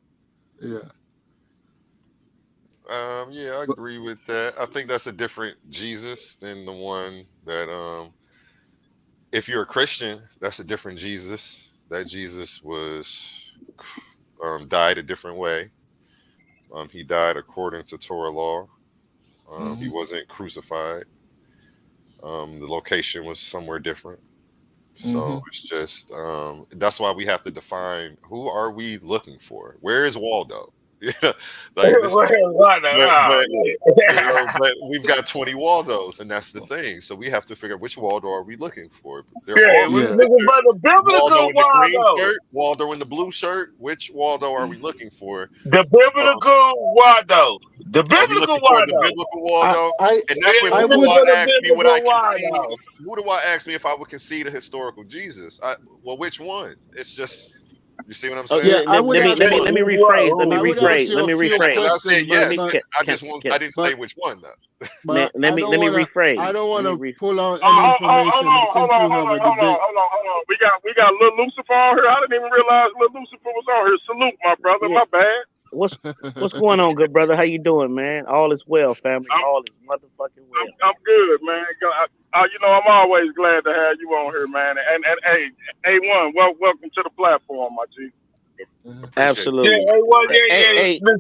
Yeah. Yeah, I But agree with that. I think that's a different Jesus than the one that if you're a Christian, that's a different Jesus. That Jesus was died a different way. He died according to Torah law. He mhm, wasn't crucified. The location was somewhere different. So mhm. it's just that's why we have to define who are we looking for? Where is Waldo? Yeah, like this. But but we've got 20 Waldos, and that's the thing. So we have to figure out which Waldo are we looking for. They're Yeah, all we Yeah. looking for the Waldo biblical in the green Waldo. shirt, Waldo in the blue shirt. Which Waldo are we looking for? The Um, biblical Waldo. The are we biblical looking for the Waldo. biblical I Waldo? I And that's Yeah, when I we who do looking would I for the ask me when I biblical can see? Waldo. Who do I ask me if I would concede a historical Jesus? Well, which one? It's just you see what I'm Oh, yeah, saying? I would ask Yeah, you let me who what? rephrase. I would ask you Yeah, a few because I said questions, Let but me yes. but I just want. I didn't say but which one though. but I don't me wanna rephrase. pull out any information since you have a debate. hold on. We got Lil Lucifer on here. I didn't even realize Lil Lucifer was on here. Salute, my brother. Yeah. My bad. What's going on, good brother? How you doing, man? All is well, family. I'm All is motherfucking well. I'm good, man. I'm always glad to have you on here, man. And hey, A1, welcome to the platform, my G. Appreciate Yeah, Absolutely. A1, Hey, yeah.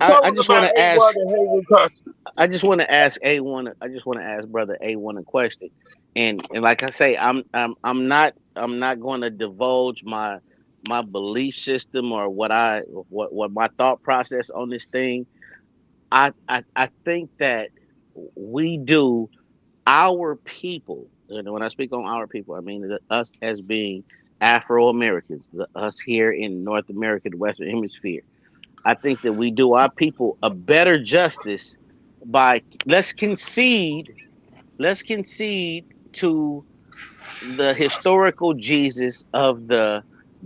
I Tell us just want about to A1 ask. and Heru Consciousness. I just want to ask A1. I just want to ask brother A1 a question, and like I say, I'm not going to divulge my belief system or what my thought process on this thing. I think that we do our people, and when I speak on our people, I mean us as being Afro Americans, us here in North America, the Western Hemisphere. I think that we do our people a better justice by let's concede Let's concede to the historical Jesus of the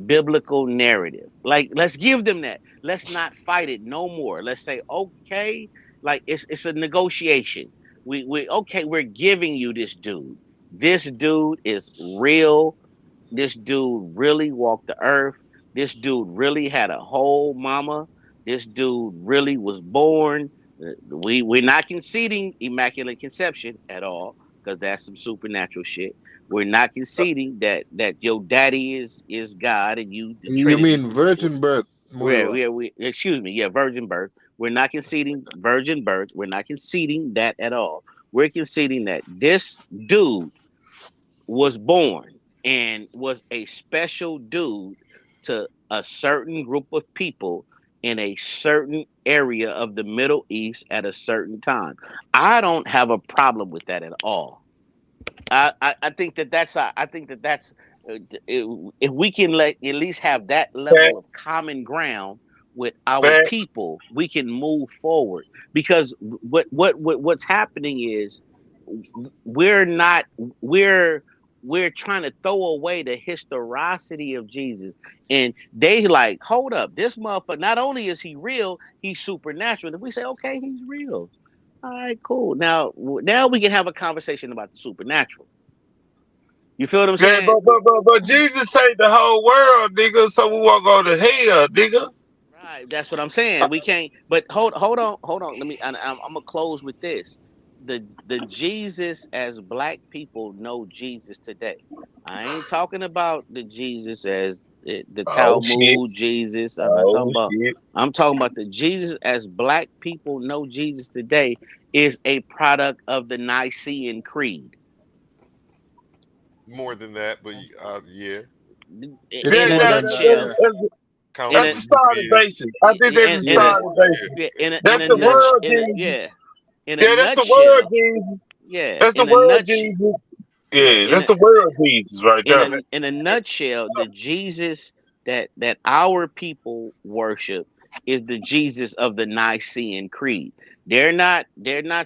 biblical narrative. Like, let's give them that. Let's not fight it no more. Let's say, okay, like it's a negotiation. We okay, we're giving you this dude. This dude is real. This dude really walked the earth. This dude really had a whole mama. This dude really was born. We're not conceding immaculate conception at all, because that's some supernatural shit. We're not conceding that your daddy is God and you the You Trinity. mean virgin birth, Muriwa? We excuse me, yeah, virgin birth. We're not conceding virgin birth. We're not conceding that at all. We're conceding that this dude was born and was a special dude to a certain group of people in a certain area of the Middle East at a certain time. I don't have a problem with that at all. I think that's if we can at least have that level of common ground with our people, we can move forward. Because what's happening is we're not we're trying to throw away the historicity of Jesus, and they like, hold up, this motherfucker. Not only is he real, he's supernatural. If we say, okay, he's real, all right, cool. Now we can have a conversation about the supernatural. You feel what I'm saying? But Jesus saved the whole world, nigga, so we won't go to hell, nigga. Right, that's what I'm saying. We can't. But hold on. Let me. I'm gonna close with this. The Jesus as black people know Jesus today. I ain't talking about the Jesus as the Oh shit. Talmud Jesus. Oh shit. I'm talking about the Jesus as black people know Jesus today is a product of the Nicene Creed. More than that, but yeah. In a nutshell. That's the starting basis. I think that's the starting basis. That's the word Jesus. Yeah, that's the word Jesus. Yeah, that's the word Jesus. Yeah, that's the word Jesus right there. In a nutshell, the Jesus that our people worship is the Jesus of the Nicene Creed. They're not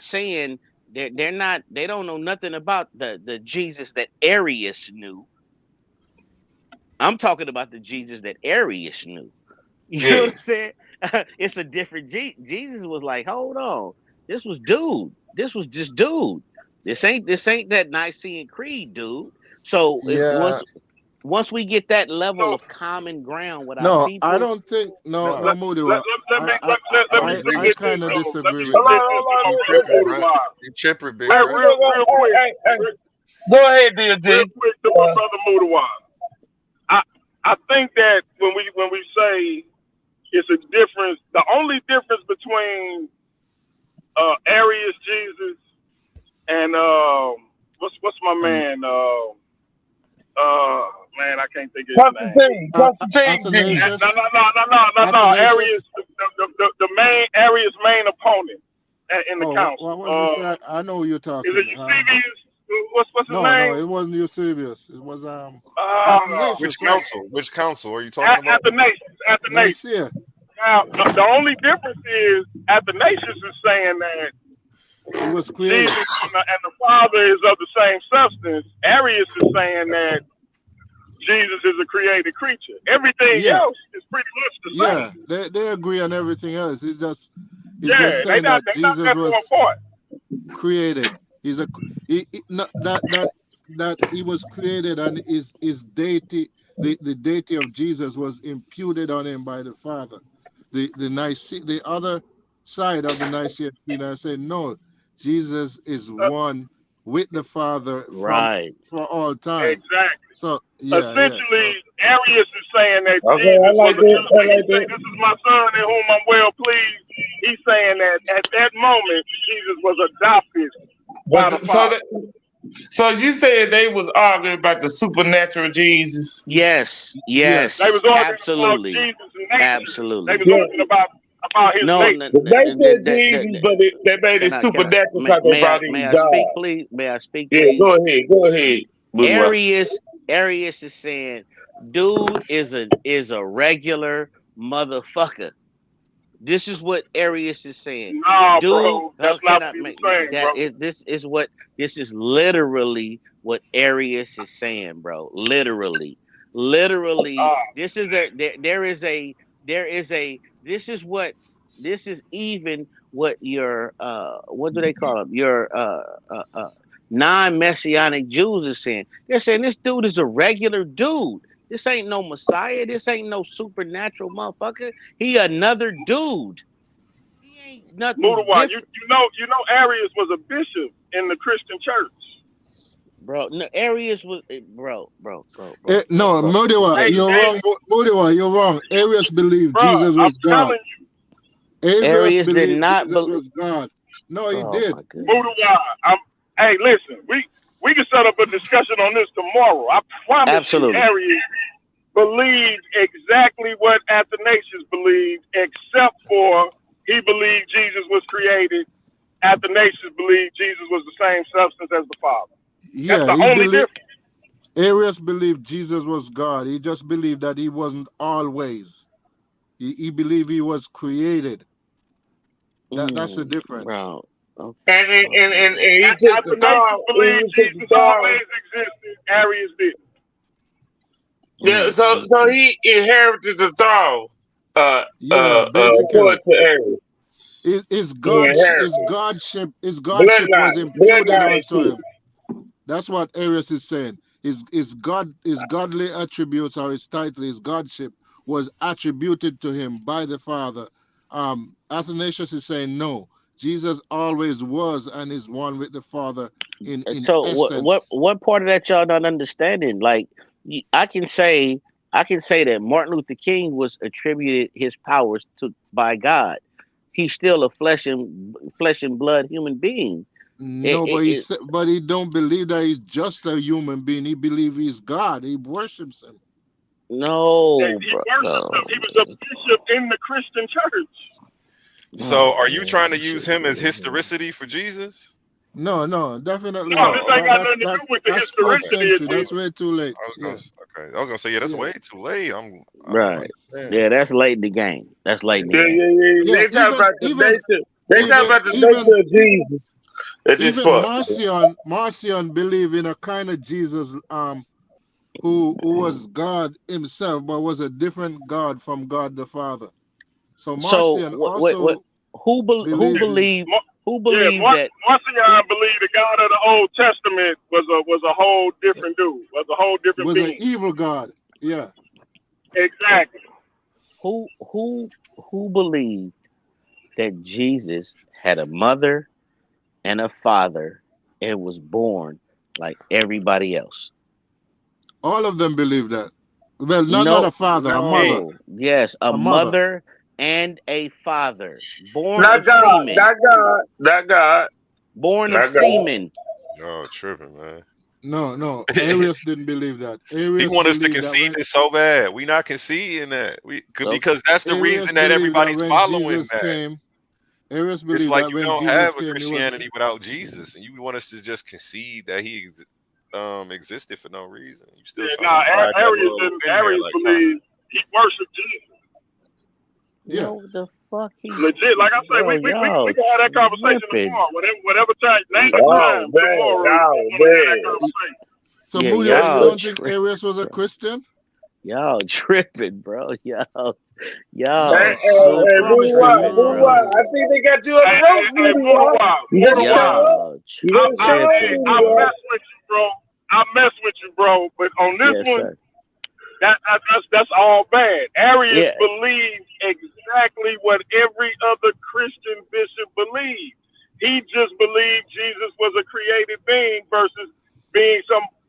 saying they don't know nothing about the Jesus that Arius knew. I'm talking about the Jesus that Arius knew. You know what I'm saying? It's a different Jesus was like, hold on, this was dude. This was just dude. This ain't that Nicene Creed, dude. So if once we get that level of common ground with our people, I don't think no Moody. I kind of disagree with that. You tripping, big bro. Real quick. Go ahead, DG. Real quick to my brother Moodawad. I think that when we say it's a difference, the only difference between Arius Jesus and what's my man man, I can't think of his name. Constantine. No. Arius, the main Arius' main opponent in the council. What was this? I know who you're talking. Is it Eusebius? What's his name? No, it wasn't Eusebius. It was Which council? Which council are you talking about? Athanasius. Nicaea. Now, the only difference is Athanasius is saying that it was created. Jesus and the Father is of the same substance. Arius is saying that Jesus is a created creature. Everything else is pretty much the same. They agree on everything else. It's just saying that Jesus was created. He's that he was created, and his deity, the deity of Jesus was imputed on him by the Father. The other side of the Nicene Creed, I say no, Jesus is one with the Father for all time. Exactly. So essentially, Arius is saying that Jesus this is my son in whom I'm well pleased. He's saying that at that moment Jesus was adopted by the Father. So you said they was arguing about the supernatural Jesus? Yes. They was arguing about Jesus and absolutely. They was arguing about his nature. They said Jesus, but they made it supernatural because they brought in God. May I speak, please? Yeah, go ahead. Arius is saying, dude is a regular motherfucker. This is what Arius is saying. Nah, Dude, bro, that's not can I what he was make saying, that bro. this is literally what Arius is saying, bro. Literally. This is this is even what your what do they call them? Your non-messianic Jews are saying. They're saying this dude is a regular dude. This ain't no Messiah. This ain't no supernatural motherfucker. He another dude. He ain't nothing Mudawa, different, you know Arius was a bishop in the Christian church. bro. No, Arius was bro. No, Mudawa, Hey, you're wrong. Mudawa, you're wrong. Arius believed bro, Jesus I'm was God. telling you, Arius Arius did believed not Jesus believe. was God. No, he Oh did. my goodness. Mudawa, hey, listen, we can set up a discussion on this tomorrow. I promise you, Absolutely. Arius believed exactly what Athanasius believed, except for he believed Jesus was created. Athanasius believed Jesus was the same substance as the Father. That's Yeah, the he only believed. difference. Arius believed Jesus was God. He just believed that he wasn't always. He believed he was created. That's the difference. Bro. Okay. And he took the Athanasius throne. believed He took the Jesus throne. always existed. Arius did. Yeah, so he inherited the throne. Yeah, basically, According to Aaron. his He inherited godship was bloodline, imputed bloodline onto shit. him. That's what Arius is saying. His godly attributes or his title, his godship was attributed to him by the Father. Athanasius is saying no. Jesus always was and is one with the Father in So essence. what part of that y'all not understanding? Like I can say that Martin Luther King was attributed his powers to by God. He's still a flesh and blood human being. No, but he don't believe that he's just a human being. He believes he's God. He worships him. No, He worshipped him. He was a bishop in the Christian church. So are you trying to use him as historicity for Jesus? No, definitely No, not. this ain't got nothing to do with the That's 4th historicity of century. Jesus. That's way too late. I was gonna say, yeah, that's way too late. I don't right. understand. Yeah, that's late in the game. That's late in the game. Yeah. They talk about the nature. They talk about the nature of Jesus. Even Marcion believed in a kind of Jesus who was God himself, but was a different God from God the Father. So Marcion also who believed that Marcion believed the God of the Old Testament was a whole different dude, was a whole different was being. an evil God. Yeah. Exactly. Who believed that Jesus had a mother and a father and was born like everybody else? All of them believe that. Well, not a father, a mother. Yes, a mother. mother and a father. Born Not of God, semen. not God. Born not of semen. Y'all tripping, man. No. Arius didn't believe that. He want us to concede it so bad. We not conceding that. Because that's the reason that everybody's following Jesus that. Came, Arius It's believed like that you when don't Jesus have a came, Christianity without Jesus, and you want us to just concede that he existed for no reason. You still trying to slide that little in there, Arius like, believed he worshiped Jesus. Yeah. What the fuck? Legit, like I say, we can have that conversation tomorrow. Whatever time, name the time tomorrow. So Moody, you don't think Arius was a Christian? Y'all tripping, bro. Y'all so promise tripping, bro. I think they got you up ropes, I mess with you, bro. But on this one, that's all bad. Arius believed exactly what every other Christian bishop believed. He just believed Jesus was a created being versus being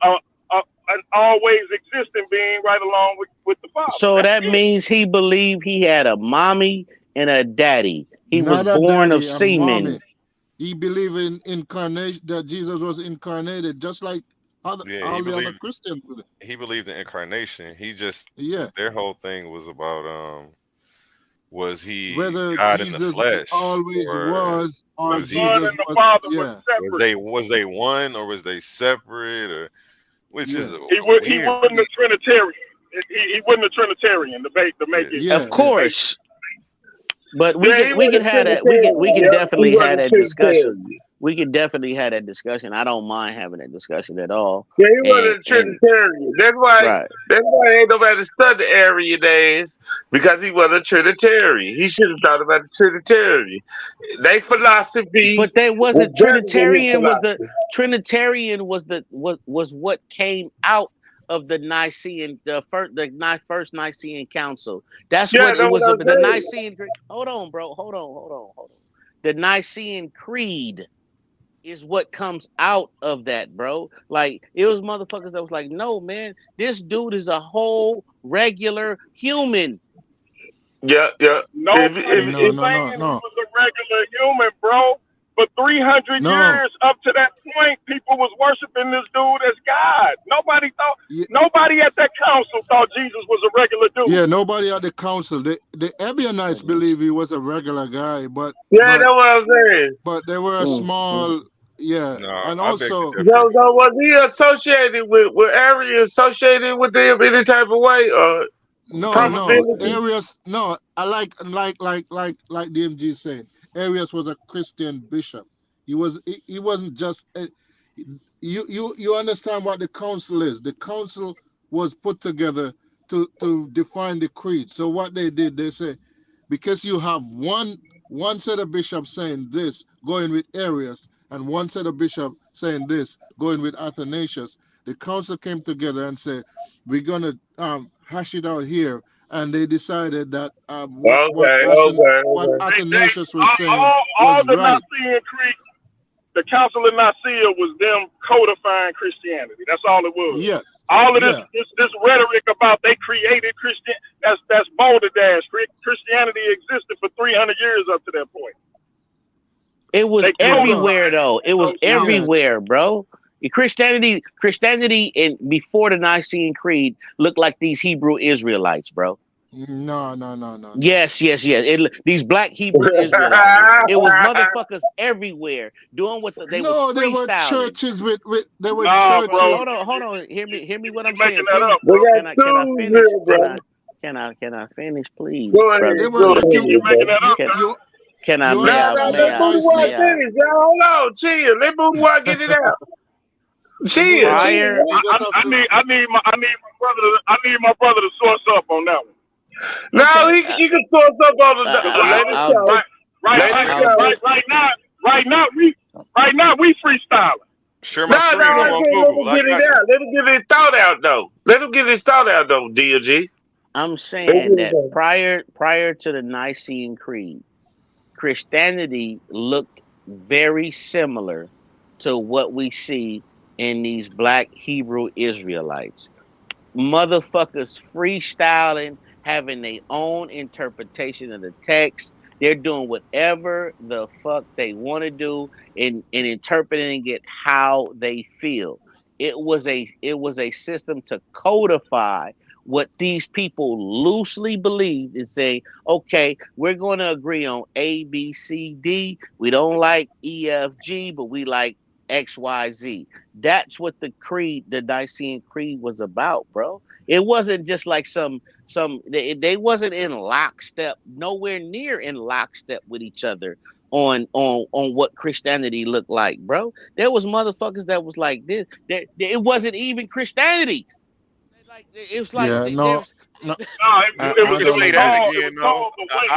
an always existing being right along with the Father. So that means he believed he had a mommy and a daddy. He was born of semen. He believed in incarnation, that Jesus was incarnated, just like all the other Christians. He believed in incarnation. He just their whole thing was about was he whether God Jesus in the flesh always was, or was Jesus and the Father was separate. was they one, or was they separate, or which is he wasn't a Trinitarian. He wasn't a Trinitarian to make it. Of course. But we can have that. We can definitely have that discussion. We can definitely have that discussion. I don't mind having that discussion at all. Yeah, he wasn't a Trinitarian. That's why ain't nobody studied Arian days, because he wasn't a Trinitarian. He should have thought about the Trinitarian. They philosophy. But there wasn't Trinitarian was what came out of the Nicene, the first Nicene Council. That's what it was. The Nicene. Hold on, bro. Hold on. The Nicene Creed is what comes out of that, bro. Like, it was motherfuckers that was like, no, man, this dude is a whole regular human. Yeah. Nobody's saying he was a regular human, bro. For 300 years up to that point, people was worshiping this dude as God. Nobody at that council thought Jesus was a regular dude. Yeah, nobody at the council. The Ebionites believe he was a regular guy, but that's what I'm saying. But they were a small, and also was he associated with Arius, associated with them any type of way? No. Arius, no. I like DMG saying, Arius was a Christian bishop. He wasn't just you understand what the council is. The council was put together to define the creed. So what they did, they say, because you have one set of bishops saying this, going with Arius, and one set of bishops saying this, going with Athanasius, the council came together and said, we're gonna hash it out here. And they decided that what Athanasius was saying all was the right. Nicene Creed, the Council of Nicaea was them codifying Christianity. That's all it was. Yes. All of this rhetoric about they created Christian, that's balderdash. Christianity existed for 300 years up to that point. It was everywhere, though. It was everywhere, bro. Christianity in before the Nicene Creed looked like these Hebrew Israelites, bro. No. Yes. These black Hebrew Israelites. It was motherfuckers everywhere doing what they was freestyling. There were churches with there were churches. Bro. Hold on. Hear me what I'm saying. Can I finish, please? Go ahead. Can I? Hold on, chill. Let Boudoir get it out. Chill. I need my brother to source up on that one. No, he can source up on the Right now we freestyling. Share my screen. I'm on Google. Let him get his thought out though. DLG. I'm saying that prior to the Nicene Creed, Christianity looked very similar to what we see in these black Hebrew Israelites. Motherfuckers freestyling, having their own interpretation of the text. They're doing whatever the fuck they want to do and interpreting it how they feel. It was a system to codify what these people loosely believed and say, okay, we're going to agree on A, B, C, D. We don't like E, F, G, but we like X, Y, Z. That's what the Nicene Creed was about, bro. It wasn't just like they wasn't in lockstep, nowhere near in lockstep with each other on what Christianity looked like, bro. There was motherfuckers that was like this. It wasn't even Christianity. It was like it was I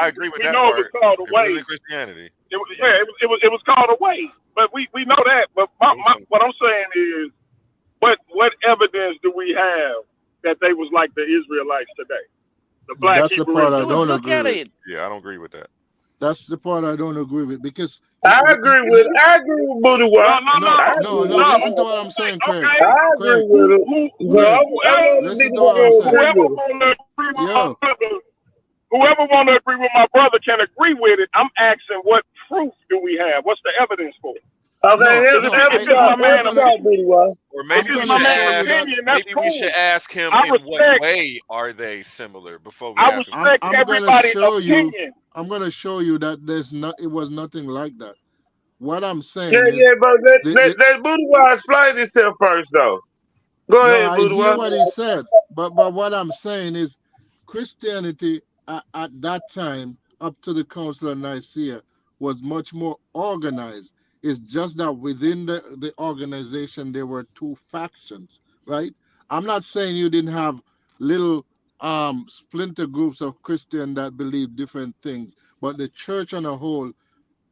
agree with that part. It wasn't Christianity. It was called a way, but we know that. But what I'm saying is, what evidence do we have that they was like the Israelites today? The black That's Hebrew the part I don't agree with. Yeah, I don't agree with that. That's the part I don't agree with because I agree with Booty. No. Listen to what I'm saying, Craig. Okay. I agree with it. Listen to what I'm saying. Whoever want to agree with my brother can agree with it. I'm asking, what proof do we have? What's the evidence for it? Okay, or maybe we should ask him in what way are they similar before we ask him. I'm going to show you that it was nothing like that. What I'm saying but let Boudoir explain himself first though. Go ahead, Boudoir. I hear what he said, but what I'm saying is Christianity at that time up to the Council of Nicaea was much more organized. It's just that within the organization there were two factions, right? I'm not saying you didn't have little splinter groups of Christians that believe different things, but the church on a whole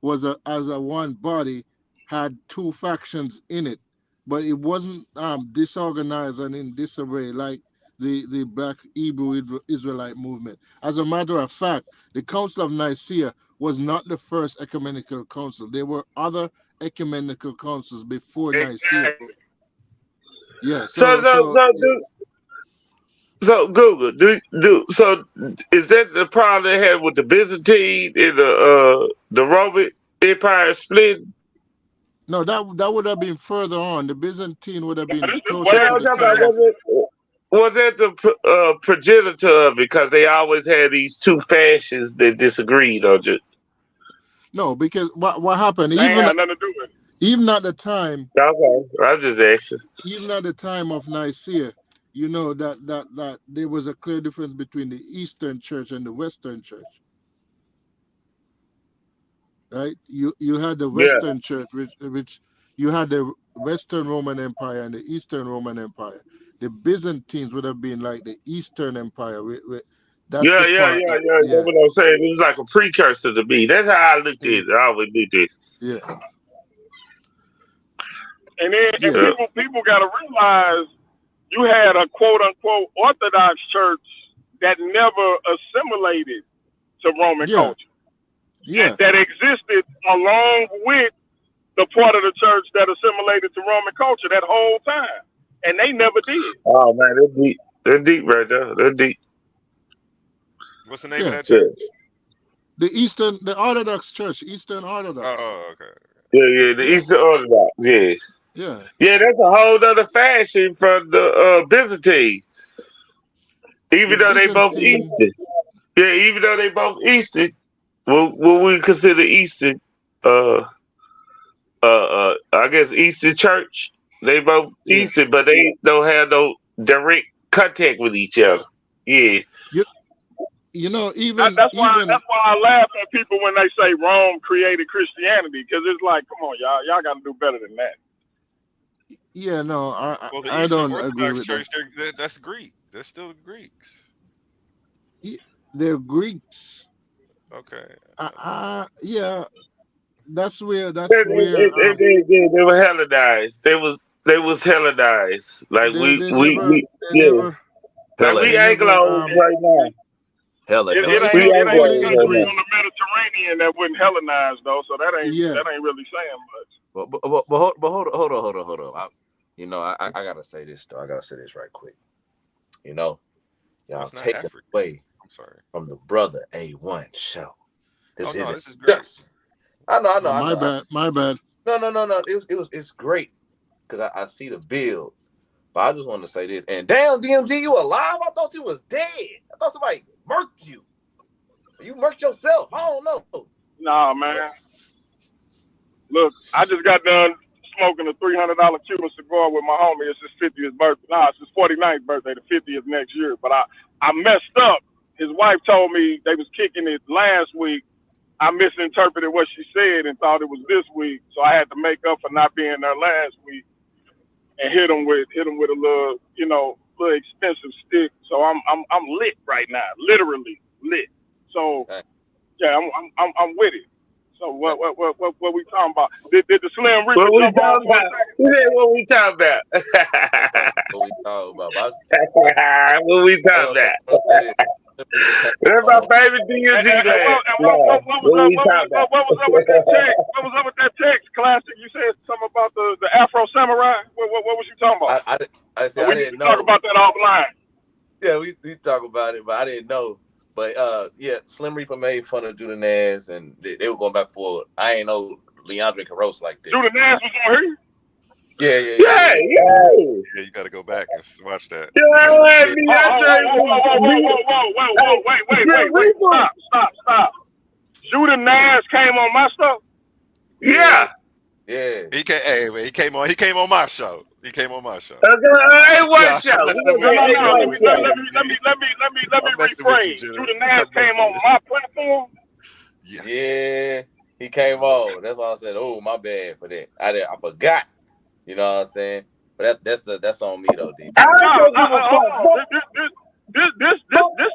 was as a one body had two factions in it, but it wasn't disorganized and in disarray like the Black Hebrew Israelite movement. As a matter of fact, the Council of Nicaea was not the first ecumenical council. There were other ecumenical councils before Nicaea. Exactly. Yeah. So Google, so is that the problem they had with the Byzantine and the Roman Empire split? No, that would have been further on. The Byzantine would have been closer Well, to the time of, was that the progenitor of it? Because they always had these two factions that disagreed, or just no, because what happened They ain't had nothing to do with it. even at the time. Okay, I was just asking. Even at the time of Nicaea, you know that there was a clear difference between the Eastern Church and the Western Church. Right? You had the Western Church, which you had the Western Roman Empire and the Eastern Roman Empire. The Byzantines would have been like the Eastern Empire. That's Yeah. That's what I'm saying. It was like a precursor to me. That's how I looked at it. I always did this. Yeah. And then people got to realize you had a quote unquote Orthodox church that never assimilated to Roman culture. Yeah. That existed along with the part of the church that assimilated to Roman culture that whole time. And they never did. Oh man, they're deep. They're deep right there. They're deep. What's the name of that church? The Orthodox Church, Eastern Orthodox. Oh, okay. Yeah, the Eastern Orthodox. Yeah. Yeah, that's a whole other fashion from the Byzantine. Even though they both Eastern. Yeah, even though they both Eastern, what we consider Eastern, I guess Eastern Church. They both Eastern, but they don't have no direct contact with each other. Yeah. You know, even that's why I laugh at people when they say Rome created Christianity, because it's like, come on, y'all got to do better than that. Yeah, no, The I Eastern don't agree Orthodox with Church, that. that's Greek. They're still Greeks. They're Greeks. Okay. Yeah, that's where. They were Hellenized. They was Hellenized. Like we Anglos right now. It ain't on the Mediterranean that wouldn't Hellenize though, so that ain't really saying much. But hold on. I gotta say this though. I gotta say this right quick. You know, y'all taking away from the brother A1 show. This is great. I know. My bad. No. It's great because I see the build. But I just wanted to say this. And damn, DMG, you alive? I thought you was dead. I thought somebody murked you. You murked yourself. I don't know. Nah, man. Look, I just got done smoking a $300 Cuban cigar with my homie. It's his 50th birthday. Nah, it's his 49th birthday, the 50th next year. But I messed up. His wife told me they was kicking it last week. I misinterpreted what she said and thought it was this week. So I had to make up for not being there last week and hit him with a little, little expensive stick. So I'm lit right now, literally lit. So yeah, I'm with it. So what we talking about? Did the Slim Reaper jump off for a second? What we talking about? What we talking about? That's my baby DMG lad. What was up with that text? What was up with that text? Classic. You said something about the Afro Samurai. What was you talking about? I said we I need didn't to know. talk about that offline. Yeah, we talk about it, but I didn't know. But yeah, Slim Reaper made fun of Judah Naz, and they were going back forward. I ain't know Leandre Caros like that. Judah Naz was on here. Yeah. Yeah, you got to go back and watch that. Whoa, stop. Judah Naz came on my stuff. Yeah. He came on my show. He came on my show. Hey, what show? Let me rephrase. Judah Naz came on my platform. Yeah, he came on. That's why I said, "Oh, my bad for that. I forgot." You know what I'm saying? But that's on me though, D. Hold on. This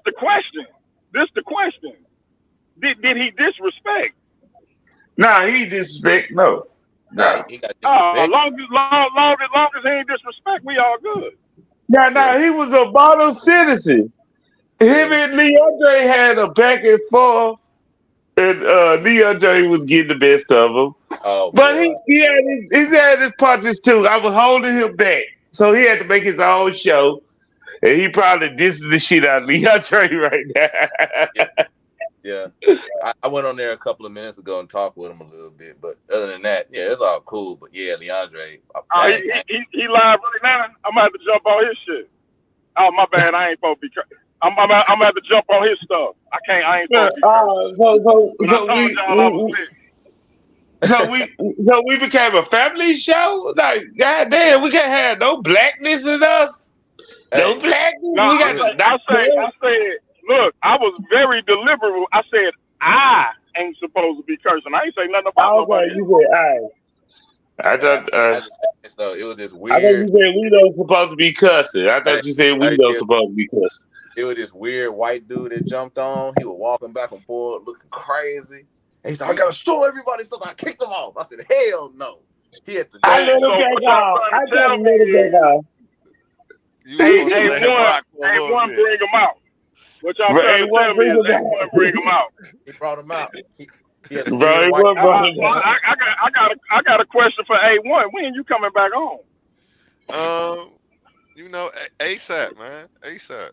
the question. This the question. Did he disrespect? Nah, he disrespect. No. Nah, he got disrespect. Long as he ain't disrespect, we all good. Nah, he was a model citizen. Him and Leandre had a back and forth, and Leandre was getting the best of him. Oh, but he had his punches too. I was holding him back, so he had to make his own show, and he probably dissing the shit out of Leandre right now. Yeah. I went on there a couple of minutes ago and talked with him a little bit, but other than that, yeah, it's all cool. But yeah, Leandre, he live right now. I'm gonna have to jump on his shit. Oh, my bad. I ain't supposed to be. I'm gonna have to jump on his stuff. I ain't supposed to be. So we became a family show. Like, goddamn, we can't have no blackness in us. No blackness. No, I said, look, I was very deliberate. I said I ain't supposed to be cursing. I ain't say nothing about nobody. You said I thought it was this weird. I thought you said we don't supposed to be cussing. I thought you said we don't supposed to be cussing. It was this weird white dude that jumped on. He was walking back and forth, looking crazy. And he said, "I gotta show everybody something." I kicked him off. I said, "Hell no!" He had to. I let him back off. I got him let him back off. A1 bring him out. What y'all trying to tell me is A1 bring him out. He brought him out. He had I got a question for A1. When you coming back on? ASAP, man. ASAP.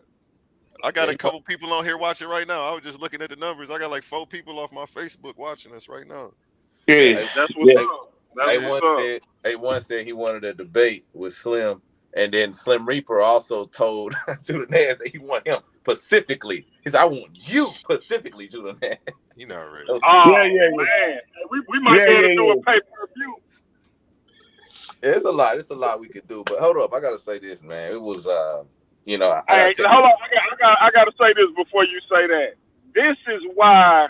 I got a couple people on here watching right now. I was just looking at the numbers. I got like 4 people off my Facebook watching us right now. Yeah, that's what's up. A1 said he wanted a debate with Slim, and then Slim Reaper also told Judanaz that he want him specifically. He said, "I want you specifically, Judanaz." You know, right? Man, we might be able to do a pay-per-view. Yeah, it's a lot. It's a lot we could do. But hold up, I gotta say this, man. It was, hold on. I gotta say this before you say that. This is why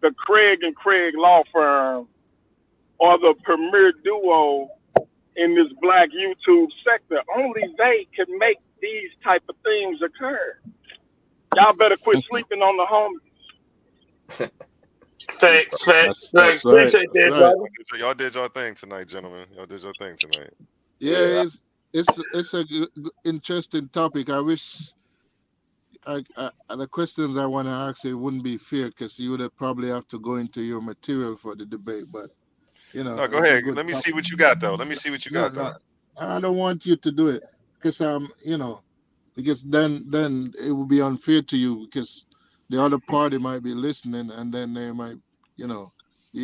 the Craig and Craig law firm are the premier duo in this black YouTube sector. Only they can make these type of things occur. Y'all better quit sleeping on the homies. Facts. Appreciate that, brother. Y'all did your thing tonight, gentlemen. Y'all did your thing tonight. Yeah, it's a interesting topic. I wish the questions I want to ask you wouldn't be fair because you would probably have to go into your material for the debate. But no, go ahead. Let me see what you got though. I don't want you to do it because because then it would be unfair to you because the other party might be listening and then they might be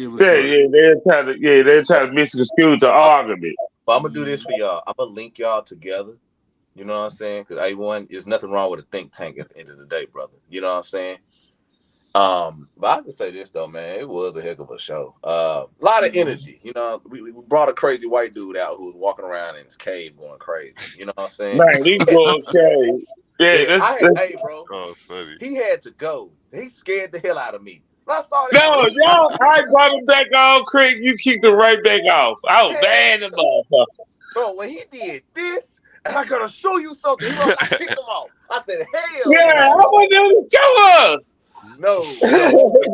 able to. They're trying to misconstrue the argument. But I'm gonna do this for y'all. I'm gonna link y'all together. You know what I'm saying? Because A1, there's nothing wrong with a think tank at the end of the day, brother. You know what I'm saying? But I can say this though, man, it was a heck of a show. A lot of energy. You know, we brought a crazy white dude out who was walking around in his cave going crazy. You know what I'm saying? Man, he's going crazy. Hey, bro. Oh, funny. He had to go. He scared the hell out of me. I saw that. I brought him back on, Craig. You kicked him right back off. I was bad at motherfucker. Bro, when he did this, and I gotta show you something, I kicked him off. I said, "Hell yeah, I want him to show us." No,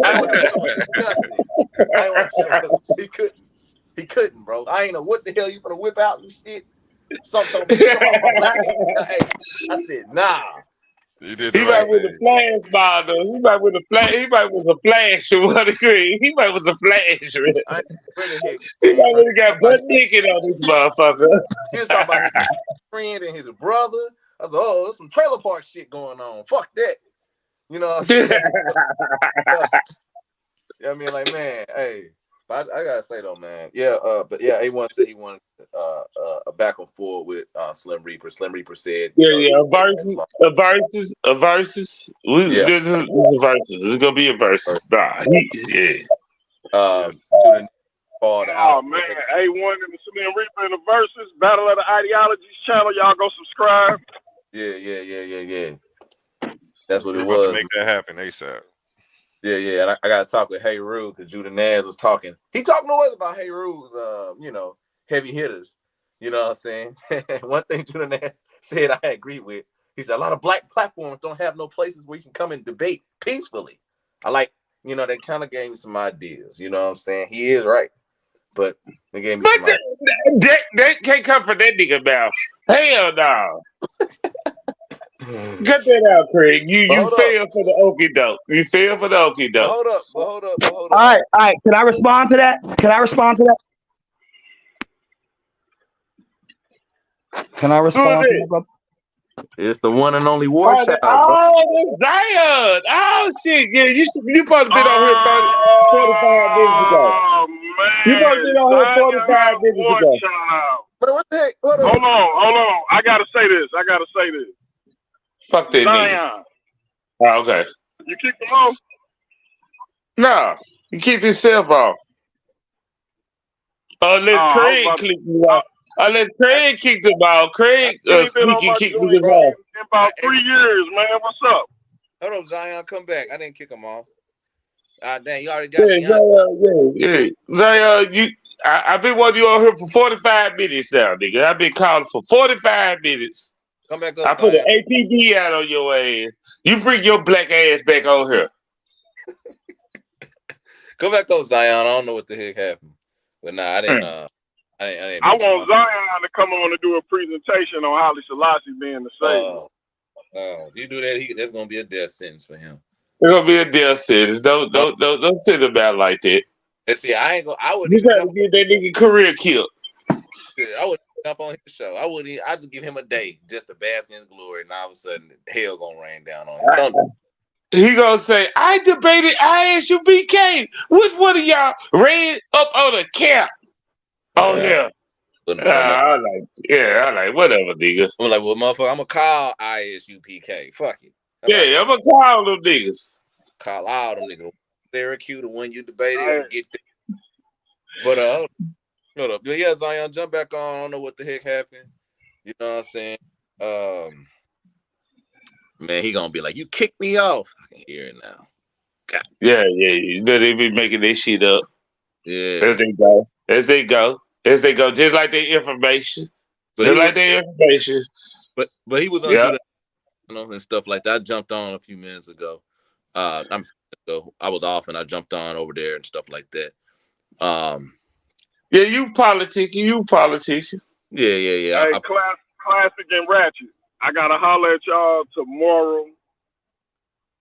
I want to show him nothing. I want to show him. He couldn't, bro. I ain't know what the hell you gonna whip out and shit. Something. Hey, I said, nah. You did he might with a flash bar though. He might with a flash. He might with a flash or what degree. He might with a flash. He might really got butt naked on this motherfucker. He was talking about his friend and his brother. I said, "Oh, there's some trailer park shit going on. Fuck that." You know what I'm saying? I mean, like, man, hey. I gotta say though, man, but A1 said he wanted a back and forth with Slim Reaper. Slim Reaper said, a versus. This is a versus. It's gonna be a versus. Nah, Oh man, A1 and the Slim Reaper in the versus Battle of the Ideologies channel. Y'all go subscribe. Yeah. That's what it was. was. To make that happen ASAP. Yeah. And I got to talk with Heru because Judah Naz was talking. He talking to us about Heru's, heavy hitters. You know what I'm saying? One thing Judah Naz said I agree with. He said a lot of black platforms don't have no places where you can come and debate peacefully. I like, that kind of gave me some ideas. You know what I'm saying? He is right. But they gave me some ideas. That can't come from that nigga mouth. Hell no. Cut that out, Craig. You fail for the okie doke. You fail for the okie doke. Hold up. All right. Can I respond to that? Can I respond to that, brother? It's the one and only War Child. Oh, Zion. Oh shit. Yeah, you supposed to be on here 45 minutes ago. You supposed to be on here 45 minutes ago. But what the heck? Hold on. I gotta say this. Fuck that nigga. Zion. Oh, okay. You kicked him off? No, you kicked yourself off. Unless Craig clicked you off. Unless Craig kicked him off. Craig sneaky kicked me off. In about 3 years, man. What's up? Hold up, Zion. Come back. I didn't kick him off. Dang, you already got me. Yeah. Zion, I've been wanting you on here for 45 minutes now, nigga. I've been calling for 45 minutes. Come back up, I put an APB out on your ass. You bring your black ass back on here. Come back up, Zion. I don't know what the heck happened. But nah, I didn't. I want Zion to come on and do a presentation on Haile Selassie being the savior. If you do that, that's gonna be a death sentence for him. It's gonna be a death sentence. Don't sit about like that. And see, I wouldn't. You gotta get that nigga career killed. I wouldn't jump on his show. I wouldn't. I'd just give him a day just to bask in his glory, and all of a sudden, hell gonna rain down on him. He gonna say, "I debated ISUBK. Which one of y'all ran up on a cap?" Oh yeah. I like whatever, nigga. I'm like, well, motherfucker, I'm gonna call ISUPK. Fuck it. I'm gonna call them niggas. Call all them niggas. Syracuse, the one you debated, get there. But hold up. Yeah, Zion, jump back on. I don't know what the heck happened. You know what I'm saying? Man, he gonna be like, you kicked me off. I can hear it now. God. Yeah. You know they be making this shit up. Yeah. As they go. Just like their information. But he was on and stuff like that. I jumped on a few minutes ago. I was off and I jumped on over there and stuff like that. You politician. Yeah. Hey, classic and ratchet. I gotta holler at y'all tomorrow.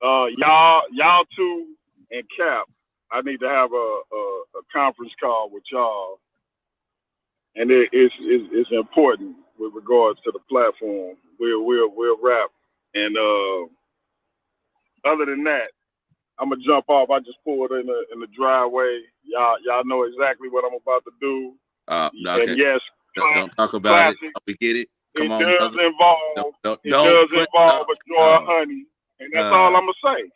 Y'all two and Cap. I need to have a conference call with y'all, and it's important with regards to the platform. We'll wrap. And other than that, I'm gonna jump off. I just pulled in the driveway. Y'all know exactly what I'm about to do. Okay. And yes, don't talk about it. We get it. Come on, it does involve a jar of honey, and that's all I'm gonna say.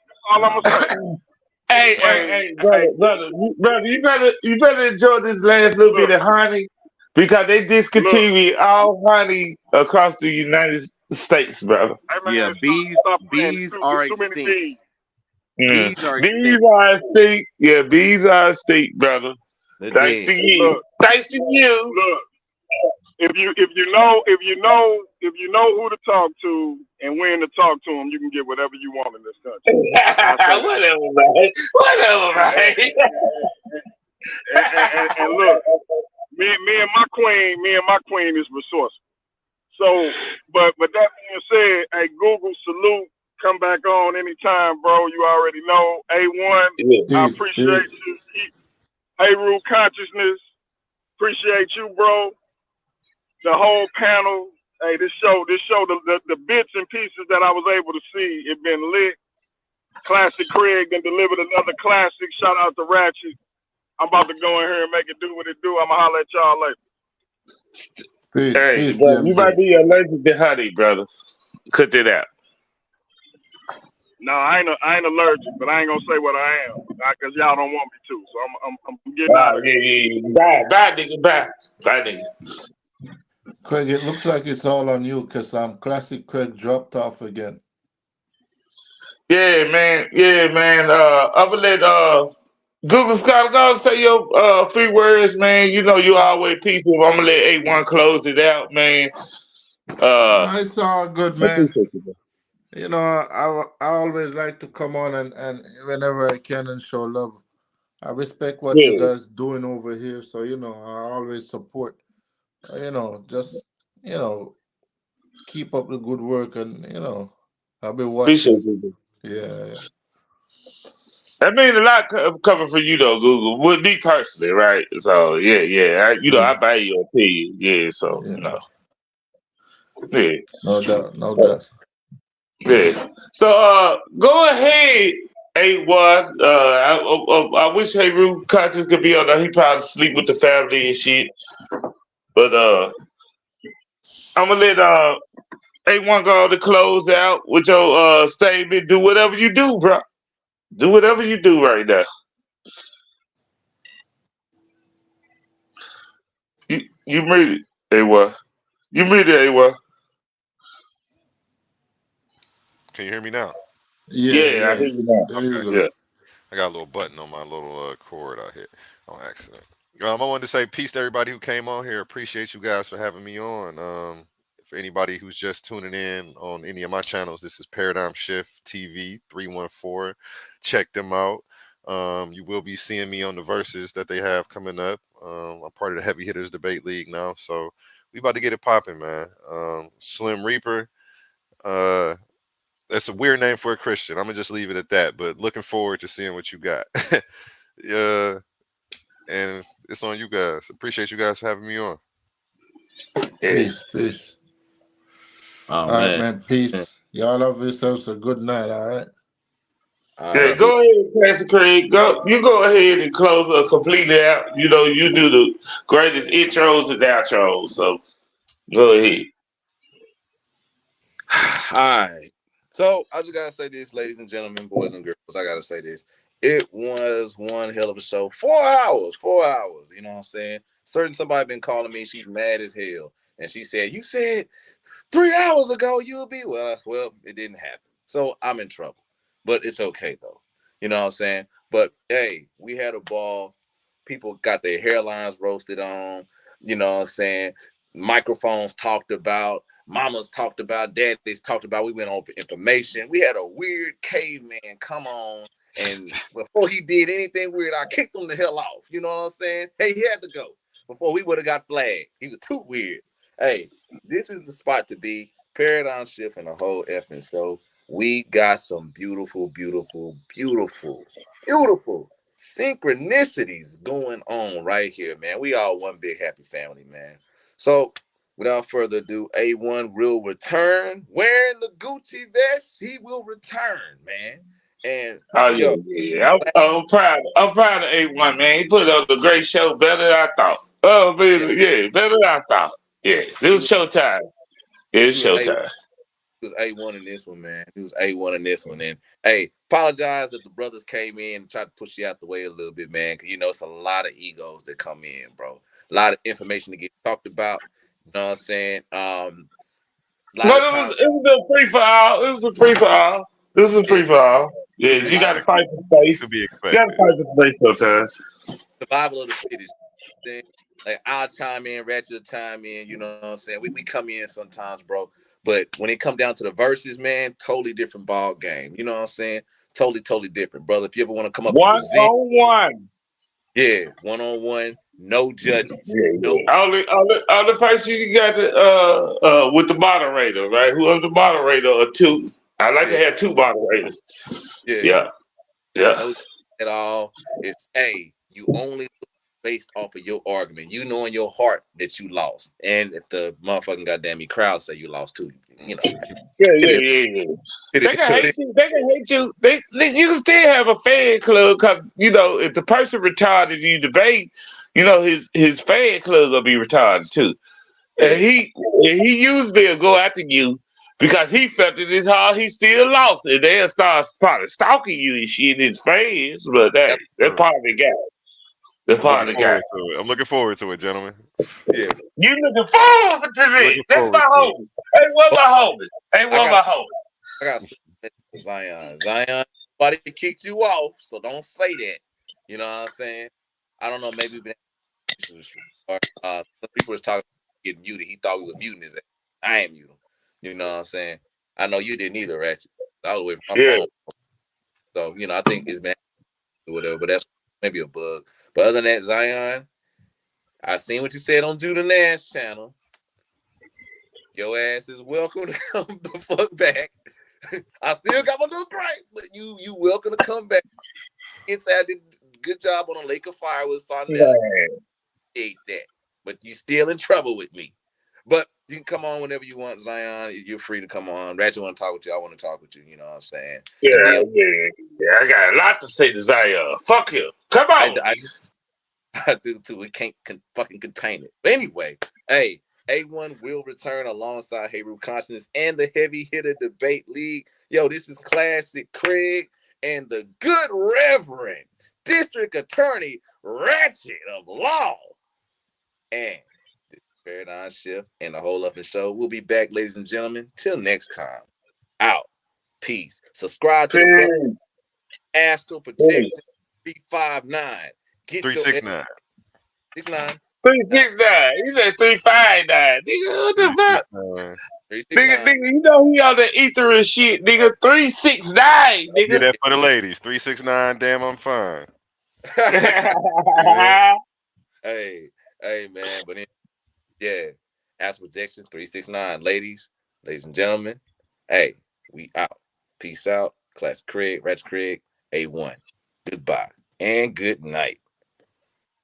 Hey, brother, you better enjoy this last little bit of honey because they discontinued all honey across the United States, brother. Yeah, bees are extinct. Bees are extinct. Yeah, bees are extinct, brother. Thanks to you. Look, if you know who to talk to and when to talk to them, you can get whatever you want in this country. Whatever, man. And look, me and my queen is resourceful. So, but that being said, hey, Google, salute. Come back on anytime, bro. You already know. A1, I appreciate you. Heru Consciousness, appreciate you, bro. The whole panel. Hey, this show, the bits and pieces that I was able to see, it been lit. Classic Craig then delivered another classic. Shout out to Ratchet. I'm about to go in here and make it do what it do. I'm gonna holler at y'all later. Hey, bro, you might be allergic to honey, brother. Cut that out. No, I ain't allergic, but I ain't gonna say what I am, because y'all don't want me to. So I'm getting out of here. Bye, nigga. Craig, it looks like it's all on you because Classic Craig dropped off again. Yeah, man. Yeah, man. I'm gonna let Google Scholar go say your free words, man. You know you always peaceful. I'm gonna let A1 close it out, man. It's all good, I man. appreciate you, man. You know, I always like to come on and whenever I can and show love. I respect what you Yeah, guys doing over here, so you know I always support. You know, just you know, keep up the good work, and you know, I'll be appreciate watching. you, man. Yeah, That means a lot coming from you though, Google. With me personally, right? So yeah. yeah, I value your opinion. Yeah, so yeah. yeah. No doubt, no doubt. Yeah. So go ahead, A1. I wish Heru Conscious could be on there. He probably sleep with the family and shit. But I'm gonna let A1 go to close out with your statement. Do whatever you do, bro. Do whatever you do right now. You made it, A1. You made it, A1. Can you hear me now? Yeah, Yeah, I yeah. hear you now. There you Okay. go. Yeah. I got a little button on my little cord I hit on accident. I wanted to say peace to everybody who came on here. Appreciate you guys for having me on. For anybody who's just tuning in on any of my channels, this is Paradigm Shift TV 314. Check them out. You will be seeing me on the verses that they have coming up. I'm part of the Heavy Hitters Debate League now, so we about to get it popping, man. Slim Reaper. That's a weird name for a Christian. I'm gonna just leave it at that. But looking forward to seeing what you got. Yeah, and it's on you guys. Appreciate you guys for having me on. Yeah. Peace, peace. Oh All right, man. man. Peace. Y'all have yourselves a good night. All right. All Yeah, right. go ahead, Pastor Craig. Go ahead and close completely out. You know, you do the greatest intros and outros. So go ahead. All right. So I just gotta say this, ladies and gentlemen, boys and girls. I gotta say this. It was one hell of a show. 4 hours. 4 hours. You know what I'm saying? Somebody been calling me. She's mad as hell, and she said, "You said 3 hours ago you'll be well. It didn't happen. So I'm in trouble, but it's okay though. You know what I'm saying? But hey, we had a ball. People got their hairlines roasted on. You know what I'm saying? Microphones talked about. Mamas talked about. Daddies talked about. We went over information. We had a weird caveman come on, and before he did anything weird, I kicked him the hell off. You know what I'm saying? Hey, he had to go before we would have got flagged. He was too weird. Hey, this is the spot to be. Paradigm shift and the whole effing show. We got some beautiful, beautiful, beautiful, beautiful synchronicities going on right here, man. We all one big happy family, man. So without further ado, A1 will return wearing the Gucci vest. He will return, man. And Oh yo, yeah. I'm proud. I'm proud of A1, man. He put up a great show, better than I thought. Oh man, yeah, better than I thought. Yeah, it was showtime. It was he was A1. showtime. He was A1 in this one, man. He was A1 in this one. And hey, apologize that the brothers came in and tried to push you out the way a little bit, man. Cause you know it's a lot of egos that come in, bro. A lot of information to get talked about. You know what I'm saying? But it was a free for all. It was a free for all. It was a free for all. Yeah, you got to fight for space. To be You expected. got to fight for space sometimes. Survival of the fittest. Like I'll chime in, Ratchet will chime in. You know what I'm saying? We come in sometimes, bro. But when it come down to the verses, man, totally different ball game. You know what I'm saying? Totally different, brother. If you ever want to come up and present, 1-on-1. yeah, 1-on-1, no judges, Yeah. no. All the person you got to with the moderator, right? Whoever the moderator or two. I like to have two moderators. Yeah. No at all. It's you only based off of your argument. You know in your heart that you lost, and if the motherfucking goddamn crowd say you lost too, you know. Yeah. They can hate you. They can hate you. You can still have a fan club because you know if the person retarded you debate, you know his fan club gonna be retarded too, and he usually will go after you because he felt it is hard. He still lost, and they'll start probably stalking you and shit in his fans. But that's part of the game. That's part of the game. I'm looking forward to it, gentlemen. Yeah. You looking forward to this? That's my homie. Hey, what my homie? Hey, what my homie? I got Zion. Nobody kicked you off, so don't say that. You know what I'm saying? I don't know. Maybe some people was talking getting muted. He thought we were muting his ass. I ain't mute him. You know what I'm saying? I know you didn't either, Ratchet. I was away from my phone. So, I think it's been whatever, but that's maybe a bug. But other than that, Zion, I seen what you said on Judah Nash channel. Your ass is welcome to come the fuck back. I still got my little gripe, but you welcome to come back. I did a good job on a Lake of Fire with Sarnetta. Hate that. But you still in trouble with me. But you can come on whenever you want, Zion. You're free to come on. Ratchet want to talk with you. I want to talk with you. You know what I'm saying? Yeah. I got a lot to say to Zion. Fuck him. Come on. I do too. We can't fucking contain it. But anyway, hey, A1 will return alongside Heru Consciousness and the Heavy Hitter Debate League. Yo, this is Classic Craig and the Good Reverend District Attorney Ratchet of Law. And this Paradigm Shift and the Whole Up and Show. We'll be back, ladies and gentlemen. Till next time. Out. Peace. Subscribe to the Astral Projection 359. 369. 69. 369. He said 359. Nigga, what the fuck? 369. Nigga, you know he on the ether and shit, nigga. 369, nigga. Get that for the ladies. 369. Damn, I'm fine. Hey, man. But yeah, Astral Projection 369. Ladies and gentlemen. Hey, we out. Peace out. Classic Craig, Ratchet Craig, A1. Goodbye and good night.